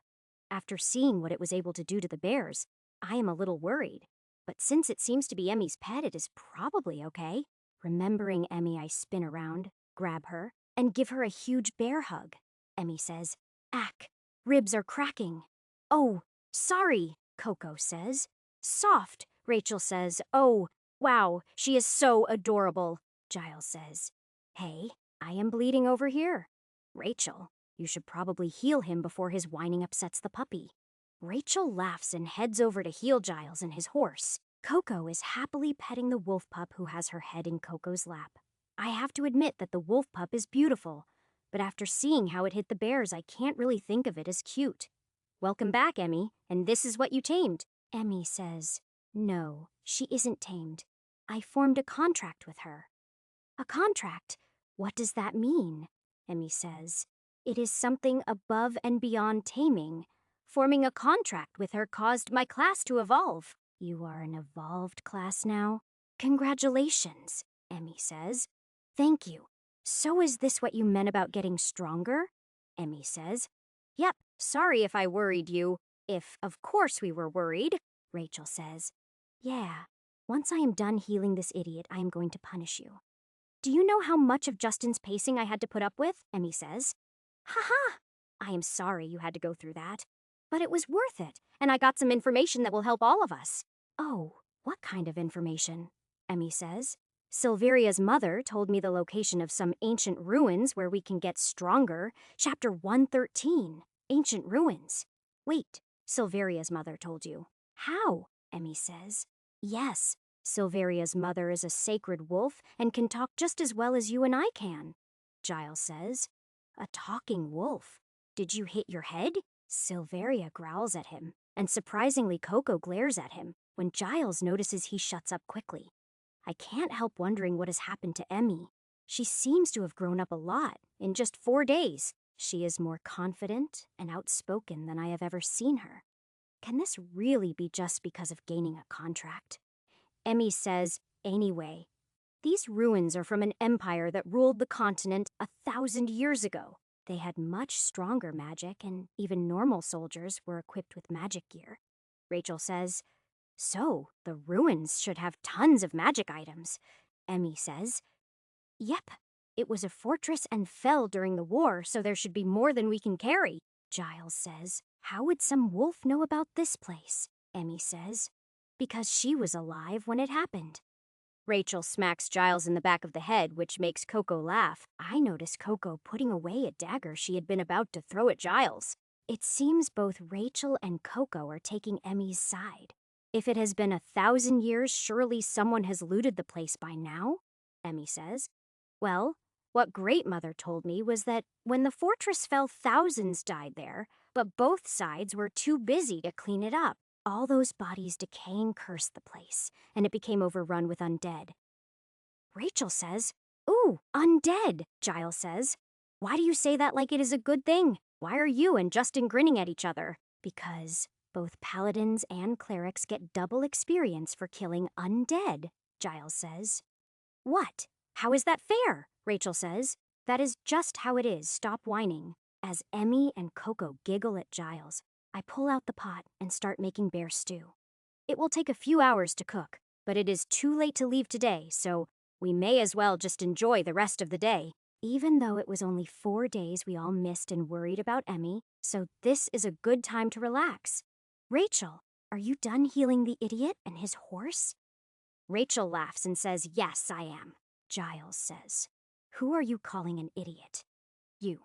After seeing what it was able to do to the bears, I am a little worried. But since it seems to be Emmy's pet, it is probably okay. Remembering Emmy, I spin around, grab her, and give her a huge bear hug. Emmy says, "Ack, ribs are cracking." "Oh, sorry," Coco says. "Soft," Rachel says. "Oh, wow, she is so adorable," Giles says. "Hey, I am bleeding over here." "Rachel, you should probably heal him before his whining upsets the puppy." Rachel laughs and heads over to heal Giles and his horse. Coco is happily petting the wolf pup who has her head in Coco's lap. I have to admit that the wolf pup is beautiful, but after seeing how it hit the bears, I can't really think of it as cute. "Welcome back, Emmy, and this is what you tamed." Emmy says, "No, she isn't tamed. I formed a contract with her." "A contract? What does that mean?" Emmy says. "It is something above and beyond taming. Forming a contract with her caused my class to evolve." "You are an evolved class now?" "Congratulations," Emmy says. "Thank you. So is this what you meant about getting stronger?" Emmy says. "Yep, sorry if I worried you. If, of course, we were worried," Rachel says. "Yeah, once I am done healing this idiot, I am going to punish you." "Do you know how much of Justin's pacing I had to put up with?" Emmy says. "Ha-ha! I am sorry you had to go through that. But it was worth it, and I got some information that will help all of us." "Oh, what kind of information?" Emmy says. "Silveria's mother told me the location of some ancient ruins where we can get stronger. Chapter 113, Ancient Ruins." "Wait, Silveria's mother told you. How?" Emmy says. "Yes, Silveria's mother is a sacred wolf and can talk just as well as you and I can," Giles says. "A talking wolf? Did you hit your head?" Silveria growls at him, and surprisingly Coco glares at him. When Giles notices, he shuts up quickly. I can't help wondering what has happened to Emmy. She seems to have grown up a lot in just 4 days. She is more confident and outspoken than I have ever seen her. Can this really be just because of gaining a contract? Emmy says, "Anyway, these ruins are from an empire that ruled the continent 1,000 years ago. They had much stronger magic, and even normal soldiers were equipped with magic gear." Rachel says, "So, the ruins should have tons of magic items." Emmy says, "Yep, it was a fortress and fell during the war, so there should be more than we can carry." Giles says, "How would some wolf know about this place?" Emmy says, "Because she was alive when it happened." Rachel smacks Giles in the back of the head, which makes Coco laugh. I notice Coco putting away a dagger she had been about to throw at Giles. It seems both Rachel and Coco are taking Emmy's side. If it has been 1,000 years, surely someone has looted the place by now, Emmy says. Well, what Great Mother told me was that when the fortress fell, thousands died there, but both sides were too busy to clean it up. All those bodies decaying cursed the place, and it became overrun with undead. Rachel says, "Ooh, undead," Giles says. "Why do you say that like it is a good thing? Why are you and Justin grinning at each other?" "Because both paladins and clerics get double experience for killing undead," Giles says. What? How is that fair? Rachel says. That is just how it is, stop whining. As Emmy and Coco giggle at Giles, I pull out the pot and start making bear stew. It will take a few hours to cook, but it is too late to leave today, so we may as well just enjoy the rest of the day. Even though it was only 4 days we all missed and worried about Emmy, so this is a good time to relax. Rachel, are you done healing the idiot and his horse? Rachel laughs and says, yes, I am. Giles says, who are you calling an idiot? You.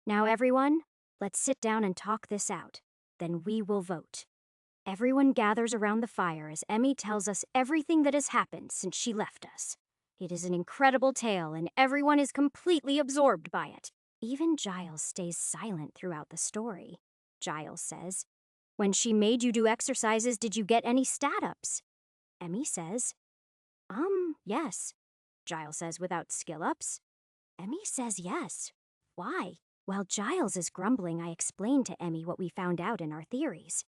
Now everyone, let's sit down and talk this out. Then we will vote. Everyone gathers around the fire as Emmy tells us everything that has happened since she left us. It is an incredible tale and everyone is completely absorbed by it. Even Giles stays silent throughout the story. Giles says, when she made you do exercises, did you get any stat-ups? Emmy says, yes. Giles says without skill-ups. Emmy says yes. Why? While Giles is grumbling, I explain to Emmy what we found out in our theories.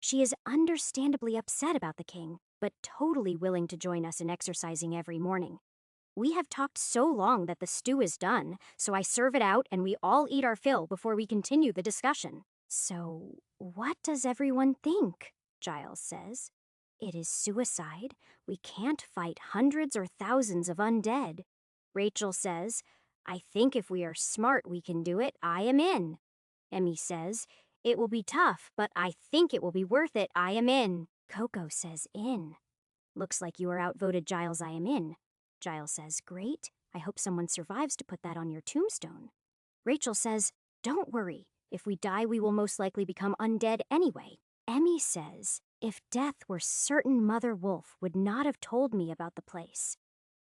She is understandably upset about the king, but totally willing to join us in exercising every morning. We have talked so long that the stew is done, so I serve it out and we all eat our fill before we continue the discussion. So, what does everyone think? Giles says. It is suicide. We can't fight hundreds or thousands of undead. Rachel says, I think if we are smart we can do it. I am in. Emmy says, it will be tough, but I think it will be worth it. I am in. Coco says in. Looks like you are outvoted, Giles. I am in. Giles says, great. I hope someone survives to put that on your tombstone. Rachel says, don't worry. If we die, we will most likely become undead anyway. Emmy says, if death were certain, Mother Wolf would not have told me about the place.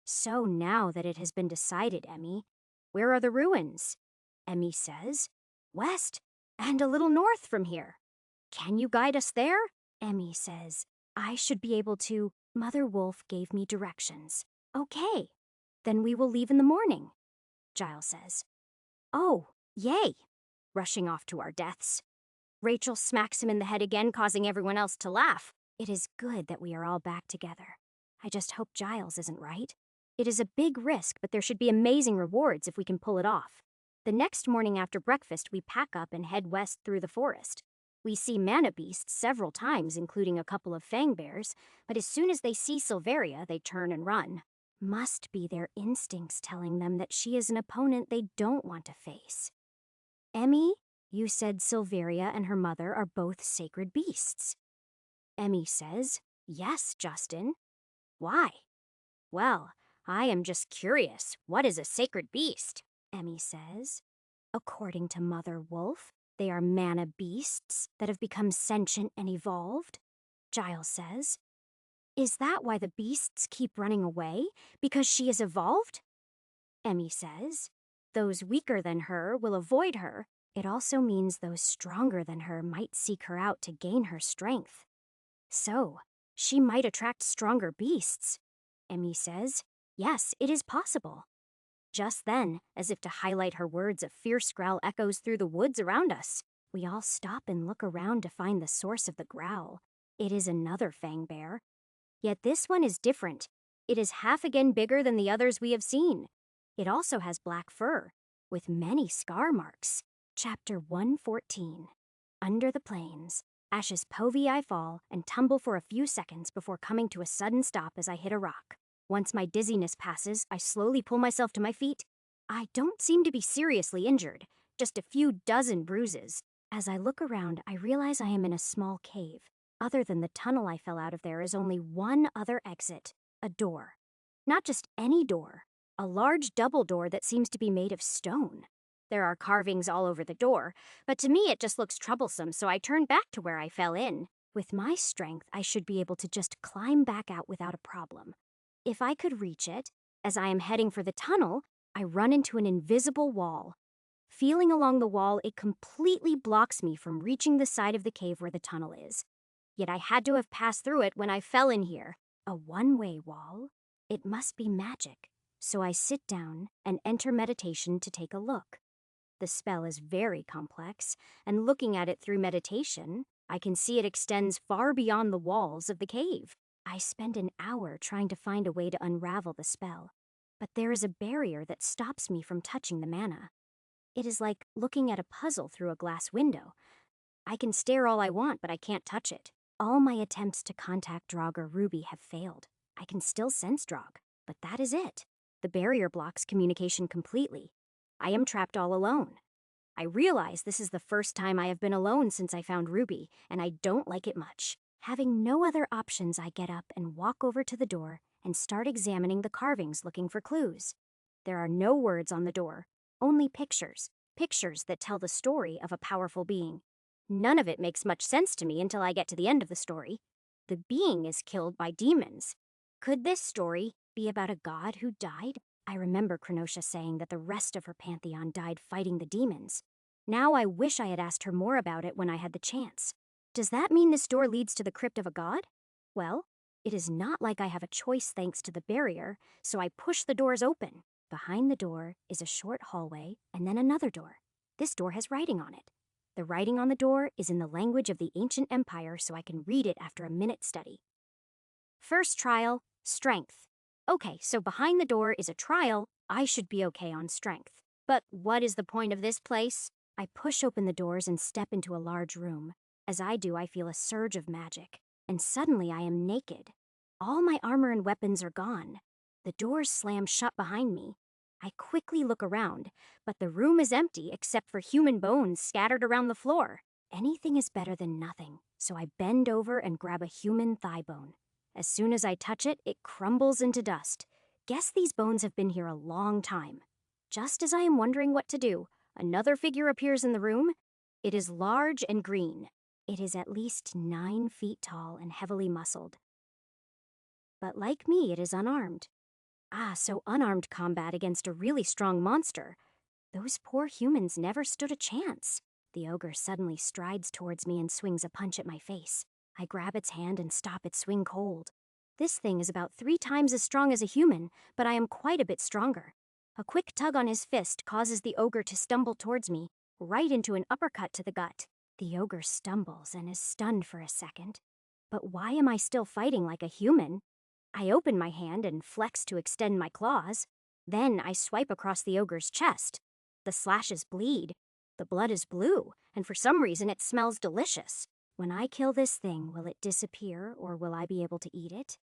So now that it has been decided, Emmy, where are the ruins? Emmy says, west and a little north from here. Can you guide us there? Emmy says, I should be able to. Mother Wolf gave me directions. Okay, then we will leave in the morning. Giles says, oh, yay, rushing off to our deaths. Rachel smacks him in the head again, causing everyone else to laugh. It is good that we are all back together. I just hope Giles isn't right. It is a big risk, but there should be amazing rewards if we can pull it off. The next morning after breakfast, we pack up and head west through the forest. We see mana beasts several times, including a couple of fang bears, but as soon as they see Silveria, they turn and run. Must be their instincts telling them that she is an opponent they don't want to face. Emmy, you said Silveria and her mother are both sacred beasts. Emmy says, yes, Justin. Why? Well, I am just curious. What is a sacred beast? Emmy says, according to Mother Wolf, they are mana beasts that have become sentient and evolved. Giles says, is that why the beasts keep running away? Because she is evolved? Emmy says, those weaker than her will avoid her. It also means those stronger than her might seek her out to gain her strength. So, she might attract stronger beasts. Emmy says, yes, it is possible. Just then, as if to highlight her words, a fierce growl echoes through the woods around us. We all stop and look around to find the source of the growl. It is another fang bear. Yet this one is different. It is half again bigger than the others we have seen. It also has black fur, with many scar marks. Chapter 114. Under the plains. Ashes povey I fall and tumble for a few seconds before coming to a sudden stop as I hit a rock. Once my dizziness passes, I slowly pull myself to my feet. I don't seem to be seriously injured, just a few dozen bruises. As I look around, I realize I am in a small cave. Other than the tunnel I fell out of, there is only one other exit, a door. Not just any door, a large double door that seems to be made of stone. There are carvings all over the door, but to me it just looks troublesome, so I turn back to where I fell in. With my strength, I should be able to just climb back out without a problem. If I could reach it, as I am heading for the tunnel, I run into an invisible wall. Feeling along the wall, it completely blocks me from reaching the side of the cave where the tunnel is. Yet I had to have passed through it when I fell in here. A one-way wall? It must be magic. So I sit down and enter meditation to take a look. The spell is very complex, and looking at it through meditation, I can see it extends far beyond the walls of the cave. I spend an hour trying to find a way to unravel the spell, but there is a barrier that stops me from touching the mana. It is like looking at a puzzle through a glass window. I can stare all I want, but I can't touch it. All my attempts to contact Drog or Ruby have failed. I can still sense Drog, but that is it. The barrier blocks communication completely. I am trapped all alone. I realize this is the first time I have been alone since I found Ruby, and I don't like it much. Having no other options, I get up and walk over to the door and start examining the carvings looking for clues. There are no words on the door, only pictures. Pictures that tell the story of a powerful being. None of it makes much sense to me until I get to the end of the story. The being is killed by demons. Could this story be about a god who died? I remember Krenosha saying that the rest of her pantheon died fighting the demons. Now I wish I had asked her more about it when I had the chance. Does that mean this door leads to the crypt of a god? Well, it is not like I have a choice thanks to the barrier, so I push the doors open. Behind the door is a short hallway and then another door. This door has writing on it. The writing on the door is in the language of the ancient empire, so I can read it after a minute study. First trial, strength. Okay, so behind the door is a trial. I should be okay on strength. But what is the point of this place? I push open the doors and step into a large room. As I do, I feel a surge of magic, and suddenly I am naked. All my armor and weapons are gone. The doors slam shut behind me. I quickly look around, but the room is empty except for human bones scattered around the floor. Anything is better than nothing, so I bend over and grab a human thigh bone. As soon as I touch it, it crumbles into dust. Guess these bones have been here a long time. Just as I am wondering what to do, another figure appears in the room. It is large and green. It is at least 9 feet tall and heavily muscled. But like me, it is unarmed. So unarmed combat against a really strong monster. Those poor humans never stood a chance. The ogre suddenly strides towards me and swings a punch at my face. I grab its hand and stop its swing cold. This thing is about 3 times as strong as a human, but I am quite a bit stronger. A quick tug on his fist causes the ogre to stumble towards me, right into an uppercut to the gut. The ogre stumbles and is stunned for a second. But why am I still fighting like a human? I open my hand and flex to extend my claws. Then I swipe across the ogre's chest. The slashes bleed. The blood is blue, and for some reason it smells delicious. When I kill this thing, will it disappear or will I be able to eat it?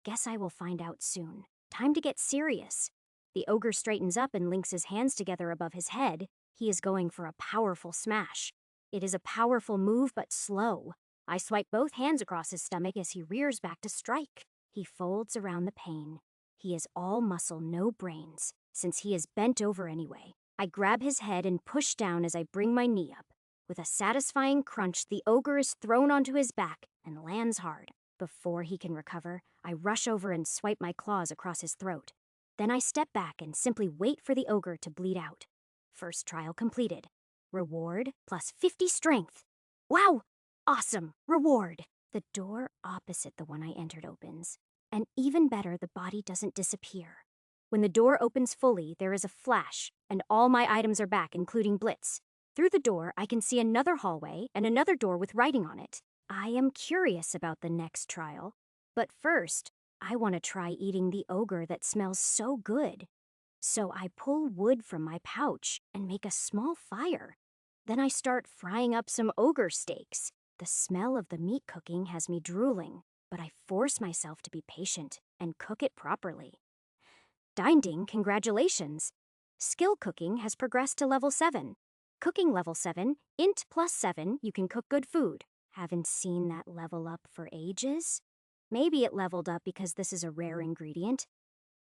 Guess I will find out soon. Time to get serious. The ogre straightens up and links his hands together above his head. He is going for a powerful smash. It is a powerful move, but slow. I swipe both hands across his stomach as he rears back to strike. He folds around the pain. He is all muscle, no brains, since he is bent over anyway. I grab his head and push down as I bring my knee up. With a satisfying crunch, the ogre is thrown onto his back and lands hard. Before he can recover, I rush over and swipe my claws across his throat. Then I step back and simply wait for the ogre to bleed out. First trial completed. Reward plus 50 strength. Wow! Awesome! Reward! The door opposite the one I entered opens. And even better, the body doesn't disappear. When the door opens fully, there is a flash, and all my items are back, including Blitz. Through the door, I can see another hallway and another door with writing on it. I am curious about the next trial. But first, I want to try eating the ogre that smells so good. So I pull wood from my pouch and make a small fire. Then I start frying up some ogre steaks. The smell of the meat cooking has me drooling, but I force myself to be patient and cook it properly. Dinding, congratulations! Skill cooking has progressed to level 7. Cooking level 7, int plus 7, you can cook good food. Haven't seen that level up for ages. Maybe it leveled up because this is a rare ingredient.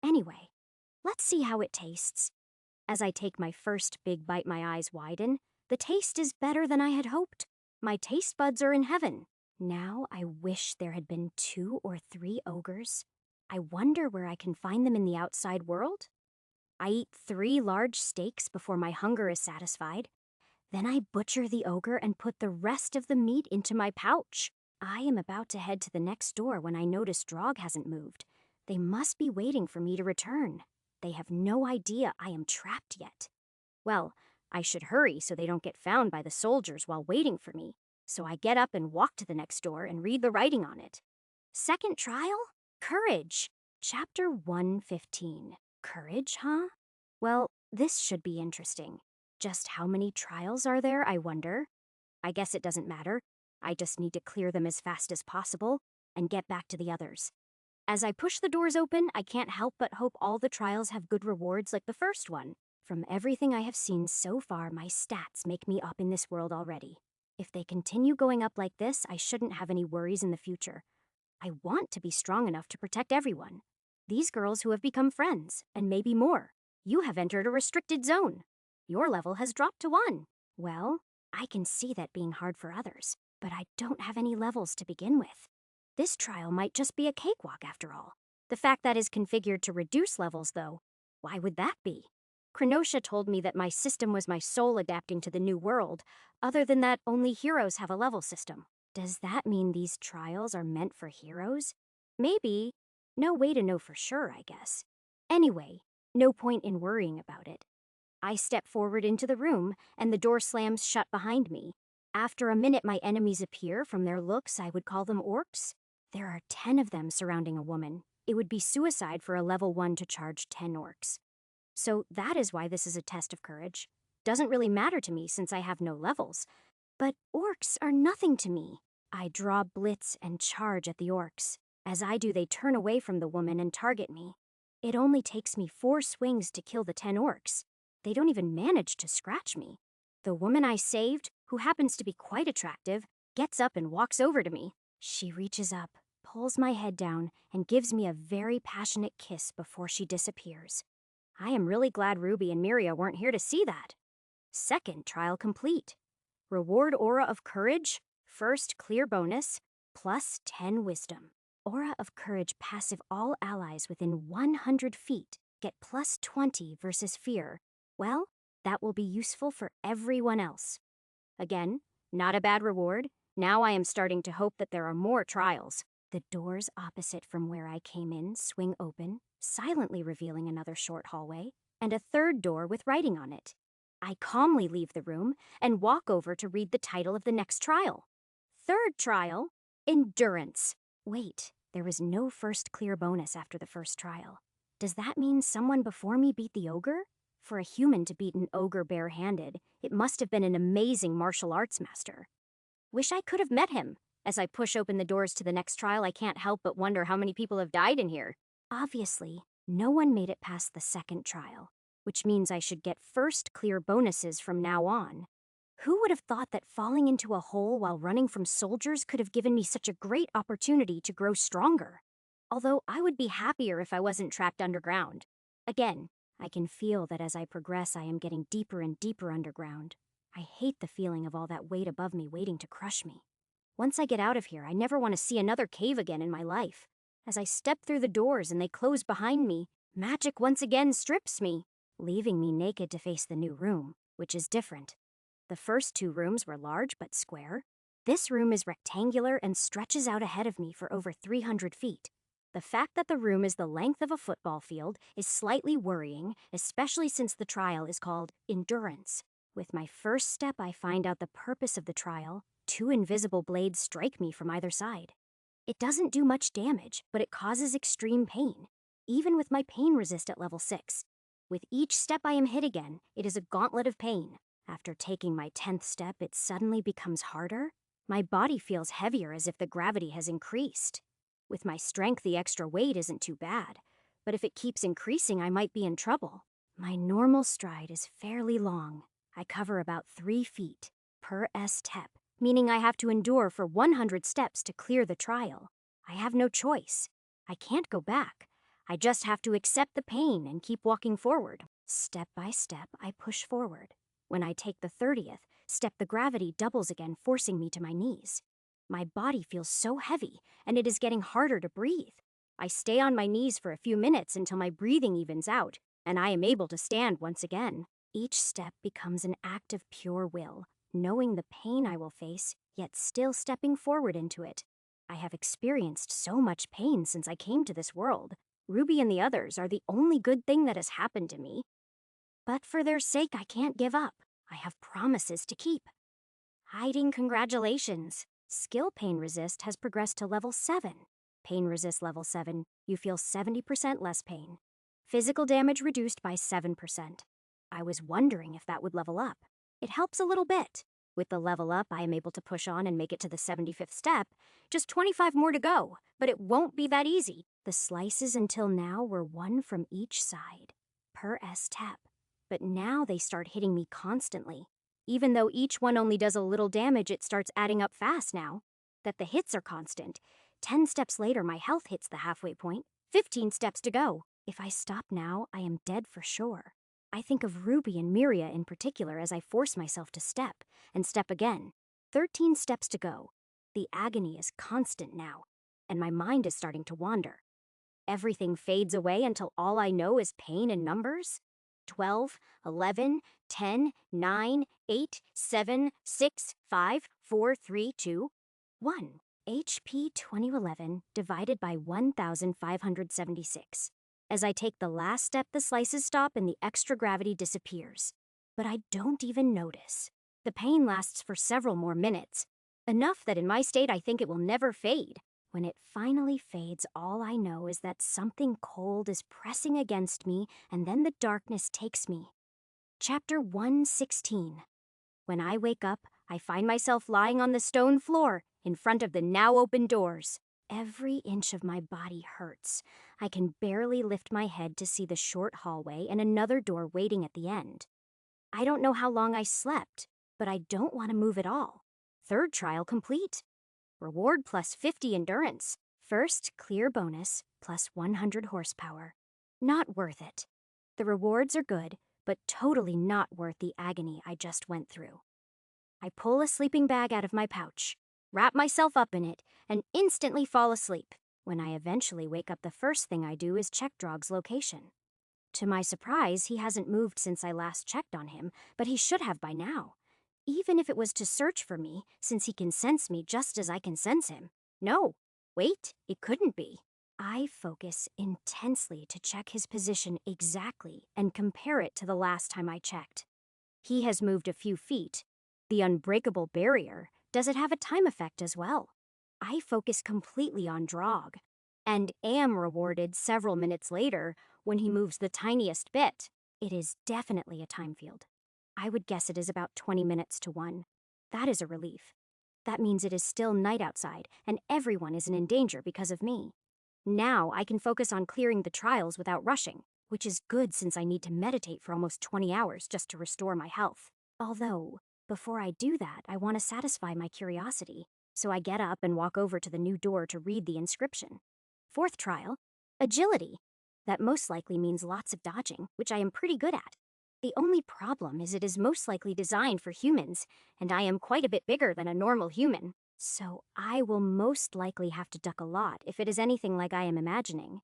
Anyway, let's see how it tastes. As I take my first big bite, my eyes widen. The taste is better than I had hoped. My taste buds are in heaven. Now I wish there had been 2 or 3 ogres. I wonder where I can find them in the outside world. I eat 3 large steaks before my hunger is satisfied. Then I butcher the ogre and put the rest of the meat into my pouch. I am about to head to the next door when I notice Drog hasn't moved. They must be waiting for me to return. They have no idea I am trapped yet. Well, I should hurry so they don't get found by the soldiers while waiting for me. So I get up and walk to the next door and read the writing on it. Second trial? Courage. Chapter 115. Courage, huh? Well, this should be interesting. Just how many trials are there, I wonder? I guess it doesn't matter. I just need to clear them as fast as possible and get back to the others. As I push the doors open, I can't help but hope all the trials have good rewards like the first one. From everything I have seen so far, my stats make me up in this world already. If they continue going up like this, I shouldn't have any worries in the future. I want to be strong enough to protect everyone. These girls who have become friends, and maybe more. You have entered a restricted zone. Your level has dropped to 1. Well, I can see that being hard for others, but I don't have any levels to begin with. This trial might just be a cakewalk after all. The fact that is configured to reduce levels, though, why would that be? Krenosha told me that my system was my soul adapting to the new world. Other than that, only heroes have a level system. Does that mean these trials are meant for heroes? Maybe. No way to know for sure, I guess. Anyway, no point in worrying about it. I step forward into the room, and the door slams shut behind me. After a minute, my enemies appear. From their looks, I would call them orcs. There are 10 of them surrounding a woman. It would be suicide for a level 1 to charge 10 orcs. So that is why this is a test of courage. Doesn't really matter to me since I have no levels. But orcs are nothing to me. I draw blitz and charge at the orcs. As I do, they turn away from the woman and target me. It only takes me 4 swings to kill the 10 orcs. They don't even manage to scratch me. The woman I saved, who happens to be quite attractive, gets up and walks over to me. She reaches up, pulls my head down, and gives me a very passionate kiss before she disappears. I am really glad Ruby and Miria weren't here to see that. Second trial complete. Reward Aura of Courage, first clear bonus, plus 10 wisdom. Aura of Courage passive all allies within 100 feet get plus 20 versus fear. Well, that will be useful for everyone else. Again, not a bad reward. Now I am starting to hope that there are more trials. The doors opposite from where I came in swing open, silently revealing another short hallway, and a third door with writing on it. I calmly leave the room and walk over to read the title of the next trial. Third trial, Endurance. Wait, there was no first clear bonus after the first trial. Does that mean someone before me beat the ogre? For a human to beat an ogre bare-handed, it must have been an amazing martial arts master. Wish I could have met him. As I push open the doors to the next trial, I can't help but wonder how many people have died in here. Obviously, no one made it past the second trial, which means I should get first clear bonuses from now on. Who would have thought that falling into a hole while running from soldiers could have given me such a great opportunity to grow stronger? Although I would be happier if I wasn't trapped underground. Again, I can feel that as I progress, I am getting deeper and deeper underground. I hate the feeling of all that weight above me waiting to crush me. Once I get out of here, I never want to see another cave again in my life. As I step through the doors and they close behind me, magic once again strips me, leaving me naked to face the new room, which is different. The first 2 rooms were large but square. This room is rectangular and stretches out ahead of me for over 300 feet. The fact that the room is the length of a football field is slightly worrying, especially since the trial is called Endurance. With my first step, I find out the purpose of the trial. 2 invisible blades strike me from either side. It doesn't do much damage, but it causes extreme pain, even with my pain resist at level 6. With each step I am hit again, it is a gauntlet of pain. After taking my 10th step, it suddenly becomes harder. My body feels heavier as if the gravity has increased. With my strength, the extra weight isn't too bad, but if it keeps increasing, I might be in trouble. My normal stride is fairly long. I cover about 3 feet per step, meaning I have to endure for 100 steps to clear the trial. I have no choice. I can't go back. I just have to accept the pain and keep walking forward. Step by step, I push forward. When I take the 30th step, the gravity doubles again, forcing me to my knees. My body feels so heavy, and it is getting harder to breathe. I stay on my knees for a few minutes until my breathing evens out, and I am able to stand once again. Each step becomes an act of pure will, knowing the pain I will face, yet still stepping forward into it. I have experienced so much pain since I came to this world. Ruby and the others are the only good thing that has happened to me. But for their sake, I can't give up. I have promises to keep. Hiding congratulations. Skill pain resist has progressed to level 7. Pain resist level 7. You feel 70% less pain. Physical damage reduced by 7%. I was wondering if that would level up. It helps a little bit. With the level up, I am able to push on and make it to the 75th step. Just 25 more to go, but it won't be that easy. The slices until now were one from each side, per step. But now they start hitting me constantly. Even though each one only does a little damage, it starts adding up fast now. That the hits are constant. 10 steps later, my health hits the halfway point. 15 steps to go. If I stop now, I am dead for sure. I think of Ruby and Miria in particular as I force myself to step, and step again. 13 steps to go. The agony is constant now, and my mind is starting to wander. Everything fades away until all I know is pain and numbers. 12, 11, 10, 9, 8, 7, 6, 5, 4, 3, 2, 1. HP 2011 divided by 1,576. As I take the last step, the slices stop and the extra gravity disappears. But I don't even notice. The pain lasts for several more minutes. Enough that in my state I think it will never fade. When it finally fades, all I know is that something cold is pressing against me, and then the darkness takes me. Chapter 116. When I wake up, I find myself lying on the stone floor, in front of the now open doors. Every inch of my body hurts. I can barely lift my head to see the short hallway and another door waiting at the end. I don't know how long I slept, but I don't want to move at all. Third trial complete. Reward plus 50 endurance. First clear bonus plus 100 horsepower. Not worth it. The rewards are good, but totally not worth the agony I just went through. I pull a sleeping bag out of my pouch, wrap myself up in it, and instantly fall asleep. When I eventually wake up, the first thing I do is check Drog's location. To my surprise, he hasn't moved since I last checked on him, but he should have by now. Even if it was to search for me, since he can sense me just as I can sense him. No, wait, it couldn't be. I focus intensely to check his position exactly and compare it to the last time I checked. He has moved a few feet. The unbreakable barrier, does it have a time effect as well? I focus completely on Drog, and am rewarded several minutes later when he moves the tiniest bit. It is definitely a time field. I would guess it is about 20 minutes to 1. That is a relief. That means it is still night outside, and everyone isn't in danger because of me. Now I can focus on clearing the trials without rushing, which is good since I need to meditate for almost 20 hours just to restore my health. Although, before I do that, I want to satisfy my curiosity, so I get up and walk over to the new door to read the inscription. Fourth trial, agility. That most likely means lots of dodging, which I am pretty good at. The only problem is it is most likely designed for humans, and I am quite a bit bigger than a normal human. So I will most likely have to duck a lot if it is anything like I am imagining.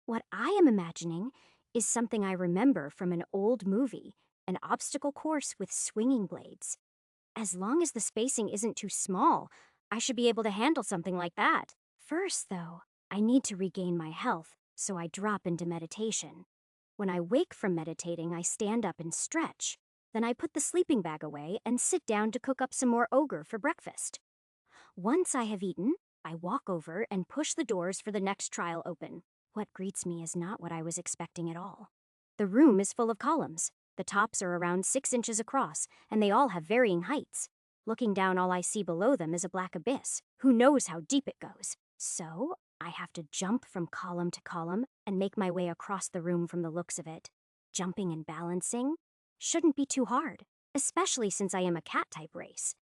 What I am imagining is something I remember from an old movie, an obstacle course with swinging blades. As long as the spacing isn't too small, I should be able to handle something like that. First, though, I need to regain my health, so I drop into meditation. When I wake from meditating, I stand up and stretch. Then I put the sleeping bag away and sit down to cook up some more ogre for breakfast. Once I have eaten, I walk over and push the doors for the next trial open. What greets me is not what I was expecting at all. The room is full of columns. The tops are around 6 inches across, and they all have varying heights. Looking down, all I see below them is a black abyss. Who knows how deep it goes? So I have to jump from column to column and make my way across the room from the looks of it. Jumping and balancing shouldn't be too hard, especially since I am a cat-type race.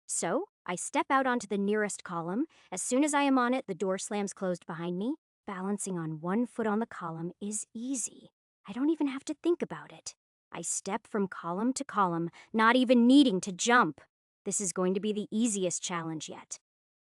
So I step out onto the nearest column. As soon as I am on it, the door slams closed behind me. Balancing on one foot on the column is easy. I don't even have to think about it. I step from column to column, not even needing to jump. This is going to be the easiest challenge yet.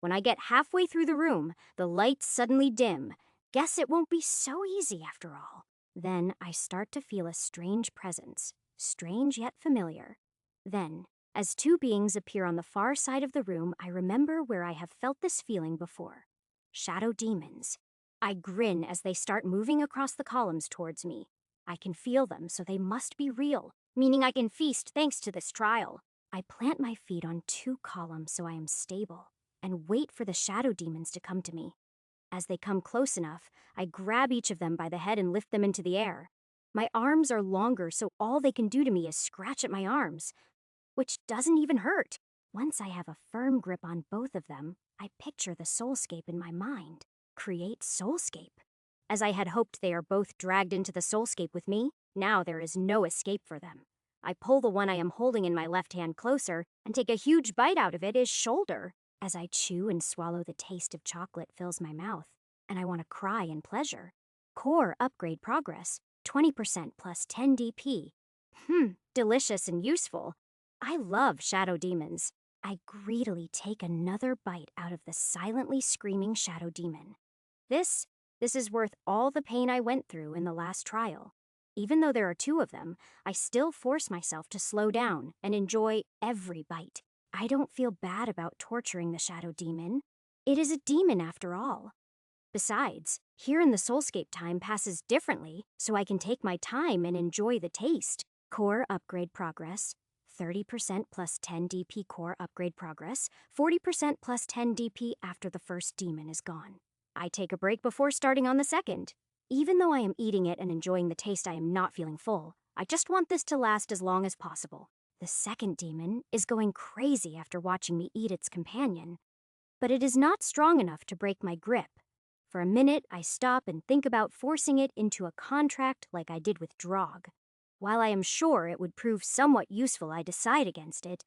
When I get halfway through the room, the lights suddenly dim. Guess it won't be so easy after all. Then I start to feel a strange presence, strange yet familiar. Then, as two beings appear on the far side of the room, I remember where I have felt this feeling before. Shadow demons. I grin as they start moving across the columns towards me. I can feel them, so they must be real, meaning I can feast thanks to this trial. I plant my feet on 2 columns so I am stable, and wait for the shadow demons to come to me. As they come close enough, I grab each of them by the head and lift them into the air. My arms are longer, so all they can do to me is scratch at my arms, which doesn't even hurt. Once I have a firm grip on both of them, I picture the soulscape in my mind. Create soulscape. As I had hoped, they are both dragged into the soulscape with me. Now there is no escape for them. I pull the one I am holding in my left hand closer and take a huge bite out of his shoulder. As I chew and swallow, the taste of chocolate fills my mouth, and I want to cry in pleasure. Core upgrade progress, 20% plus 10 DP. Delicious and useful. I love shadow demons. I greedily take another bite out of the silently screaming shadow demon. This is worth all the pain I went through in the last trial. Even though there are two of them, I still force myself to slow down and enjoy every bite. I don't feel bad about torturing the shadow demon. It is a demon after all. Besides, here in the soulscape time passes differently, so I can take my time and enjoy the taste. Core upgrade progress, 30% plus 10 DP core upgrade progress, 40% plus 10 DP after the first demon is gone. I take a break before starting on the second. Even though I am eating it and enjoying the taste, I am not feeling full. I just want this to last as long as possible. The second demon is going crazy after watching me eat its companion, but it is not strong enough to break my grip. For a minute, I stop and think about forcing it into a contract like I did with Drog. While I am sure it would prove somewhat useful, I decide against it.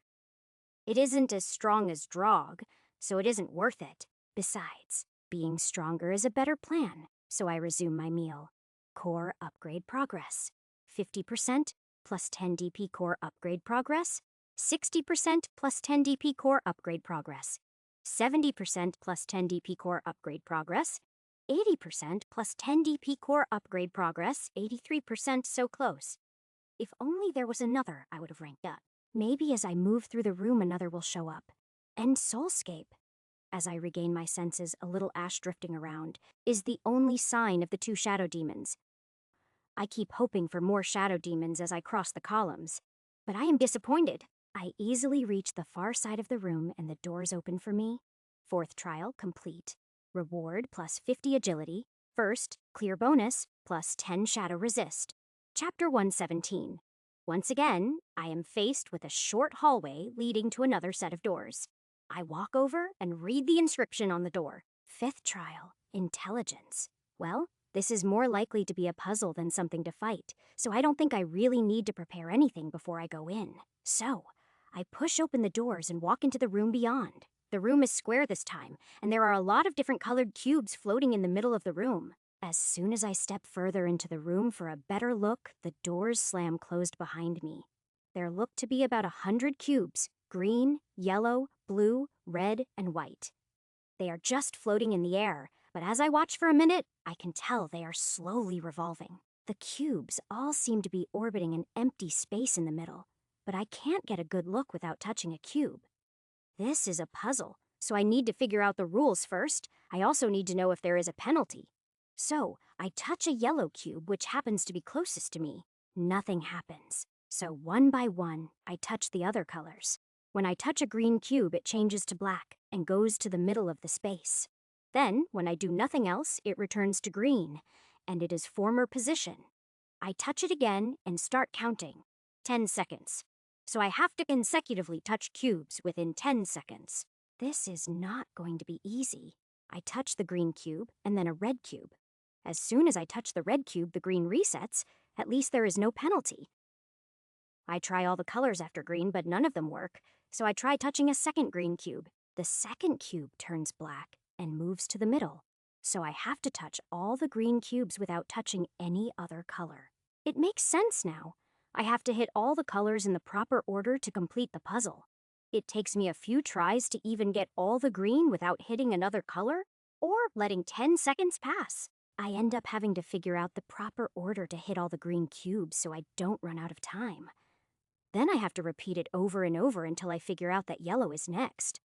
It isn't as strong as Drog, so it isn't worth it. Besides, being stronger is a better plan, so I resume my meal. Core upgrade progress, 50% plus 10 DP core upgrade progress, 60% plus 10 DP core upgrade progress, 70% plus 10 DP core upgrade progress, 80% plus 10 DP core upgrade progress, 83%, so close. If only there was another, I would have ranked up. Maybe as I move through the room, another will show up. And Soulscape, as I regain my senses, a little ash drifting around, is the only sign of the two shadow demons. I keep hoping for more shadow demons as I cross the columns, but I am disappointed. I easily reach the far side of the room and the doors open for me. Fourth trial complete. Reward plus 50 agility. First, clear bonus plus 10 shadow resist. Chapter 117. Once again, I am faced with a short hallway leading to another set of doors. I walk over and read the inscription on the door. Fifth trial, intelligence. Well, this is more likely to be a puzzle than something to fight, so I don't think I really need to prepare anything before I go in. So, I push open the doors and walk into the room beyond. The room is square this time, and there are a lot of different colored cubes floating in the middle of the room. As soon as I step further into the room for a better look, the doors slam closed behind me. There look to be about 100 cubes, green, yellow, blue, red, and white. They are just floating in the air, but as I watch for a minute, I can tell they are slowly revolving. The cubes all seem to be orbiting an empty space in the middle, but I can't get a good look without touching a cube. This is a puzzle, so I need to figure out the rules first. I also need to know if there is a penalty. So, I touch a yellow cube, which happens to be closest to me. Nothing happens. So one by one, I touch the other colors. When I touch a green cube, it changes to black and goes to the middle of the space. Then, when I do nothing else, it returns to green, and it is former position. I touch it again and start counting. 10 seconds. So I have to consecutively touch cubes within 10 seconds. This is not going to be easy. I touch the green cube and then a red cube. As soon as I touch the red cube, the green resets. At least there is no penalty. I try all the colors after green, but none of them work, so I try touching a second green cube. The second cube turns black and moves to the middle, so I have to touch all the green cubes without touching any other color. It makes sense now. I have to hit all the colors in the proper order to complete the puzzle. It takes me a few tries to even get all the green without hitting another color, or letting 10 seconds pass. I end up having to figure out the proper order to hit all the green cubes so I don't run out of time. Then I have to repeat it over and over until I figure out that yellow is next.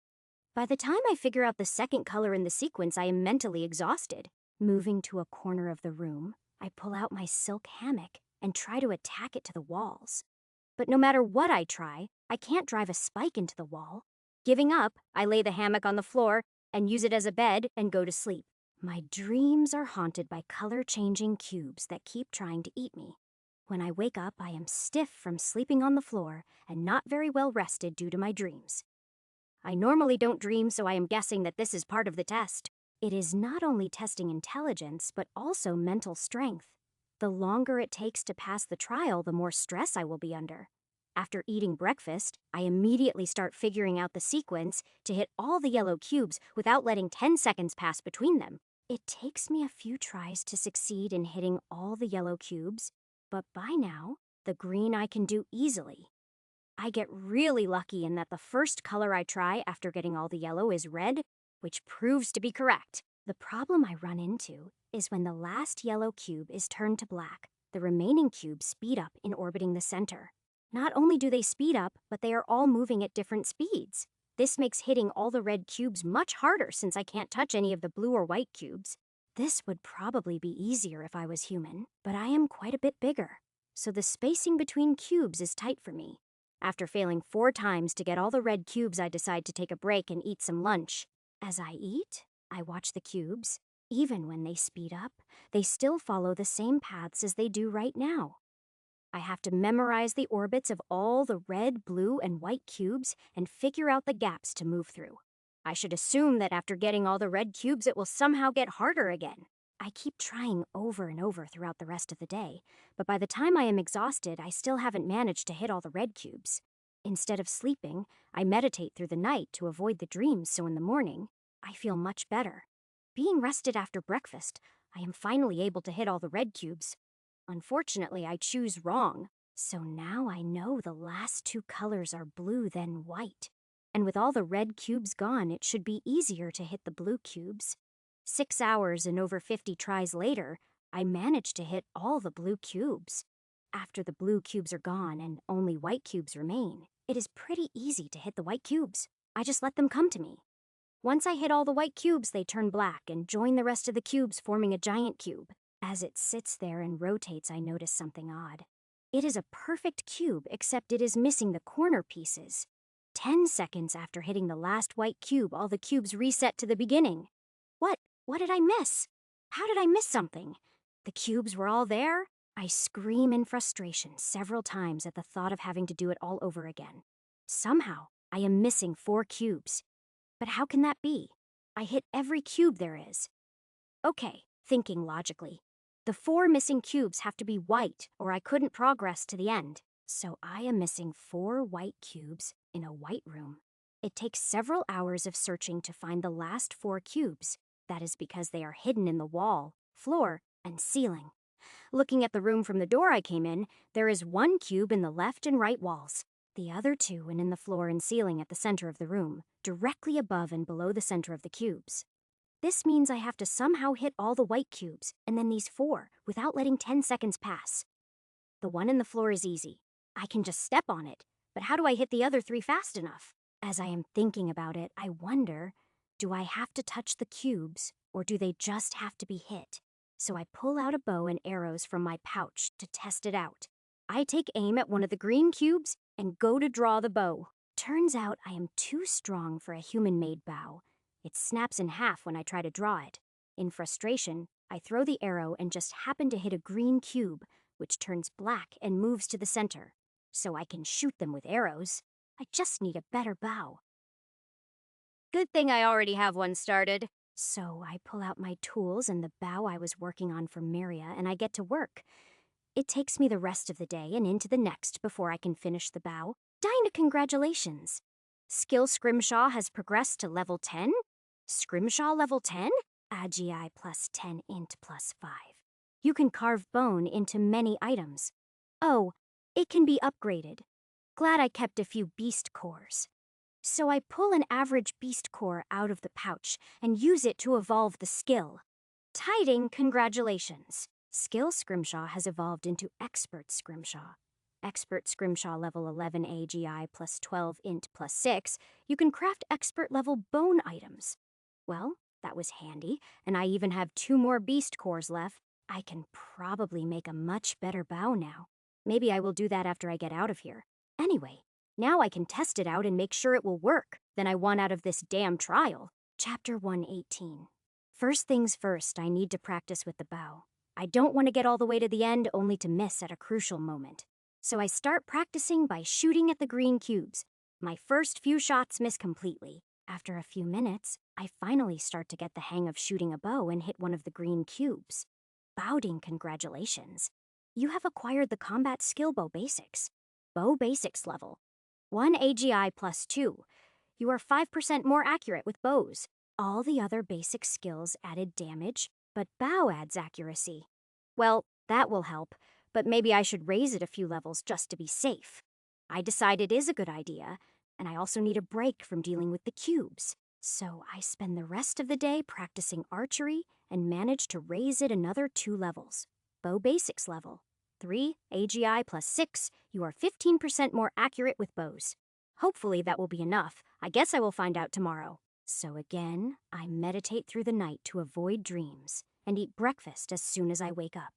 By the time I figure out the second color in the sequence, I am mentally exhausted. Moving to a corner of the room, I pull out my silk hammock and try to attack it to the walls. But no matter what I try, I can't drive a spike into the wall. Giving up, I lay the hammock on the floor and use it as a bed and go to sleep. My dreams are haunted by color-changing cubes that keep trying to eat me. When I wake up, I am stiff from sleeping on the floor and not very well rested due to my dreams. I normally don't dream, so I am guessing that this is part of the test. It is not only testing intelligence, but also mental strength. The longer it takes to pass the trial, the more stress I will be under. After eating breakfast, I immediately start figuring out the sequence to hit all the yellow cubes without letting 10 seconds pass between them. It takes me a few tries to succeed in hitting all the yellow cubes, but by now, the green I can do easily. I get really lucky in that the first color I try after getting all the yellow is red, which proves to be correct. The problem I run into is when the last yellow cube is turned to black, the remaining cubes speed up in orbiting the center. Not only do they speed up, but they are all moving at different speeds. This makes hitting all the red cubes much harder since I can't touch any of the blue or white cubes. This would probably be easier if I was human, but I am quite a bit bigger, so the spacing between cubes is tight for me. After failing 4 times to get all the red cubes, I decide to take a break and eat some lunch. As I eat, I watch the cubes. Even when they speed up, they still follow the same paths as they do right now. I have to memorize the orbits of all the red, blue, and white cubes and figure out the gaps to move through. I should assume that after getting all the red cubes, it will somehow get harder again. I keep trying over and over throughout the rest of the day, but by the time I am exhausted, I still haven't managed to hit all the red cubes. Instead of sleeping, I meditate through the night to avoid the dreams, so in the morning, I feel much better. Being rested after breakfast, I am finally able to hit all the red cubes. Unfortunately, I choose wrong, so now I know the last 2 colors are blue then white. And with all the red cubes gone, it should be easier to hit the blue cubes. 6 hours and over 50 tries later, I managed to hit all the blue cubes. After the blue cubes are gone and only white cubes remain, it is pretty easy to hit the white cubes. I just let them come to me. Once I hit all the white cubes, they turn black and join the rest of the cubes, forming a giant cube. As it sits there and rotates, I notice something odd. It is a perfect cube, except it is missing the corner pieces. 10 seconds after hitting the last white cube, all the cubes reset to the beginning. What did I miss? How did I miss something? The cubes were all there? I scream in frustration several times at the thought of having to do it all over again. Somehow, I am missing 4 cubes. But how can that be? I hit every cube there is. Okay, thinking logically. The 4 missing cubes have to be white, or I couldn't progress to the end. So I am missing 4 white cubes in a white room. It takes several hours of searching to find the last 4 cubes. That is because they are hidden in the wall, floor, and ceiling. Looking at the room from the door I came in, there is 1 cube in the left and right walls. The other 2 in the floor and ceiling at the center of the room, directly above and below the center of the cubes. This means I have to somehow hit all the white cubes, and then these 4, without letting 10 seconds pass. The one in the floor is easy. I can just step on it, but how do I hit the other 3 fast enough? As I am thinking about it, I wonder, do I have to touch the cubes, or do they just have to be hit? So I pull out a bow and arrows from my pouch to test it out. I take aim at one of the green cubes and go to draw the bow. Turns out I am too strong for a human-made bow. It snaps in half when I try to draw it. In frustration, I throw the arrow and just happen to hit a green cube, which turns black and moves to the center. So I can shoot them with arrows. I just need a better bow. Good thing I already have one started. So I pull out my tools and the bow I was working on for Maria, and I get to work. It takes me the rest of the day and into the next before I can finish the bow. Dinah, congratulations! Skill Scrimshaw has progressed to level 10? Scrimshaw level 10? AGI plus 10 int plus 5. You can carve bone into many items. Oh, it can be upgraded. Glad I kept a few beast cores. So I pull an average beast core out of the pouch and use it to evolve the skill. Tiding, congratulations! Skill Scrimshaw has evolved into Expert Scrimshaw. Expert Scrimshaw level 11 AGI plus 12 int plus 6, you can craft expert level bone items. Well, that was handy, and I even have 2 more beast cores left. I can probably make a much better bow now. Maybe I will do that after I get out of here. Anyway, now I can test it out and make sure it will work. Then I won out of this damn trial. Chapter 118. First things first, I need to practice with the bow. I don't want to get all the way to the end only to miss at a crucial moment. So I start practicing by shooting at the green cubes. My first few shots miss completely. After a few minutes, I finally start to get the hang of shooting a bow and hit one of the green cubes. Bowding, congratulations. You have acquired the Combat Skill Bow Basics. Bow Basics level. 1 AGI plus 2. You are 5% more accurate with bows. All the other basic skills added damage, but bow adds accuracy. Well, that will help, but maybe I should raise it a few levels just to be safe. I decide it is a good idea, and I also need a break from dealing with the cubes. So I spend the rest of the day practicing archery and manage to raise it another 2 levels. Bow Basics level. 3 AGI plus 6, you are 15% more accurate with bows. Hopefully that will be enough. I guess I will find out tomorrow. So again, I meditate through the night to avoid dreams and eat breakfast as soon as I wake up.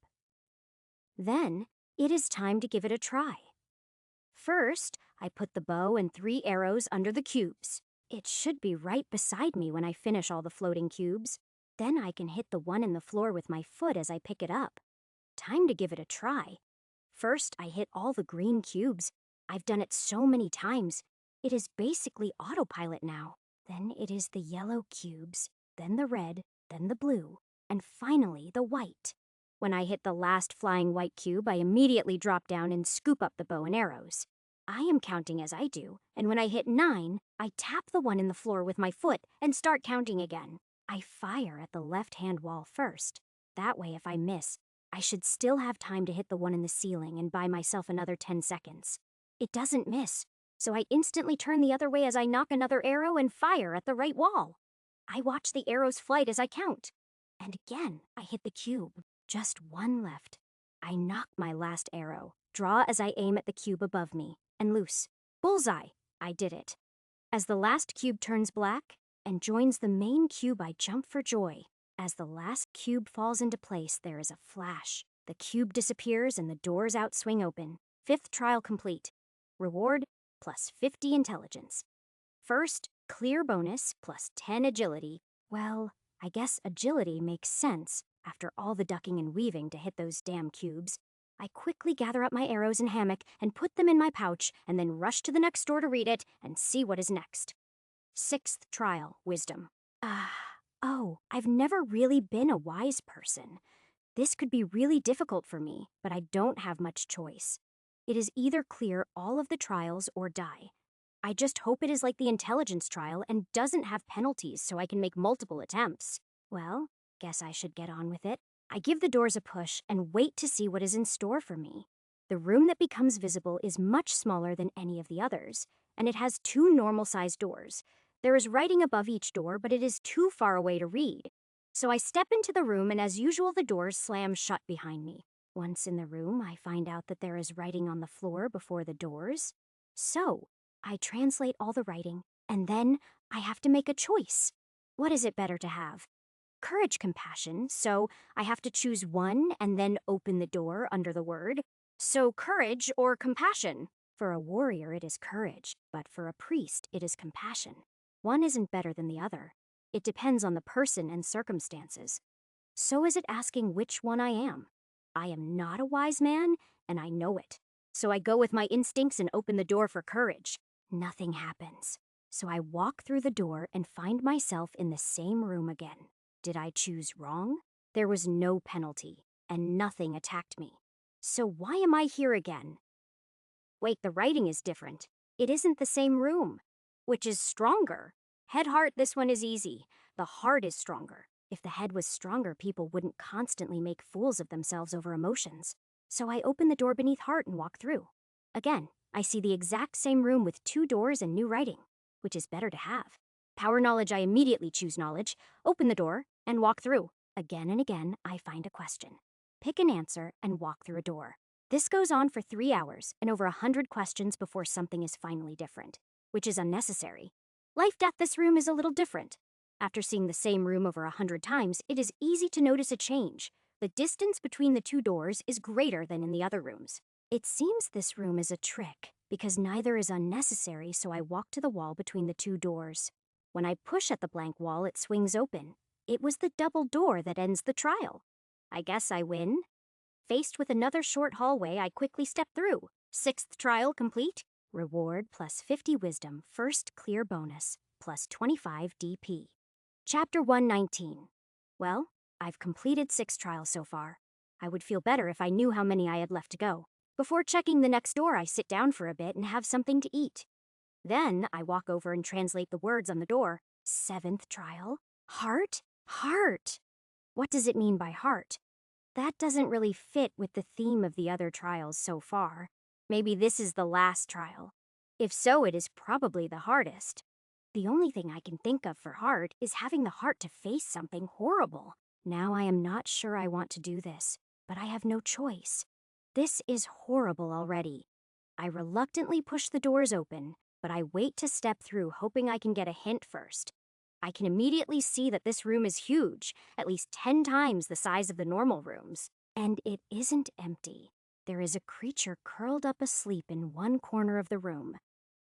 Then, it is time to give it a try. First, I put the bow and 3 arrows under the cubes. It should be right beside me when I finish all the floating cubes. Then I can hit the one in the floor with my foot as I pick it up. Time to give it a try. First, I hit all the green cubes. I've done it so many times. It is basically autopilot now. Then it is the yellow cubes, then the red, then the blue, and finally the white. When I hit the last flying white cube, I immediately drop down and scoop up the bow and arrows. I am counting as I do, and when I hit 9, I tap the one in the floor with my foot and start counting again. I fire at the left-hand wall first. That way, if I miss, I should still have time to hit the one in the ceiling and buy myself another 10 seconds. It doesn't miss, so I instantly turn the other way as I knock another arrow and fire at the right wall. I watch the arrow's flight as I count. And again, I hit the cube. Just one left. I knock my last arrow, draw as I aim at the cube above me, and loose. Bullseye! I did it. As the last cube turns black and joins the main cube, I jump for joy. As the last cube falls into place, there is a flash. The cube disappears and the doors out swing open. 5th trial complete. Reward, plus 50 intelligence. First, clear bonus, plus 10 agility. Well, I guess agility makes sense after all the ducking and weaving to hit those damn cubes. I quickly gather up my arrows and hammock and put them in my pouch and then rush to the next door to read it and see what is next. 6th trial, wisdom. Oh, I've never really been a wise person. This could be really difficult for me, but I don't have much choice. It is either clear all of the trials or die. I just hope it is like the intelligence trial and doesn't have penalties so I can make multiple attempts. Well, guess I should get on with it. I give the doors a push and wait to see what is in store for me. The room that becomes visible is much smaller than any of the others, and it has 2 normal-sized doors. There is writing above each door, but it is too far away to read. So I step into the room, and as usual, the doors slam shut behind me. Once in the room, I find out that there is writing on the floor before the doors. So, I translate all the writing, and then I have to make a choice. What is it better to have? Courage, compassion, so I have to choose one and then open the door under the word. So courage or compassion? For a warrior, it is courage, but for a priest, it is compassion. One isn't better than the other. It depends on the person and circumstances. So is it asking which one I am? I am not a wise man, and I know it. So I go with my instincts and open the door for courage. Nothing happens. So I walk through the door and find myself in the same room again. Did I choose wrong? There was no penalty, and nothing attacked me. So why am I here again? Wait, the writing is different. It isn't the same room. Which is stronger? Head heart, this one is easy. The heart is stronger. If the head was stronger, people wouldn't constantly make fools of themselves over emotions. So I open the door beneath heart and walk through. Again, I see the exact same room with 2 doors and new writing. Which is better to have? Power knowledge, I immediately choose knowledge, open the door, and walk through. Again and again, I find a question. Pick an answer and walk through a door. This goes on for 3 hours and over 100 questions before something is finally different, which is unnecessary. Life-death, this room is a little different. After seeing the same room over 100 times, it is easy to notice a change. The distance between the 2 doors is greater than in the other rooms. It seems this room is a trick, because neither is unnecessary, so I walk to the wall between the 2 doors. When I push at the blank wall, it swings open. It was the double door that ends the trial. I guess I win. Faced with another short hallway, I quickly step through. Sixth trial complete. Reward plus 50 wisdom, first clear bonus, plus 25 DP. Chapter 119. Well, I've completed 6 trials so far. I would feel better if I knew how many I had left to go. Before checking the next door, I sit down for a bit and have something to eat. Then I walk over and translate the words on the door. 7th trial? Heart? Heart! What does it mean by heart? That doesn't really fit with the theme of the other trials so far. Maybe this is the last trial. If so, it is probably the hardest. The only thing I can think of for heart is having the heart to face something horrible. Now I am not sure I want to do this, but I have no choice. This is horrible already. I reluctantly push the doors open, but I wait to step through, hoping I can get a hint first. I can immediately see that this room is huge, at least 10 times the size of the normal rooms. And it isn't empty. There is a creature curled up asleep in one corner of the room.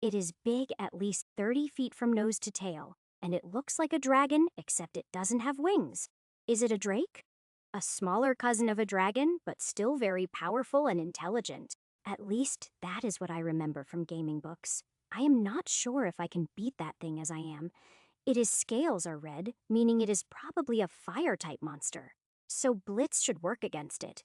It is big at least 30 feet from nose to tail, and it looks like a dragon, except it doesn't have wings. Is it a drake? A smaller cousin of a dragon, but still very powerful and intelligent. At least that is what I remember from gaming books. I am not sure if I can beat that thing as I am. Its scales are red, meaning it is probably a fire-type monster. So Blitz should work against it.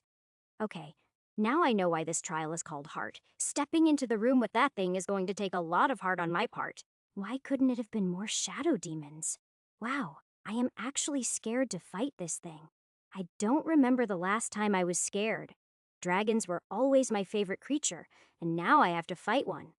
Okay, now I know why this trial is called Heart. Stepping into the room with that thing is going to take a lot of heart on my part. Why couldn't it have been more shadow demons? Wow, I am actually scared to fight this thing. I don't remember the last time I was scared. Dragons were always my favorite creature, and now I have to fight one.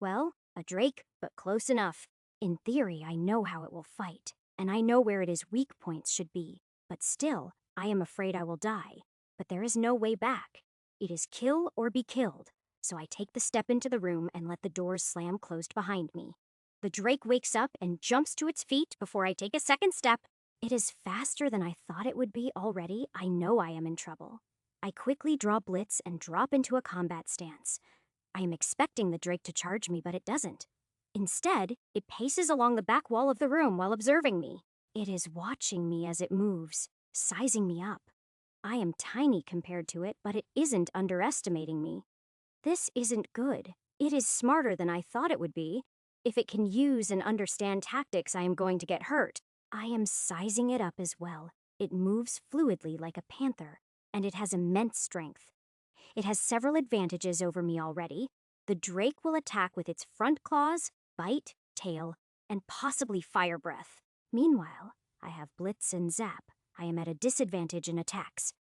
Well, a drake, but close enough. In theory, I know how it will fight, and I know where its weak points should be. But still, I am afraid I will die. But there is no way back. It is kill or be killed, so I take the step into the room and let the doors slam closed behind me. The drake wakes up and jumps to its feet before I take a second step. It is faster than I thought it would be already. I know I am in trouble. I quickly draw Blitz and drop into a combat stance. I am expecting the drake to charge me, but it doesn't. Instead, it paces along the back wall of the room while observing me. It is watching me as it moves, sizing me up. I am tiny compared to it, but it isn't underestimating me. This isn't good. It is smarter than I thought it would be. If it can use and understand tactics, I am going to get hurt. I am sizing it up as well. It moves fluidly like a panther, and it has immense strength. It has several advantages over me already. The drake will attack with its front claws, bite, tail, and possibly fire breath. Meanwhile, I have Blitz and Zap. I am at a disadvantage in attacks.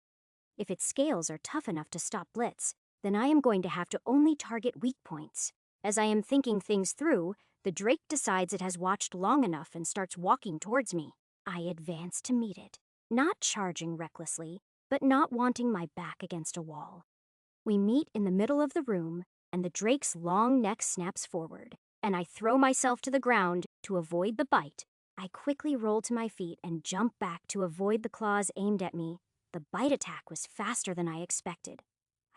If its scales are tough enough to stop Blitz, then I am going to have to only target weak points. As I am thinking things through, the drake decides it has watched long enough and starts walking towards me. I advance to meet it, not charging recklessly, but not wanting my back against a wall. We meet in the middle of the room, and the drake's long neck snaps forward, and I throw myself to the ground to avoid the bite. I quickly roll to my feet and jump back to avoid the claws aimed at me. The bite attack was faster than I expected.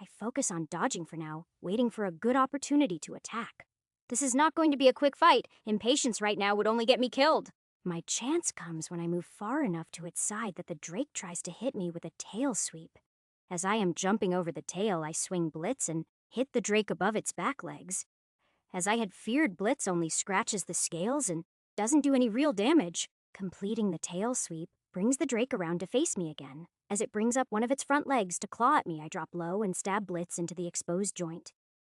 I focus on dodging for now, waiting for a good opportunity to attack. This is not going to be a quick fight. Impatience right now would only get me killed. My chance comes when I move far enough to its side that the drake tries to hit me with a tail sweep. As I am jumping over the tail, I swing Blitz and hit the drake above its back legs. As I had feared, Blitz only scratches the scales and doesn't do any real damage. Completing the tail sweep brings the drake around to face me again. As it brings up one of its front legs to claw at me, I drop low and stab Blitz into the exposed joint.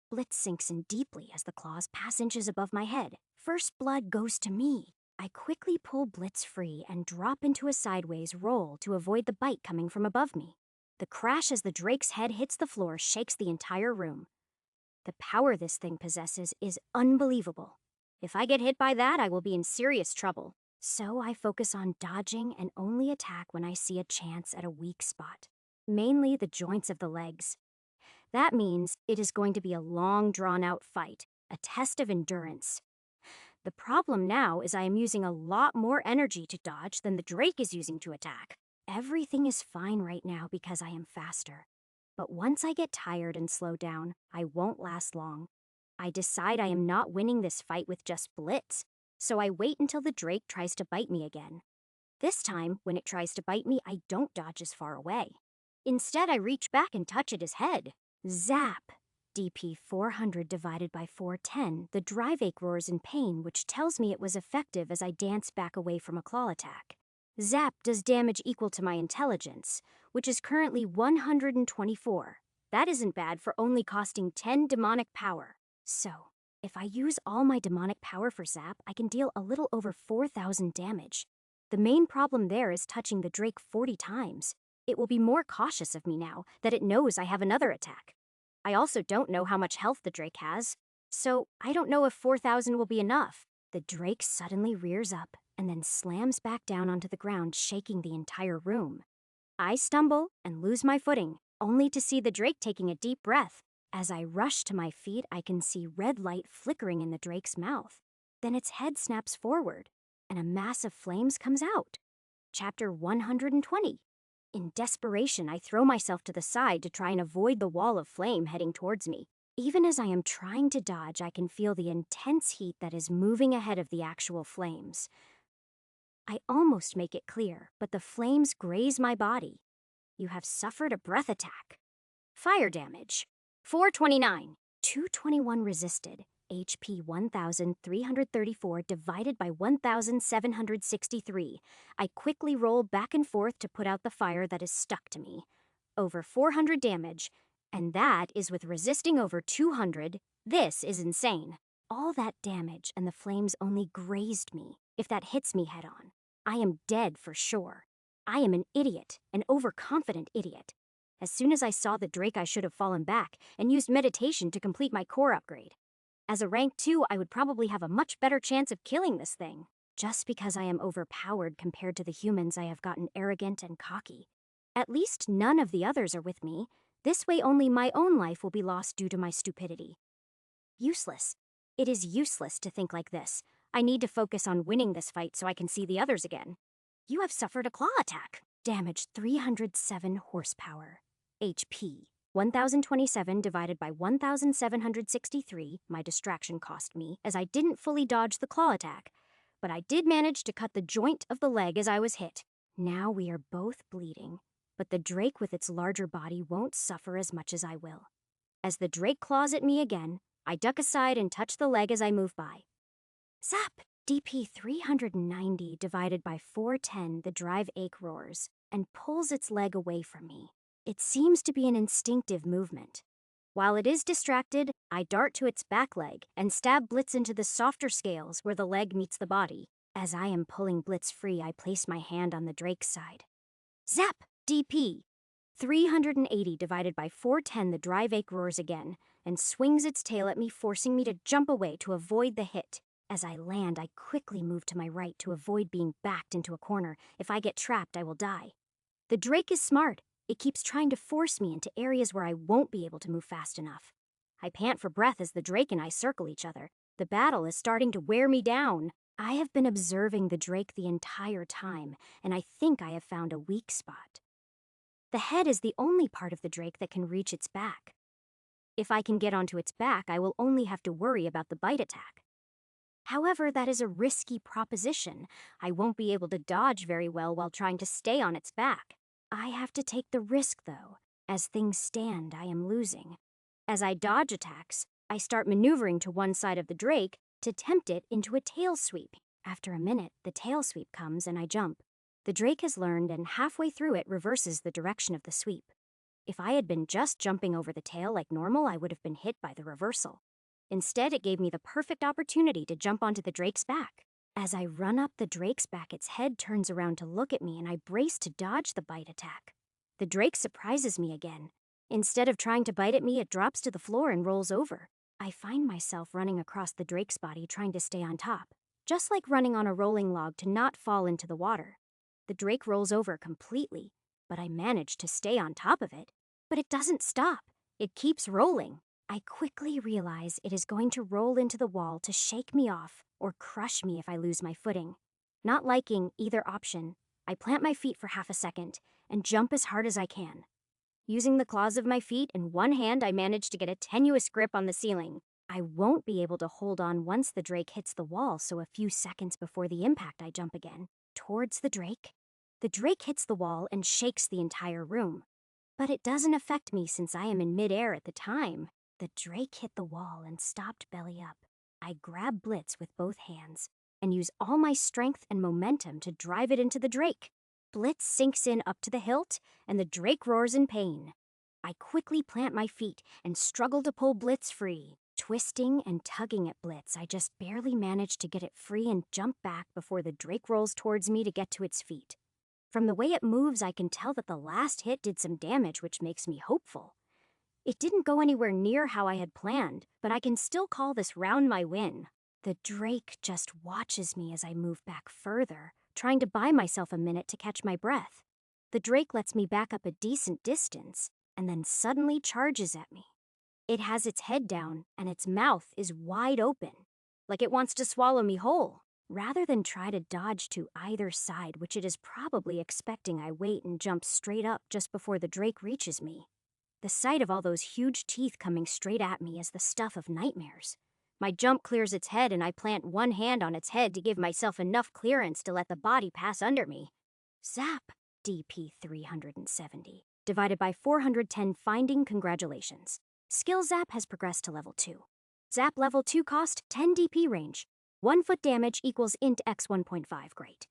Blitz sinks in deeply as the claws pass inches above my head. First blood goes to me. I quickly pull Blitz free and drop into a sideways roll to avoid the bite coming from above me. The crash as the drake's head hits the floor shakes the entire room. The power this thing possesses is unbelievable. If I get hit by that, I will be in serious trouble. So I focus on dodging and only attack when I see a chance at a weak spot, mainly the joints of the legs. That means it is going to be a long, drawn-out fight, a test of endurance. The problem now is I am using a lot more energy to dodge than the drake is using to attack. Everything is fine right now because I am faster. But once I get tired and slow down, I won't last long. I decide I am not winning this fight with just Blitz, so I wait until the drake tries to bite me again. This time, when it tries to bite me, I don't dodge as far away. Instead, I reach back and touch at his head. Zap! DP 400 divided by 410, the drive ache roars in pain, which tells me it was effective as I dance back away from a claw attack. Zap does damage equal to my intelligence, which is currently 124. That isn't bad for only costing 10 demonic power. So, if I use all my demonic power for Zap, I can deal a little over 4,000 damage. The main problem there is touching the Drake 40 times. It will be more cautious of me now that it knows I have another attack. I also don't know how much health the Drake has, so I don't know if 4,000 will be enough. The Drake suddenly rears up and then slams back down onto the ground, shaking the entire room. I stumble and lose my footing, only to see the Drake taking a deep breath. As I rush to my feet, I can see red light flickering in the Drake's mouth. Then its head snaps forward, and a mass of flames comes out. Chapter 120. In desperation, I throw myself to the side to try and avoid the wall of flame heading towards me. Even as I am trying to dodge, I can feel the intense heat that is moving ahead of the actual flames. I almost make it clear, but the flames graze my body. You have suffered a breath attack. Fire damage. 429. 221 resisted. HP 1,334 divided by 1,763. I quickly roll back and forth to put out the fire that is stuck to me. Over 400 damage, and that is with resisting over 200. This is insane. All that damage and the flames only grazed me. If that hits me head on, I am dead for sure. I am an idiot, an overconfident idiot. As soon as I saw the Drake, I should have fallen back and used meditation to complete my core upgrade. As a rank 2, I would probably have a much better chance of killing this thing. Just because I am overpowered compared to the humans, I have gotten arrogant and cocky. At least none of the others are with me. This way only my own life will be lost due to my stupidity. Useless. It is useless to think like this. I need to focus on winning this fight so I can see the others again. You have suffered a claw attack. Damage 307 horsepower. HP 1,027 divided by 1,763, my distraction cost me, as I didn't fully dodge the claw attack. But I did manage to cut the joint of the leg as I was hit. Now we are both bleeding, but the Drake with its larger body won't suffer as much as I will. As the Drake claws at me again, I duck aside and touch the leg as I move by. Zap! DP 390 divided by 410, the drive ache roars, and pulls its leg away from me. It seems to be an instinctive movement. While it is distracted, I dart to its back leg and stab Blitz into the softer scales where the leg meets the body. As I am pulling Blitz free, I place my hand on the Drake's side. Zap! DP 380 divided by 410, the drive ache roars again and swings its tail at me, forcing me to jump away to avoid the hit. As I land, I quickly move to my right to avoid being backed into a corner. If I get trapped, I will die. The Drake is smart. It keeps trying to force me into areas where I won't be able to move fast enough. I pant for breath as the Drake and I circle each other. The battle is starting to wear me down. I have been observing the Drake the entire time, and I think I have found a weak spot. The head is the only part of the Drake that can reach its back. If I can get onto its back, I will only have to worry about the bite attack. However, that is a risky proposition. I won't be able to dodge very well while trying to stay on its back. I have to take the risk, though. As things stand, I am losing. As I dodge attacks, I start maneuvering to one side of the Drake to tempt it into a tail sweep. After a minute, the tail sweep comes and I jump. The Drake has learned, and halfway through it reverses the direction of the sweep. If I had been just jumping over the tail like normal, I would have been hit by the reversal. Instead, it gave me the perfect opportunity to jump onto the Drake's back. As I run up the Drake's back, its head turns around to look at me, and I brace to dodge the bite attack. The Drake surprises me again. Instead of trying to bite at me, it drops to the floor and rolls over. I find myself running across the Drake's body, trying to stay on top, just like running on a rolling log to not fall into the water. The Drake rolls over completely, but I manage to stay on top of it. But it doesn't stop. It keeps rolling. I quickly realize it is going to roll into the wall to shake me off or crush me if I lose my footing. Not liking either option, I plant my feet for half a second and jump as hard as I can. Using the claws of my feet in one hand, I manage to get a tenuous grip on the ceiling. I won't be able to hold on once the Drake hits the wall, so a few seconds before the impact, I jump again. towards the drake. The drake hits the wall and shakes the entire room. But it doesn't affect me since I am in midair at the time. The drake hit the wall and stopped belly up. I grab Blitz with both hands and use all my strength and momentum to drive it into the drake. Blitz sinks in up to the hilt, and the drake roars in pain. I quickly plant my feet and struggle to pull Blitz free. Twisting and tugging at Blitz, I just barely manage to get it free and jump back before the drake rolls towards me to get to its feet. From the way it moves, I can tell that the last hit did some damage, which makes me hopeful. It didn't go anywhere near how I had planned, but I can still call this round my win. The drake just watches me as I move back further, trying to buy myself a minute to catch my breath. The drake lets me back up a decent distance, and then suddenly charges at me. It has its head down, and its mouth is wide open, like it wants to swallow me whole. Rather than try to dodge to either side, which it is probably expecting I wait and jump straight up just before the drake reaches me. The sight of all those huge teeth coming straight at me is the stuff of nightmares. My jump clears its head and I plant one hand on its head to give myself enough clearance to let the body pass under me. Zap! DP 370. Divided by 410 finding congratulations. Skill Zap has progressed to level 2. Zap level 2 cost 10 DP range. 1 foot damage equals int x 1.5. Great.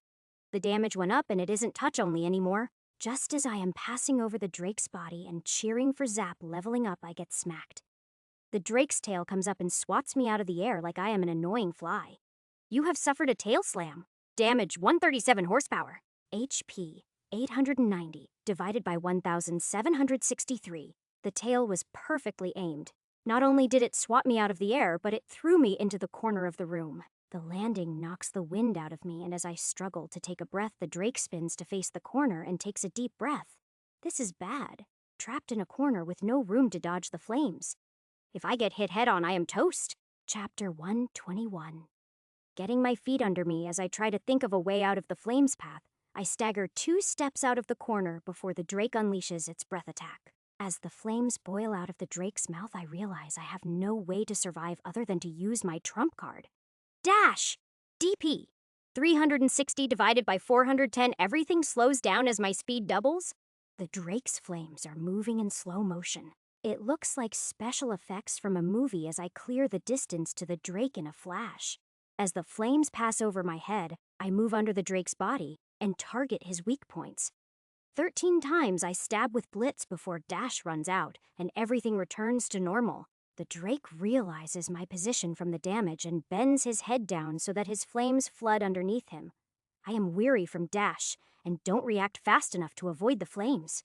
The damage went up and it isn't touch only anymore. Just as I am passing over the drake's body and cheering for Zap leveling up, I get smacked. The drake's tail comes up and swats me out of the air like I am an annoying fly. You have suffered a tail slam. Damage 137 horsepower. HP 890 divided by 1,763. The tail was perfectly aimed. Not only did it swat me out of the air, but it threw me into the corner of the room. The landing knocks the wind out of me, and as I struggle to take a breath, the drake spins to face the corner and takes a deep breath. This is bad. Trapped in a corner with no room to dodge the flames. If I get hit head-on, I am toast. Chapter 121. Getting my feet under me as I try to think of a way out of the flames path, I stagger 2 steps out of the corner before the drake unleashes its breath attack. As the flames boil out of the drake's mouth, I realize I have no way to survive other than to use my trump card. Dash! DP 360 divided by 410, everything slows down as my speed doubles? The drake's flames are moving in slow motion. It looks like special effects from a movie as I clear the distance to the drake in a flash. As the flames pass over my head, I move under the drake's body and target his weak points. 13 times I stab with Blitz before Dash runs out and everything returns to normal. The drake realizes my position from the damage and bends his head down so that his flames flood underneath him. I am weary from Dash and don't react fast enough to avoid the flames.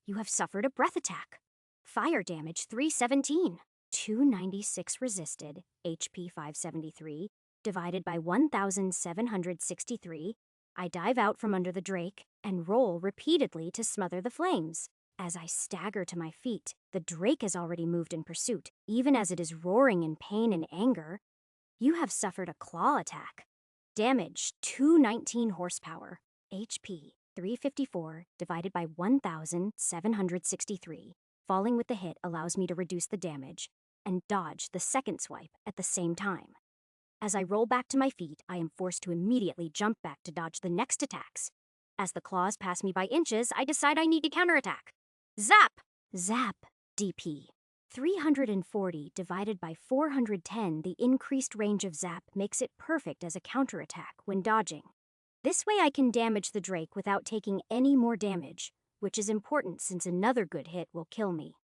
You have suffered a breath attack. Fire damage 317. 296 resisted, HP 573, divided by 1,763. I dive out from under the drake and roll repeatedly to smother the flames. As I stagger to my feet, the drake has already moved in pursuit, even as it is roaring in pain and anger. You have suffered a claw attack. Damage 219 horsepower. HP 354 divided by 1,763. Falling with the hit allows me to reduce the damage and dodge the second swipe at the same time. As I roll back to my feet, I am forced to immediately jump back to dodge the next attacks. As the claws pass me by inches, I decide I need to counterattack. Zap! Zap. DP 340 divided by 410, the increased range of Zap makes it perfect as a counterattack when dodging. This way I can damage the drake without taking any more damage, which is important since another good hit will kill me.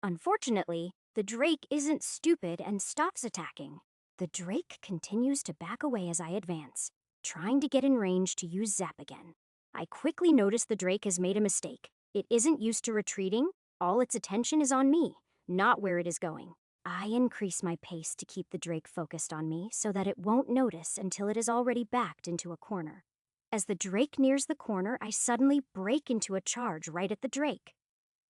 Unfortunately, the drake isn't stupid and stops attacking. The drake continues to back away as I advance, trying to get in range to use Zap again. I quickly notice the drake has made a mistake. It isn't used to retreating. All its attention is on me, not where it is going. I increase my pace to keep the drake focused on me so that it won't notice until it is already backed into a corner. As the drake nears the corner, I suddenly break into a charge right at the drake.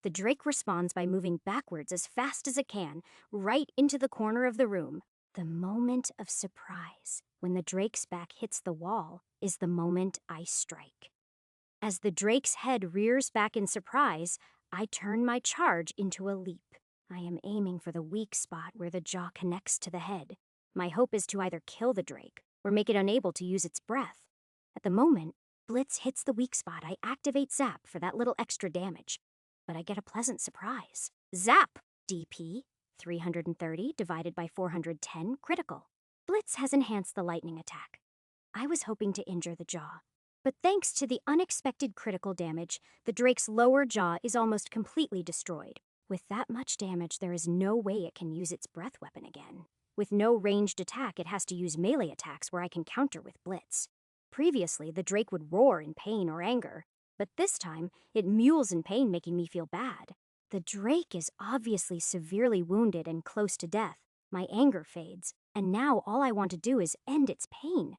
The drake responds by moving backwards as fast as it can, right into the corner of the room. The moment of surprise, when the drake's back hits the wall, is the moment I strike. As the drake's head rears back in surprise, I turn my charge into a leap. I am aiming for the weak spot where the jaw connects to the head. My hope is to either kill the drake or make it unable to use its breath. At the moment, Blitz hits the weak spot. I activate Zap for that little extra damage. But I get a pleasant surprise. Zap! DP, 330 divided by 410, critical. Blitz has enhanced the lightning attack. I was hoping to injure the jaw. But thanks to the unexpected critical damage, the Drake's lower jaw is almost completely destroyed. With that much damage, there is no way it can use its breath weapon again. With no ranged attack, it has to use melee attacks where I can counter with Blitz. Previously, the Drake would roar in pain or anger, but this time, it mewls in pain, making me feel bad. The Drake is obviously severely wounded and close to death. My anger fades, and now all I want to do is end its pain.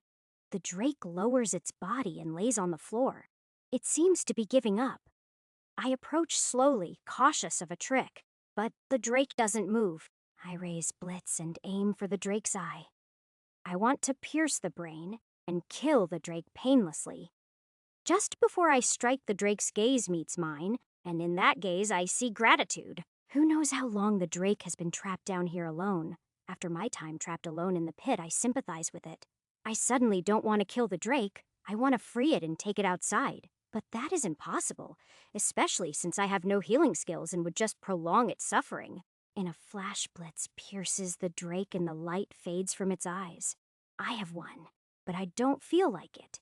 The Drake lowers its body and lays on the floor. It seems to be giving up. I approach slowly, cautious of a trick, but the Drake doesn't move. I raise Blitz and aim for the Drake's eye. I want to pierce the brain and kill the Drake painlessly. Just before I strike, the Drake's gaze meets mine, and in that gaze I see gratitude. Who knows how long the Drake has been trapped down here alone? After my time trapped alone in the pit, I sympathize with it. I suddenly don't want to kill the Drake. I want to free it and take it outside. But that is impossible, especially since I have no healing skills and would just prolong its suffering. In a flash, Blitz pierces the Drake and the light fades from its eyes. I have won, but I don't feel like it.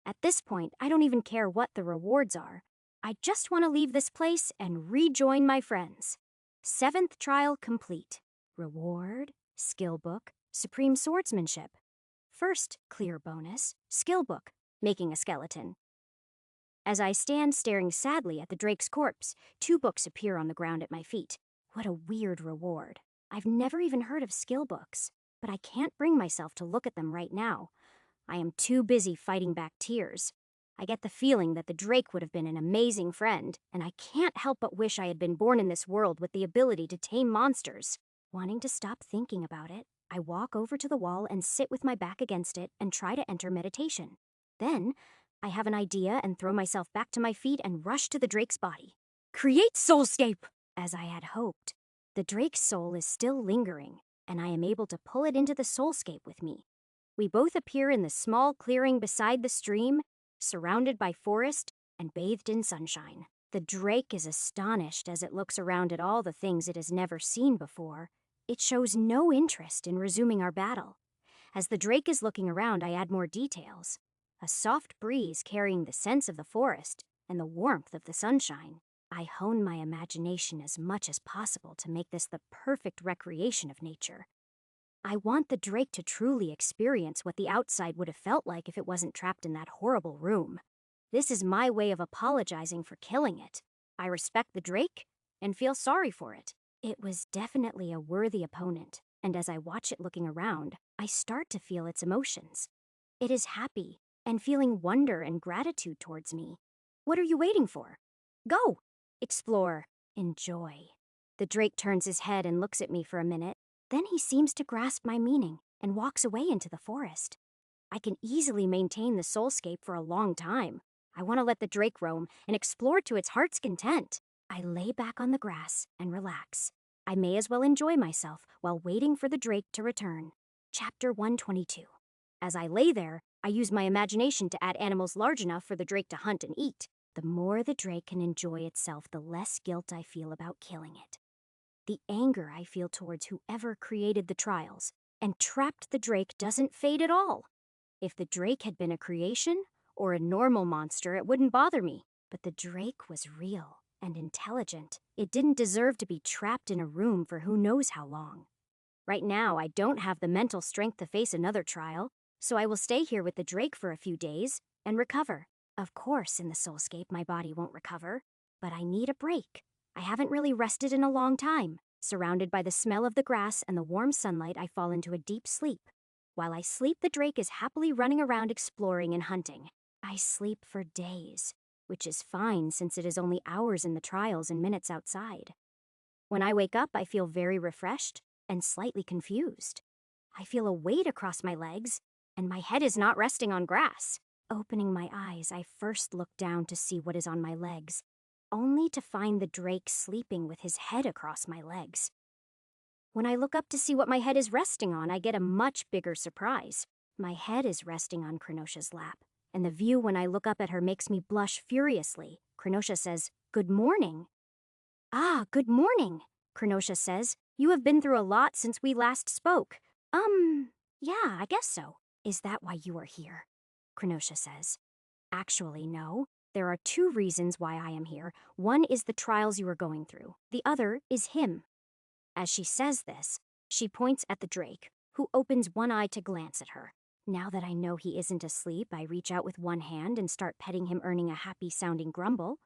At this point, I don't even care what the rewards are. I just want to leave this place and rejoin my friends. 7th trial complete. Reward, skill book, supreme swordsmanship. First clear bonus, skill book, making a skeleton. As I stand staring sadly at the Drake's corpse, 2 books appear on the ground at my feet. What a weird reward. I've never even heard of skill books, but I can't bring myself to look at them right now. I am too busy fighting back tears. I get the feeling that the Drake would have been an amazing friend, and I can't help but wish I had been born in this world with the ability to tame monsters. Wanting to stop thinking about it, I walk over to the wall and sit with my back against it and try to enter meditation. Then, I have an idea and throw myself back to my feet and rush to the Drake's body. Create soulscape! As I had hoped. The Drake's soul is still lingering, and I am able to pull it into the soulscape with me. We both appear in the small clearing beside the stream, surrounded by forest and bathed in sunshine. The Drake is astonished as it looks around at all the things it has never seen before. It shows no interest in resuming our battle. As the Drake is looking around, I add more details. A soft breeze carrying the scents of the forest and the warmth of the sunshine. I hone my imagination as much as possible to make this the perfect recreation of nature. I want the Drake to truly experience what the outside would have felt like if it wasn't trapped in that horrible room. This is my way of apologizing for killing it. I respect the Drake and feel sorry for it. It was definitely a worthy opponent, and as I watch it looking around, I start to feel its emotions. It is happy and feeling wonder and gratitude towards me. What are you waiting for? Go! Explore. Enjoy. The Drake turns his head and looks at me for a minute. Then he seems to grasp my meaning and walks away into the forest. I can easily maintain the soulscape for a long time. I want to let the Drake roam and explore to its heart's content. I lay back on the grass and relax. I may as well enjoy myself while waiting for the Drake to return. Chapter 122. As I lay there, I use my imagination to add animals large enough for the Drake to hunt and eat. The more the Drake can enjoy itself, the less guilt I feel about killing it. The anger I feel towards whoever created the trials and trapped the Drake doesn't fade at all. If the Drake had been a creation or a normal monster, it wouldn't bother me. But the Drake was real and intelligent. It didn't deserve to be trapped in a room for who knows how long. Right now, I don't have the mental strength to face another trial, so I will stay here with the Drake for a few days and recover. Of course, in the soulscape, my body won't recover, but I need a break. I haven't really rested in a long time. Surrounded by the smell of the grass and the warm sunlight, I fall into a deep sleep. While I sleep, the Drake is happily running around exploring and hunting. I sleep for days, which is fine since it is only hours in the trials and minutes outside. When I wake up, I feel very refreshed and slightly confused. I feel a weight across my legs, and my head is not resting on grass. Opening my eyes, I first look down to see what is on my legs, only to find the Drake sleeping with his head across my legs. When I look up to see what my head is resting on, I get a much bigger surprise. My head is resting on Krenosha's lap, and the view when I look up at her makes me blush furiously. Krenosha says, "Good morning." "Ah, good morning," Krenosha says. "You have been through a lot since we last spoke." Yeah, I guess so. "Is that why you are here?" Krenosha says. "Actually, no. There are two reasons why I am here. One is the trials you are going through. The other is him." As she says this, she points at the Drake, who opens one eye to glance at her. Now that I know he isn't asleep, I reach out with one hand and start petting him, earning a happy-sounding grumble.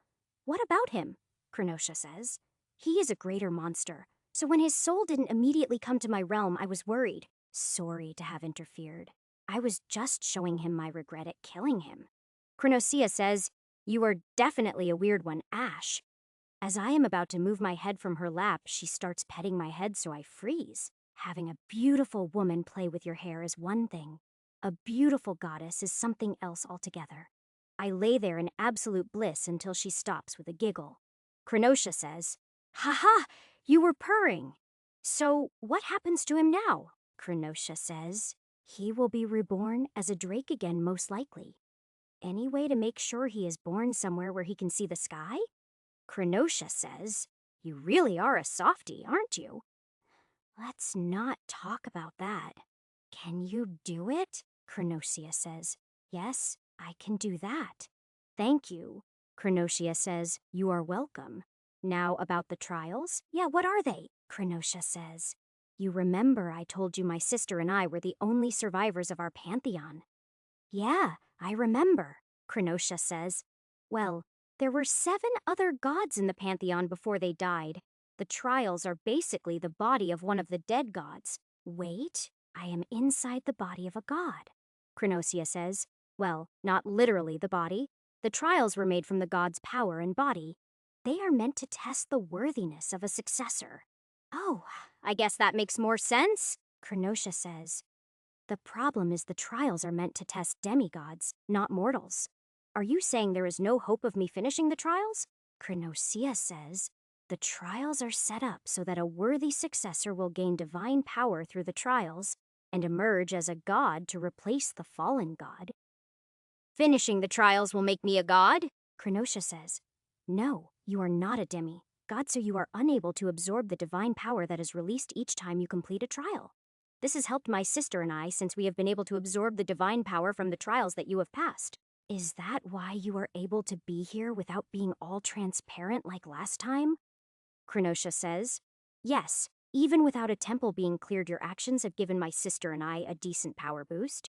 "What about him?" Krenosha says. "He is a greater monster, so when his soul didn't immediately come to my realm, I was worried. Sorry to have interfered. I was just showing him my regret at killing him." Krenosha says, "You are definitely a weird one, Ash." As I am about to move my head from her lap, she starts petting my head so I freeze. Having a beautiful woman play with your hair is one thing. A beautiful goddess is something else altogether. I lay there in absolute bliss until she stops with a giggle. Krenosha says, "Haha, you were purring." "So what happens to him now?" Krenosha says, "He will be reborn as a drake again, most likely." "Any way to make sure he is born somewhere where he can see the sky?" Krenosha says, "You really are a softie, aren't you?" "Let's not talk about that." "Can you do it?" Krenosha says. "Yes, I can do that." "Thank you." Krenosha says, "You are welcome." "Now about the trials?" "Yeah, what are they?" Krenosha says. "You remember I told you my sister and I were the only survivors of our pantheon?" "Yeah, I remember." Krenosha says. "Well, there were 7 other gods in the pantheon before they died. The trials are basically the body of one of the dead gods." "Wait, I am inside the body of a god," Krenosha says. "Well, not literally the body. The trials were made from the god's power and body. They are meant to test the worthiness of a successor." "Oh, I guess that makes more sense," Krenosha says. "The problem is the trials are meant to test demigods, not mortals. Are you saying there is no hope of me finishing the trials?" Krenosha says, "The trials are set up so that a worthy successor will gain divine power through the trials and emerge as a god to replace the fallen god." "Finishing the trials will make me a god?" Krenosha says. "No, you are not a demi. God, so you are unable to absorb the divine power that is released each time you complete a trial. This has helped my sister and I since we have been able to absorb the divine power from the trials that you have passed." "Is that why you are able to be here without being all transparent like last time?" Krenosha says. "Yes, even without a temple being cleared, your actions have given my sister and I a decent power boost."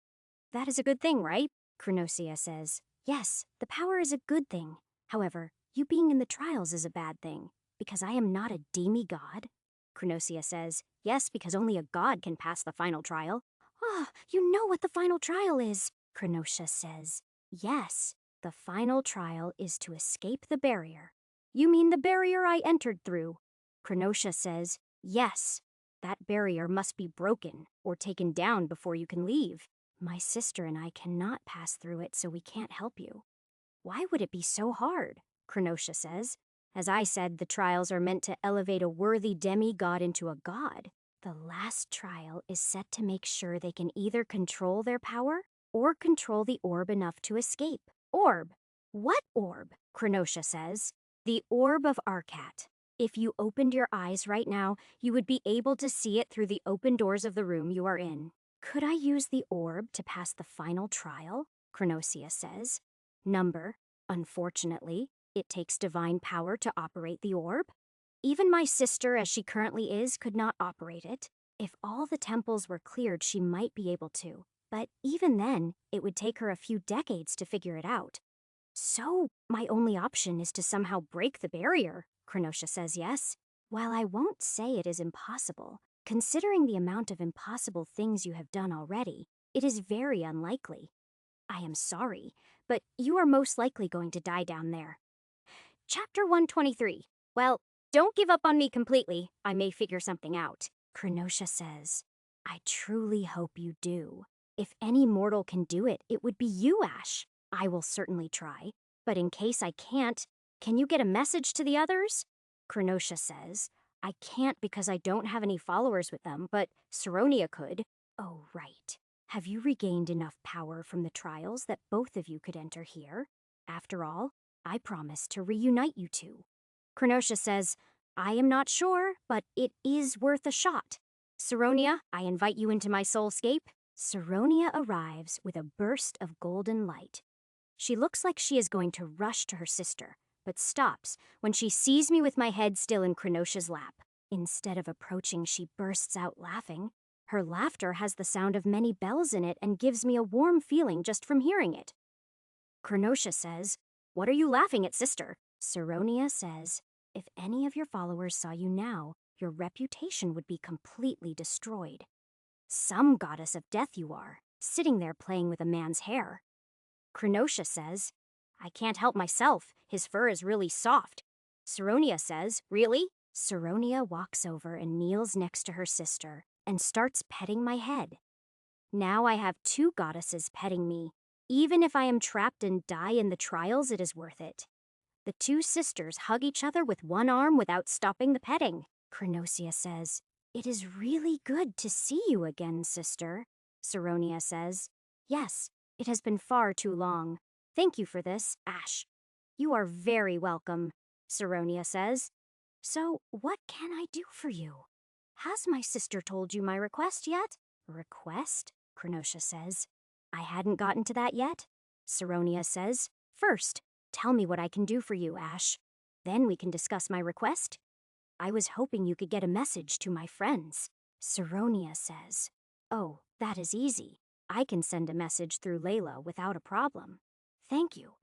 "That is a good thing, right?" Krenosha says. "Yes, the power is a good thing. However, you being in the trials is a bad thing, because I am not a demigod." Krenosha says, "Yes, because only a god can pass the final trial." "Ah, you know what the final trial is," Krenosha says. "Yes, the final trial is to escape the barrier." "You mean the barrier I entered through?" Krenosha says, "Yes, that barrier must be broken or taken down before you can leave. My sister and I cannot pass through it, so we can't help you." "Why would it be so hard?" Krenosha says. "As I said, the trials are meant to elevate a worthy demigod into a god. The last trial is set to make sure they can either control their power or control the orb enough to escape." "Orb? What orb?" Krenosha says. "The orb of Arkat. If you opened your eyes right now, you would be able to see it through the open doors of the room you are in." "Could I use the orb to pass the final trial?" Krenosha says. "Number, unfortunately, it takes divine power to operate the orb. Even my sister, as she currently is, could not operate it. If all the temples were cleared, she might be able to. But even then, it would take her a few decades to figure it out." "So, my only option is to somehow break the barrier," Krenosha says. "Yes. While I won't say it is impossible, considering the amount of impossible things you have done already, it is very unlikely. I am sorry, but you are most likely going to die down there." Chapter 123. Well, don't give up on me completely. I may figure something out. Krenosha says, "I truly hope you do. If any mortal can do it, it would be you, Ash. I will certainly try. But in case I can't, can you get a message to the others?" Krenosha says, "I can't because I don't have any followers with them, but Saronia could." "Oh, right. Have you regained enough power from the trials that both of you could enter here? After all, I promised to reunite you two. Cronotia says, I am not sure, but it is worth a shot. Saronia, I invite you into my soulscape. Saronia arrives with a burst of golden light. She looks like she is going to rush to her sister, but stops when she sees me with my head still in Cronosia's lap. Instead of approaching, she bursts out laughing. Her laughter has the sound of many bells in it and gives me a warm feeling just from hearing it. Cronotia says, What are you laughing at, sister? Saronia says, If any of your followers saw you now, your reputation would be completely destroyed. Some goddess of death you are, sitting there playing with a man's hair. Cronotia says, I can't help myself. His fur is really soft. Saronia says, Really? Saronia walks over and kneels next to her sister and starts petting my head. Now I have two goddesses petting me. Even if I am trapped and die in the trials, it is worth it. The two sisters hug each other with one arm without stopping the petting. Cronosia says, It is really good to see you again, sister. Saronia says, Yes, it has been far too long. Thank you for this, Ash. You are very welcome, Saronia says. So, what can I do for you? Has my sister told you my request yet? Request? Cronotia says. I hadn't gotten to that yet. Saronia says, First, tell me what I can do for you, Ash. Then we can discuss my request. I was hoping you could get a message to my friends. Saronia says, Oh, that is easy. I can send a message through Layla without a problem. Thank you.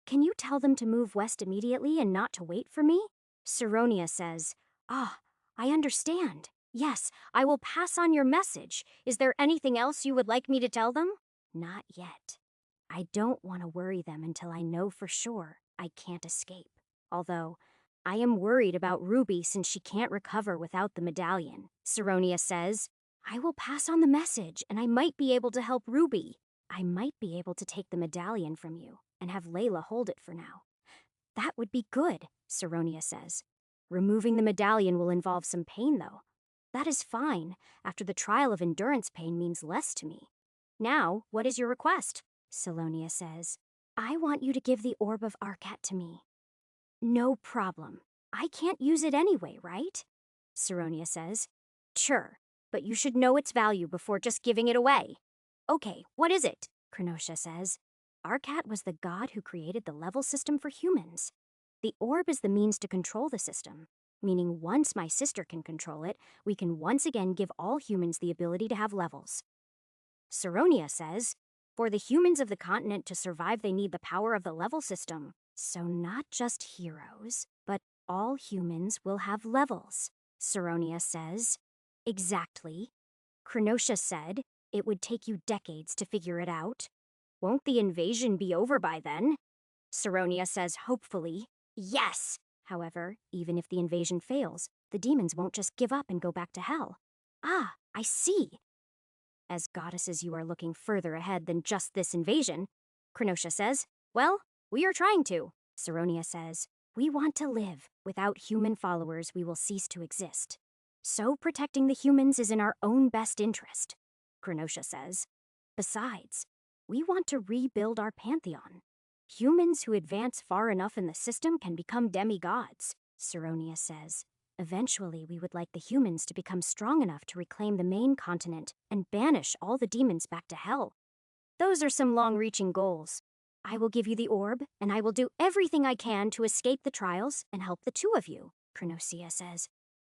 Can you tell them to move west immediately and not to wait for me? Saronia says, Ah, I understand. Yes, I will pass on your message. Is there anything else you would like me to tell them? Not yet. I don't want to worry them until I know for sure I can't escape. Although, I am worried about Ruby since she can't recover without the medallion. Saronia says, I will pass on the message and I might be able to help Ruby. I might be able to take the medallion from you and have Layla hold it for now. That would be good, Saronia says. Removing the medallion will involve some pain, though. That is fine. After the trial of endurance, pain means less to me. Now, what is your request? Salonia says. I want you to give the Orb of Arkat to me. No problem. I can't use it anyway, right? Saronia says. Sure, but you should know its value before just giving it away. Okay, what is it? Cronotia says. Arkat was the god who created the level system for humans. The orb is the means to control the system, meaning once my sister can control it, we can once again give all humans the ability to have levels. Saronia says, for the humans of the continent to survive, they need the power of the level system. So not just heroes, but all humans will have levels, Saronia says. Exactly. Cronotia said it would take you decades to figure it out. Won't the invasion be over by then? Saronia says hopefully. Yes! However, even if the invasion fails, the demons won't just give up and go back to hell. Ah, I see. As goddesses, you are looking further ahead than just this invasion. Cronotia says, well, we are trying to. Saronia says, we want to live. Without human followers, we will cease to exist. So protecting the humans is in our own best interest. Cronotia says, besides, we want to rebuild our pantheon. Humans who advance far enough in the system can become demigods, Saronia says. Eventually, we would like the humans to become strong enough to reclaim the main continent and banish all the demons back to hell. Those are some long-reaching goals. I will give you the orb, and I will do everything I can to escape the trials and help the two of you, Cronosia says.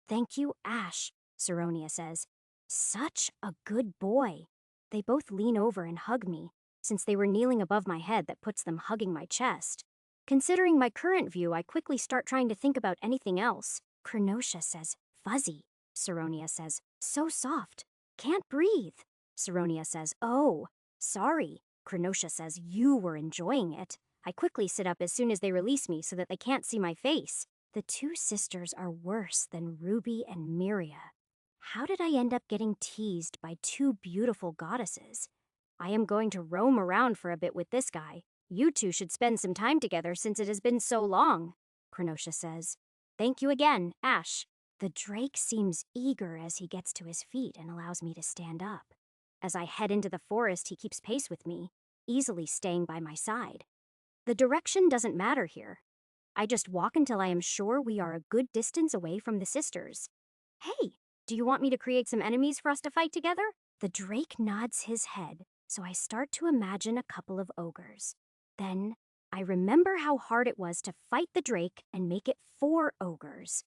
Thank you, Ash, Saronia says. Such a good boy. They both lean over and hug me, since they were kneeling above my head that puts them hugging my chest. Considering my current view, I quickly start trying to think about anything else. Cronotia says, fuzzy. Saronia says, so soft. Can't breathe. Saronia says, oh, sorry. Cronotia says, you were enjoying it. I quickly sit up as soon as they release me so that they can't see my face. The two sisters are worse than Ruby and Miria. How did I end up getting teased by two beautiful goddesses? I am going to roam around for a bit with this guy. You two should spend some time together since it has been so long, Cronotia says. Thank you again, Ash. The Drake seems eager as he gets to his feet and allows me to stand up. As I head into the forest, he keeps pace with me, easily staying by my side. The direction doesn't matter here. I just walk until I am sure we are a good distance away from the sisters. Hey, do you want me to create some enemies for us to fight together? The drake nods his head, so I start to imagine a couple of ogres. Then I remember how hard it was to fight the drake and make it 4 ogres.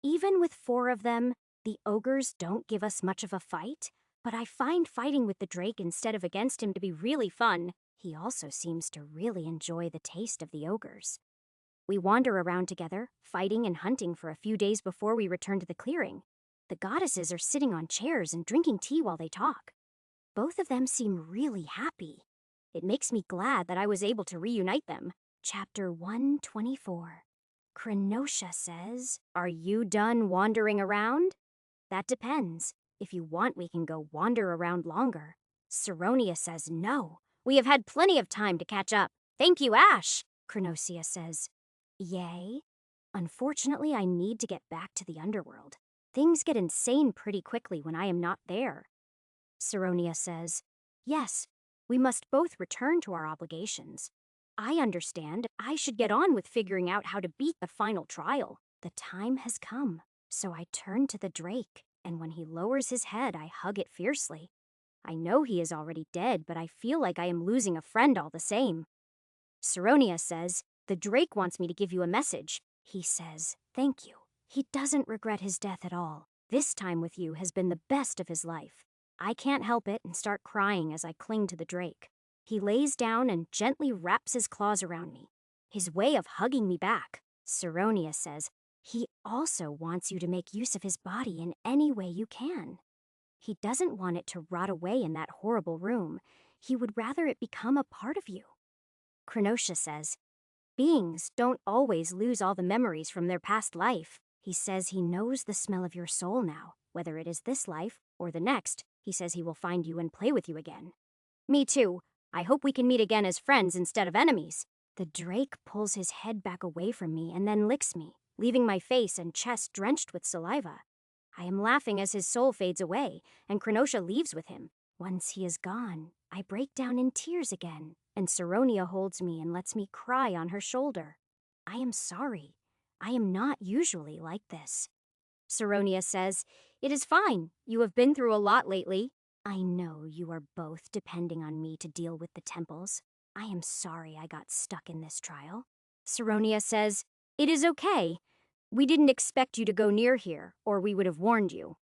Even with 4 of them, the ogres don't give us much of a fight, but I find fighting with the drake instead of against him to be really fun. He also seems to really enjoy the taste of the ogres. We wander around together, fighting and hunting for a few days before we return to the clearing. The goddesses are sitting on chairs and drinking tea while they talk. Both of them seem really happy. It makes me glad that I was able to reunite them. Chapter 124. Krenosha says, "Are you done wandering around?" That depends. If you want, we can go wander around longer. Saronia says no. We have had plenty of time to catch up. Thank you, Ash. Krenosia says, yay. Unfortunately, I need to get back to the underworld. Things get insane pretty quickly when I am not there. Saronia says, yes, we must both return to our obligations. I understand. I should get on with figuring out how to beat the final trial. The time has come. So I turn to the drake, and when he lowers his head, I hug it fiercely. I know he is already dead, but I feel like I am losing a friend all the same. Saronia says, the drake wants me to give you a message. He says, thank you. He doesn't regret his death at all. This time with you has been the best of his life. I can't help it and start crying as I cling to the drake. He lays down and gently wraps his claws around me, his way of hugging me back. Saronia says, he also wants you to make use of his body in any way you can. He doesn't want it to rot away in that horrible room. He would rather it become a part of you. Krenosha says, beings don't always lose all the memories from their past life. He says he knows the smell of your soul now, whether it is this life or the next. He says he will find you and play with you again. Me too. I hope we can meet again as friends instead of enemies. The drake pulls his head back away from me and then licks me, leaving my face and chest drenched with saliva. I am laughing as his soul fades away, and Krenosha leaves with him. Once he is gone, I break down in tears again, and Saronia holds me and lets me cry on her shoulder. I am sorry. I am not usually like this. Saronia says, it is fine. You have been through a lot lately. I know you are both depending on me to deal with the temples. I am sorry I got stuck in this trial. Saronia says, it is okay. We didn't expect you to go near here, or we would have warned you.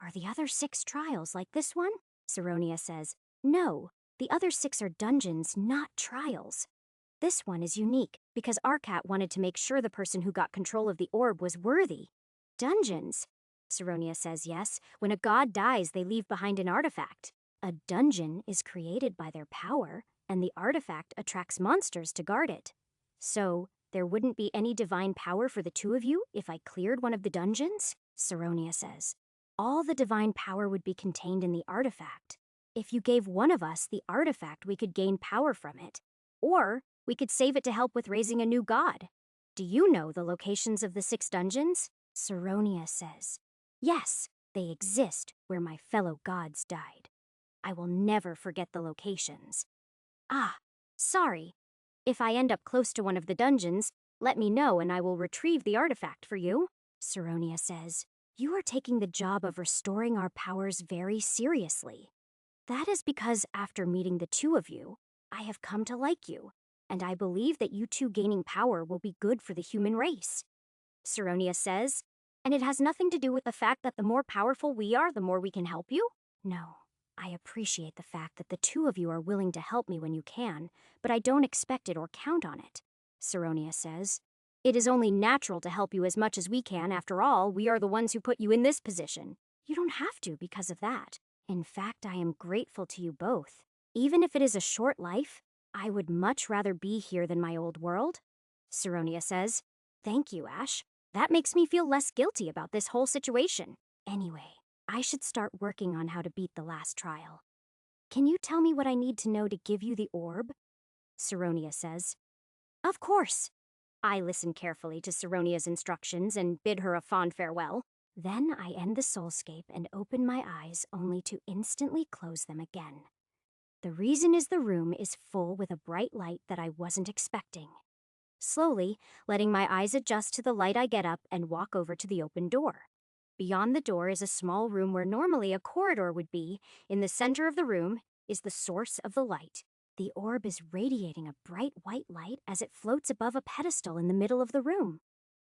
Are the other 6 trials like this one? Saronia says, no. The other 6 are dungeons, not trials. This one is unique because Arkat wanted to make sure the person who got control of the orb was worthy. Dungeons? Saronia says yes. When a god dies, they leave behind an artifact. A dungeon is created by their power, and the artifact attracts monsters to guard it. So, there wouldn't be any divine power for the 2 of you if I cleared one of the dungeons? Saronia says. All the divine power would be contained in the artifact. If you gave one of us the artifact, we could gain power from it. Or, we could save it to help with raising a new god. Do you know the locations of the 6 dungeons? Saronia says, yes, they exist where my fellow gods died. I will never forget the locations. Ah, sorry. If I end up close to one of the dungeons, let me know and I will retrieve the artifact for you. Saronia says, you are taking the job of restoring our powers very seriously. That is because after meeting the 2 of you, I have come to like you, and I believe that you 2 gaining power will be good for the human race. Saronia says, and it has nothing to do with the fact that the more powerful we are, the more we can help you? No. I appreciate the fact that the 2 of you are willing to help me when you can, but I don't expect it or count on it. Saronia says, it is only natural to help you as much as we can. After all, we are the ones who put you in this position. You don't have to because of that. In fact, I am grateful to you both. Even if it is a short life, I would much rather be here than my old world. Saronia says, thank you, Ash. That makes me feel less guilty about this whole situation. Anyway, I should start working on how to beat the last trial. Can you tell me what I need to know to give you the orb? Saronia says, of course. I listen carefully to Saronia's instructions and bid her a fond farewell. Then I end the soulscape and open my eyes only to instantly close them again. The reason is the room is full with a bright light that I wasn't expecting. Slowly, letting my eyes adjust to the light, I get up and walk over to the open door. Beyond the door is a small room where normally a corridor would be. In the center of the room is the source of the light. The orb is radiating a bright white light as it floats above a pedestal in the middle of the room.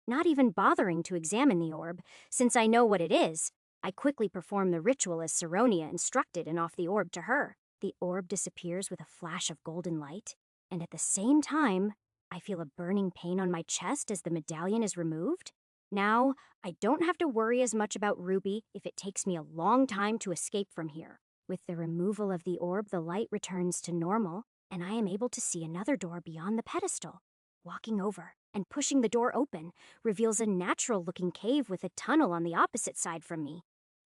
Not even bothering to examine the orb, since I know what it is, I quickly perform the ritual as Saronia instructed and offer the orb to her. The orb disappears with a flash of golden light, and at the same time, I feel a burning pain on my chest as the medallion is removed. Now, I don't have to worry as much about Ruby if it takes me a long time to escape from here. With the removal of the orb, the light returns to normal, and I am able to see another door beyond the pedestal. Walking over and pushing the door open reveals a natural-looking cave with a tunnel on the opposite side from me.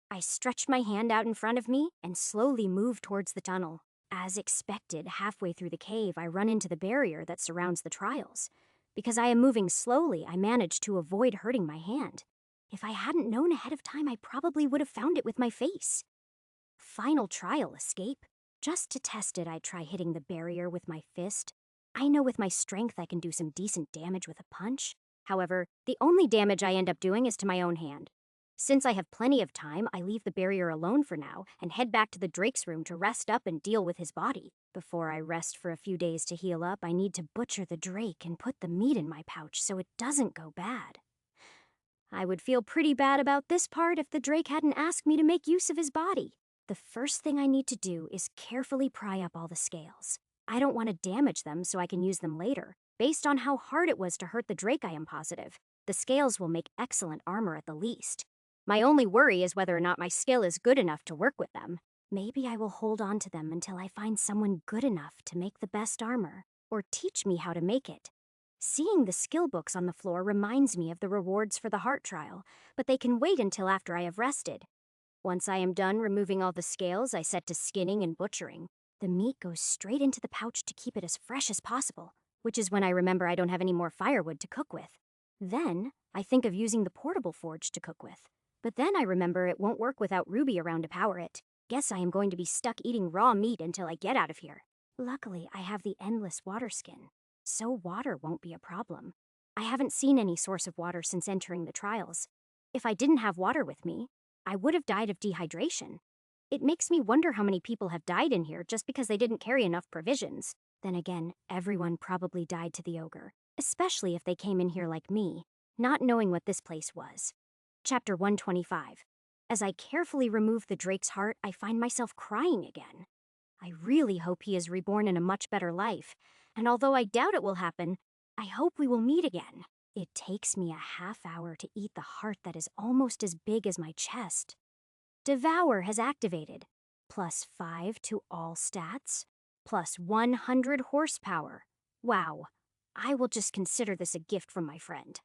I stretch my hand out in front of me and slowly move towards the tunnel. As expected, halfway through the cave, I run into the barrier that surrounds the trials. Because I am moving slowly, I manage to avoid hurting my hand. If I hadn't known ahead of time, I probably would have found it with my face. Final trial escape. Just to test it, I try hitting the barrier with my fist. I know with my strength I can do some decent damage with a punch. However, the only damage I end up doing is to my own hand. Since I have plenty of time, I leave the barrier alone for now and head back to the Drake's room to rest up and deal with his body. Before I rest for a few days to heal up, I need to butcher the Drake and put the meat in my pouch so it doesn't go bad. I would feel pretty bad about this part if the Drake hadn't asked me to make use of his body. The first thing I need to do is carefully pry up all the scales. I don't want to damage them so I can use them later. Based on how hard it was to hurt the Drake, I am positive. The scales will make excellent armor at the least. My only worry is whether or not my skill is good enough to work with them. Maybe I will hold on to them until I find someone good enough to make the best armor, or teach me how to make it. Seeing the skill books on the floor reminds me of the rewards for the heart trial, but they can wait until after I have rested. Once I am done removing all the scales, I set to skinning and butchering. The meat goes straight into the pouch to keep it as fresh as possible, which is when I remember I don't have any more firewood to cook with. Then, I think of using the portable forge to cook with. But then I remember it won't work without Ruby around to power it. Guess I am going to be stuck eating raw meat until I get out of here. Luckily, I have the endless water skin, so water won't be a problem. I haven't seen any source of water since entering the trials. If I didn't have water with me, I would have died of dehydration. It makes me wonder how many people have died in here just because they didn't carry enough provisions. Then again, everyone probably died to the ogre, especially if they came in here like me, not knowing what this place was. Chapter 125. As I carefully remove the Drake's heart, I find myself crying again. I really hope he is reborn in a much better life, and although I doubt it will happen, I hope we will meet again. It takes me a half hour to eat the heart that is almost as big as my chest. Devour has activated. +5 to all stats. +100 horsepower. Wow. I will just consider this a gift from my friend.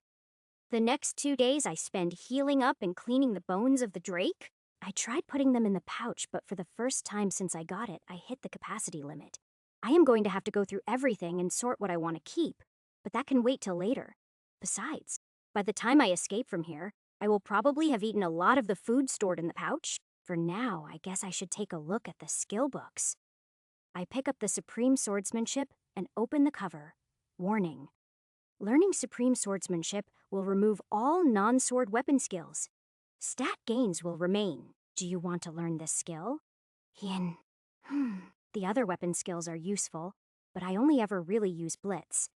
The next 2 days I spend healing up and cleaning the bones of the Drake. I tried putting them in the pouch, but for the first time since I got it, I hit the capacity limit. I am going to have to go through everything and sort what I want to keep, but that can wait till later. Besides, by the time I escape from here, I will probably have eaten a lot of the food stored in the pouch. For now, I guess I should take a look at the skill books. I pick up the Supreme Swordsmanship and open the cover. Warning. Learning Supreme Swordsmanship will remove all non-sword weapon skills. Stat gains will remain. Do you want to learn this skill? Yin. The other weapon skills are useful, but I only ever really use Blitz.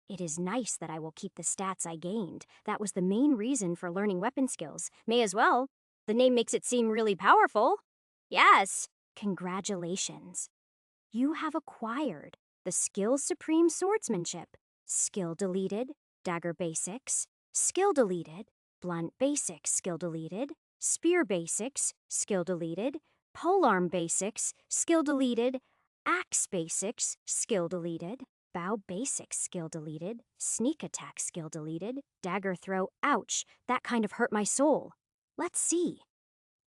It is nice that I will keep the stats I gained. That was the main reason for learning weapon skills. May as well. The name makes it seem really powerful. Yes. Congratulations. You have acquired the skill Supreme Swordsmanship. Skill deleted, dagger basics. Skill deleted, blunt basics. Skill deleted, spear basics. Skill deleted, polearm basics. Skill deleted, axe basics. Skill deleted, bow basics. Skill deleted, sneak attack. Skill deleted, dagger throw. Ouch, that kind of hurt my soul. Let's see.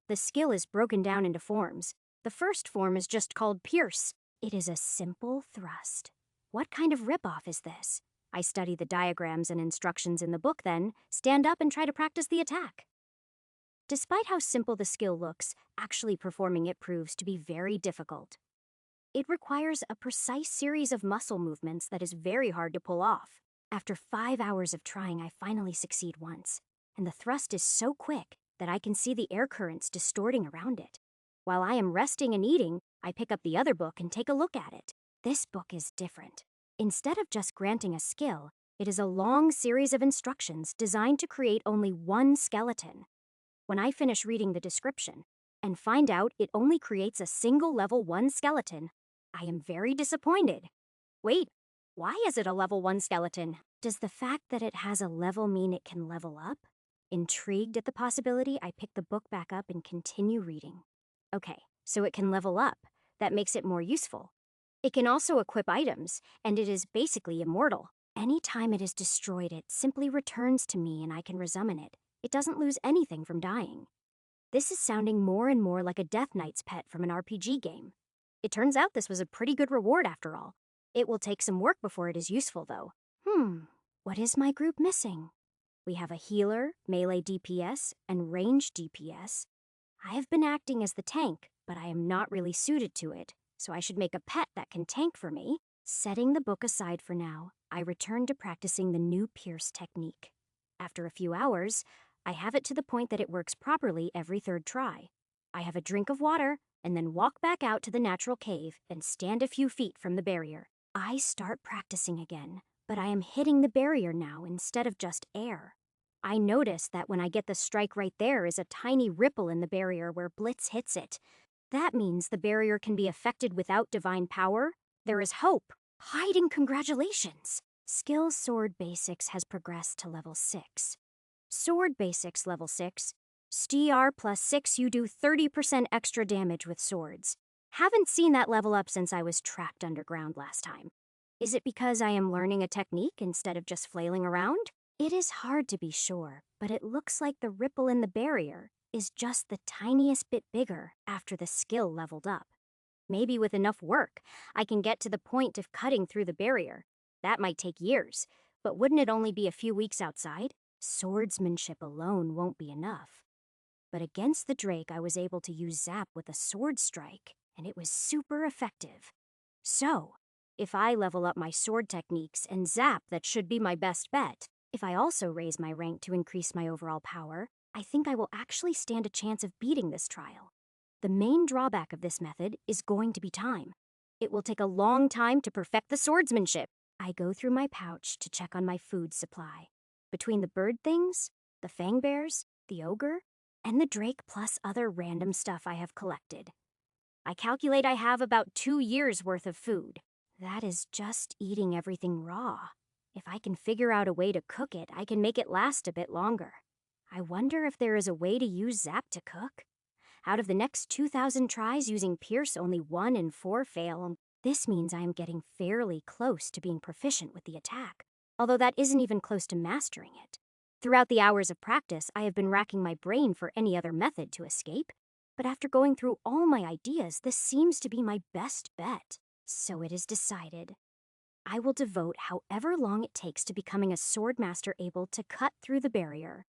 The skill is broken down into forms. The first form is just called Pierce. It is a simple thrust. What kind of ripoff is this? I study the diagrams and instructions in the book, then stand up and try to practice the attack. Despite how simple the skill looks, actually performing it proves to be very difficult. It requires a precise series of muscle movements that is very hard to pull off. After 5 hours of trying, I finally succeed once, and the thrust is so quick that I can see the air currents distorting around it. While I am resting and eating, I pick up the other book and take a look at it. This book is different. Instead of just granting a skill, it is a long series of instructions designed to create only one skeleton. When I finish reading the description and find out it only creates a single level 1 skeleton, I am very disappointed. Wait, why is it a level 1 skeleton? Does the fact that it has a level mean it can level up? Intrigued at the possibility, I pick the book back up and continue reading. Okay, so it can level up. That makes it more useful. It can also equip items, and it is basically immortal. Anytime it is destroyed, it simply returns to me and I can resummon it. It doesn't lose anything from dying. This is sounding more and more like a Death Knight's pet from an RPG game. It turns out this was a pretty good reward after all. It will take some work before it is useful, though. What is my group missing? We have a healer, melee DPS, and range DPS. I have been acting as the tank, but I am not really suited to it, so I should make a pet that can tank for me. Setting the book aside for now, I return to practicing the new Pierce technique. After a few hours, I have it to the point that it works properly every third try. I have a drink of water, and then walk back out to the natural cave and stand a few feet from the barrier. I start practicing again, but I am hitting the barrier now instead of just air. I notice that when I get the strike right there is a tiny ripple in the barrier where Blitz hits it. That means the barrier can be affected without divine power. There is hope. Hiding congratulations! Skill Sword Basics has progressed to level 6. Sword Basics level 6. STR plus 6, you do 30% extra damage with swords. Haven't seen that level up since I was trapped underground last time. Is it because I am learning a technique instead of just flailing around? It is hard to be sure, but it looks like the ripple in the barrier is just the tiniest bit bigger after the skill leveled up. Maybe with enough work, I can get to the point of cutting through the barrier. That might take years, but wouldn't it only be a few weeks outside? Swordsmanship alone won't be enough. But against the Drake, I was able to use Zap with a sword strike, and it was super effective. So, if I level up my sword techniques and Zap, that should be my best bet. If I also raise my rank to increase my overall power, I think I will actually stand a chance of beating this trial. The main drawback of this method is going to be time. It will take a long time to perfect the swordsmanship. I go through my pouch to check on my food supply. Between the bird things, the fang bears, the ogre, and the Drake plus other random stuff I have collected, I calculate I have about 2 years worth of food. That is just eating everything raw. If I can figure out a way to cook it, I can make it last a bit longer. I wonder if there is a way to use Zap to cook. Out of the next 2,000 tries using Pierce, only 1 in 4 fail. This means I am getting fairly close to being proficient with the attack, although that isn't even close to mastering it. Throughout the hours of practice, I have been racking my brain for any other method to escape, but after going through all my ideas, this seems to be my best bet. So it is decided. I will devote however long it takes to becoming a sword master able to cut through the barrier.